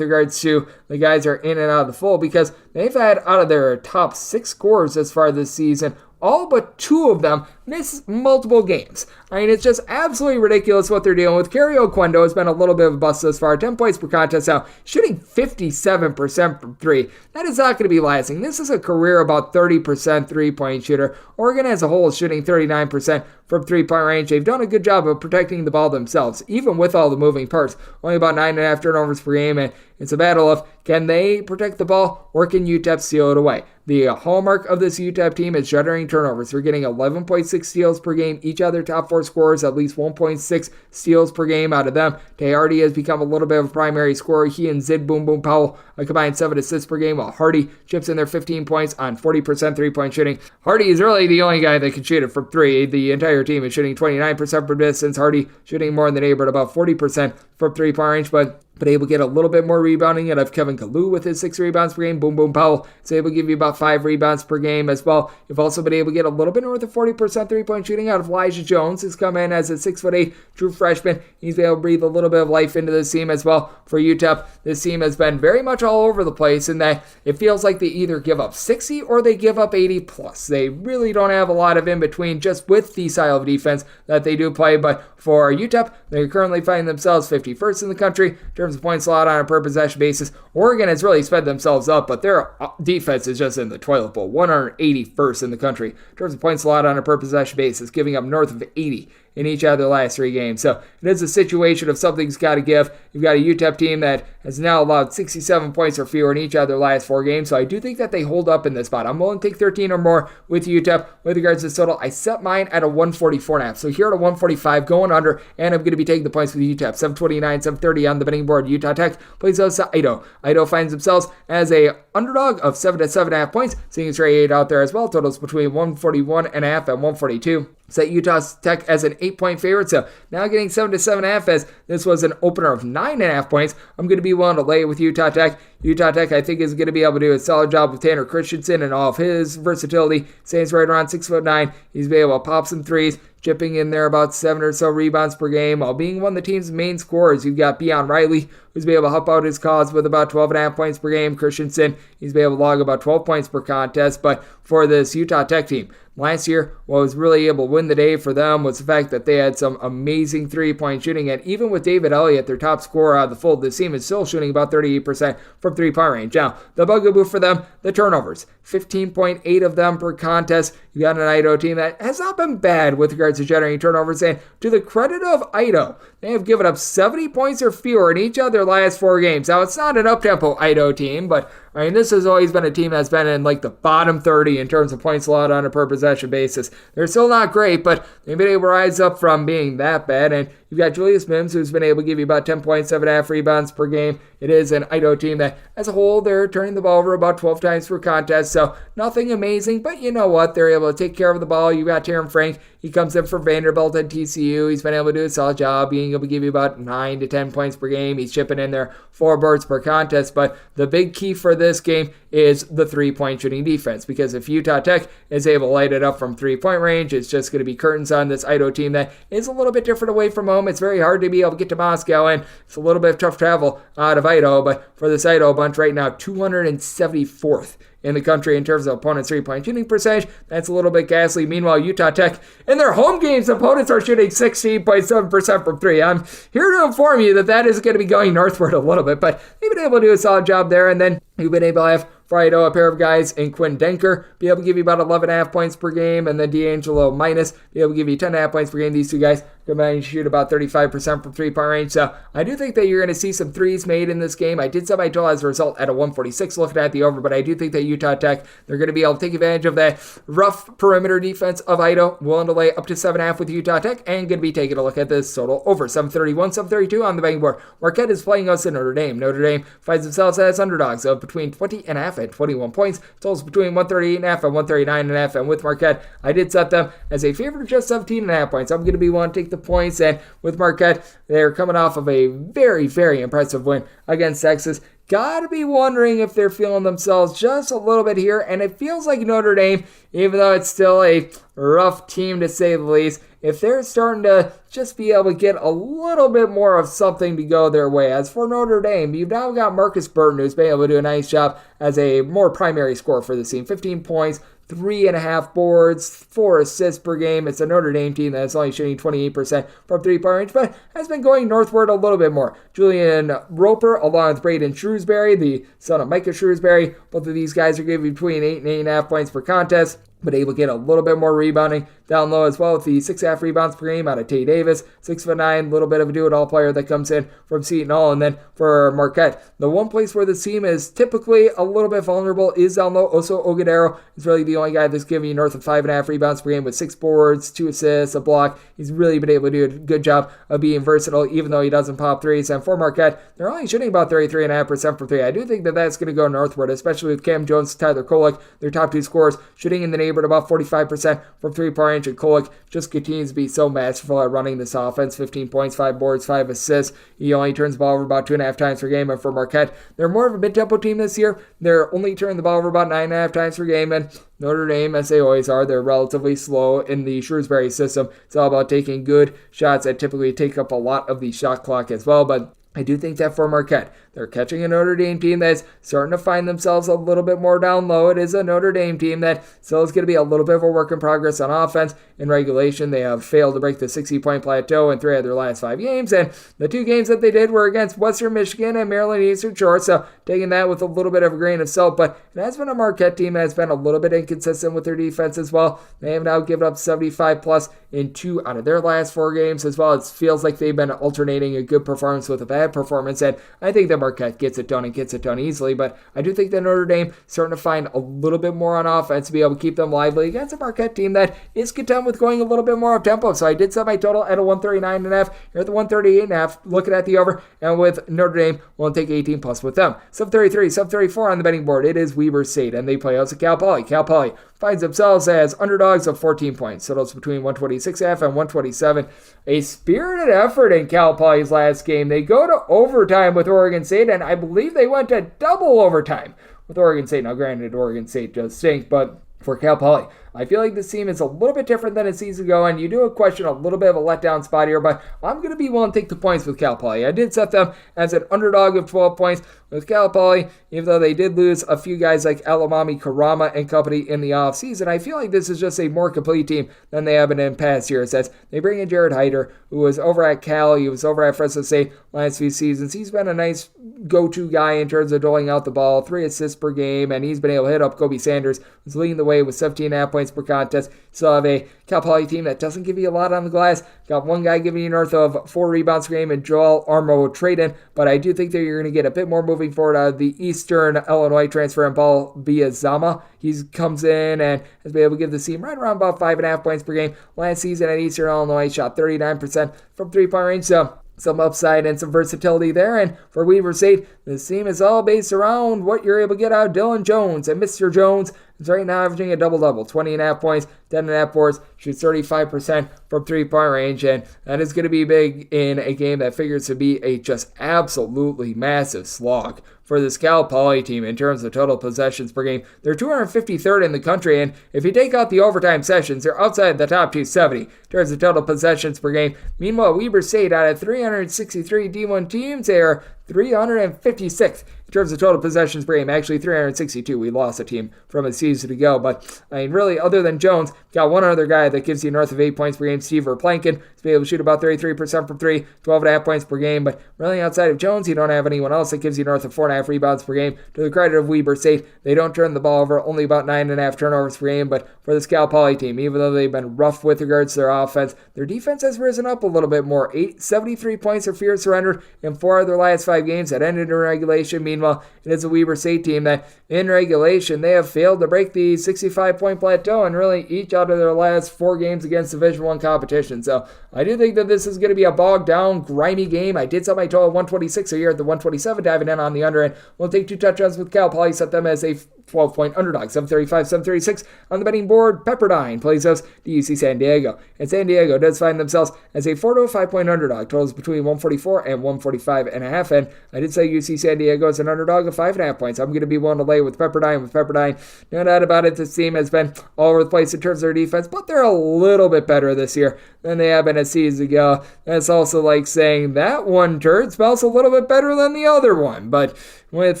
regards to the guys that are in and out of the fold, because they've had out of their top 6 scorers as far this season, all but 2 of them miss multiple games. I mean, it's just absolutely ridiculous what they're dealing with. Kerry Oquendo has been a little bit of a bust thus far. 10 points per contest now, shooting 57% from 3. That is not going to be lasting. This is a career about 30% three-point shooter. Oregon as a whole is shooting 39% from three-point range. They've done a good job of protecting the ball themselves, even with all the moving parts. Only about 9.5 turnovers per game, and it's a battle of can they protect the ball or can UTEP steal it away? The hallmark of this UTEP team is generating turnovers. They're getting 11.6 steals per game. Each other top 4 scorers, at least 1.6 steals per game out of them. Tehardy has become a little bit of a primary scorer. He and Zid Boom Boom Powell a combined 7 assists per game, while Hardy chips in their 15 points on 40% three-point shooting. Hardy is really the only guy that can shoot it from 3. The entire team is shooting 29% from distance. Hardy shooting more than Abertt, about 40% from three-point range, but able to get a little bit more rebounding out of Kevin Kalu with his 6 rebounds per game. Boom Boom Powell is able to give you about 5 rebounds per game as well. You've also been able to get a little bit north of 40% three-point shooting out of Elijah Jones, who's come in as a 6'8" true freshman. He's been able to breathe a little bit of life into this team as well. For UTEP, this team has been very much all over the place in that it feels like they either give up 60 or they give up 80 plus. They really don't have a lot of in between just with the style of defense that they do play, but for UTEP, they're currently finding themselves 51st in the country in terms of points allowed on a per possession basis. Oregon has really sped themselves up, but their defense is just in the toilet bowl. 181st in the country in terms of points allowed on a per possession basis, giving up north of 80 in each of their last 3 games. So it is a situation of something's got to give. You've got a UTEP team that has now allowed 67 points or fewer in each of their last 4 games. So I do think that they hold up in this spot. I'm willing to take 13 or more with UTEP. With regards to this total, I set mine at a 144.5. So here at a 145, going under, and I'm going to be taking the points with UTEP. 729, 730 on the betting board. Utah Tech plays us to Idaho. Idaho finds themselves as a underdog of 7 to 7.5 points, seeing it's 8 out there as well. Totals between 141.5 and 142. Set Utah Tech as an 8-point favorite, so now getting 7 to 7.5 as this was an opener of 9.5 points. I'm going to be willing to lay it with Utah Tech. Utah Tech, I think, is going to be able to do a solid job with Tanner Christensen and all of his versatility. Saints right around 6'9". He's been able to pop some threes, chipping in there about 7 or so rebounds per game, while being one of the team's main scorers. You've got Beion Riley, who's been able to help out his cause with about 12.5 points per game. Christensen, he's been able to log about 12 points per contest, but for this Utah Tech team, last year, what was really able to win the day for them was the fact that they had some amazing three-point shooting, and even with David Elliott, their top scorer out of the fold, this team is still shooting about 38% from three-point range. Now, the bugaboo for them, the turnovers, 15.8 of them per contest. You got an Idaho team that has not been bad with regards to generating turnovers, and to the credit of Idaho, they have given up 70 points or fewer in each of their last 4 games. Now, it's not an up-tempo Idaho team, but I mean, this has always been a team that's been in like the bottom 30 in terms of points allowed on a per possession basis. They're still not great, but they've been able to rise up from being that bad. And you've got Julius Mims, who's been able to give you about 10 points, 7.5 rebounds per game. It is an Idaho team that, as a whole, they're turning the ball over about 12 times per contest, so nothing amazing, but you know what? They're able to take care of the ball. You got Taryn Frank. He comes in for Vanderbilt at TCU. He's been able to do a solid job, being able to give you about 9 to 10 points per game. He's chipped chipping in there 4 boards per contest. But the big key for this game is the 3-point shooting defense, because if Utah Tech is able to light it up from 3-point range, it's just going to be curtains on this Idaho team that is a little bit different away from home. It's very hard to be able to get to Moscow, and it's a little bit of tough travel out of Idaho, but for this Idaho bunch right now, 274th in the country in terms of opponents' 3-point shooting percentage. That's a little bit ghastly. Meanwhile, Utah Tech, in their home games, opponents are shooting 16.7% from 3. I'm here to inform you that is going to be going northward a little bit, but they've been able to do a solid job there, and then you've been able to have for Idaho, a pair of guys in Quinn Denker, be able to give you about 11.5 points per game, and then D'Angelo Minus, be able to give you 10.5 points per game. These two guys combined shoot about 35% from 3-point range, so I do think that you're going to see some threes made in this game. I did set my total as a result at a 146 looking at the over, but I do think that Utah Tech, they're going to be able to take advantage of that rough perimeter defense of Idaho, willing to lay up to 7.5 with Utah Tech, and going to be taking a look at this total over 731, 732 on the betting board. Marquette is playing us in Notre Dame. Notre Dame finds themselves as underdogs of between 20.5 and 21 points. Totals between 138.5 and 139.5, and with Marquette, I did set them as a favorite of just 17.5 points. I'm going to be willing to take the points, and with Marquette, they're coming off of a very, very impressive win against Texas. Gotta be wondering if they're feeling themselves just a little bit here, and it feels like Notre Dame, even though it's still a rough team to say the least, if they're starting to just be able to get a little bit more of something to go their way. As for Notre Dame, you've now got Marcus Burton, who's been able to do a nice job as a more primary scorer for the team. 15 points, 3.5 boards, 4 assists per game. It's a Notre Dame team that's only shooting 28% from 3-point range, but has been going northward a little bit more. Julian Roper, along with Braden Shrewsbury, the son of Micah Shrewsbury, both of these guys are giving between 8 and 8.5 points per contest, but able to get a little bit more rebounding down low as well, with the 6.5 rebounds per game out of Tay Davis, 6'9", little bit of a do-it-all player that comes in from Seton Hall. And then for Marquette, the one place where this team is typically a little bit vulnerable is down low. Oso Ogudero is really the only guy that's giving you north of 5.5 rebounds per game with 6 boards, 2 assists, a block. He's really been able to do a good job of being versatile, even though he doesn't pop threes. And for Marquette, they're only shooting about 33.5% from 3. I do think that that's going to go northward, especially with Cam Jones, Tyler Kolek, their top 2 scorers, shooting in the neighborhood about 45% from 3-point range, and Kolek just continues to be so masterful at running this offense. 15 points, 5 boards, 5 assists. He only turns the ball over about 2.5 times per game. And for Marquette, they're more of a mid-tempo team this year. They're only turning the ball over about 9.5 times per game. And Notre Dame, as they always are, they're relatively slow in the Shrewsbury system. It's all about taking good shots that typically take up a lot of the shot clock as well. But I do think that for Marquette, they're catching a Notre Dame team that's starting to find themselves a little bit more down low. It is a Notre Dame team that still is going to be a little bit of a work in progress on offense. In regulation, they have failed to break the 60-point plateau in 3 of their last 5 games, and the 2 games that they did were against Western Michigan and Maryland Eastern Shore, so taking that with a little bit of a grain of salt. But it has been a Marquette team that has been a little bit inconsistent with their defense as well. They have now given up 75-plus in 2 out of their last 4 games as well. It feels like they've been alternating a good performance with a bad performance, and I think that Marquette gets it done and gets it done easily. But I do think that Notre Dame starting to find a little bit more on offense to be able to keep them lively against a Marquette team that is content with going a little bit more up tempo. So I did set my total at a 139.5. You're at the 138.5. Looking at the over, and with Notre Dame, we'll take 18 plus with them. 733, 734 on the betting board. It is Weber State, and they play out to Cal Poly. Cal Poly finds themselves as underdogs of 14 points. Totals between 126.5 and 127. A spirited effort in Cal Poly's last game. They go to overtime with Oregon State, and I believe they went to double overtime with Oregon State. Now, granted, Oregon State does stink, but for Cal Poly, I feel like this team is a little bit different than a season ago, and you do question a little bit of a letdown spot here, but I'm going to be willing to take the points with Cal Poly. I did set them as an underdog of 12 points with Cal Poly, even though they did lose a few guys like Alamami Karama and company in the offseason. I feel like this is just a more complete team than they have been in past years, as they bring in Jared Hyder, who was over at Cal, he was over at Fresno St last few seasons. He's been a nice go-to guy in terms of doling out the ball, 3 assists per game, and he's been able to hit up Kobe Sanders, who's leading the way with 17.5 points per contest. So have a Cal Poly team that doesn't give you a lot on the glass. Got one guy giving you north of 4 rebounds per game in Joel Armo-Trayton, but I do think that you're going to get a bit more moving forward out of the Eastern Illinois transfer and Ball Biazama. He comes in and has been able to give the team right around about 5.5 points per game. Last season at Eastern Illinois, shot 39% from 3-point range, so some upside and some versatility there. And for Weber State, this team is all based around what you're able to get out of Dylan Jones and Mr. Jones, It's right now averaging a double-double, 20.5 points, 10.5 boards, shoots 35% from three-point range, and that is going to be big in a game that figures to be a just absolutely massive slog for this Cal Poly team in terms of total possessions per game. They're 253rd in the country, and if you take out the overtime sessions, they're outside the top 270 in terms of total possessions per game. Meanwhile, Weber State, out of 363 D1 teams, they are 356th in terms of total possessions per game. Actually, 362. We lost a team from a season ago. But, I mean, really, other than Jones, got one other guy that gives you north of 8 points per game, Steve Verplanken. He's been able to shoot about 33% from three, 12.5 points per game. But really, outside of Jones, you don't have anyone else that gives you north of 4.5 rebounds per game. To the credit of Weber State, they don't turn the ball over, only about 9.5 turnovers per game. But for the Cal Poly team, even though they've been rough with regards to their offense, their defense has risen up a little bit more. 73 points or fewer surrendered in 4 of their last 5 games that ended in regulation. Meanwhile, it is a Weber State team that in regulation, they have failed to break the 65-point plateau in really each out of their last 4 games against Division I competition. So I do think that this is going to be a bogged down, grimy game. I did set my total at 126 here at the 127, diving in on the under end. We'll take 2 touchdowns with Cal Poly, set them as a 12-point underdog, 735, 736 on the betting board. Pepperdine plays us to UC San Diego, and San Diego does find themselves as a 4 to a 5-point underdog. Totals between 144 and 145.5, and I did say UC San Diego is an underdog of 5.5 points. I'm going to be willing to lay with Pepperdine. No doubt about it, this team has been all over the place in terms of their defense, but they're a little bit better this year than they have been a season ago. That's also like saying that one turd smells a little bit better than the other one, but with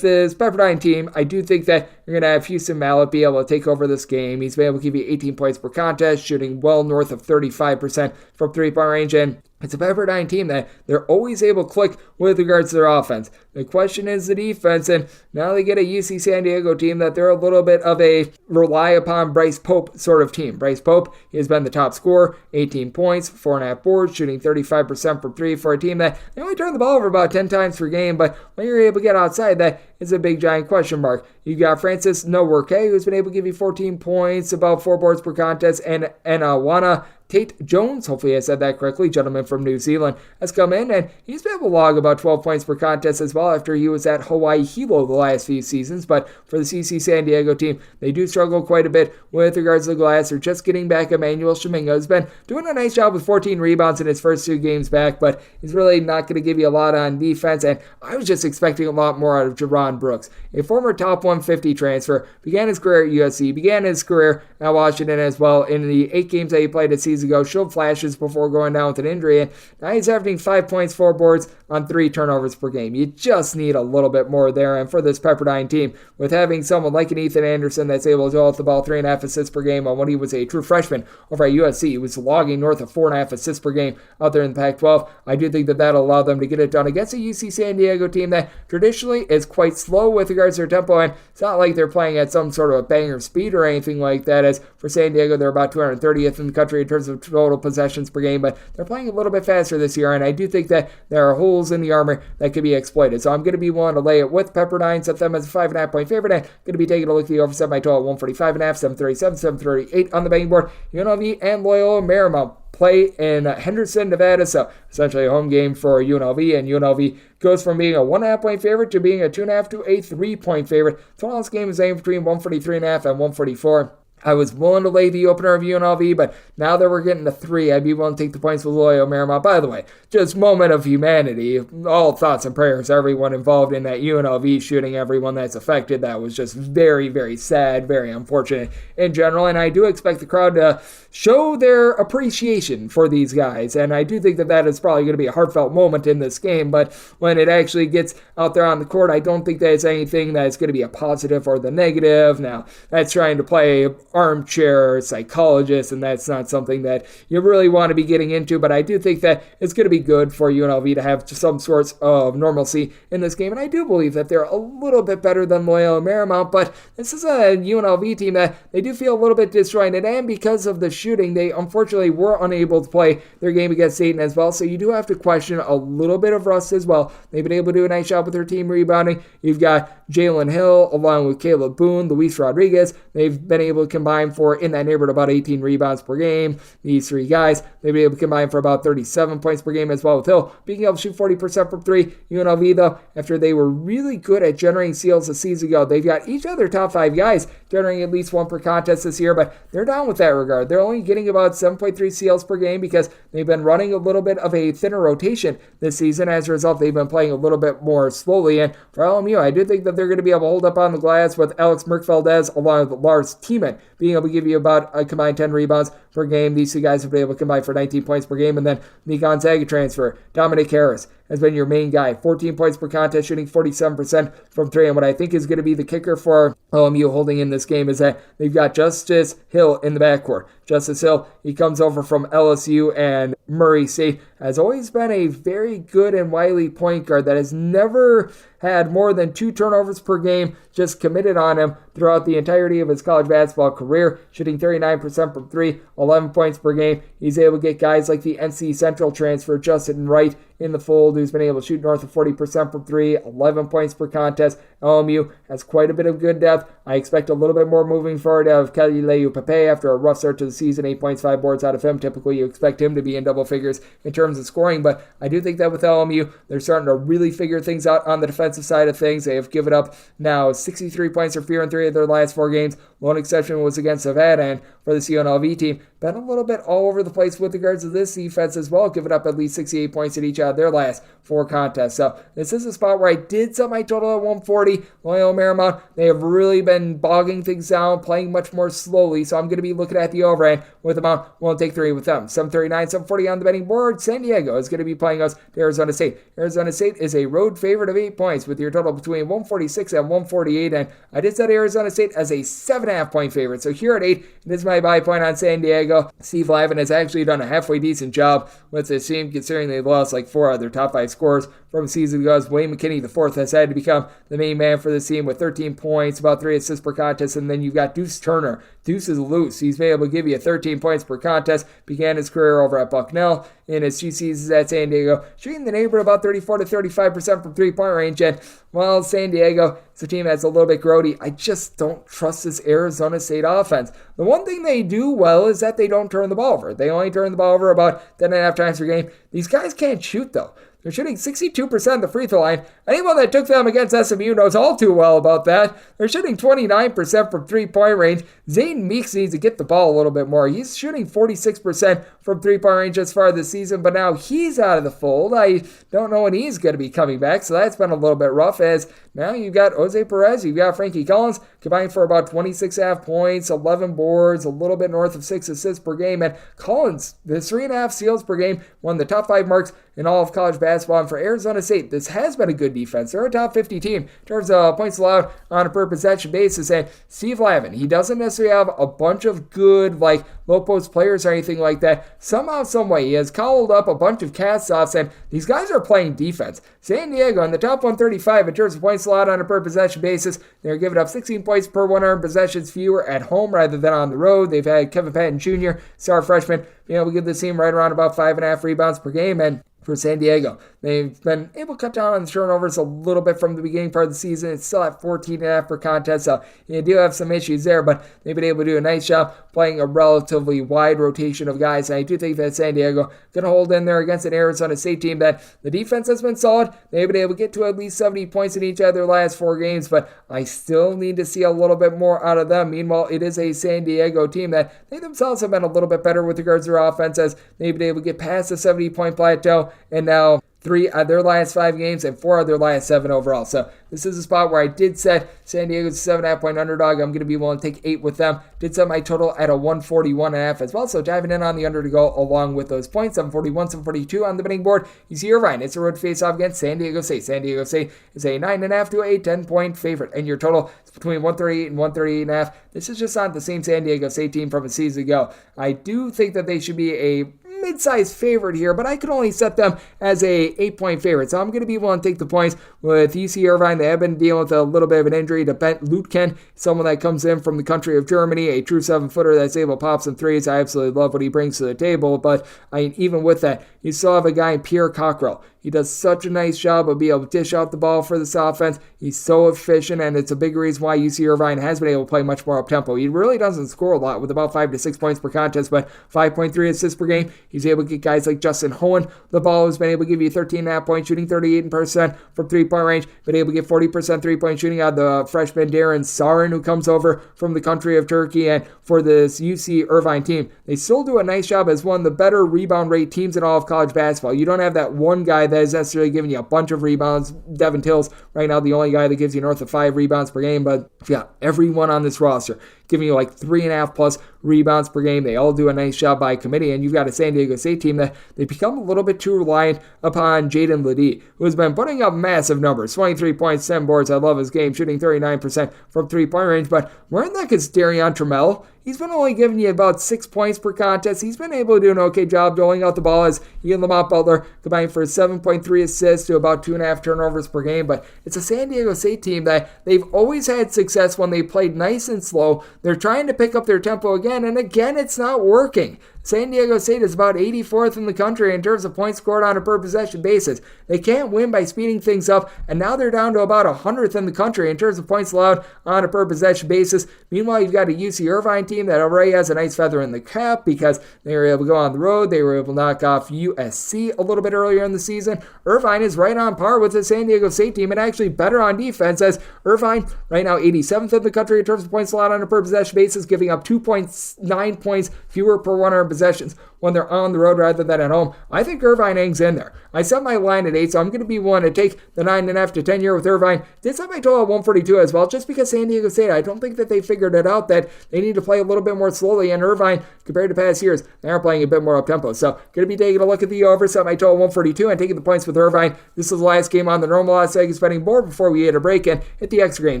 this Pepperdine team, I do think that you're going to have Houston Mallett be able to take over this game. He's been able to give you 18 points per contest, shooting well north of 35% from three-point range, and it's a Pepperdine team that they're always able to click with regards to their offense. The question is the defense, and now they get a UC San Diego team that they're a little bit of a rely upon Bryce Pope sort of team. Bryce Pope, he has been the top scorer, 18 points, 4.5 boards, shooting 35% from three for a team that they only turn the ball over about 10 times per game, but when you're able to get outside that, it's a big giant question mark. You got Francis Nworke, who's been able to give you 14 points, about 4 boards per contest, and Awana Tate Jones, hopefully I said that correctly, gentleman from New Zealand, has come in, and he's been able to log about 12 points per contest as well after he was at Hawaii Hilo the last few seasons. But for the CC San Diego team, they do struggle quite a bit with regards to the glass. They're just getting back Emmanuel Shaminga, who's been doing a nice job with 14 rebounds in his first 2 games back, but he's really not going to give you a lot on defense, and I was just expecting a lot more out of Jerron Brooks, a former top 150 transfer, began his career at USC, began his career at Washington as well. In the 8 games that he played a season ago, showed flashes before going down with an injury, and now he's averaging 5 points, 4 boards on 3 turnovers per game. You just need a little bit more there, and for this Pepperdine team, with having someone like an Ethan Anderson that's able to go off the ball 3.5 assists per game, on when he was a true freshman over at USC, he was logging north of 4.5 assists per game out there in the Pac-12. I do think that that'll allow them to get it done against a UC San Diego team that traditionally is quite slow with regards to their tempo, and it's not like they're playing at some sort of a banger speed or anything like that. As for San Diego, they're about 230th in the country in terms of total possessions per game, but they're playing a little bit faster this year, and I do think that there are holes in the armor that could be exploited. So I'm going to be willing to lay it with Pepperdine, set them as a 5.5 point favorite, and going to be taking a look at the over, set my total at 145.5, 737, 738 on the betting board. UNLV and Loyola Marymount play in Henderson, Nevada, so essentially a home game for UNLV, and UNLV goes from being a 1.5 point favorite to being a 2.5 to a 3 point favorite. Total this game is aimed between 143.5 and 144. I was willing to lay the opener of UNLV, but now that we're getting to 3, I'd be willing to take the points with Loyola Marymount. By the way, just moment of humanity. All thoughts and prayers, everyone involved in that UNLV shooting, everyone that's affected. That was just very, very sad, very unfortunate in general, and I do expect the crowd to show their appreciation for these guys, and I do think that that is probably going to be a heartfelt moment in this game, but when it actually gets out there on the court, I don't think that it's anything that's going to be a positive or the negative. Now, that's trying to play armchair psychologist, and that's not something that you really want to be getting into, but I do think that it's going to be good for UNLV to have some sorts of normalcy in this game, and I do believe that they're a little bit better than Loyola Marymount, but this is a UNLV team that they do feel a little bit disjointed, and because of the shooting, they unfortunately were unable to play their game against Dayton as well, so you do have to question a little bit of rust as well. They've been able to do a nice job with their team rebounding. You've got Jalen Hill along with Caleb Boone, Luis Rodriguez. They've been able to combine for in that neighborhood about 18 rebounds per game. These three guys, they'll be able to combine for about 37 points per game as well, with Hill being able to shoot 40% from three. UNLV, though, after they were really good at generating steals a season ago, they've got each of their top 5 guys generating at least one per contest this year, but they're down with that regard. They're only getting about 7.3 steals per game because they've been running a little bit of a thinner rotation this season. As a result, they've been playing a little bit more slowly, and for LMU, I do think that they're going to be able to hold up on the glass with Alex Merkfeldez along with Lars Tiemann being able to give you about a combined 10 rebounds per game. These two guys have been able to combine for 19 points per game, and then the Gonzaga transfer, Dominic Harris, has been your main guy. 14 points per contest, shooting 47% from three. And what I think is going to be the kicker for LMU holding in this game is that they've got Justice Hill in the backcourt. Justice Hill, he comes over from LSU and Murray State, has always been a very good and wily point guard that has never had more than 2 turnovers per game just committed on him throughout the entirety of his college basketball career, shooting 39% from three, 11 points per game. He's able to get guys like the NC Central transfer, Justin Wright, in the fold, who's been able to shoot north of 40% from three, 11 points per contest. LMU has quite a bit of good depth. I expect a little bit more moving forward out of Kelly Le'U-Pepe after a rough start to the season, 8 points, 5 boards out of him. Typically, you expect him to be in double figures in terms of scoring, but I do think that with LMU, they're starting to really figure things out on the defensive side of things. They have given up now 63 points or fewer in 3 of their last 4 games. One exception was against Nevada, and for this UNLV team, been a little bit all over the place with regards to this defense as well, giving up at least 68 points in each of their last 4 contests. So this is a spot where I did set my total at 140. Loyola Marymount, they have really been bogging things down, playing much more slowly, so I'm going to be looking at the overhand with Mount. Won't take 3 with them. 739, 740 on the betting board. San Diego is going to be playing us to Arizona State. Arizona State is a road favorite of 8 points with your total between 146 and 148, and I did set Arizona State as a 7.5 point favorite. So here at 8, it is my buy point on San Diego. Steve Lavin has actually done a halfway decent job with this team, considering they've lost like 4 of their top 5 scorers from the season ago. Wayne McKinney IV has had to become the main man for this team with 13 points, about 3 assists per contest, and then you've got Deuce Turner. Deuce is loose. He's been able to give you 13 points per contest. Began his career over at Bucknell in his 2 seasons at San Diego, shooting the neighborhood about 34 to 35% from 3-point range. And while San Diego is a team that's a little bit grody, I just don't trust this Arizona State offense. The one thing they do well is that they don't turn the ball over. They only turn the ball over about 10.5 times per game. These guys can't shoot, though. They're shooting 62% at the free throw line. Anyone that took them against SMU knows all too well about that. They're shooting 29% from 3-point range. Zayden Meeks needs to get the ball a little bit more. He's shooting 46% from 3-point range as far this season, but now he's out of the fold. I don't know when he's going to be coming back, so that's been a little bit rough, as now you've got Jose Perez, you've got Frankie Collins combining for about 26.5 points, 11 boards, a little bit north of 6 assists per game, and Collins, the 3.5 steals per game, one of the top 5 marks in all of college basketball. And for Arizona State, this has been a good defense. They're a top 50 team in terms of points allowed on a per possession basis. And Steve Lavin, he doesn't necessarily have a bunch of good, like, low post players or anything like that. Somehow, some way, he has called up a bunch of cast-offs, and these guys are playing defense. San Diego in the top 135 in terms of points allowed on a per possession basis. They're giving up 16 points per 100 possessions fewer at home rather than on the road. They've had Kevin Patton Jr., star freshman, being able to give this team right around about 5.5 rebounds per game. And for San Diego, they've been able to cut down on the turnovers a little bit from the beginning part of the season. It's still at 14.5 per contest, so you do have some issues there, but they've been able to do a nice job playing a relatively wide rotation of guys. And I do think that San Diego going to hold in there against an Arizona State team that the defense has been solid. They've been able to get to at least 70 points in each of their last 4 games, but I still need to see a little bit more out of them. Meanwhile, it is a San Diego team that they themselves have been a little bit better with regards to their offense, as they've been able to get past the 70-point plateau, and now 3 of their last 5 games and 4 of their last 7 overall. So this is a spot where I did set San Diego's 7.5 point underdog. I'm going to be willing to take 8 with them. Did set my total at a 141.5 as well. So diving in on the under to go along with those points. 741, 742 on the betting board. UC Irvine, it's a road face-off against San Diego State. San Diego State is a 9.5 to a 10-point favorite. And your total is between 138 and 138.5. This is just not the same San Diego State team from a season ago. I do think that they should be a mid-sized favorite here, but I could only set them as a 8-point favorite. So I'm going to be willing to take the points with UC Irvine. They have been dealing with a little bit of an injury to Bent Lutken, someone that comes in from the country of Germany, a true 7-footer that's able to pop some threes. I absolutely love what he brings to the table, but even with that, you still have a guy in Pierre Cockrell. He does such a nice job of being able to dish out the ball for this offense. He's so efficient, and it's a big reason why UC Irvine has been able to play much more up-tempo. He really doesn't score a lot with about 5 to 6 points per contest, but 5.3 assists per game. He's able to get guys like Justin Hohen the ball, who's been able to give you 13.5 points, shooting 38% from three-point range, been able to get 40% three-point shooting out of the freshman Darren Sarin, who comes over from the country of Turkey. And for this UC Irvine team, they still do a nice job as one of the better rebound rate teams in all of college basketball. You don't have that one guy that is necessarily giving you a bunch of rebounds. Devin Till's right now the only guy that gives you north of 5 rebounds per game, but you got everyone on this roster giving you like 3.5 plus rebounds per game. They all do a nice job by committee, and you've got a San Diego State team that they become a little bit too reliant upon Jaden Ledee, who has been putting up massive numbers, 23 points, 10 boards. I love his game, shooting 39% from three-point range, but where in the heck is Darion Trammell? He's been only giving you about 6 points per contest. He's been able to do an okay job doling out the ball as he and Lamont Butler combined for 7.3 assists to about 2.5 turnovers per game. But it's a San Diego State team that they've always had success when they played nice and slow. They're trying to pick up their tempo again, and again, it's not working. San Diego State is about 84th in the country in terms of points scored on a per possession basis. They can't win by speeding things up, and now they're down to about 100th in the country in terms of points allowed on a per possession basis. Meanwhile, you've got a UC Irvine team that already has a nice feather in the cap because they were able to go on the road. They were able to knock off USC a little bit earlier in the season. Irvine is right on par with the San Diego State team and actually better on defense, as Irvine right now 87th in the country in terms of points allowed on a per possession basis, giving up 2.9 points fewer per 100 possessions when they're on the road rather than at home. I think Irvine hangs in there. I set my line at 8, so I'm going to be willing to take the 9.5 to 10 year with Irvine. Did set my total at 142 as well, just because San Diego State, I don't think that they figured it out that they need to play a little bit more slowly, and Irvine, compared to past years, they are playing a bit more up-tempo. So, going to be taking a look at the over, set my total 142, and taking the points with Irvine. This is the last game on the normal Las Vegas betting board before we hit a break and hit the extra game.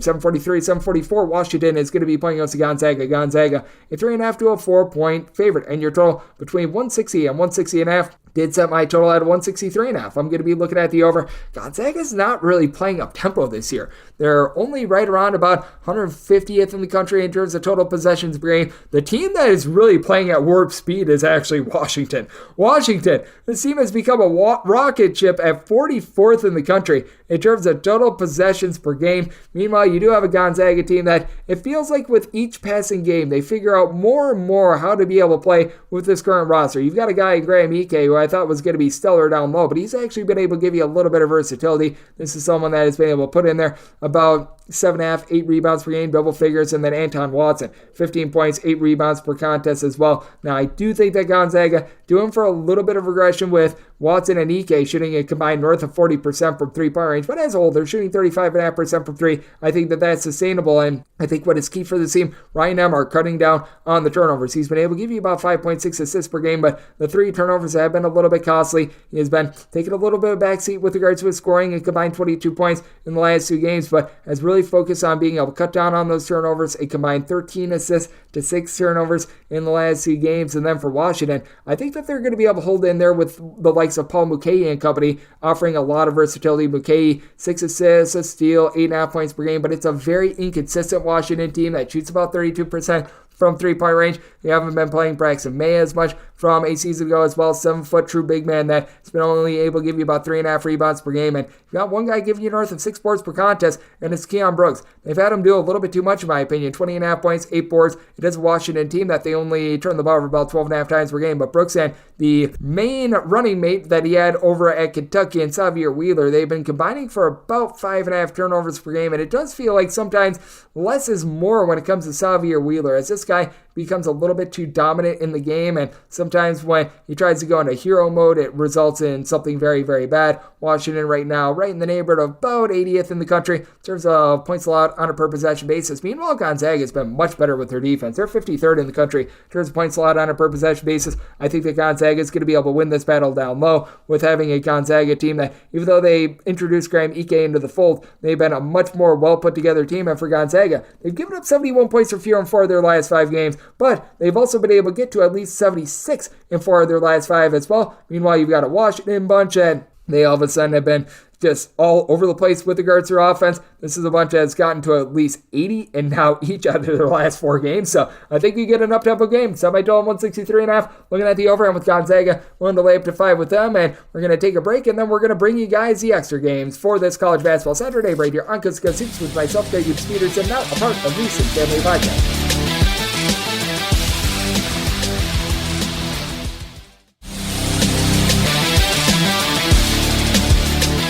7:43, 7:44, Washington is going to be playing against Gonzaga. Gonzaga, a 3.5 to a 4-point favorite, and your total between 160 and 160.5. Did set my total at 163.5. I'm going to be looking at the over. Gonzaga's not really playing up tempo this year. They're only right around about 150th in the country in terms of total possessions per game. The team that is really playing at warp speed is actually Washington. Washington, this team has become a rocket ship at 44th in the country in terms of total possessions per game. Meanwhile, you do have a Gonzaga team that it feels like with each passing game, they figure out more and more how to be able to play with this current roster. You've got a guy, Graham Ike, who I thought was going to be stellar down low, but he's actually been able to give you a little bit of versatility. This is someone that has been able to put in there about 7.5, 8 rebounds per game, double figures, and then Anton Watson, 15 points, 8 rebounds per contest as well. Now, I do think that Gonzaga doing for a little bit of regression with Watson and Ike shooting a combined north of 40% from three-point range, but as a whole, they're shooting 35.5% from three. I think that that's sustainable, and I think what is key for the team, Ryan Emmer cutting down on the turnovers. He's been able to give you about 5.6 assists per game, but the 3 turnovers have been a little bit costly. He has been taking a little bit of backseat with regards to his scoring and combined 22 points in the last 2 games, but has really focused on being able to cut down on those turnovers, a combined 13 assists to 6 turnovers in the last 2 games. And then for Washington, I think that they're going to be able to hold in there with the likes of Paul Mulcahy and company, offering a lot of versatility. Mulcahy, 6 assists, a steal, 8.5 points per game, but it's a very inconsistent Washington team that shoots about 32% from three-point range. They haven't been playing Braxton May as much from a season ago as well. 7-foot true big man that's been only able to give you about 3.5 rebounds per game. And you've got one guy giving you north of 6 boards per contest, and it's Keon Brooks. They've had him do a little bit too much, in my opinion. 20.5 points, 8 boards. It is a Washington team that they only turn the ball over about 12.5 times per game. But Brooks and the main running mate that he had over at Kentucky and Xavier Wheeler, they've been combining for about 5.5 turnovers per game. And it does feel like sometimes less is more when it comes to Xavier Wheeler, as this guy becomes a little bit too dominant in the game, and sometimes when he tries to go into hero mode, it results in something very, very bad. Washington right now, right in the neighborhood of about 80th in the country in terms of points allowed on a per possession basis. Meanwhile, Gonzaga has been much better with their defense. They're 53rd in the country in terms of points allowed on a per possession basis. I think that Gonzaga is going to be able to win this battle down low with having a Gonzaga team that, even though they introduced Graham Ike into the fold, they've been a much more well put together team. And for Gonzaga, they've given up 71 points or fewer in 4 of their last 5 games, but they've also been able to get to at least 76 in 4 of their last 5 as well. Meanwhile, you've got a Washington bunch, and they all of a sudden have been just all over the place with regards to their offense. This is a bunch that's gotten to at least 80 and now each out of their last 4 games. So I think you get an up-tempo game. Semi-total 163.5. Looking at the over, I'm with Gonzaga. Willing to lay up to 5 with them. And we're going to take a break, and then we're going to bring you guys the extra games for this college basketball Saturday right here on Coast to Coast Hoops with myself, Creighton Peterson, now a part of the Recent Family Podcast.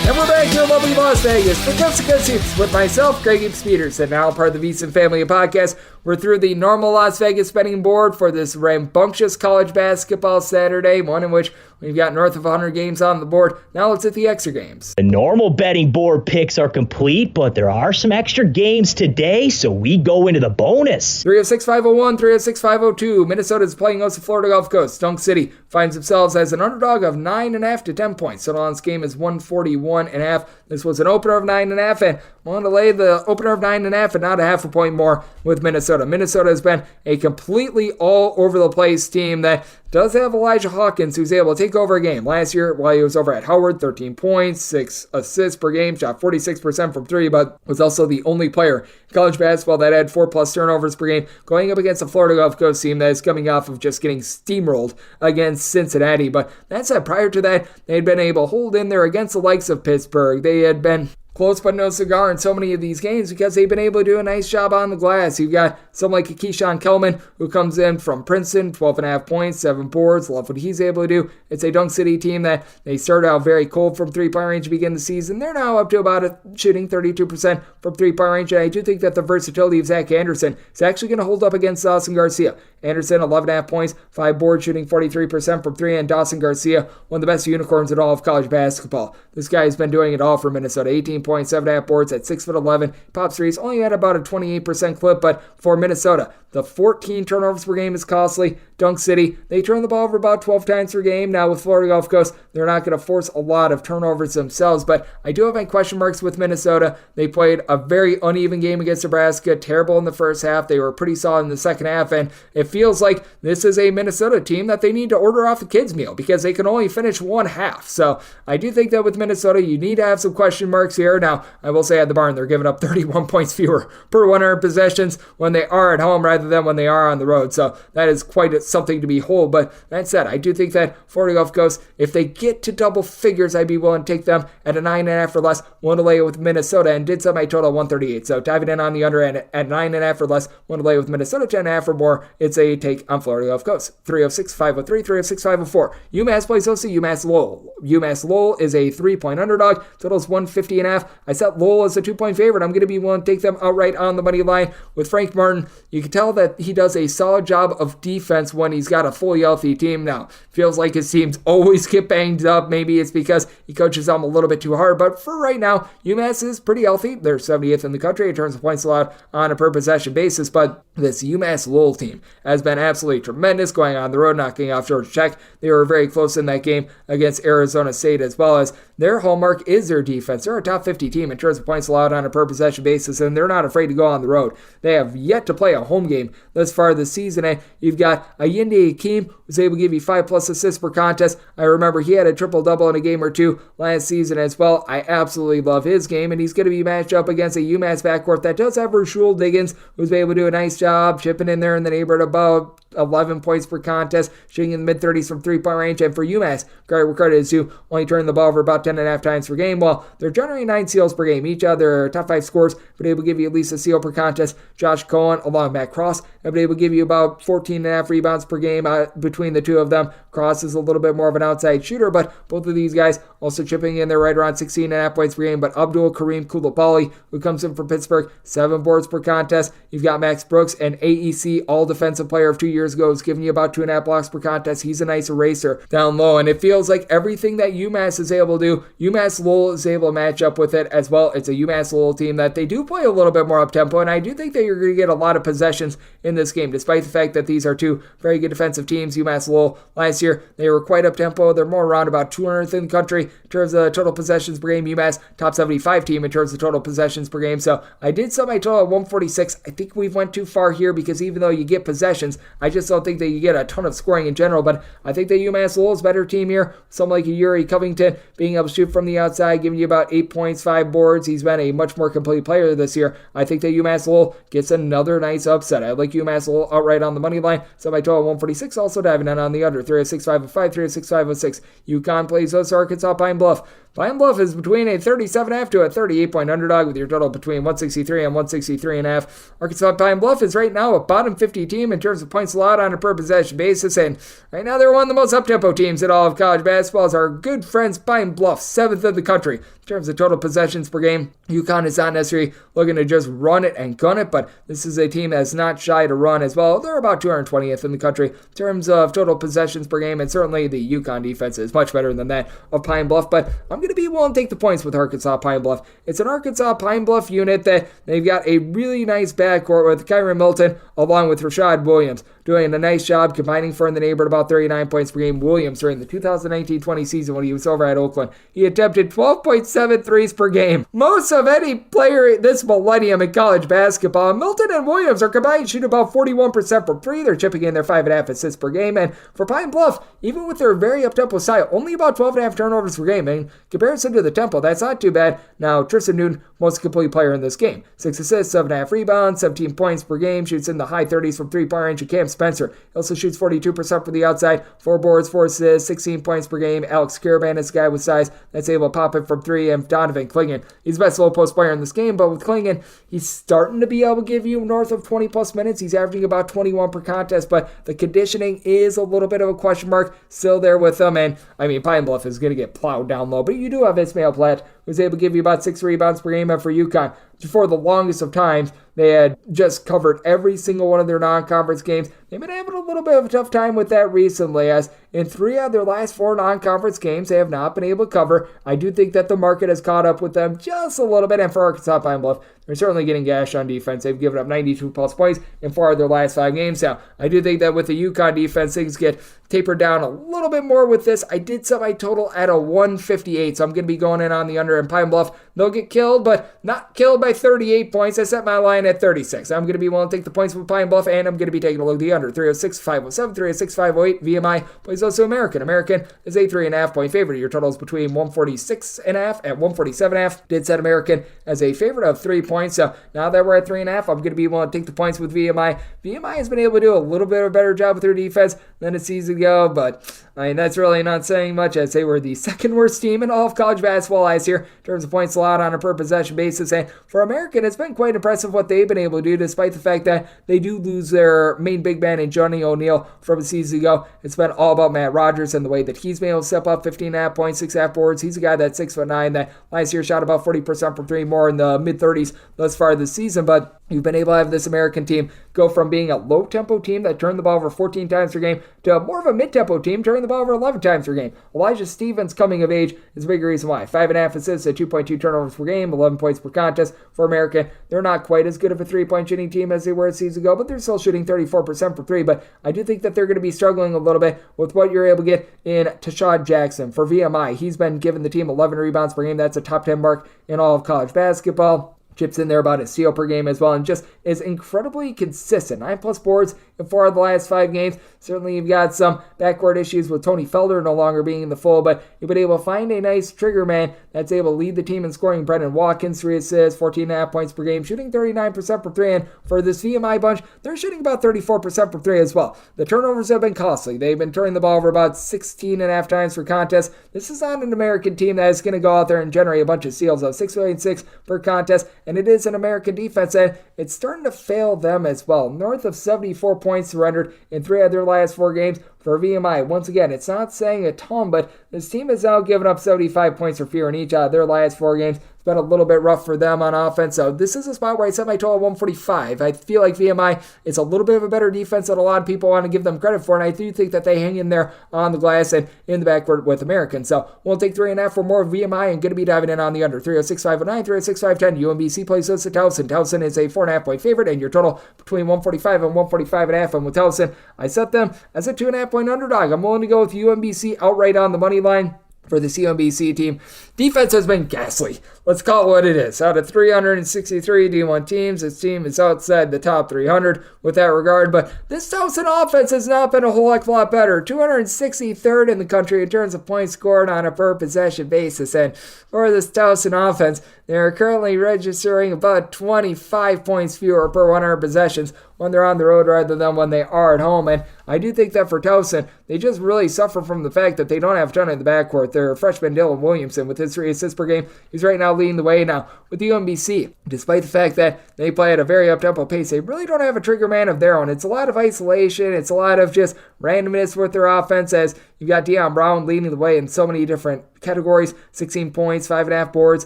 And we're back here in lovely Las Vegas for Coast to Coast Hoops with myself, Greg Gibbs Peterson, now part of the VSiN Family Podcast. We're through the normal Las Vegas betting board for this rambunctious college basketball Saturday, one in which we've got north of 100 games on the board. Now let's hit the extra games. The normal betting board picks are complete, but there are some extra games today, so we go into the bonus. 306-501, 306-502. Minnesota's playing host to Florida Gulf Coast. Dunk City finds themselves as an underdog of 9.5 to 10 points. Total on this game is 141.5. This was an opener of 9.5, and I want to lay the opener of 9.5 and not a half a point more with Minnesota. Minnesota has been a completely all over the place team that does have Elijah Hawkins, who's able to take over a game. Last year, while he was over at Howard, 13 points, 6 assists per game, shot 46% from 3, but was also the only player in college basketball that had 4+ turnovers per game, going up against the Florida Gulf Coast team that is coming off of just getting steamrolled against Cincinnati. But that said, prior to that, they had been able to hold in there against the likes of Pittsburgh. They had been close but no cigar in so many of these games because they've been able to do a nice job on the glass. You've got someone like Keyshawn Kellman, who comes in from Princeton, 12.5 points, 7 boards. Love what he's able to do. It's a Dunk City team that they started out very cold from three-point range to begin the season. They're now up to about shooting 32% from three-point range, and I do think that the versatility of Zach Anderson is actually going to hold up against Dawson Garcia. Anderson, 11.5 points, 5 boards, shooting 43% from 3, and Dawson Garcia, one of the best unicorns in all of college basketball. This guy has been doing it all for Minnesota. 18 points, 7.5 boards at 6'11". Pops threes, only had about a 28% clip, but for Minnesota, the 14 turnovers per game is costly. Dunk City, they turn the ball over about 12 times per game. Now with Florida Gulf Coast, they're not going to force a lot of turnovers themselves, but I do have my question marks with Minnesota. They played a very uneven game against Nebraska, terrible in the first half. They were pretty solid in the second half, and it feels like this is a Minnesota team that they need to order off a kids' meal because they can only finish one half. So I do think that with Minnesota, you need to have some question marks here. Now, I will say at the barn, they're giving up 31 points fewer per 100 possessions when they are at home rather than when they are on the road. So that is quite something to behold. But that said, I do think that Florida Gulf Coast, if they get to double figures, I'd be willing to take them at a 9.5 or less. One to lay it with Minnesota and did my total 138. So diving in on the under end at 9.5 or less. One to lay with Minnesota 10.5 or more. It's a take on Florida Gulf Coast. 306-503, 306-504. UMass plays host to UMass Lowell. UMass Lowell is a 3-point underdog. Total is 150.5. I set Lowell as a 2-point favorite. I'm going to be willing to take them outright on the money line with Frank Martin. You can tell that he does a solid job of defense when he's got a fully healthy team. Now, feels like his teams always get banged up. Maybe it's because he coaches them a little bit too hard, but for right now, UMass is pretty healthy. They're 70th in the country in terms of points allowed on a per possession basis, but this UMass Lowell team has been absolutely tremendous going on the road, knocking off Georgia Tech. They were very close in that game against Arizona State, as well as their hallmark is their defense. They're a top 50 team in terms of points allowed on a per possession basis, and they're not afraid to go on the road. They have yet to play a home game thus far this season, and you've got Ayinde Akeem, who's able to give you 5+ assists per contest. I remember he had a triple-double in a game or two last season as well. I absolutely love his game, and he's going to be matched up against a UMass backcourt that does have Rashul Diggins, who's been able to do a nice job chipping in there in the neighborhood about 11 points per contest, shooting in the mid-30s from three-point range. And for UMass, credit is due, only turning the ball over about 10.5 times per game. While they're generating 9 steals per game, each of their top 5 scores but able to give you at least a steal per contest. Josh Cohen, along with Matt Cross, have been able to give you about 14.5 rebounds per game between the two of them. Cross is a little bit more of an outside shooter, but both of these guys also chipping in there right around 16.5 points per game. But Abdul Kareem Koulibaly, who comes in from Pittsburgh, 7 boards per contest. You've got Max Brooks, and AEC All-Defensive Player of 2 year years ago was giving you about 2.5 blocks per contest. He's a nice eraser down low, and it feels like everything that UMass is able to do, UMass Lowell is able to match up with it as well. It's a UMass Lowell team that they do play a little bit more up-tempo, and I do think that you're going to get a lot of possessions in this game, despite the fact that these are two very good defensive teams. UMass Lowell, last year, they were quite up-tempo. They're more around about 200th in the country in terms of total possessions per game. UMass, top 75 team in terms of total possessions per game. So I did set my total at 146. I think we've went too far here because even though you get possessions, I just don't think that you get a ton of scoring in general, but I think that UMass Lowell is a better team here. Something like a Yuri Covington being able to shoot from the outside, giving you about 8 points, 5 boards. He's been a much more complete player this year. I think that UMass Lowell gets another nice upset. I like UMass Lowell outright on the money line. So my total 146, also diving in on the under. 306.505, 306.506. UConn plays us Arkansas Pine Bluff. Pine Bluff is between a 37.5 to a 38-point underdog with your total between 163 and 163.5. Arkansas Pine Bluff is right now a bottom 50 team in terms of points allowed on a per possession basis, and right now they're one of the most up-tempo teams in all of college basketball. As our good friends Pine Bluff, 7th in the country in terms of total possessions per game. UConn is not necessarily looking to just run it and gun it, but this is a team that's not shy to run as well. They're about 220th in the country in terms of total possessions per game, and certainly the UConn defense is much better than that of Pine Bluff, but I'm going to be willing to take the points with Arkansas Pine Bluff. It's an Arkansas Pine Bluff unit that they've got a really nice backcourt with Kyron Milton along with Rashad Williams doing a nice job combining for in the neighborhood about 39 points per game. Williams during the 2019-20 season when he was over at Oakland, he attempted 12.7 threes per game. Most of any player this millennium in college basketball. Milton and Williams are combined shooting about 41% from three. They're chipping in their 5.5 assists per game. And for Pine Bluff, even with their very up-tempo style, only about 12.5 turnovers per game. In comparison to the tempo, that's not too bad. Now, Tristan Newton, most complete player in this game. 6 assists, 7.5 rebounds, 17 points per game, shoots in the high 30s from three-point range. And Cam Spencer also shoots 42% from the outside, 4 boards, 4 assists, 16 points per game. Alex Caravan is a guy with size that's able to pop it from three. And Donovan Clingan, he's the best low post player in this game, but with Clingan, he's starting to be able to give you north of 20 plus minutes. He's averaging about 21 per contest, but the conditioning is a little bit of a question mark still there with him. And I mean, Pine Bluff is going to get plowed down low, but you do have Ismail Platt, who's able to give you about 6 rebounds per game. And for UConn, for the longest of times, they had just covered every single one of their non-conference games. They've been having a little bit of a tough time with that recently, as in 3 out of their last 4 non-conference games, they have not been able to cover. I do think that the market has caught up with them just a little bit, and for Arkansas Pine Bluff, they're certainly getting gashed on defense. They've given up 92 plus points in 4 of their last 5 games. Now, I do think that with the UConn defense, things get tapered down a little bit more with this. I did set my total at a 158, so I'm going to be going in on the under. And Pine Bluff, they'll get killed, but not killed by 38 points. I set my line at 36. I'm going to be willing to take the points with Pine Bluff, and I'm going to be taking a look at the under. 306.507, 306.508. VMI plays also American. American is a 3.5 point favorite. Your total is between 146.5 and 147.5. Did set American as a favorite of 3 points. So now that we're at 3.5, I'm going to be willing to take the points with VMI. VMI has been able to do a little bit of a better job with their defense than a season ago, but I mean, that's really not saying much. I'd say we're the second worst team in all of college basketball last year in terms of points allowed on a per possession basis. And for American, it's been quite impressive what they've been able to do, despite the fact that they do lose their main big man in Johnny O'Neal from a season ago. It's been all about Matt Rogers and the way that he's been able to step up 15.5 points, 6.5 boards. He's a guy that's 6'9", that last year shot about 40% from three, more in the mid-30s thus far this season. But you've been able to have this American team go from being a low-tempo team that turned the ball over 14 times per game to more of a mid-tempo team turning the ball over 11 times per game. Elijah Stevens coming of age is a big reason why. 5.5 assists at 2.2 turnovers per game, 11 points per contest for American. They're not quite as good of a three-point shooting team as they were a season ago, but they're still shooting 34% for three. But I do think that they're going to be struggling a little bit with what you're able to get in Tashad Jackson. For VMI, he's been giving the team 11 rebounds per game. That's a top 10 mark in all of college basketball. Chips in there about a steal per game as well, and just is incredibly consistent. 9 plus boards in 4 of the last 5 games. Certainly you've got some backcourt issues with Tony Felder no longer being in the fold, but you've been able to find a nice trigger man that's able to lead the team in scoring. Brendan Watkins, 3 assists, 14.5 points per game, shooting 39% from 3, and for this VMI bunch, they're shooting about 34% from 3 as well. The turnovers have been costly. They've been turning the ball over about 16.5 times per contest. This is not an American team that is going to go out there and generate a bunch of steals of 6.6 per contest, and it is an American defense, and it's starting to fail them as well. North of 74 points surrendered in 3 of their last 4 games for VMI. Once again, it's not saying a ton, but this team has now given up 75 points or fewer in each out of their last 4 games. It's been a little bit rough for them on offense. So this is a spot where I set my total at 145. I feel like VMI is a little bit of a better defense than a lot of people want to give them credit for, and I do think that they hang in there on the glass and in the backcourt with American. So we'll take 3.5 for more VMI and going to be diving in on the under. 306.509, 306.510. UMBC plays this at Towson. Towson is a 4.5 point favorite, and your total between 145 and 145.5. And with Towson, I set them as a 2.5 point underdog. I'm willing to go with UMBC outright on the money line for this UMBC team. Defense has been ghastly. Let's call it what it is. Out of 363 D1 teams, this team is outside the top 300 with that regard, but this Towson offense has not been a whole heck of a lot better. 263rd in the country in terms of points scored on a per possession basis, and for this Towson offense, they're currently registering about 25 points fewer per 100 possessions when they're on the road rather than when they are at home. And I do think that for Towson, they just really suffer from the fact that they don't have a ton in the backcourt. Their freshman Dylan Williamson, with his 3 assists per game, he's right now leading the way now with UMBC. Despite the fact that they play at a very up-tempo pace, they really don't have a trigger man of their own. It's a lot of isolation. It's a lot of just randomness with their offense, as you've got Deion Brown leading the way in so many different categories. 16 points, 5.5 boards,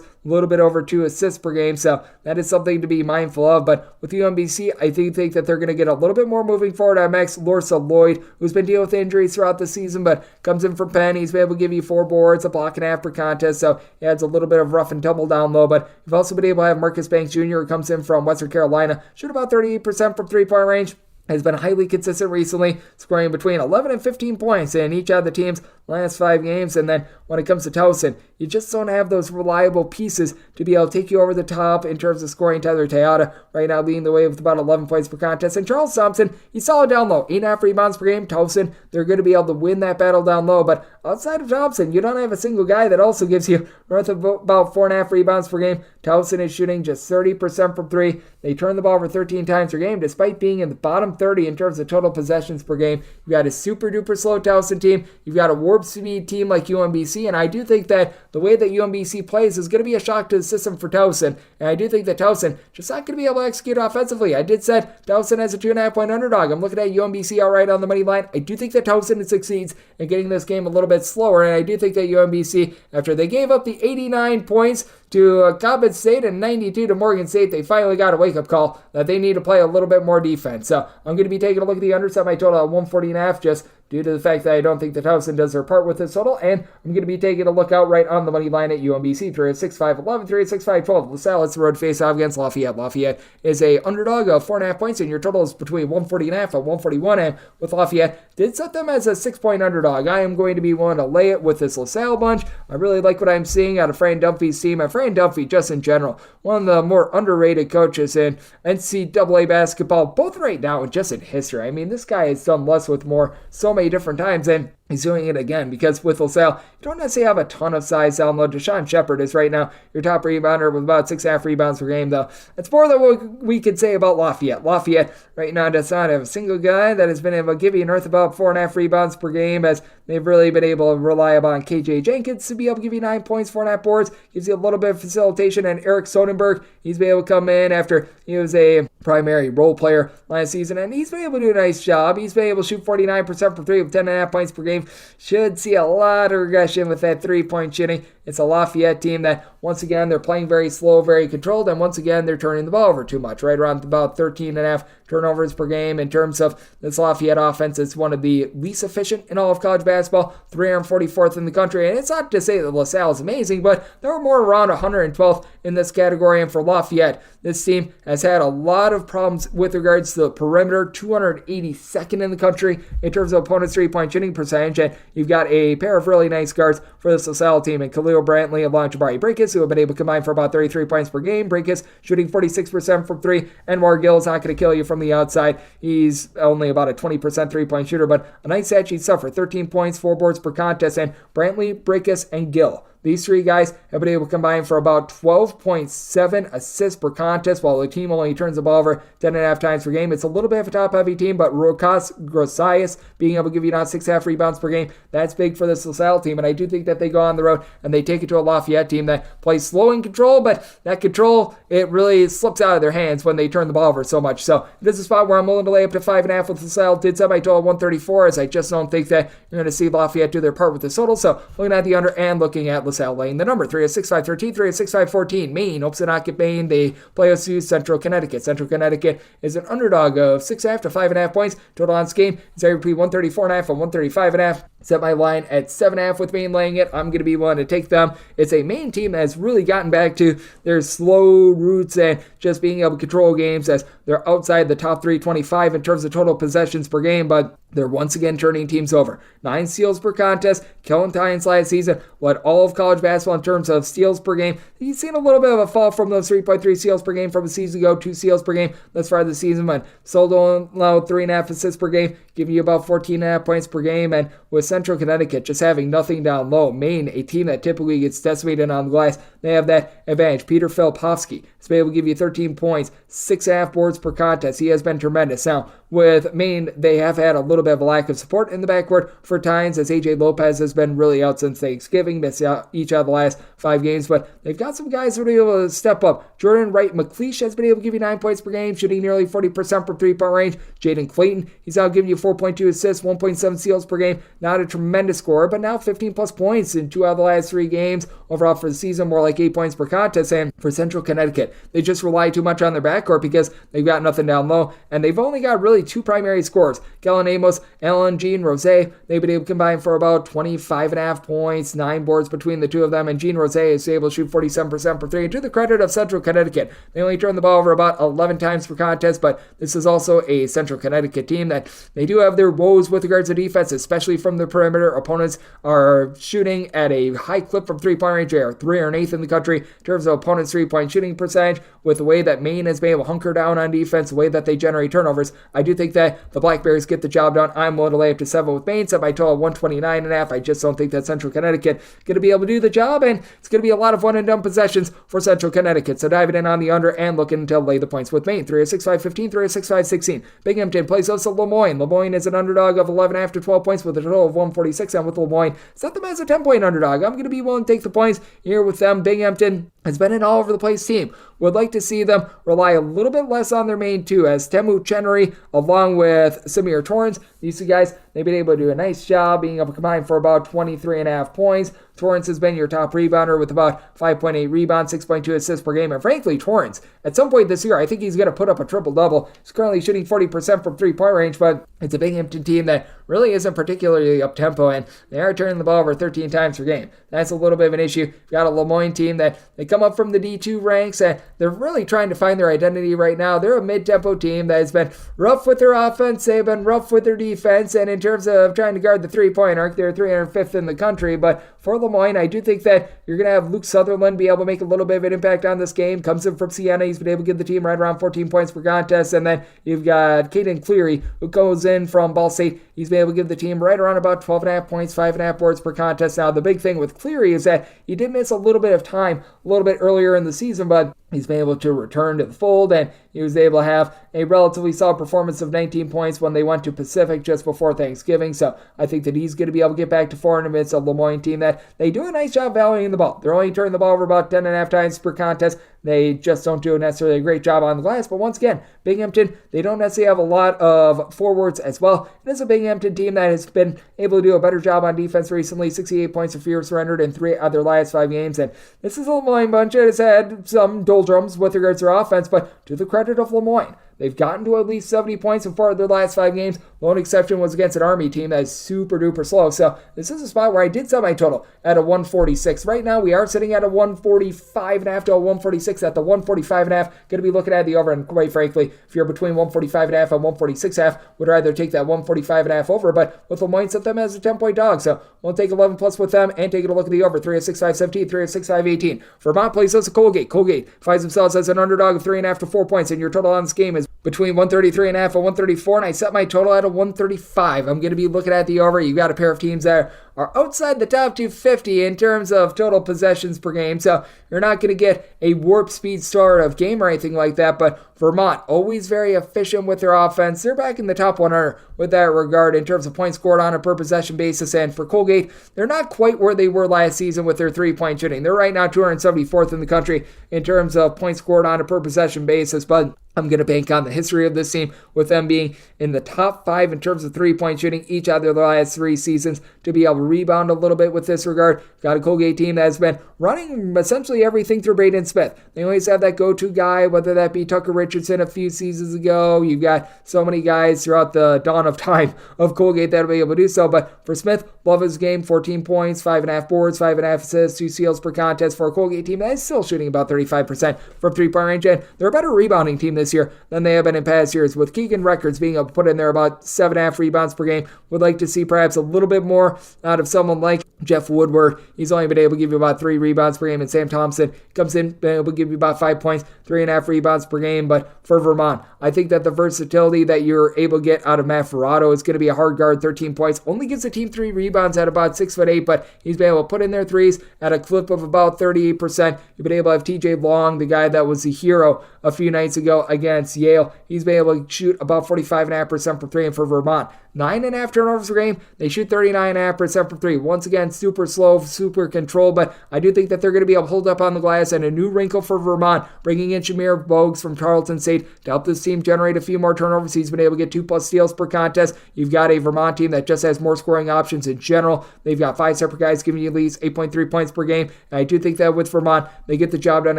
a little bit over 2 assists per game, so that is something to be mindful of. But with UMBC, I do think that they're going to get a little bit more moving forward. I'm Max Lorsa Lloyd, who's been dealing with injuries throughout the season, but comes in from Penn. He's been able to give you 4 boards, a block and a half per contest, so he adds a little bit of rough and tumble down low. But you've also been able to have Marcus Banks Jr., who comes in from Western Carolina, shoot about 38% from 3-point range. Has been highly consistent recently, scoring between 11 and 15 points in each of the team's last 5 games. And then when it comes to Towson, you just don't have those reliable pieces to be able to take you over the top in terms of scoring. Tyler Teata right now leading the way with about 11 points per contest. And Charles Thompson, he's solid down low, 8.5 rebounds per game. Towson, they're going to be able to win that battle down low. But outside of Thompson, you don't have a single guy that also gives you north of about 4.5 rebounds per game. Towson is shooting just 30% from 3. They turn the ball over 13 times per game, despite being in the bottom 30 in terms of total possessions per game. You've got a super duper slow Towson team. You've got a warp speed team like UMBC, and I do think that the way that UMBC plays is going to be a shock to the system for Towson. And I do think that Towson just not going to be able to execute offensively. I did set Towson as a 2.5 point underdog. I'm looking at UMBC outright on the money line. I do think that Towson succeeds in getting this game a little bit slower, and I do think that UMBC, after they gave up the 89 points to Coppin State and 92 to Morgan State, they finally got a wake-up call that they need to play a little bit more defense. So I'm going to be taking a look at the under, set my total at 140.5, just due to the fact that I don't think that Towson does their part with this total, and I'm going to be taking a look outright on the money line at UMBC. 306.511, 306.512. LaSalle, it's the road face-off against Lafayette. Lafayette is a underdog of 4.5 points, and your total is between 140.5 and 141, and with Lafayette, did set them as a 6-point underdog. I am going to be willing to lay it with this LaSalle bunch. I really like what I'm seeing out of Fran Dunphy's team, and Fran Dunphy, just in general, one of the more underrated coaches in NCAA basketball, both right now and just in history. I mean, this guy has done less with more so many different times, and he's doing it again, because with LaSalle, you don't necessarily have a ton of size down low. Deshaun Shepard is right now your top rebounder with about 6.5 rebounds per game, though. That's more than what we could say about Lafayette. Lafayette right now does not have a single guy that has been able to give you north about 4.5 rebounds per game, as they've really been able to rely upon KJ Jenkins to be able to give you 9 points, 4.5 boards, gives you a little bit of facilitation, and Eric Sonnenberg, he's been able to come in after he was a primary role player last season, and he's been able to do a nice job. He's been able to shoot 49% from 3 with 10.5 points per game. Should see a lot of regression with that 3-point shooting. It's a Lafayette team that, once again, they're playing very slow, very controlled, and once again, they're turning the ball over too much, right around about 13.5 turnovers per game. In terms of this Lafayette offense, it's one of the least efficient in all of college basketball, 344th in the country, and it's not to say that LaSalle is amazing, but they're more around 112th in this category, and for Lafayette, this team has had a lot of problems with regards to the perimeter, 282nd in the country in terms of opponents' 3-point shooting percentage, and you've got a pair of really nice guards for this LaSalle team, and Khalil Brantley along Jabari Breakus, who have been able to combine for about 33 points per game. Breakus shooting 46% from 3, and Wargill is not going to kill you from the outside. He's only about a 20% 3-point shooter, but a nice stat sheet stuff for 13 points, 4 boards per contest, and Brantley, Breakus, and Gill. These 3 guys have been able to combine for about 12.7 assists per contest, while the team only turns the ball over 10.5 times per game. It's a little bit of a top-heavy team, but Rokas Grosias being able to give you now 6.5 rebounds per game, that's big for this LaSalle team, and I do think that they go on the road and they take it to a Lafayette team that plays slow and control, but that control, it really slips out of their hands when they turn the ball over so much. So it is a spot where I'm willing to lay up to 5.5 with LaSalle. Did set my total 134, as I just don't think that you're going to see Lafayette do their part with the total. So looking at the under and looking at LaSalle LaSalle laying the number. 3-6-5-13, 3-6-5-14. Maine hopes to not get Maine. They play OSU Central Connecticut. Central Connecticut is an underdog of 6.5 to 5.5 points. Total on this game is between 134.5 and 135.5. Set my line at 7.5 with Maine laying it. I'm going to be willing to take them. It's a Maine team that has really gotten back to their slow roots and just being able to control games as they're outside the top 325 in terms of total possessions per game, but they're once again turning teams over. 9 steals per contest. Killing Titans last season led all of college basketball in terms of steals per game. You've seen a little bit of a fall from those 3.3 steals per game from a season ago, 2 steals per game thus far this season, but still allowed 3.5 assists per game, giving you about 14.5 points per game. And with Central Connecticut just having nothing down low, Maine, a team that typically gets decimated on the glass, they have that advantage. Peter Filipowski has been able to give you 13 points, 6.5 boards per contest. He has been tremendous. Now, with Maine, they have had a little bit of a lack of support in the backcourt for times, as AJ Lopez has been really out since Thanksgiving, missed out each of the last 5 games, but they've got some guys that are able to step up. Jordan Wright McLeish has been able to give you 9 points per game, shooting nearly 40% from 3-point range. Jaden Clayton, he's now giving you 4.2 assists, 1.7 steals per game. Not a tremendous scorer, but now 15 plus points in 2 out of the last 3 games. Overall for the season, more like 8 points per contest. And for Central Connecticut, they just rely too much on their backcourt because they've got nothing down low, and they've only got really 2 primary scorers. Kellen Amos, Alan Jean Rose, they've been able to combine for about 25.5 points, 9 boards between the two of them, and Jean Rose is able to shoot 47% for 3. And to the credit of Central Connecticut, they only turn the ball over about 11 times per contest, but this is also a Central Connecticut team that they do have their woes with regards to defense, especially from the perimeter. Opponents are shooting at a high clip from 3-point range. They are 308th in the country in terms of opponents' 3-point shooting percentage. With the way that Maine has been able to hunker down on defense, the way that they generate turnovers, I do think that the Black Bears get the job done. I'm willing to lay up to 7 with Maine, set my total 129.5. I just don't think that Central Connecticut is going to be able to do the job, and it's going to be a lot of one-and-done possessions for Central Connecticut. So diving in on the under and looking to lay the points with Maine. 3-6-5-15, 3-6-5-16. Binghamton plays host to Lemoyne. Lemoyne is an underdog of 11.5 to 12 points with a total of 146, and with Lemoyne, set them as a 10-point underdog. I'm going to be willing to take the points here with them. Binghamton has been an all-over-the-place team. Would like to see them rely a little bit less on their main 2, as Temu Chenery, along with Samir Torrance, these 2 guys, they've been able to do a nice job being able to combine for about 23.5 points. Torrance has been your top rebounder with about 5.8 rebounds, 6.2 assists per game. And frankly, Torrance, at some point this year, I think he's going to put up a triple-double. He's currently shooting 40% from 3-point range, but it's a Binghamton team that really isn't particularly up-tempo, and they are turning the ball over 13 times per game. That's a little bit of an issue. You've got a Lemoyne team that they come up from the D2 ranks, and they're really trying to find their identity right now. They're a mid-tempo team that has been rough with their offense. They've been rough with their defense, and in terms of trying to guard the 3-point arc, they're 305th in the country, but for Lemoyne, I do think that you're going to have Luke Sutherland be able to make a little bit of an impact on this game. Comes in from Siena. He's been able to give the team right around 14 points per contest. And then you've got Caden Cleary, who goes in from Ball State. He's been able to give the team right around about 12.5 points, 5.5 boards per contest. Now, the big thing with Cleary is that he did miss a little bit of time a little bit earlier in the season, but he's been able to return to the fold, and he was able to have a relatively solid performance of 19 points when they went to Pacific just before Thanksgiving. So I think that he's going to be able to get back to form amidst a Lemoyne team that they do a nice job valuing the ball. They're only turning the ball over about 10.5 times per contest. They just don't do necessarily a great job on the glass. But once again, Binghamton, they don't necessarily have a lot of forwards as well. It is a Binghamton team that has been able to do a better job on defense recently. 68 points of fear surrendered in 3 of their last 5 games. And this is a Lemoyne bunch that has had some doldrums with regards to their offense, but to the credit of Lemoyne, they've gotten to at least 70 points in 4 of their last 5 games. Lone exception was against an Army team that is super duper slow. So this is a spot where I did set my total at a 146. Right now we are sitting at a 145.5 to a 146. At the 145.5, going to be looking at the over. And quite frankly, if you're between 145.5 and 146.5, would rather take that 145.5 over. But with Lemoyne, set them as a 10-point dog. So we'll take 11 plus with them and take a look at the over. 3-6-5-17, 3-6-5-18. Vermont plays us at Colgate. Colgate finds themselves as an underdog of 3.5 to 4 points, and your total on this game is between 133.5 and 134, and I set my total at a 135. I'm going to be looking at the over. You've got a pair of teams that are outside the top 250 in terms of total possessions per game, so you're not going to get a warp speed start of game or anything like that, but Vermont, always very efficient with their offense. They're back in the top 100 with that regard in terms of points scored on a per possession basis, and for Colgate, they're not quite where they were last season with their 3-point shooting. They're right now 274th in the country in terms of points scored on a per possession basis, but I'm going to bank on the history of this team with them being in the top 5 in terms of three-point shooting each out of their last 3 seasons to be able to rebound a little bit with this regard. Got a Colgate team that has been running essentially everything through Braden Smith. They always have that go-to guy, whether that be Tucker Richardson a few seasons ago. You've got so many guys throughout the dawn of time of Colgate that will be able to do so. But for Smith, love his game, 14 points, 5.5 boards, 5.5 assists, 2 steals per contest for a Colgate team that is still shooting about 35% from three-point range. And they're a better rebounding team this year than they have been in past years, with Keegan Records being able to put in there about 7.5 rebounds per game. Would like to see perhaps a little bit more out of someone like Jeff Woodward. He's only been able to give you about 3 rebounds per game, and Sam Thompson comes in, been able to give you about 5 points, 3.5 rebounds per game. But for Vermont, I think that the versatility that you're able to get out of Matt Ferrato is going to be a hard guard. 13 points, only gives the team 3 rebounds at about 6'8", but he's been able to put in their threes at a clip of about 38%. You've been able to have TJ Long, the guy that was the hero a few nights ago against Yale. He's been able to shoot about 45.5% from 3, and for Vermont, 9.5 turnovers per game. They shoot 39.5% from 3. Once again, super slow, super controlled, but I do think that they're going to be able to hold up on the glass. And a new wrinkle for Vermont, bringing in Shamir Bogues from Tarleton State to help this team generate a few more turnovers. He's been able to get 2+ steals per contest. You've got a Vermont team that just has more scoring options in general. They've got 5 separate guys giving you at least 8.3 points per game. And I do think that with Vermont, they get the job done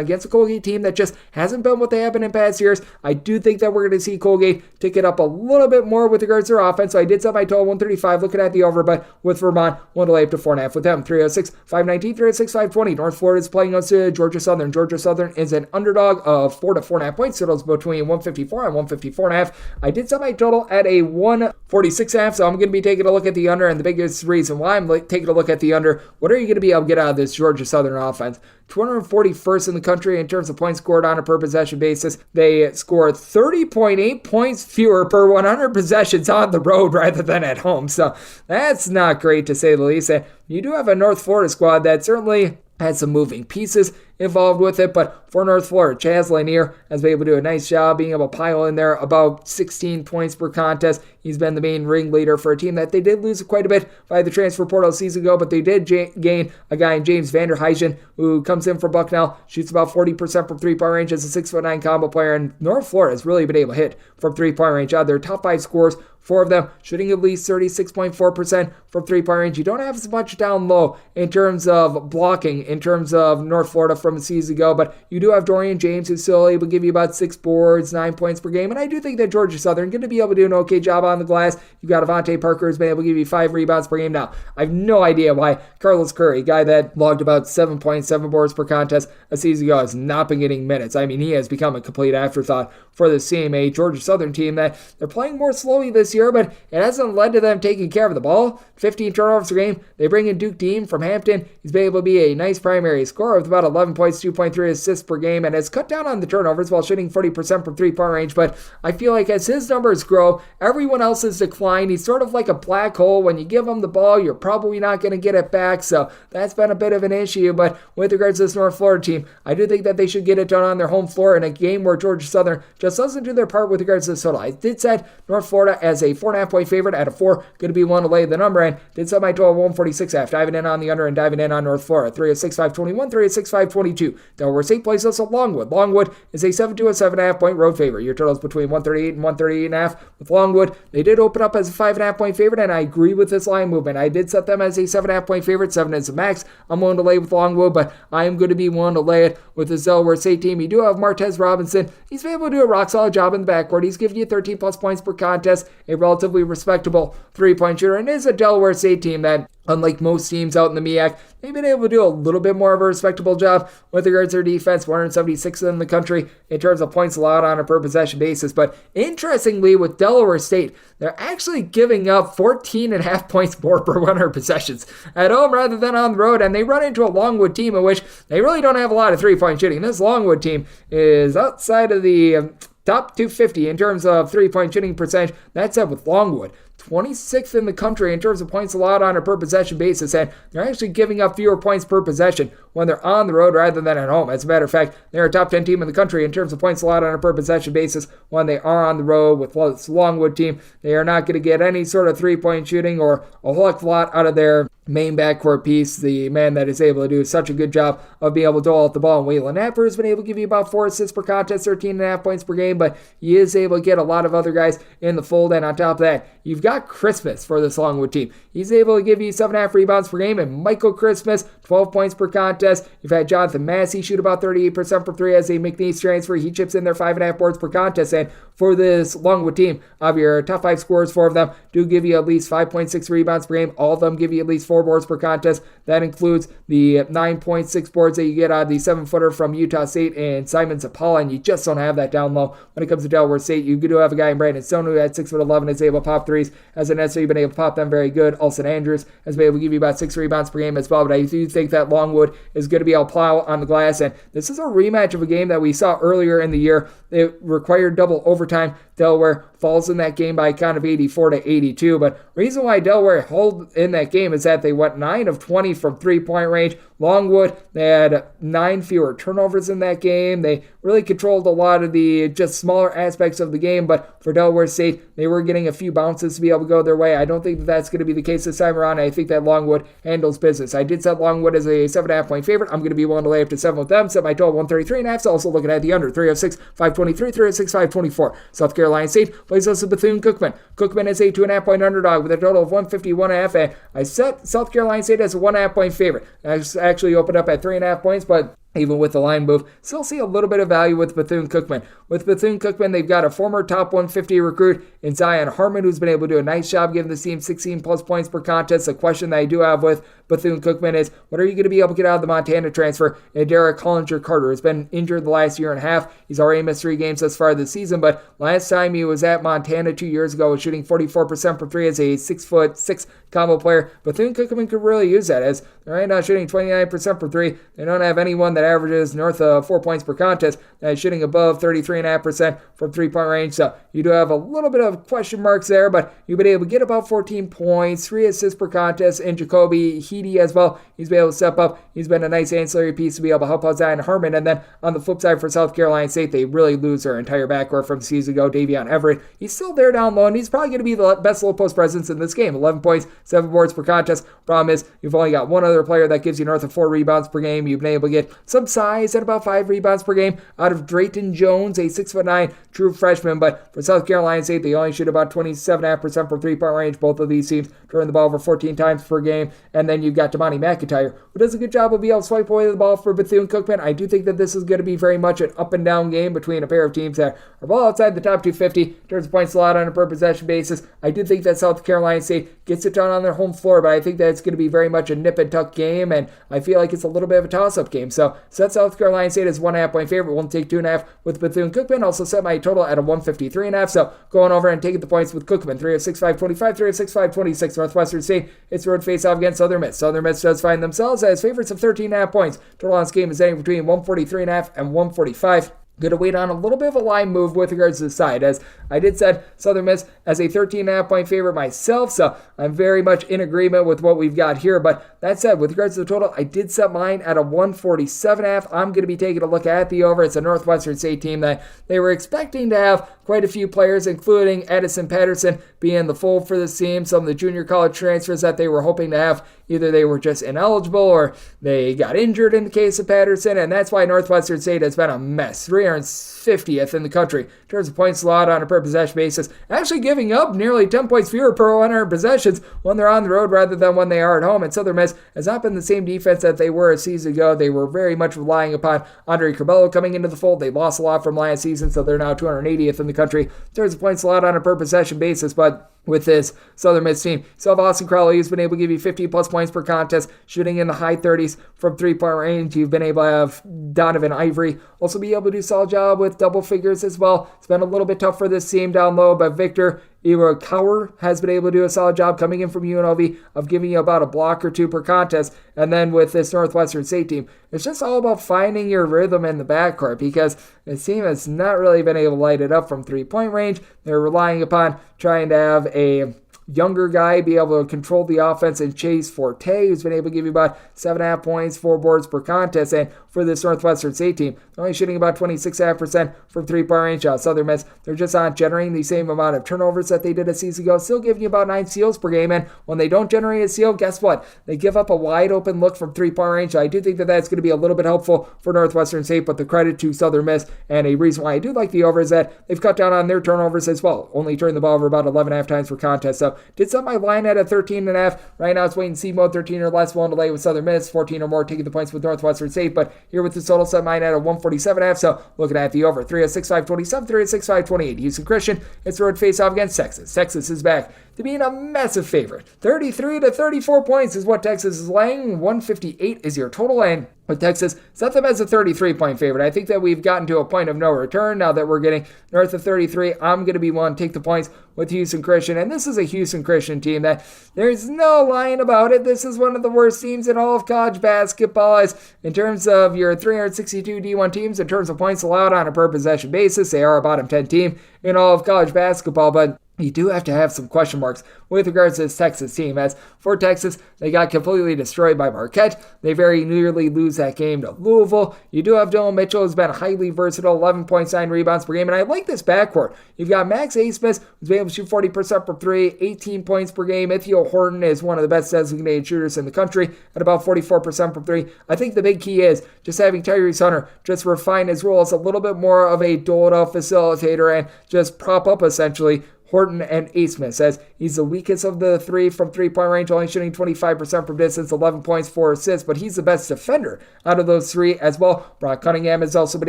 against a Colgate team that just hasn't been what they have been in past years. I do think that we're going to see Colgate tick it up a little bit more with regards to their offense. So I did set my total 135, looking at the over, but with Vermont, 1 to lay up to 4.5 with them. 306, 519, 306, 520. North Florida is playing us to Georgia Southern. Georgia Southern is an underdog of 4 to 4.5 points. Totals between 154 and 154.5. I did set my total at a 146.5, so I'm going to be taking a look at the under, and the biggest reason why I'm taking a look at the under, what are you going to be able to get out of this Georgia Southern offense? 241st in the country in terms of points scored on a per possession basis. They score 30.8 points fewer per 100 possessions on the road rather than at home. So that's not great, to say the least. And you do have a North Florida squad that certainly had some moving pieces involved with it, but for North Florida, Chaz Lanier has been able to do a nice job being able to pile in there about 16 points per contest. He's been the main ringleader for a team that they did lose quite a bit by the transfer portal a season ago, but they did gain a guy in James Vanderhuysen who comes in from Bucknell, shoots about 40% from three-point range as a 6'9" combo player, and North Florida has really been able to hit from three-point range. Out of their top 5 scorers, 4 of them shooting at least 36.4% from three-point range. You don't have as much down low in terms of blocking, in terms of North Florida from a season ago, but you do have Dorian James, who's still able to give you about 6 boards, 9 points per game, and I do think that Georgia Southern going to be able to do an okay job on the glass. You've got Avante Parker, who's been able to give you 5 rebounds per game. Now, I have no idea why Carlos Curry, a guy that logged about 7 points, 7 boards per contest a season ago, has not been getting minutes. I mean, he has become a complete afterthought for the CMA Georgia Southern team that they're playing more slowly this year, but it hasn't led to them taking care of the ball. 15 turnovers per game. They bring in Duke Dean from Hampton. He's been able to be a nice primary scorer with about 11 points, 2.3 assists per game, and has cut down on the turnovers while shooting 40% from three-point range. But I feel like as his numbers grow, everyone else's decline. He's sort of like a black hole. When you give him the ball, you're probably not going to get it back. So that's been a bit of an issue. But with regards to this North Florida team, I do think that they should get it done on their home floor in a game where Georgia Southern just doesn't do their part with regards to the total. I did set North Florida as a 4.5 point favorite at a 4. Going to be one to lay the number, and did set my total 146 after diving in on the under and diving in on North Florida. 306, 521, 306, 522. Delaware St plays us at Longwood. Longwood is a 7 to a 7.5 point road favorite. Your total is between 138 and 138.5. With Longwood, they did open up as a 5.5 point favorite, and I agree with this line movement. I did set them as a 7.5 point favorite. 7 is the max. I'm willing to lay with Longwood, but I am going to be willing to lay it with this Delaware St team. You do have Martez Robinson. He's been able to do a rock solid job in the backcourt. He's giving you 13 plus points per contest, a relatively respectable 3-point shooter, and it is a Delaware State team that, unlike most teams out in the MEAC, they've been able to do a little bit more of a respectable job with regards to their defense. 176th in the country in terms of points allowed on a per possession basis. But interestingly, with Delaware State, they're actually giving up 14.5 points more per 100 possessions at home rather than on the road. And they run into a Longwood team in which they really don't have a lot of 3-point shooting. This Longwood team is outside of the top 250 in terms of 3-point shooting percentage. That said, with Longwood, 26th in the country in terms of points allowed on a per possession basis, and they're actually giving up fewer points per possession when they're on the road rather than at home. As a matter of fact, they're a top 10 team in the country in terms of points allowed on a per possession basis when they are on the road. With this Longwood team, they are not going to get any sort of 3-point shooting or a whole heck of a lot out of their main backcourt piece, the man that is able to do such a good job of being able to dole out the ball. And Waylon Napper has been able to give you about 4 assists per contest, 13.5 points per game, but he is able to get a lot of other guys in the fold. And on top of that, you've got Christmas for this Longwood team. He's able to give you 7.5 rebounds per game, and Michael Christmas, 12 points per contest. You've had Jonathan Massey shoot about 38% from 3 as a McNeese transfer. He chips in their 5.5 boards per contest. And for this Longwood team, of your top 5 scorers, 4 of them do give you at least 5.6 rebounds per game. All of them give you at least 4 boards per contest. That includes the 9.6 boards that you get out of the 7-footer from Utah State and Simon Zapala, and you just don't have that down low. When it comes to Delaware State, you do have a guy in Brandon Stone who at 6'11" is able to pop threes. Hasn't necessarily been able to pop them very good. Alston Andrews has been able to give you about 6 rebounds per game as well, but I do think that Longwood is going to be able to plow on the glass, and this is a rematch of a game that we saw earlier in the year. It required double overtime. Delaware falls in that game by a count of 84-82, but reason why Delaware held in that game is that they went 9 of 20 from three-point range. Longwood, they had 9 fewer turnovers in that game. They really controlled a lot of the just smaller aspects of the game, but for Delaware State, they were getting a few bounces to be able to go their way. I don't think that that's going to be the case this time around. I think that Longwood handles business. I did set Longwood as a 7.5 point favorite. I'm going to be willing to lay up to 7 with them. Set my total 133.5. So also looking at the under 306, 523, 306, 524. South Carolina State plays us with Bethune-Cookman. Cookman is a 2.5 point underdog with a total of 151.5. And I set South Carolina State as a 1.5 point favorite. I actually opened up at 3.5 points, but even with the line move, still see a little bit of value with Bethune-Cookman. With Bethune-Cookman, they've got a former top 150 recruit in Zion Harmon, who's been able to do a nice job giving the team 16-plus points per contest. The question that I do have with Bethune-Cookman is, what are you going to be able to get out of the Montana transfer? And Derek Hollinger-Carter has been injured the last year and a half. He's already missed 3 games thus far this season, but last time he was at Montana 2 years ago, was shooting 44% from 3 as a 6'6" combo player. Bethune-Cookman could really use that, as they're right now shooting 29% from 3. They don't have anyone that averages north of 4 points per contest that is shooting above 33.5% from 3-point range. So you do have a little bit of question marks there, but you've been able to get about 14 points, 3 assists per contest, and Jacoby Heedy as well. He's been able to step up. He's been a nice ancillary piece to be able to help out Zion Harmon. And then on the flip side for South Carolina State, they really lose their entire backcourt from the season ago. Davion Everett, he's still there down low, and he's probably going to be the best low post presence in this game. 11 points, 7 boards per contest. Problem is, you've only got one other player that gives you north of 4 rebounds per game. You've been able to get some size at about 5 rebounds per game out of Drayton Jones, a 6'9" true freshman. But for South Carolina State, they only shoot about 27.5% from 3-point range. Both of these teams turn the ball over 14 times per game. And then you've got Damani McIntyre, who does a good job of being able to swipe away the ball for Bethune-Cookman. I do think that this is going to be very much an up and down game between a pair of teams that are well outside the top 250 in terms of points allowed on a per possession basis. I do think that South Carolina State gets it done on their home floor, but I think that it's going to be very much a nip and tuck game, and I feel like it's a little bit of a toss-up game. So set South Carolina State as 1.5 point favorite. We'll take 2.5 with Bethune-Cookman. Also set my total at a 153.5. So going over and taking the points with Cookman. 306, 525, 306, 526. Northwestern St, its road face-off against Southern Miss. Southern Miss does find themselves as favorites of 13.5 points. Total on this game is anywhere between 143.5 and 145. Going to wait on a little bit of a line move with regards to the side, as I did set Southern Miss as a 13.5 point favorite myself, so I'm very much in agreement with what we've got here. But that said, with regards to the total, I did set mine at a 147.5. I'm going to be taking a look at the over. It's a Northwestern State team that they were expecting to have quite a few players, including Addison Patterson, being in the fold for this team. Some of the junior college transfers that they were hoping to have, either they were just ineligible or they got injured in the case of Patterson, and that's why Northwestern State has been a mess. 350th in the country in terms of points allowed on a per possession basis, actually giving up nearly 10 points fewer per 100 possessions when they're on the road rather than when they are at home. And Southern Miss has not been the same defense that they were a season ago. They were very much relying upon Andre Curbelo coming into the fold. They lost a lot from last season, so they're now 280th in the country in terms of points allowed on a per possession basis. But with this Southern Miss team, so have Austin Crowley, who's been able to give you 50-plus points per contest, shooting in the high 30s from 3-point range. You've been able to have Donovan Ivory also be able to do a solid job with double figures as well. It's been a little bit tough for this team down low, but Victor Iwakawa has been able to do a solid job coming in from UNLV of giving you about a block or 2 per contest. And then with this Northwestern State team, it's just all about finding your rhythm in the backcourt, because the team has not really been able to light it up from 3-point range. They're relying upon trying to have a younger guy, be able to control the offense, and Chase Forte, who's been able to give you about 7.5 points, 4 boards per contest. And for this Northwestern St team, they're only shooting about 26.5% from 3-point range. Southern Miss, they're just not generating the same amount of turnovers that they did a season ago, still giving you about 9 steals per game. And when they don't generate a steal, guess what? They give up a wide open look from 3-point range. I do think that that's going to be a little bit helpful for Northwestern St, but the credit to Southern Miss, and a reason why I do like the over is that they've cut down on their turnovers as well, only turning the ball over about 11.5 times per contest. So did set my line at a 13.5. Right now it's wait and see mode, 13 or less, willing to lay with Southern Miss, 14 or more taking the points with Northwestern St, but here with the total set mine at a 147.5. So looking at the over, 306.527, 306.528. Houston Christian, it's the road face off against Texas. Texas is back to being a massive favorite. 33 to 34 points is what Texas is laying. 158 is your total, and with Texas, set them as a 33-point favorite. I think that we've gotten to a point of no return now that we're getting north of 33. I'm going to be one to take the points with Houston Christian, and this is a Houston Christian team that there's no lying about it. This is one of the worst teams in all of college basketball as in terms of your 362 D1 teams, in terms of points allowed on a per possession basis. They are a bottom 10 team in all of college basketball, but you do have to have some question marks with regards to this Texas team. As for Texas, they got completely destroyed by Marquette. They very nearly lose that game to Louisville. You do have Dylan Mitchell, who's been highly versatile, 11.9 rebounds per game. And I like this backcourt. You've got Max Asmus, who's been able to shoot 40% from 3, 18 points per game. Ithiel Horton is one of the best designated shooters in the country at about 44% from 3. I think the big key is just having Tyrese Hunter just refine his role as a little bit more of a doled-out facilitator and just prop up essentially Horton and Asmus, as he's the weakest of the three from 3-point range, only shooting 25% from distance, 11 points, 4 assists, but he's the best defender out of those three as well. Brock Cunningham has also been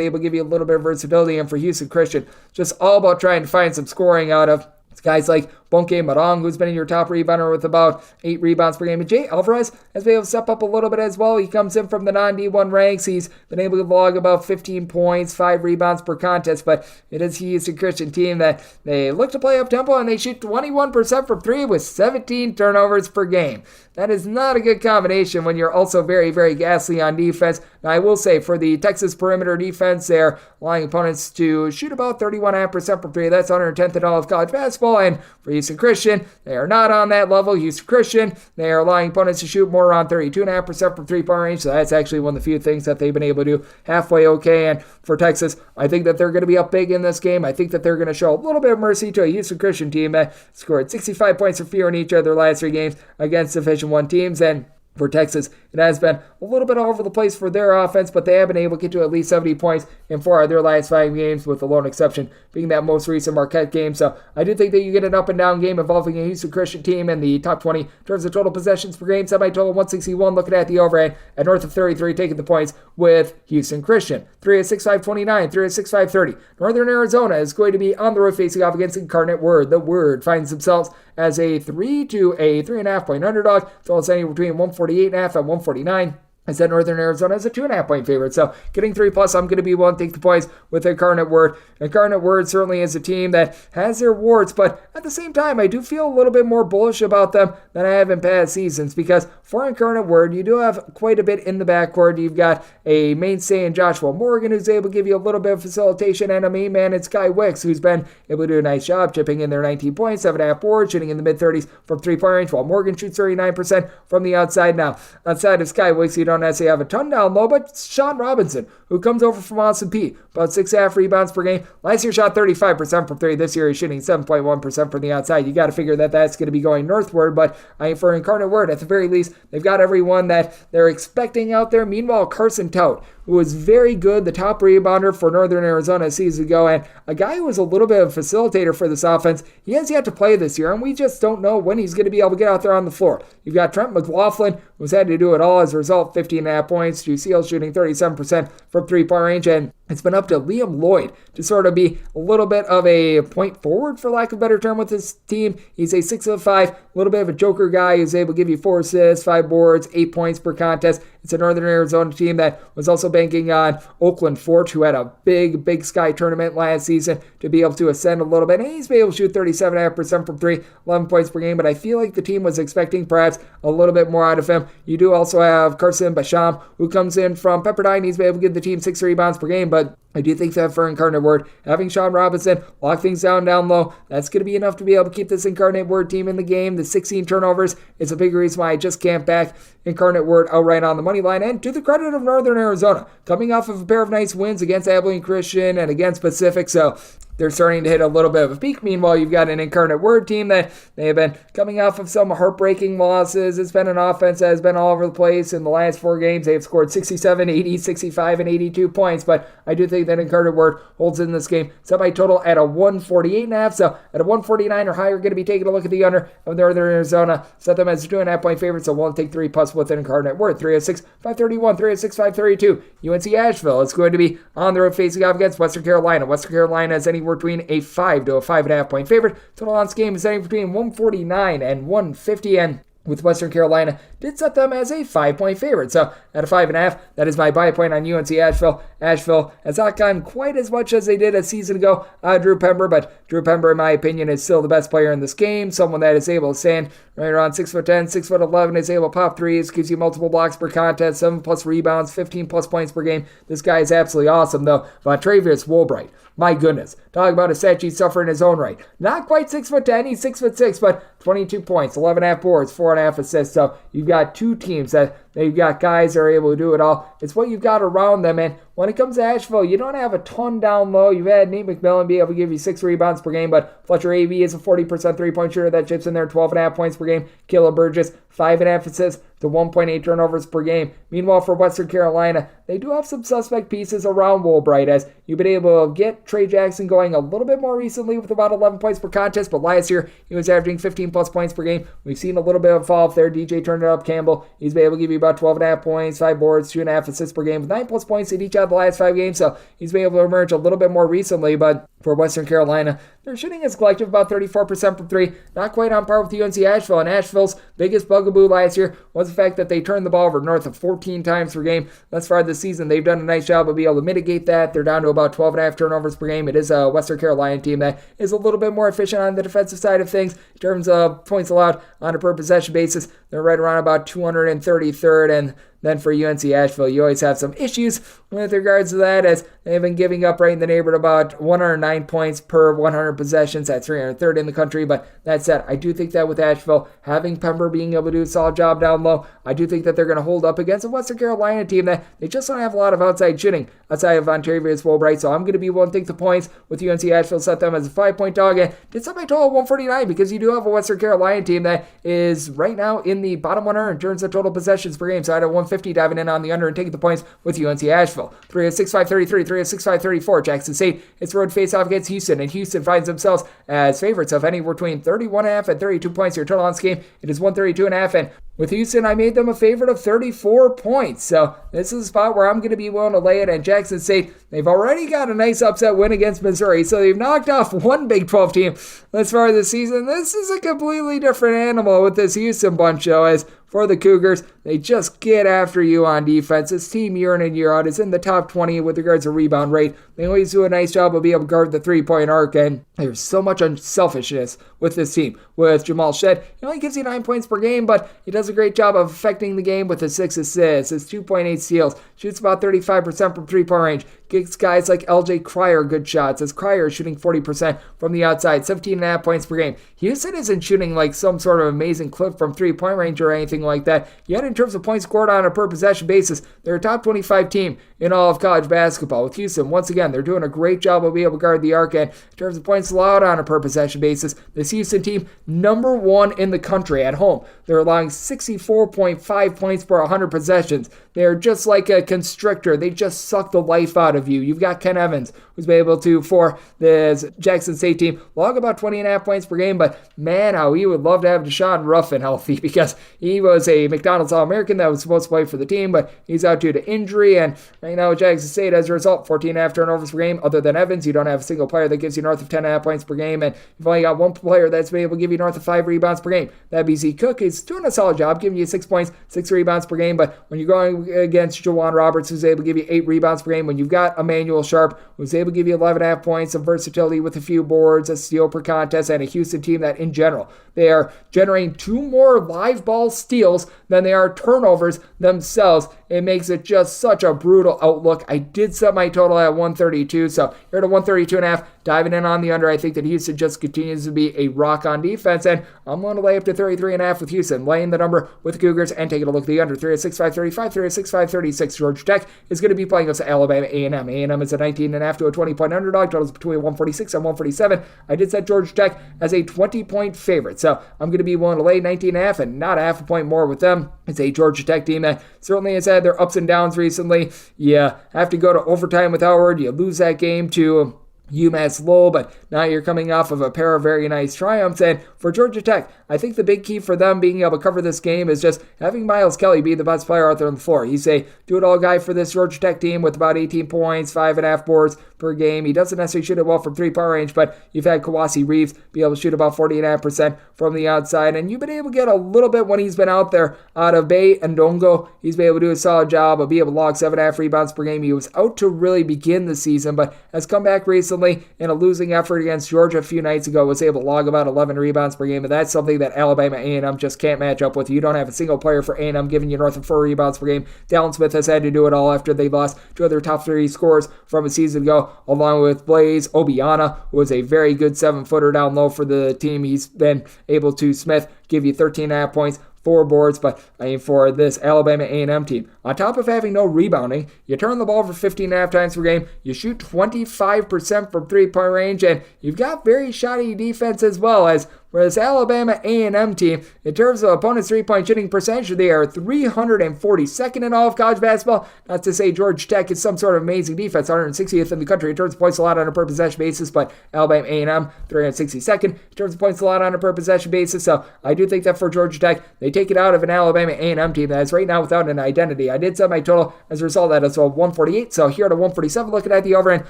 able to give you a little bit of versatility, and for Houston Christian, just all about trying to find some scoring out of guys like Bonke Marong, who's been in your top rebounder with about 8 rebounds per game. And Jay Alvarez has been able to step up a little bit as well. He comes in from the non-D1 ranks. He's been able to log about 15 points, 5 rebounds per contest. But it is Houston Christian team that they look to play up-tempo, and they shoot 21% from 3 with 17 turnovers per game. That is not a good combination when you're also very, very ghastly on defense. Now, I will say, for the Texas perimeter defense, they're allowing opponents to shoot about 31.5% from 3. That's 110th in all of college basketball. And for Houston Christian, they are not on that level. Houston Christian, they are allowing opponents to shoot more around 32.5% from 3-point range. So that's actually one of the few things that they've been able to do halfway okay. And for Texas, I think that they're going to be up big in this game. I think that they're going to show a little bit of mercy to a Houston Christian team that scored 65 points or fewer in each of their last 3 games against Division I teams. And for Texas, it has been a little bit all over the place for their offense, but they have been able to get to at least 70 points in 4 of their last 5 games, with the lone exception being that most recent Marquette game. So I do think that you get an up and down game involving a Houston Christian team in the top 20 in terms of total possessions per game. Semi-total 161, looking at the overhand at north of 33, taking the points with Houston Christian. 306.529, 306.530. Northern Arizona is going to be on the road facing off against Incarnate Word. The Word finds themselves as a 3 to a 3.5 point underdog. Total anywhere between 148.5 and 149. I said Northern Arizona is a 2.5-point favorite. So getting 3+, I'm going to be willing to take the points with Incarnate Word. Incarnate Word certainly is a team that has their warts, but at the same time, I do feel a little bit more bullish about them than I have in past seasons, because for Incarnate Word, you do have quite a bit in the backcourt. You've got a mainstay in Joshua Morgan, who's able to give you a little bit of facilitation, and a main man in Sky Wicks, who's been able to do a nice job chipping in their 19 points, 7.5 boards, shooting in the mid-30s from 3-point range, while Morgan shoots 39% from the outside. Now, outside of Sky Wicks, you don't necessarily have a ton down low, but Sean Robinson, who comes over from Austin Peay, about 6.5 rebounds per game. Last year shot 35% from 3. This year he's shooting 7.1% from the outside. You got to figure that that's going to be going northward, but for Incarnate Word, at the very least, they've got everyone that they're expecting out there. Meanwhile, Carson Tout, who was very good, the top rebounder for Northern Arizona a season ago, and a guy who was a little bit of a facilitator for this offense, he has yet to play this year, and we just don't know when he's going to be able to get out there on the floor. You've got Trent McLaughlin, who's had to do it all as a result, 15.5 points, Jusiel shooting 37% from 3-point range, and it's been up to Liam Lloyd to sort of be a little bit of a point forward, for lack of a better term, with this team. He's a 6'5", a little bit of a joker guy who's able to give you 4 assists, 5 boards, 8 points per contest. It's a Northern Arizona team that was also banking on Oakland Fort, who had a big Sky tournament last season, to be able to ascend a little bit. And he's been able to shoot 37.5% from 3, 11 points per game. But I feel like the team was expecting perhaps a little bit more out of him. You do also have Carson Basham, who comes in from Pepperdine. He's been able to give the team 6 rebounds per game, but I do think that for Incarnate Word, having Sean Robinson lock things down low, that's going to be enough to be able to keep this Incarnate Word team in the game. The 16 turnovers is a big reason why I just can't back Incarnate Word outright on the money line. And to the credit of Northern Arizona, coming off of a pair of nice wins against Abilene Christian and against Pacific, so they're starting to hit a little bit of a peak. Meanwhile, you've got an Incarnate Word team that they have been coming off of some heartbreaking losses. It's been an offense that has been all over the place. In the last 4 games, they have scored 67, 80, 65, and 82 points. But I do think that Incarnate Word holds in this game. Semi-total at a 148.5. So at a 149 or higher, going to be taking a look at the under of Northern Arizona. Set them as a 2.5 point favorite. So we'll take 3 plus with an Incarnate Word. 306, 531, 306, 532. UNC Asheville. It's going to be on the road facing off against Western Carolina. Western Carolina is anywhere between a 5 to a 5.5 point favorite. Total on this game is anywhere between 149 and 150, and with Western Carolina, did set them as a 5-point favorite. So at a 5.5, that is my buy point on UNC Asheville. Asheville has not gotten quite as much as they did a season ago. Drew Pember, but Drew Pember, in my opinion, is still the best player in this game. Someone that is able to stand right around 6'10", 6'11", is able to pop threes, gives you multiple blocks per contest, 7+ rebounds, 15+ points per game. This guy is absolutely awesome, though. Vontravious Woolbright, my goodness. Talk about a stat sheet suffer in his own right. Not quite 6'10", he's 6'6", but 22 points, 11.5 boards, 4.5 assists. So you've got two teams that they've got guys that are able to do it all. It's what you've got around them. And when it comes to Asheville, you don't have a ton down low. You've had Nate McMillan be able to give you 6 rebounds per game, but Fletcher A.V. is a 40% three-point shooter that chips in there, 12.5 points per game. Caleb Burgess, 5.5 assists to 1.8 turnovers per game. Meanwhile, for Western Carolina, they do have some suspect pieces around Woolbright, as you've been able to get Trey Jackson going a little bit more recently with about 11 points per contest, but last year he was averaging 15+ points per game. We've seen a little bit of a fall off there. DJ turned it up. Campbell, he's been able to give you about 12.5 points, 5 boards, 2.5 assists per game with 9+ points in each out of the last 5 games, so he's been able to emerge a little bit more recently. But for Western Carolina, their shooting is collective about 34% from 3, not quite on par with UNC Asheville, and Asheville's biggest bugaboo last year was the fact that they turned the ball over north of 14 times per game. Thus far this season, they've done a nice job of being able to mitigate that. They're down to about 12.5 turnovers per game. It is a Western Carolina team that is a little bit more efficient on the defensive side of things in terms of points allowed on a per possession basis. They're right around about 233rd, and then for UNC Asheville, you always have some issues with regards to that, as they've been giving up right in the neighborhood about 109 points per 100 possessions. That's 303rd in the country. But that said, I do think that with Asheville, having Pember being able to do a solid job down low, I do think that they're going to hold up against a Western Carolina team that they just don't have a lot of outside shooting outside of Vontravious Woolbright. So I'm going to be willing to take the points with UNC Asheville, set them as a 5-point dog, and did set my total at 149 because you do have a Western Carolina team that is right now in the bottom 100 in terms of total possessions per game. So I had a 150 diving in on the under and taking the points with UNC Asheville. 306, 533, 306, 534. Jackson State, it's road face-off against Houston, and Houston finds themselves as favorites of anywhere between 31.5 and 32 points. Your total on this game, it is 132.5, and with Houston, I made them a favorite of 34 points. So this is a spot where I'm going to be willing to lay it. And Jackson State, they've already got a nice upset win against Missouri. So they've knocked off one Big 12 team thus far this season. This is a completely different animal with this Houston bunch, though, as for the Cougars, they just get after you on defense. This team year in and year out is in the top 20 with regards to rebound rate. They always do a nice job of being able to guard the three-point arc, and there's so much unselfishness with this team. With Jamal Shedd, he only gives you 9 points per game, but he does a great job of affecting the game with his 6 assists, his 2.8 steals, shoots about 35% from three-point range, gives guys like LJ Cryer good shots, as Cryer is shooting 40% from the outside, 17.5 points per game. Houston isn't shooting like some sort of amazing clip from three-point range or anything like that. Yet in terms of points scored on a per possession basis, they're a top 25 team in all of college basketball. With Houston, once again, they're doing a great job of being able to guard the arc, and in terms of points allowed on a per possession basis, this Houston team, number 1 in the country at home. They're allowing 64.5 points per 100 possessions. They're just like a constrictor. They just suck the life out of you. You've got Ken Evans, who's been able to, for this Jackson State team, log about 20.5 points per game, but man, how he would love to have Deshaun Ruffin healthy, because he was a McDonald's All-American that was supposed to play for the team, but he's out due to injury, and right now Jackson State, as a result, 14.5 turnovers per game. Other than Evans, you don't have a single player that gives you north of 10.5 points per game, and you've only got one player that's been able to give you north of 5 rebounds per game. That'd be Z Cook. He's doing a solid job, giving you 6 points, 6 rebounds per game, but when you're going against Jawan Roberts, who's able to give you 8 rebounds per game, when you've got got Emmanuel Sharp, who's able to give you 11.5 points, some versatility with a few boards, a steal per contest, and a Houston team that in general, they are generating 2 more live ball steals than they are turnovers themselves. It makes it just such a brutal outlook. I did set my total at 132, so you're at a 132.5. Diving in on the under, I think that Houston just continues to be a rock on defense, and I'm going to lay up to 33.5 with Houston, laying the number with the Cougars and taking a look at the under. 306.535, 306.536. Georgia Tech is going to be playing us at Alabama A&M. A&M is a 19.5 to a 20-point underdog. Totals between 146 and 147. I did set Georgia Tech as a 20-point favorite, so I'm going to be willing to lay 19.5 and not a half a point more with them. It's a Georgia Tech team that certainly has had their ups and downs recently. You have to go to overtime with Howard. You lose that game to UMass Lowell, but now you're coming off of a pair of very nice triumphs. And for Georgia Tech, I think the big key for them being able to cover this game is just having Miles Kelly be the best player out there on the floor. He's a do-it-all guy for this Georgia Tech team with about 18 points, 5.5 boards per game. He doesn't necessarily shoot it well from three-point range, but you've had Kawasi Reeves be able to shoot about 40.5% from the outside, and you've been able to get a little bit when he's been out there out of Bay and Ndongo. He's been able to do a solid job of being able to log 7.5 rebounds per game. He was out to really begin the season, but has come back recently in a losing effort against Georgia a few nights ago, was able to log about 11 rebounds per game, and that's something that Alabama A&M just can't match up with. You don't have a single player for A&M giving you north of 4 rebounds per game. Dallin Smith has had to do it all after they lost 2 of their top 3 scorers from a season ago, along with Blaze Obiana, who was a very good 7-footer down low for the team. He's been able to, Smith, give you 13.5 points, 4 boards, but I mean, for this Alabama A&M team, on top of having no rebounding, you turn the ball over 15.5 times per game, you shoot 25% from three-point range, and you've got very shoddy defense as well. As for this Alabama A&M team, in terms of opponents' three-point shooting percentage, they are 342nd in all of college basketball. Not to say Georgia Tech is some sort of amazing defense, 160th in the country in terms of points allowed on a per possession basis, but Alabama A&M 362nd in terms of points allowed on a per possession basis. So I do think that for Georgia Tech, they take it out of an Alabama A&M team that is right now without an identity. I did set my total as a result of that as well, 148. So here at a 147, looking at the over end,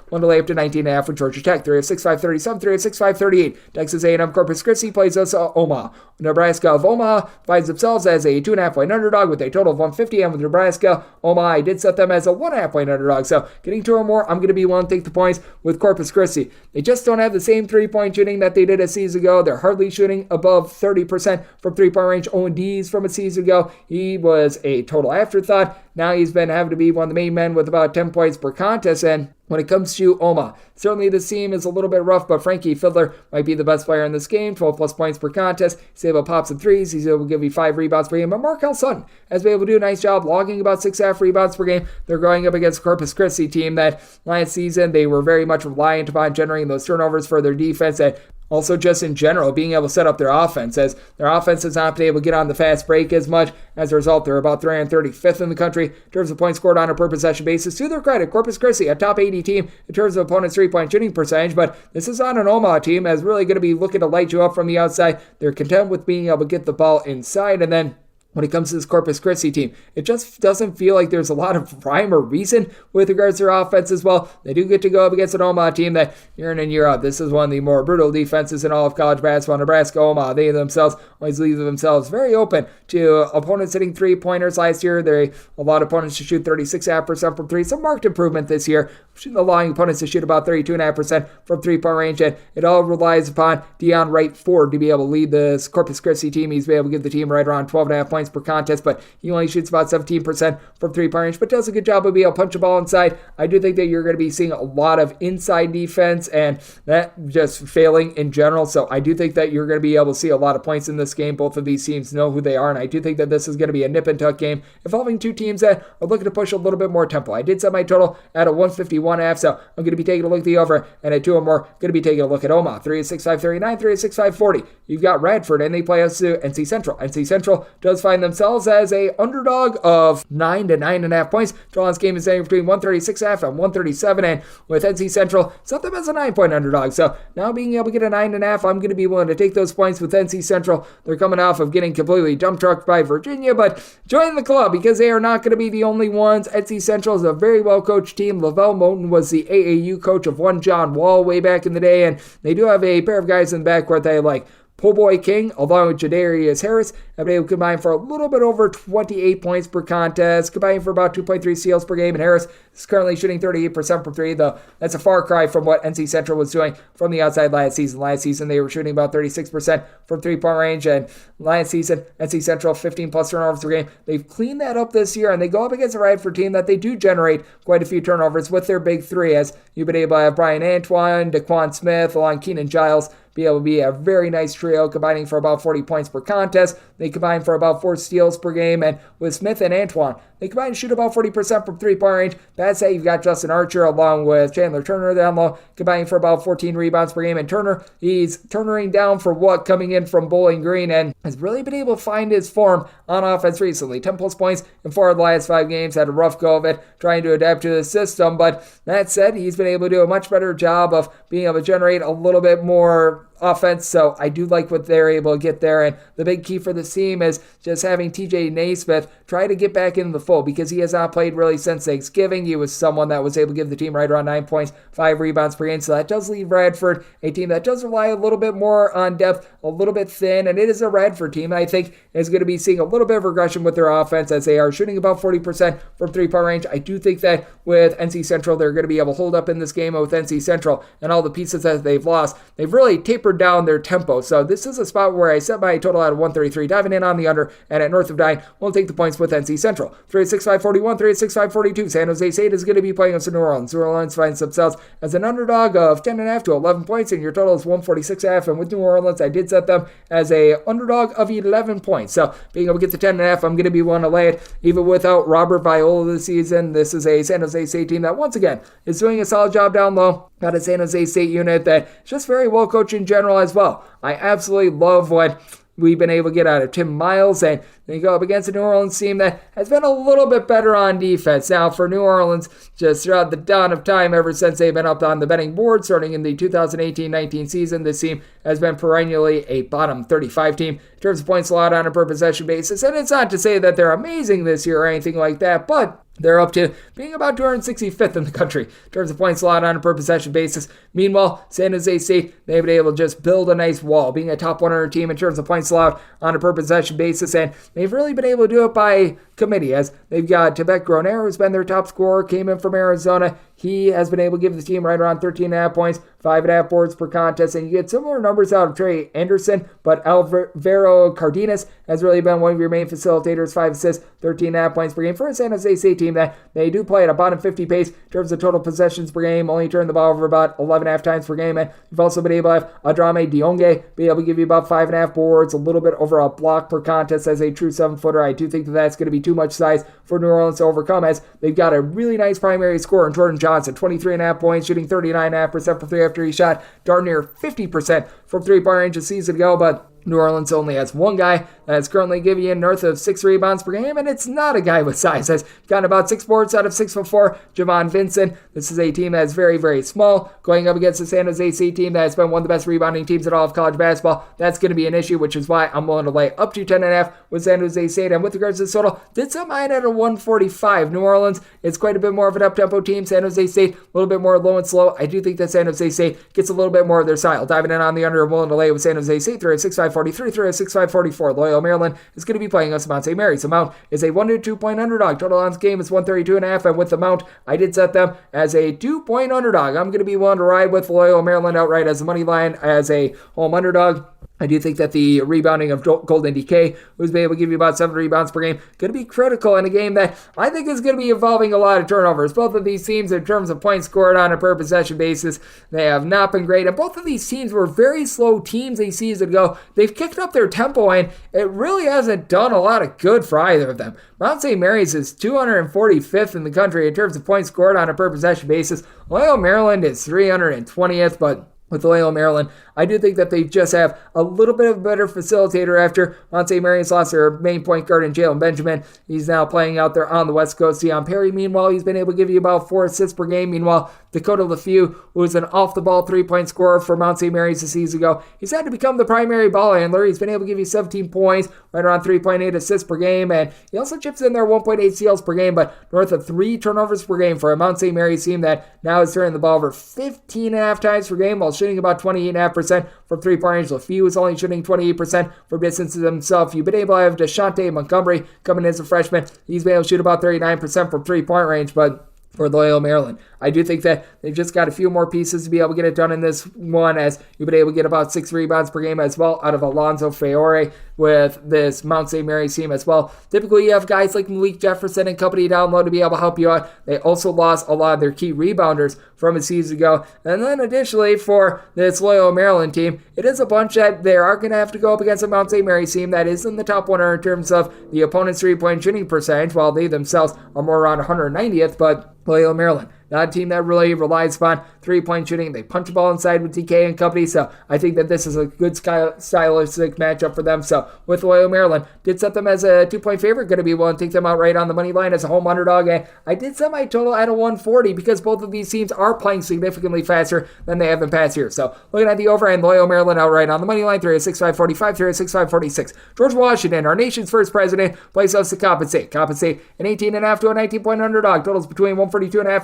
one to lay up to 19.5 for Georgia Tech. 306.537, 306.538. Texas A&M Corpus Christi plays us Omaha. Nebraska of Omaha finds themselves as a 2.5 point underdog with a total of 150, and with Nebraska, Omaha, I did set them as a 1.5 point underdog. So getting 2 or more, I'm going to be willing to take the points with Corpus Christi. They just don't have the same 3-point shooting that they did a season ago. They're hardly shooting above 30% from 3-point range. Owen Dees from a season ago, he was a total afterthought. Now he's been having to be one of the main men with about 10 points per contest. And when it comes to Omaha, certainly this team is a little bit rough, but Frankie Fiddler might be the best player in this game, 12 plus points per contest. He's able to pop some threes. He's able to give you 5 rebounds per game. But Markel Sutton has been able to do a nice job logging about 6.5 rebounds per game. They're going up against Corpus Christi team that last season they were very much reliant upon generating those turnovers for their defense. And also just in general, being able to set up their offense, as their offense has not been able to get on the fast break as much. As a result, they're about 335th in the country in terms of points scored on a per possession basis. To their credit, Corpus Christi, a top 80 team in terms of opponents' 3-point shooting percentage, but this is on an Omaha team that's really going to be looking to light you up from the outside. They're content with being able to get the ball inside, and then when it comes to this Corpus Christi team, it just doesn't feel like there's a lot of rhyme or reason with regards to their offense as well. They do get to go up against an Omaha team that year in and year out, this is one of the more brutal defenses in all of college basketball. Nebraska, Omaha, they themselves always leave themselves very open to opponents hitting 3-pointers last year. A lot of opponents to shoot 36.5% from 3. Some marked improvement this year, allowing opponents to shoot about 32.5% from 3-point range, and it all relies upon Deion Wright Ford to be able to lead this Corpus Christi team. He's been able to give the team right around 12.5 points per contest, but he only shoots about 17% from 3-point range, but does a good job of being able to punch the ball inside. I do think that you're going to be seeing a lot of inside defense, and that just failing in general. So I do think that you're going to be able to see a lot of points in this game. Both of these teams know who they are, and I do think that this is going to be a nip and tuck game involving 2 teams that are looking to push a little bit more tempo. I did set my total at a 151.5, so I'm going to be taking a look at the over, and at 2 or more, going to be taking a look at Omaha. 306.539, 306.540. You've got Radford, and they play us to NC Central. NC Central does find themselves as a underdog of 9 to 9.5 points. Drawn's game is anywhere between 136.5 and 137, and with NC Central, set them as a 9-point underdog. So now being able to get a 9.5, I'm going to be willing to take those points with NC Central. They're coming off of getting completely dump trucked by Virginia, but join the club because they are not going to be the only ones. NC Central is a very well-coached team. Lavelle Moten was the AAU coach of one John Wall way back in the day, and they do have a pair of guys in the backcourt that I like. Po' Boy King, along with Jadarius Harris, have been able to combine for a little bit over 28 points per contest, combining for about 2.3 steals per game, and Harris is currently shooting 38% from three, though that's a far cry from what NC Central was doing from the outside last season. Last season, they were shooting about 36% from three-point range, and last season, NC Central, 15-plus turnovers per game. They've cleaned that up this year, and they go up against a Radford team that they do generate quite a few turnovers with their big three, as you've been able to have Brian Antoine, DeQuan Smith, along Keenan Giles, be able to be a very nice trio, combining for about 40 points per contest. They combine for about 4 steals per game, and with Smith and Antoine, they combine to shoot about 40% from three-point range. That's how you've got Justin Archer along with Chandler Turner down low, combining for about 14 rebounds per game. And Turner, he's turning down for what coming in from Bowling Green, and has really been able to find his form on offense recently. 10-plus points in 4 of the last 5 games. Had a rough go of it trying to adapt to the system, but that said, he's been able to do a much better job of being able to generate a little bit more offense, so I do like what they're able to get there. And the big key for this team is just having TJ Naismith try to get back into the fold, because he has not played really since Thanksgiving. He was someone that was able to give the team right around 9 points, 5 rebounds per game, so that does leave Radford a team that does rely a little bit more on depth, a little bit thin, and it is a Radford team I think is going to be seeing a little bit of regression with their offense, as they are shooting about 40% from three-point range. I do think that with NC Central, they're going to be able to hold up in this game. With NC Central and all the pieces that they've lost, they've really tapered down their tempo. So this is a spot where I set my total out of 133, diving in on the under, and at north of 9, we'll take the points with NC Central. 3-6-5-41, 3-6-5-42. San Jose State is going to be playing against New Orleans. New Orleans finds themselves as an underdog of 10.5 to 11 points, and your total is 146.5. And with New Orleans, I did set them as a underdog of 11 points. So being able to get the 10.5, I'm going to be one to lay it. Even without Robert Viola this season, this is a San Jose State team that once again is doing a solid job down low. Got a San Jose State unit that is just very well coached in general as well. I absolutely love what we've been able to get out of Tim Miles, and they go up against a New Orleans team that has been a little bit better on defense. Now, for New Orleans, just throughout the dawn of time, ever since they've been up on the betting board, starting in the 2018-19 season, this team has been perennially a bottom 35 team in terms of points allowed on a per possession basis. And it's not to say that they're amazing this year or anything like that, but they're up to being about 265th in the country in terms of points allowed on a per possession basis. Meanwhile, San Jose State, they've been able to just build a nice wall, being a top 100 team in terms of points allowed on a per possession basis, and they've really been able to do it by committee, as they've got Tibet Groner, who's been their top scorer, came in from Arizona. He has been able to give the team right around 13.5 points, 5.5 boards per contest, and you get similar numbers out of Trey Anderson, but Alvaro Cardenas has really been one of your main facilitators, 5 assists, 13.5 points per game for a San Jose State team that they do play at a bottom 50 pace in terms of total possessions per game, only turn the ball over about 11.5 times per game, and you've also been able to have Adrame Dionge be able to give you about 5.5 boards, a little bit over a block per contest as a true 7-footer. I do think that that's going to be too much size for New Orleans to overcome, as they've got a really nice primary scorer in Jordan Johnson, 23.5 points, shooting 39.5% from three after he shot darn near 50% from three-point range a season ago, but New Orleans only has one guy that's currently giving you north of 6 rebounds per game, and it's not a guy with size. Has gotten about 6 boards out of 6'4", Javon Vincent. This is a team that's very, very small, going up against the San Jose State team that has been one of the best rebounding teams in all of college basketball. That's going to be an issue, which is why I'm willing to lay up to 10.5 with San Jose State. And with regards to the total, did set mine at a 145. New Orleans, it's quite a bit more of an up-tempo team. San Jose State, a little bit more low and slow. I do think that San Jose State gets a little bit more of their style. Diving in on the under, I'm willing to lay with San Jose State through a 6.543, through a 6.544. Loyola Maryland is going to be playing against Mount St. Mary's. The Mount is a 1 to 2 point underdog. Total on this game is 132.5, and with the Mount, I did set them as a 2-point underdog. I'm going to be willing to ride with Loyola Maryland outright as a money line, as a home underdog. I do think that the rebounding of Golden DK, who's been able to give you about 7 rebounds per game, going to be critical in a game that I think is going to be involving a lot of turnovers. Both of these teams, in terms of points scored on a per possession basis, they have not been great. And both of these teams were very slow teams a season ago. They've kicked up their tempo, and it really hasn't done a lot of good for either of them. Mount St. Mary's is 245th in the country in terms of points scored on a per possession basis. Loyola Maryland is 320th, but with Loyola Maryland, I do think that they just have a little bit of a better facilitator after Mount St. Mary's lost their main point guard in Jalen Benjamin. He's now playing out there on the West Coast. Deion Perry, meanwhile, he's been able to give you about 4 assists per game. Meanwhile, Dakota LeFew, who was an off-the-ball 3-point scorer for Mount St. Mary's a season ago, he's had to become the primary ball handler. He's been able to give you 17 points, right around 3.8 assists per game, and he also chips in there 1.8 steals per game, but north of 3 turnovers per game for a Mount St. Mary's team that now is turning the ball over 15.5 times per game while shooting about 28.5% from three-point range. LaFew is only shooting 28% from distance himself. You've been able to have Deshante Montgomery coming in as a freshman. He's been able to shoot about 39% from three-point range, but for Loyola Maryland, I do think that they've just got a few more pieces to be able to get it done in this one, as you've been able to get about 6 rebounds per game as well out of Alonzo Fiore with this Mount St. Mary's team as well. Typically, you have guys like Malik Jefferson and company down low to be able to help you out. They also lost a lot of their key rebounders from a season ago. And then additionally, for this Loyola Maryland team, it is a bunch that they are going to have to go up against a Mount St. Mary's team that is in the top 100 in terms of the opponent's three-point shooting percentage, while they themselves are more around 190th, but Loyola Maryland, not a team that really relies upon three-point shooting. They punch the ball inside with DK and company, so I think that this is a good stylistic matchup for them. So with Loyola Maryland, did set them as a 2-point favorite, going to be willing to take them out right on the money line as a home underdog, and I did set my total at a 140 because both of these teams are playing significantly faster than they have in past years. So looking at the over and Loyola Maryland outright on the money line, 3-6-5-45, 3-6-5-46. George Washington, our nation's first president, plays host to Compensate. Compensate an 18.5 to a 19-point underdog. Totals between 142.5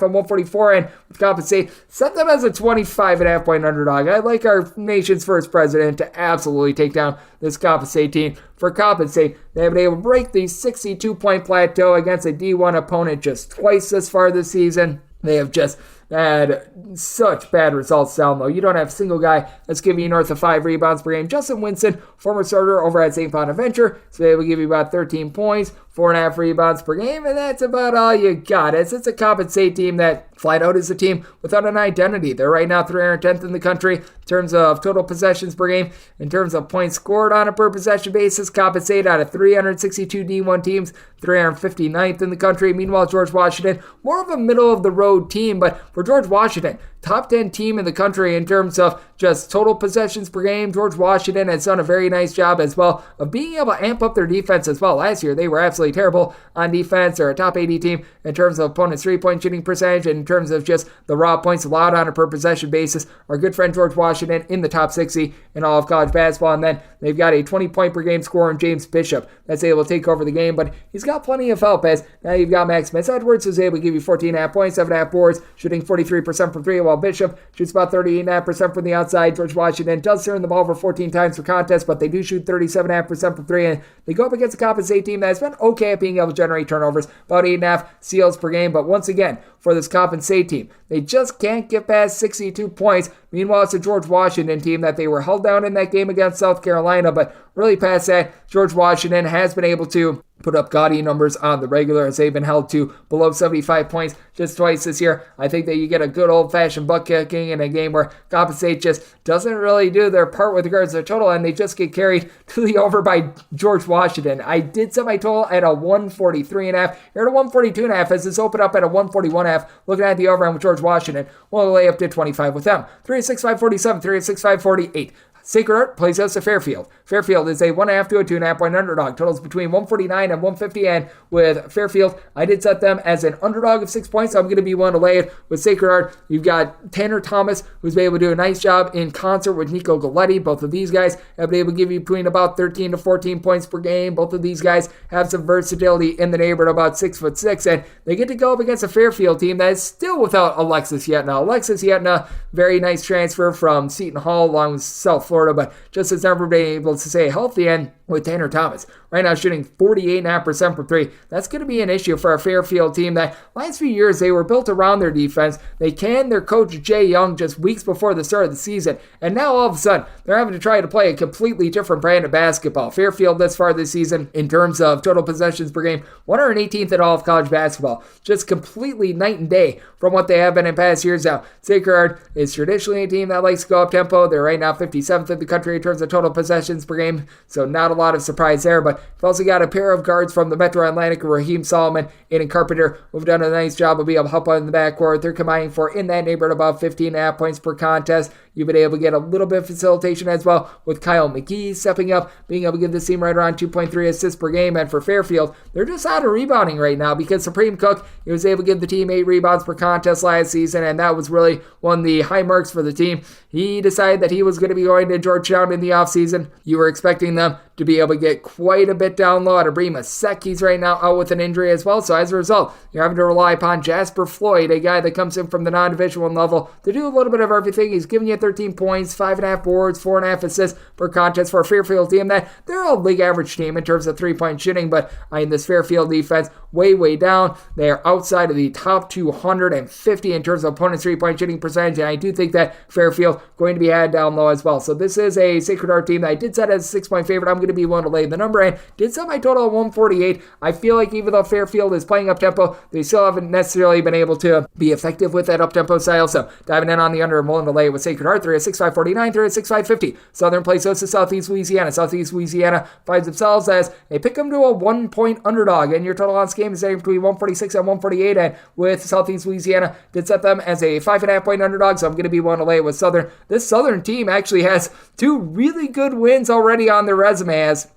and 144, and with Compensate, set them as a 25.5 point underdog. I'd like our nation's first president to absolutely take down this Compensate team. For Compensate, they have been able to break the 62-point plateau against a D1 opponent just twice this far this season. They have just had such bad results down low. You don't have a single guy that's giving you north of 5 rebounds per game. Justin Winston, former starter over at St. Bonaventure, so they will give you about 13 points, 4.5 rebounds per game, and that's about all you got. It's a Compensate team that flat out is a team without an identity. They're right now 310th in the country in terms of total possessions per game. In terms of points scored on a per possession basis, Compensate out of 362 D1 teams, 359th in the country. Meanwhile, George Washington, more of a middle-of-the-road team, but for George Washington, top 10 team in the country in terms of just total possessions per game. George Washington has done a very nice job as well of being able to amp up their defense as well. Last year, they were absolutely terrible on defense. They're a top 80 team in terms of opponent's three-point shooting percentage, and in terms of just the raw points allowed on a per possession basis. Our good friend George Washington in the top 60 in all of college basketball, and then they've got a 20-point per game scorer in James Bishop that's able to take over the game, but he's got plenty of help, as now you've got Max Edwards, who's able to give you 14.5 points, 7.5 boards, shooting 43% from three, while Bishop shoots about 38.5% from the outside. George Washington does turn the ball over 14 times per contest, but they do shoot 37.5% from three, and they go up against a Compensate team that's been okay at being able to generate turnovers, about 8.5 steals per game, but once again, for this Compensate team, they just can't get past 62 points. Meanwhile, it's a George Washington team that they were held down in that game against South Carolina, but really past that, George Washington has been able to put up gaudy numbers on the regular as they've been held to below 75 points just twice this year. I think that you get a good old-fashioned butt kicking in a game where Compensate just doesn't really do their part with regards to their total, and they just get carried to the over by George Washington. I did set my total at a 143.5. Here at a 142.5 as this opened up at a 141.5. Looking at the over with George Washington, we'll lay up to 25 with them. 3-6-5-47, 3-6-5-48. Sacred Heart plays host to Fairfield. Fairfield is a 1.5 to a 2.5 point underdog. Totals between 149 and 150, and with Fairfield, I did set them as an underdog of 6 points, so I'm going to be willing to lay it. With Sacred Heart, you've got Tanner Thomas, who's been able to do a nice job in concert with Nico Galletti. Both of these guys have been able to give you between about 13 to 14 points per game. Both of these guys have some versatility in the neighborhood, about 6'6", and they get to go up against a Fairfield team that is still without Alexis Yetna. Alexis Yetna, very nice transfer from Seton Hall along with South Florida, but just has never been able to stay healthy. And with Tanner Thomas right now shooting 48.5% from three, that's going to be an issue for a Fairfield team that last few years they were built around their defense. They canned their coach Jay Young just weeks before the start of the season, and now all of a sudden they're having to try to play a completely different brand of basketball. Fairfield this far this season in terms of total possessions per game, 118th in all of college basketball, just completely night and day from what they have been in past years. Now Sacred Heart is traditionally a team that likes to go up tempo. They're right now 57th in the country in terms of total possessions per game, so not a lot of surprise there, but we've also got a pair of guards from the Metro Atlantic, Raheem Solomon, Aiden Carpenter, who've done a nice job of being able to help out in the backcourt. They're combining for, in that neighborhood, about 15.5 points per contest. You've been able to get a little bit of facilitation as well, with Kyle McGee stepping up, being able to give this team right around 2.3 assists per game. And for Fairfield, they're just out of rebounding right now because Supreme Cook, he was able to give the team 8 rebounds per contest last season, and that was really one of the high marks for the team. He decided that he was going to be going to Georgetown in the offseason. You were expecting them to be able to get quite a bit down low out of Brema Sek. He's right now out with an injury as well, so as a result, you're having to rely upon Jasper Floyd, a guy that comes in from the non-Division I level, to do a little bit of everything. He's giving you 13 points, 5.5 boards, 4.5 assists per contest for a Fairfield team that they're a league average team in terms of three-point shooting, but in this Fairfield defense, way down. They are outside of the top 250 in terms of opponent's three-point shooting percentage, and I do think that Fairfield going to be had down low as well. So this is a Sacred Heart team that I did set as a 6-point favorite. I'm going to be willing to lay the number, and did set my total at 148. I feel like even though Fairfield is playing up-tempo, they still haven't necessarily been able to be effective with that up-tempo style. So diving in on the under, I'm willing to lay it with Sacred Heart. They're at 6.549, they're at 6.550. Southern plays host to Southeast Louisiana. Southeast Louisiana finds themselves as they pick them to a 1-point underdog, and your total on this game is between 146 and 148, and with Southeast Louisiana did set them as a 5.5-point underdog, so I'm going to be willing to lay it with Southern. This Southern team actually has 2 really good wins already on their resume, as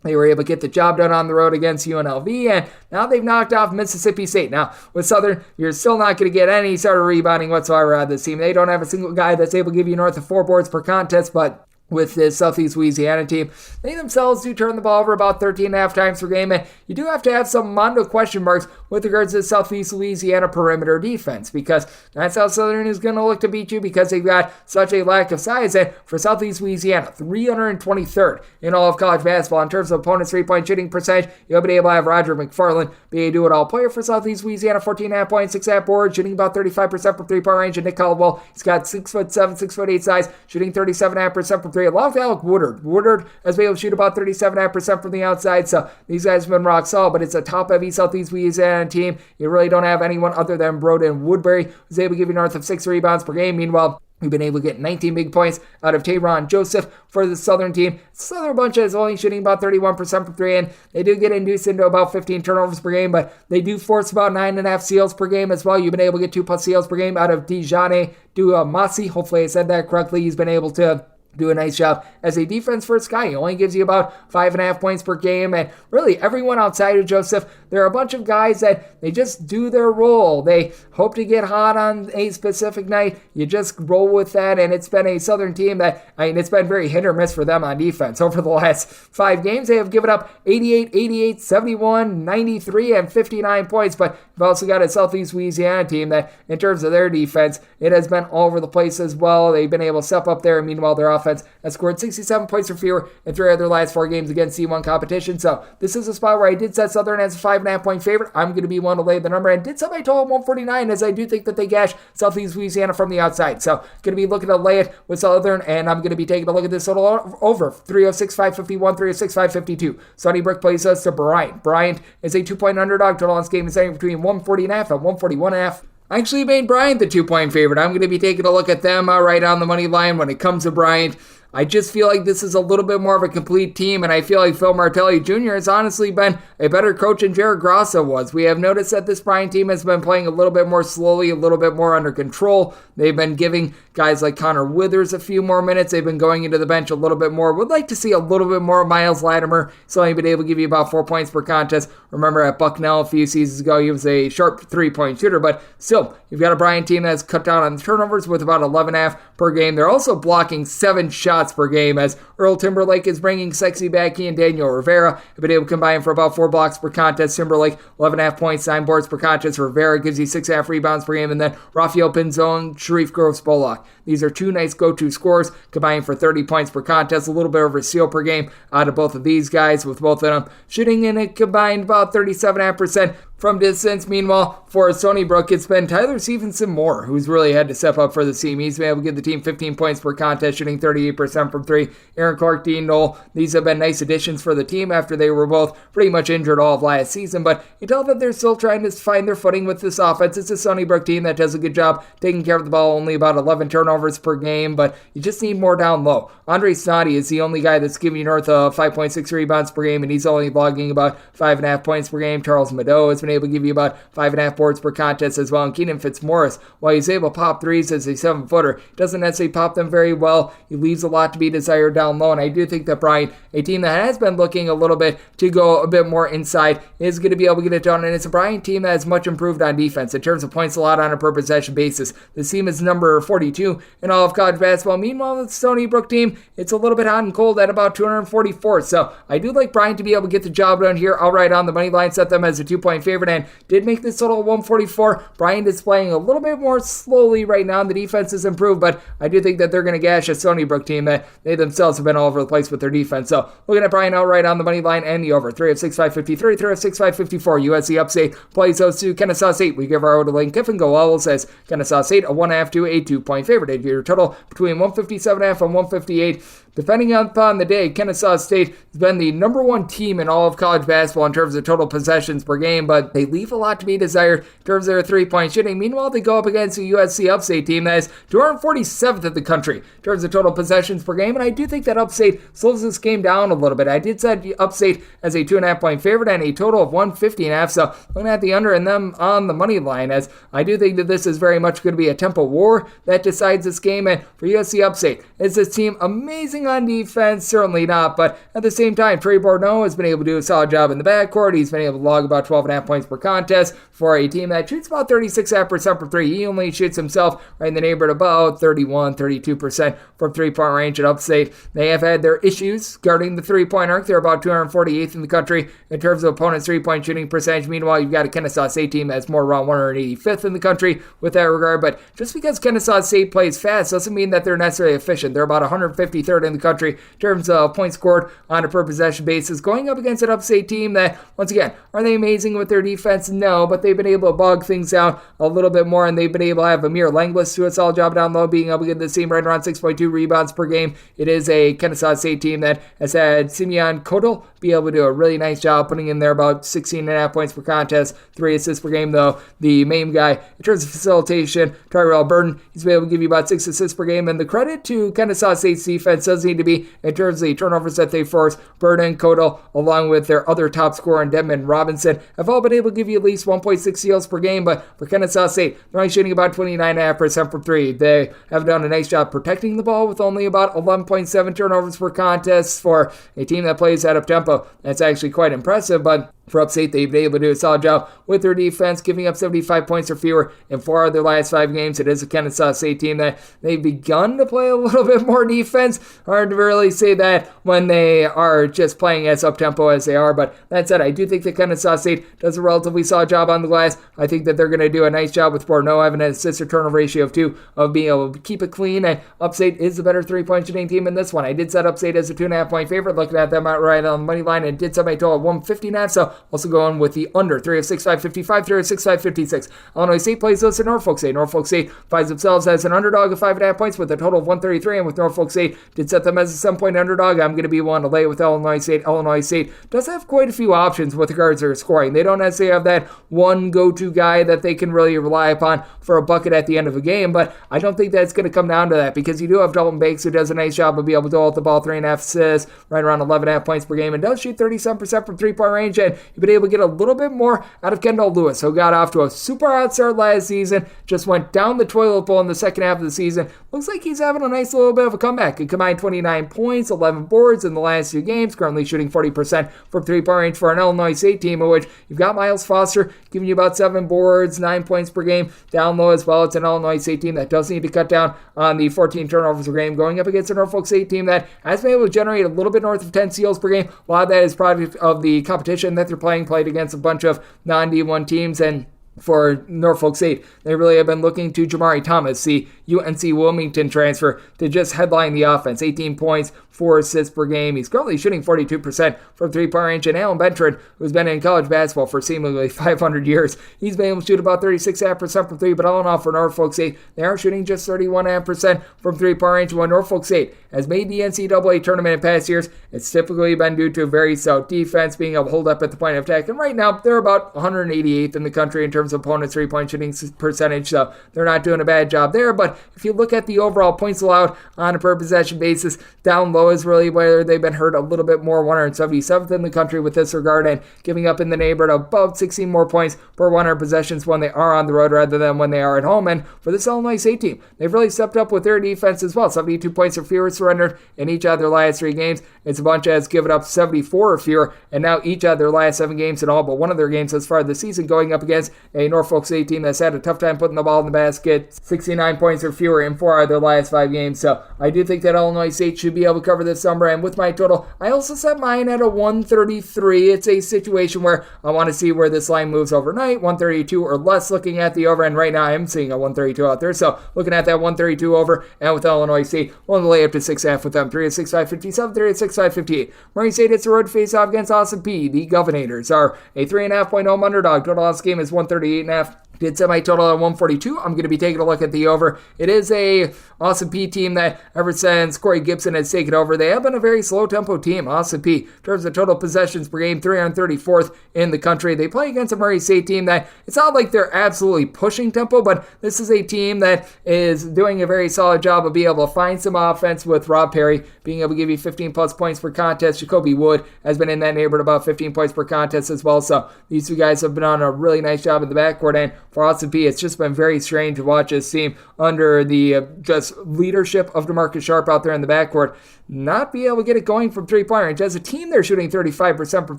they were able to get the job done on the road against UNLV, and now they've knocked off Mississippi State. Now, with Southern, you're still not going to get any sort of rebounding whatsoever out of this team. They don't have a single guy that's able to give you north of 4 boards per contest, but with this Southeast Louisiana team, they themselves do turn the ball over about 13.5 times per game, and you do have to have some mondo question marks with regards to the Southeast Louisiana perimeter defense, because that's how Southern is going to look to beat you, because they've got such a lack of size. And for Southeast Louisiana, 323rd in all of college basketball in terms of opponent's three-point shooting percentage. You'll be able to have Roger McFarland be a do-it-all player for Southeast Louisiana, 14.5 points, 6.5 boards, shooting about 35% from three-point range. And Nick Caldwell, he's got 6'7", 6'8" size, shooting 37.5% from three. Along with Alec Woodard. Woodard has been able to shoot about 37.5% from the outside, so these guys have been rock solid, but it's a top-heavy Southeast Louisiana team. You really don't have anyone other than Broden Woodbury, who's able to give you north of 6 rebounds per game. Meanwhile, we've been able to get 19 big points out of Tayron Joseph for the Southern team. Southern bunch is only shooting about 31% from three, and they do get induced into about 15 turnovers per game, but they do force about 9.5 steals per game as well. You've been able to get 2+ steals per game out of Dijane Duamasi. Hopefully I said that correctly. He's been able to do a nice job as a defense-first guy. He only gives you about 5.5 points per game, and really everyone outside of Joseph, there are a bunch of guys that they just do their role. They hope to get hot on a specific night. You just roll with that, and it's been a Southern team that, it's been very hit or miss for them on defense. Over the last 5 games, they have given up 88, 88, 71, 93, and 59 points, but you've also got a Southeast Louisiana team that, in terms of their defense, it has been all over the place as well. They've been able to step up there, and meanwhile, their offense has scored 67 points or fewer in 3 of their last 4 games against C1 competition. So this is a spot where I did set Southern as a 5.5-point favorite. I'm going to be one to lay the number, and did set my total 149, as I do think that they gash Southeast Louisiana from the outside. So going to be looking to lay it with Southern, and I'm going to be taking a look at this total over 306, 551, 306, 552. Sonny Brook plays us to Bryant. Bryant is a 2-point underdog. Total on this game is between 140.5 and 141.5. I actually made Bryant the 2-point favorite. I'm going to be taking a look at them right on the money line when it comes to Bryant. I just feel like this is a little bit more of a complete team, and I feel like Phil Martelli Jr. has honestly been a better coach than Jared Grosso was. We have noticed that this Bryant team has been playing a little bit more slowly, a little bit more under control. They've been giving guys like Connor Withers a few more minutes. They've been going into the bench a little bit more. Would like to see a little bit more of Miles Latimer. He's only been able to give you about 4 points per contest. Remember at Bucknell a few seasons ago, he was a sharp 3-point shooter, but still, you've got a Bryant team that's cut down on the turnovers with about 11.5 per game. They're also blocking 7 shots per game, as Earl Timberlake is bringing Sexy back. He and Daniel Rivera have been able to combine for about 4 blocks per contest. Timberlake, 11.5 points, 9 boards per contest. Rivera gives you 6.5 rebounds per game. And then Rafael Pinzon, Sharif Groves-Bollock. These are 2 nice go-to scorers, combining for 30 points per contest. A little bit over a steal per game out of both of these guys, with both of them shooting in a combined about 37.5% from distance. Meanwhile, for Stony Brook, it's been Tyler Stevenson Moore who's really had to step up for the team. He's been able to give the team 15 points per contest, shooting 38% from 3. Aaron Clark, Dean Knoll, these have been nice additions for the team after they were both pretty much injured all of last season, but you tell that they're still trying to find their footing with this offense. It's a Stony Brook team that does a good job taking care of the ball, only about 11 turnovers per game, but you just need more down low. Andre Snoddy is the only guy that's giving you north of 5.6 rebounds per game, and he's only logging about 5.5 points per game. Charles Mado has been able to give you about 5.5 boards per contest as well. And Keenan Fitzmaurice, while he's able to pop threes as a 7-footer, doesn't necessarily pop them very well. He leaves a lot to be desired down low, and I do think that Bryant, a team that has been looking a little bit to go a bit more inside, is going to be able to get it done. And it's a Bryant team that has much improved on defense in terms of points allowed on a per possession basis. This team is number 42 in all of college basketball. Meanwhile, the Stony Brook team, it's a little bit hot and cold at about 244. So I do like Bryant to be able to get the job done here. I'll write on the money line, set them as a 2-point favorite, and did make this total 144. Bryant is playing a little bit more slowly right now. The defense has improved, but I do think that they're going to gash a Stony Brook team that they themselves have been all over the place with their defense. So looking at Bryant outright on the money line and the over. 3 of 6, 553, 3 of 6, 554. USC Upstate plays those to Kennesaw State. We give our O to Lane Kiffin. Go Owls as Kennesaw State a 1.5 to a 2-point favorite. Your total between 157.5 and 158. Depending upon the day, Kennesaw State has been the number 1 team in all of college basketball in terms of total possessions per game, but they leave a lot to be desired in terms of their three-point shooting. Meanwhile, they go up against a USC Upstate team that is 247th in the country in terms of total possessions per game, and I do think that Upstate slows this game down a little bit. I did set Upstate as a 2.5-point favorite and a total of 150.5, so looking at the under and them on the money line, as I do think that this is very much going to be a tempo war that decides this game. And for USC Upstate, is this team amazing on defense? Certainly not, but at the same time, Trey Bordeaux has been able to do a solid job in the backcourt. He's been able to log about 12.5 points per contest for a team that shoots about 36.5% from three. He only shoots himself right in the neighborhood about 32% from three-point range at Upstate. They have had their issues guarding the three-point arc. They're about 248th in the country in terms of opponents' three-point shooting percentage. Meanwhile, you've got a Kennesaw State team that's more around 185th in the country with that regard, but just because Kennesaw State plays fast doesn't mean that they're necessarily efficient. They're about 153rd in the country in terms of points scored on a per possession basis, going up against an Upstate team that, once again, are they amazing with their defense? No, but they've been able to bog things out a little bit more, and they've been able to have Amir Langlis do a solid job down low, being able to get this team right around 6.2 rebounds per game. It is a Kennesaw State team that has had Simeon Kodal be able to do a really nice job putting in there about 16.5 points per contest, 3 assists per game, though the main guy in terms of facilitation, Tyrell Burton, he's been able to give you about 6 assists per game, and the credit to Kennesaw State's defense does need to be in terms of the turnovers that they force. Burton, Kodal, along with their other top scorer, Dedmon Robinson, have all been able to give you at least 1.6 steals per game, but for Kennesaw State, they're only shooting about 29.5% from three. They have done a nice job protecting the ball with only about 11.7 turnovers per contest for a team that plays at up-tempo. That's actually quite impressive, but for Upstate, they've been able to do a solid job with their defense, giving up 75 points or fewer in 4 of their last 5 games. It is a Kennesaw State team that they've begun to play a little bit more defense. Hard to really say that when they are just playing as up-tempo as they are, but that said, I do think that Kennesaw State does a relatively solid job on the glass. I think that they're going to do a nice job with Bordeaux having an assist-to-turnover ratio of 2, of being able to keep it clean, and Upstate is the better three-point shooting team in this one. I did set Upstate as a 2.5-point favorite, looking at them outright on the money line, and did set my total at 159, so also going with the under. 3 of 6, 555, 3 of 6, 556. Illinois State plays those to Norfolk State. Norfolk State finds themselves as an underdog of 5.5 points with a total of 133, and with Norfolk State, did set them as a 7-point underdog. I'm going to be one to lay with Illinois State. Illinois State does have quite a few options with regards to their scoring. They don't necessarily have that one go-to guy that they can really rely upon for a bucket at the end of a game, but I don't think that's going to come down to that, because you do have Dalton Banks, who does a nice job of being able to dole out the ball, 3.5 assists, right around 11.5 points per game, and does shoot 37% from three-point range, and you've been able to get a little bit more out of Kendall Lewis, who got off to a super hot start last season, just went down the toilet bowl in the second half of the season. Looks like he's having a nice little bit of a comeback. He combined 29 points, 11 boards in the last 2 games, currently shooting 40% from three-point range for an Illinois State team, in which you've got Miles Foster giving you about 7 boards, 9 points per game, down low as well. It's an Illinois State team that does need to cut down on the 14 turnovers per game, going up against a Norfolk State team that has been able to generate a little bit north of 10 steals per game. A lot of that is product of the competition that they're played against a bunch of non-D1 teams, and for Norfolk State, they really have been looking to Jamari Thomas, the UNC Wilmington transfer, to just headline the offense. 18 points, 4 assists per game. He's currently shooting 42% from three-point range. And Alan Bentron, who's been in college basketball for seemingly 500 years, he's been able to shoot about 36.5% from three. But all in all, for Norfolk State, they are shooting just 31.5% from three-point range. When Norfolk State has made the NCAA tournament in past years, it's typically been due to a very stout defense, being able to hold up at the point of attack. And right now, they're about 188th in the country in terms of opponents' three-point shooting percentage, so they're not doing a bad job there. But but if you look at the overall points allowed on a per possession basis, down low is really where they've been hurt a little bit more, 177th in the country with this regard, and giving up in the neighborhood of about 16 more points per 100 possessions when they are on the road rather than when they are at home. And for this Illinois State team, they've really stepped up with their defense as well. 72 points or fewer surrendered in each of their last 3 games. It's a bunch that's given up 74 or fewer, and now each of their last 7 games in all but one of their games thus far this season going up against a Norfolk State team that's had a tough time putting the ball in the basket, 69 points or fewer in 4 of their last 5 games. So I do think that Illinois State should be able to cover this number, and with my total, I also set mine at a 133. It's a situation where I want to see where this line moves overnight, 132 or less looking at the over, and right now I am seeing a 132 out there, so looking at that 132 over, and with Illinois State, willing to lay up to 6.5 with them, 3 at 6.557, 3 at 6.558. Murray State hits the road to face off against Austin Peay. The Governors are a 3.5 point home underdog. Total on this game is 138.5. Did set my total at 142. I'm going to be taking a look at the over. It is a Austin Peay team that ever since Corey Gibson has taken over, they have been a very slow tempo team. Austin Peay, in terms of total possessions per game, 334th in the country. They play against a Murray State team that it's not like they're absolutely pushing tempo, but this is a team that is doing a very solid job of being able to find some offense with Rob Perry being able to give you 15 plus points per contest. Jacoby Wood has been in that neighborhood about 15 points per contest as well. So these two guys have been on a really nice job in the backcourt, and for Austin Peay, it's just been very strange to watch this team under the just leadership of DeMarcus Sharp out there in the backcourt not be able to get it going from three-point range. As a team, they're shooting 35% from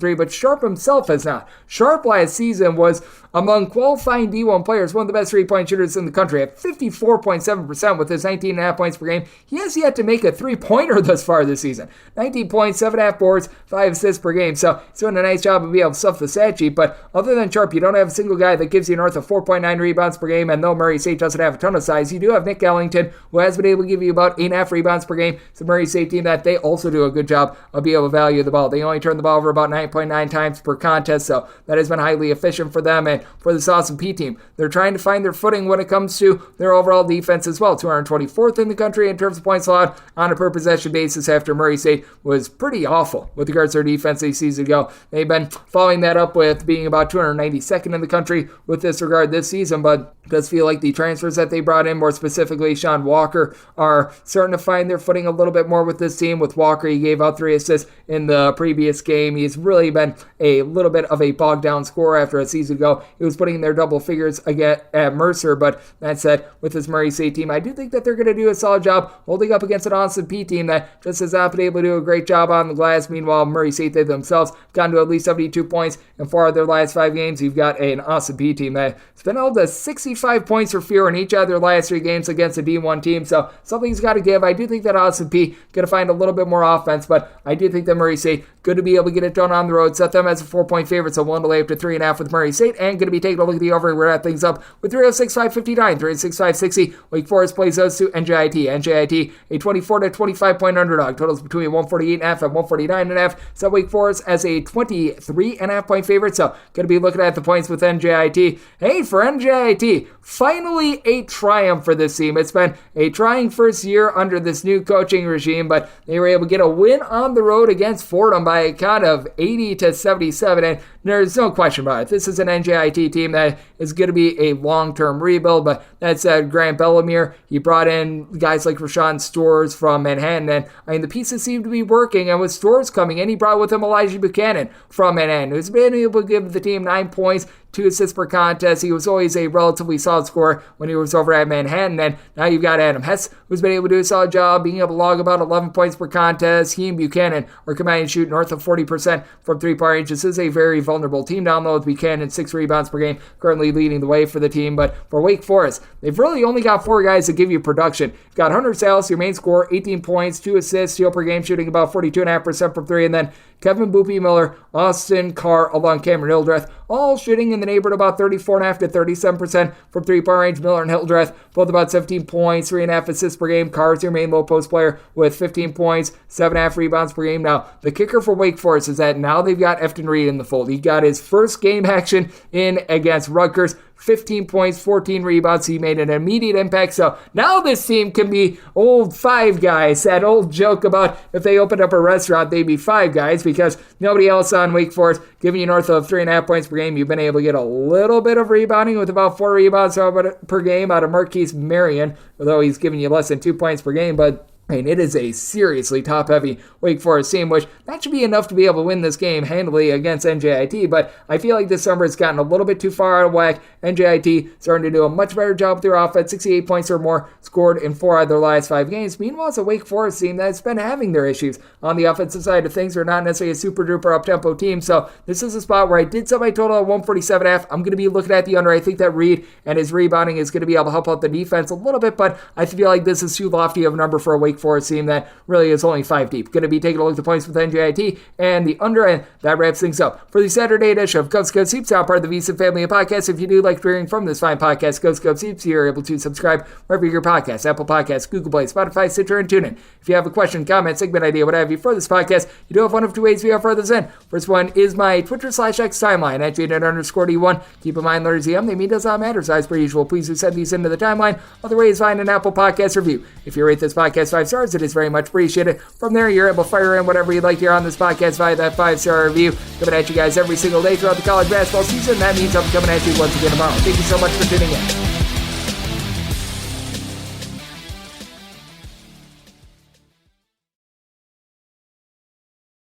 3, but Sharp himself has not. Sharp last season was among qualifying D1 players, one of the best three-point shooters in the country at 54.7% with his 19.5 points per game. He has yet to make a three-pointer thus far this season. 19 points, 7.5 boards, 5 assists per game. So he's doing a nice job of being able to stuff the stat sheet, but other than Sharp, you don't have a single guy that gives you north of 4.9 rebounds per game, and though Murray State doesn't have a ton of size, you do have Nick Ellington, who has been able to give you about 8.5 rebounds per game. It's a Murray State team that they also do a good job of being able to value the ball. They only turn the ball over about 9.9 times per contest, so that has been highly efficient for them. And for this Austin Peay team, they're trying to find their footing when it comes to their overall defense as well. 224th in the country in terms of points allowed on a per possession basis after Murray State was pretty awful with regards to their defense a season ago. They've been following that up with being about 292nd in the country with this regard this season, but it does feel like the transfers that they brought in, more specifically Sean Walker, are starting to find their footing a little bit more with this team. With Walker, he gave out 3 assists in the previous game. He's really been a little bit of a bogged down scorer after a season ago. He was putting in their double figures again at Mercer, but that said, with this Murray State team, I do think that they're going to do a solid job holding up against an Austin Peay team that just has not been able to do a great job on the glass. Meanwhile, Murray State, they themselves gotten to at least 72 points in 4 of their last 5 games. You've got an Austin Peay team that's been held to 65 points or fewer in each of their last 3 games against a D1 team, so something's got to give. I do think that Austin Peay going to find a little bit more offense, but I do think that Murray State good to be able to get it done on the road. Set them as a 4-point favorite, so willing to lay up to 3.5 with Murray State, and going to be taking a look at the over. We're at things up with 306.559, 306.560. Wake Forest plays those to NJIT. NJIT, a 24 to 25 point underdog. Totals between 148.5 and 149.5. So Wake Forest as a 23.5 point favorite, so going to be looking at the points with NJIT. Hey, for NJIT, finally a triumph for this team. It's been a trying first year under this new coaching regime, but they were able to get a win on the road against Fordham by a count of 80 to 77, and there's no question about it. This is an NJIT team that is going to be a long-term rebuild, but that said, Grant Bellemere, he brought in guys like Rashawn Storrs from Manhattan, and I mean, the pieces seem to be working, and with Storrs coming in, he brought with him Elijah Buchanan from Manhattan, who's been able to give the team 9 points, 2 assists per contest. He was always a relatively solid scorer when he was over at Manhattan, and now you've got Adam Hess, who's been able to do a solid job, being able to log about 11 points per contest. He and Buchanan are combining to shoot north of 40% from 3-point range. This is a very vulnerable team down low with Buchanan, 6 rebounds per game, currently leading the way for the team. But for Wake Forest, they've really only got 4 guys that give you production. You've got Hunter Salas, your main scorer, 18 points, 2 assists, steal per game, shooting about 42.5% from 3, and then Kevin Boopy Miller, Austin Carr, along Cameron Hildreth, all shooting in the neighborhood about 34.5 to 37% from 3-point range. Miller and Hildreth both about 17 points, 3.5 assists per game. Carr's your main low post player with 15 points, 7.5 rebounds per game. Now, the kicker for Wake Forest is that now they've got Efton Reed in the fold. He got his first game action in against Rutgers. 15 points, 14 rebounds. He made an immediate impact. So now this team can be old Five Guys. That old joke about if they opened up a restaurant, they'd be Five Guys, because nobody else on Wake Forest giving you north of 3.5 points per game. You've been able to get a little bit of rebounding with about 4 rebounds per game out of Marquise Marion, although he's giving you less than 2 points per game. But it is a seriously top-heavy Wake Forest team, which that should be enough to be able to win this game handily against NJIT, but I feel like this number has gotten a little bit too far out of whack. NJIT starting to do a much better job with their offense, 68 points or more scored in 4 out of their last 5 games. Meanwhile, it's a Wake Forest team that's been having their issues on the offensive side of things. They're not necessarily a super-duper up-tempo team, so this is a spot where I did set my total at 147.5. I'm going to be looking at the under. I think that Reed and his rebounding is going to be able to help out the defense a little bit, but I feel like this is too lofty of a number for a Wake Forest team that really is only 5 deep. Going to be taking a look at the points with NJIT and the under, and that wraps things up for the Saturday edition of Coast to Coast Hoops, now part of the VSiN family of podcasts. If you do like hearing from this fine podcast, Coast to Coast Hoops, you're able to subscribe wherever your podcasts, Apple Podcasts, Google Play, Spotify, Stitcher, and TuneIn. If you have a question, comment, segment idea, what have you for this podcast, you do have one of 2 ways we offer this in. First one is my Twitter/X timeline at @JNet_D1. Keep in mind, letters EM, they mean does not matter. So as per usual, please do send these into the timeline. Other ways, find an Apple Podcast review. If you rate this podcast 5 stars, it is very much appreciated. From there, you're able to fire in whatever you'd like to hear on this podcast via that 5-star review. Coming at you guys every single day throughout the college basketball season. That means I'm coming at you once again tomorrow. Thank you so much for tuning in.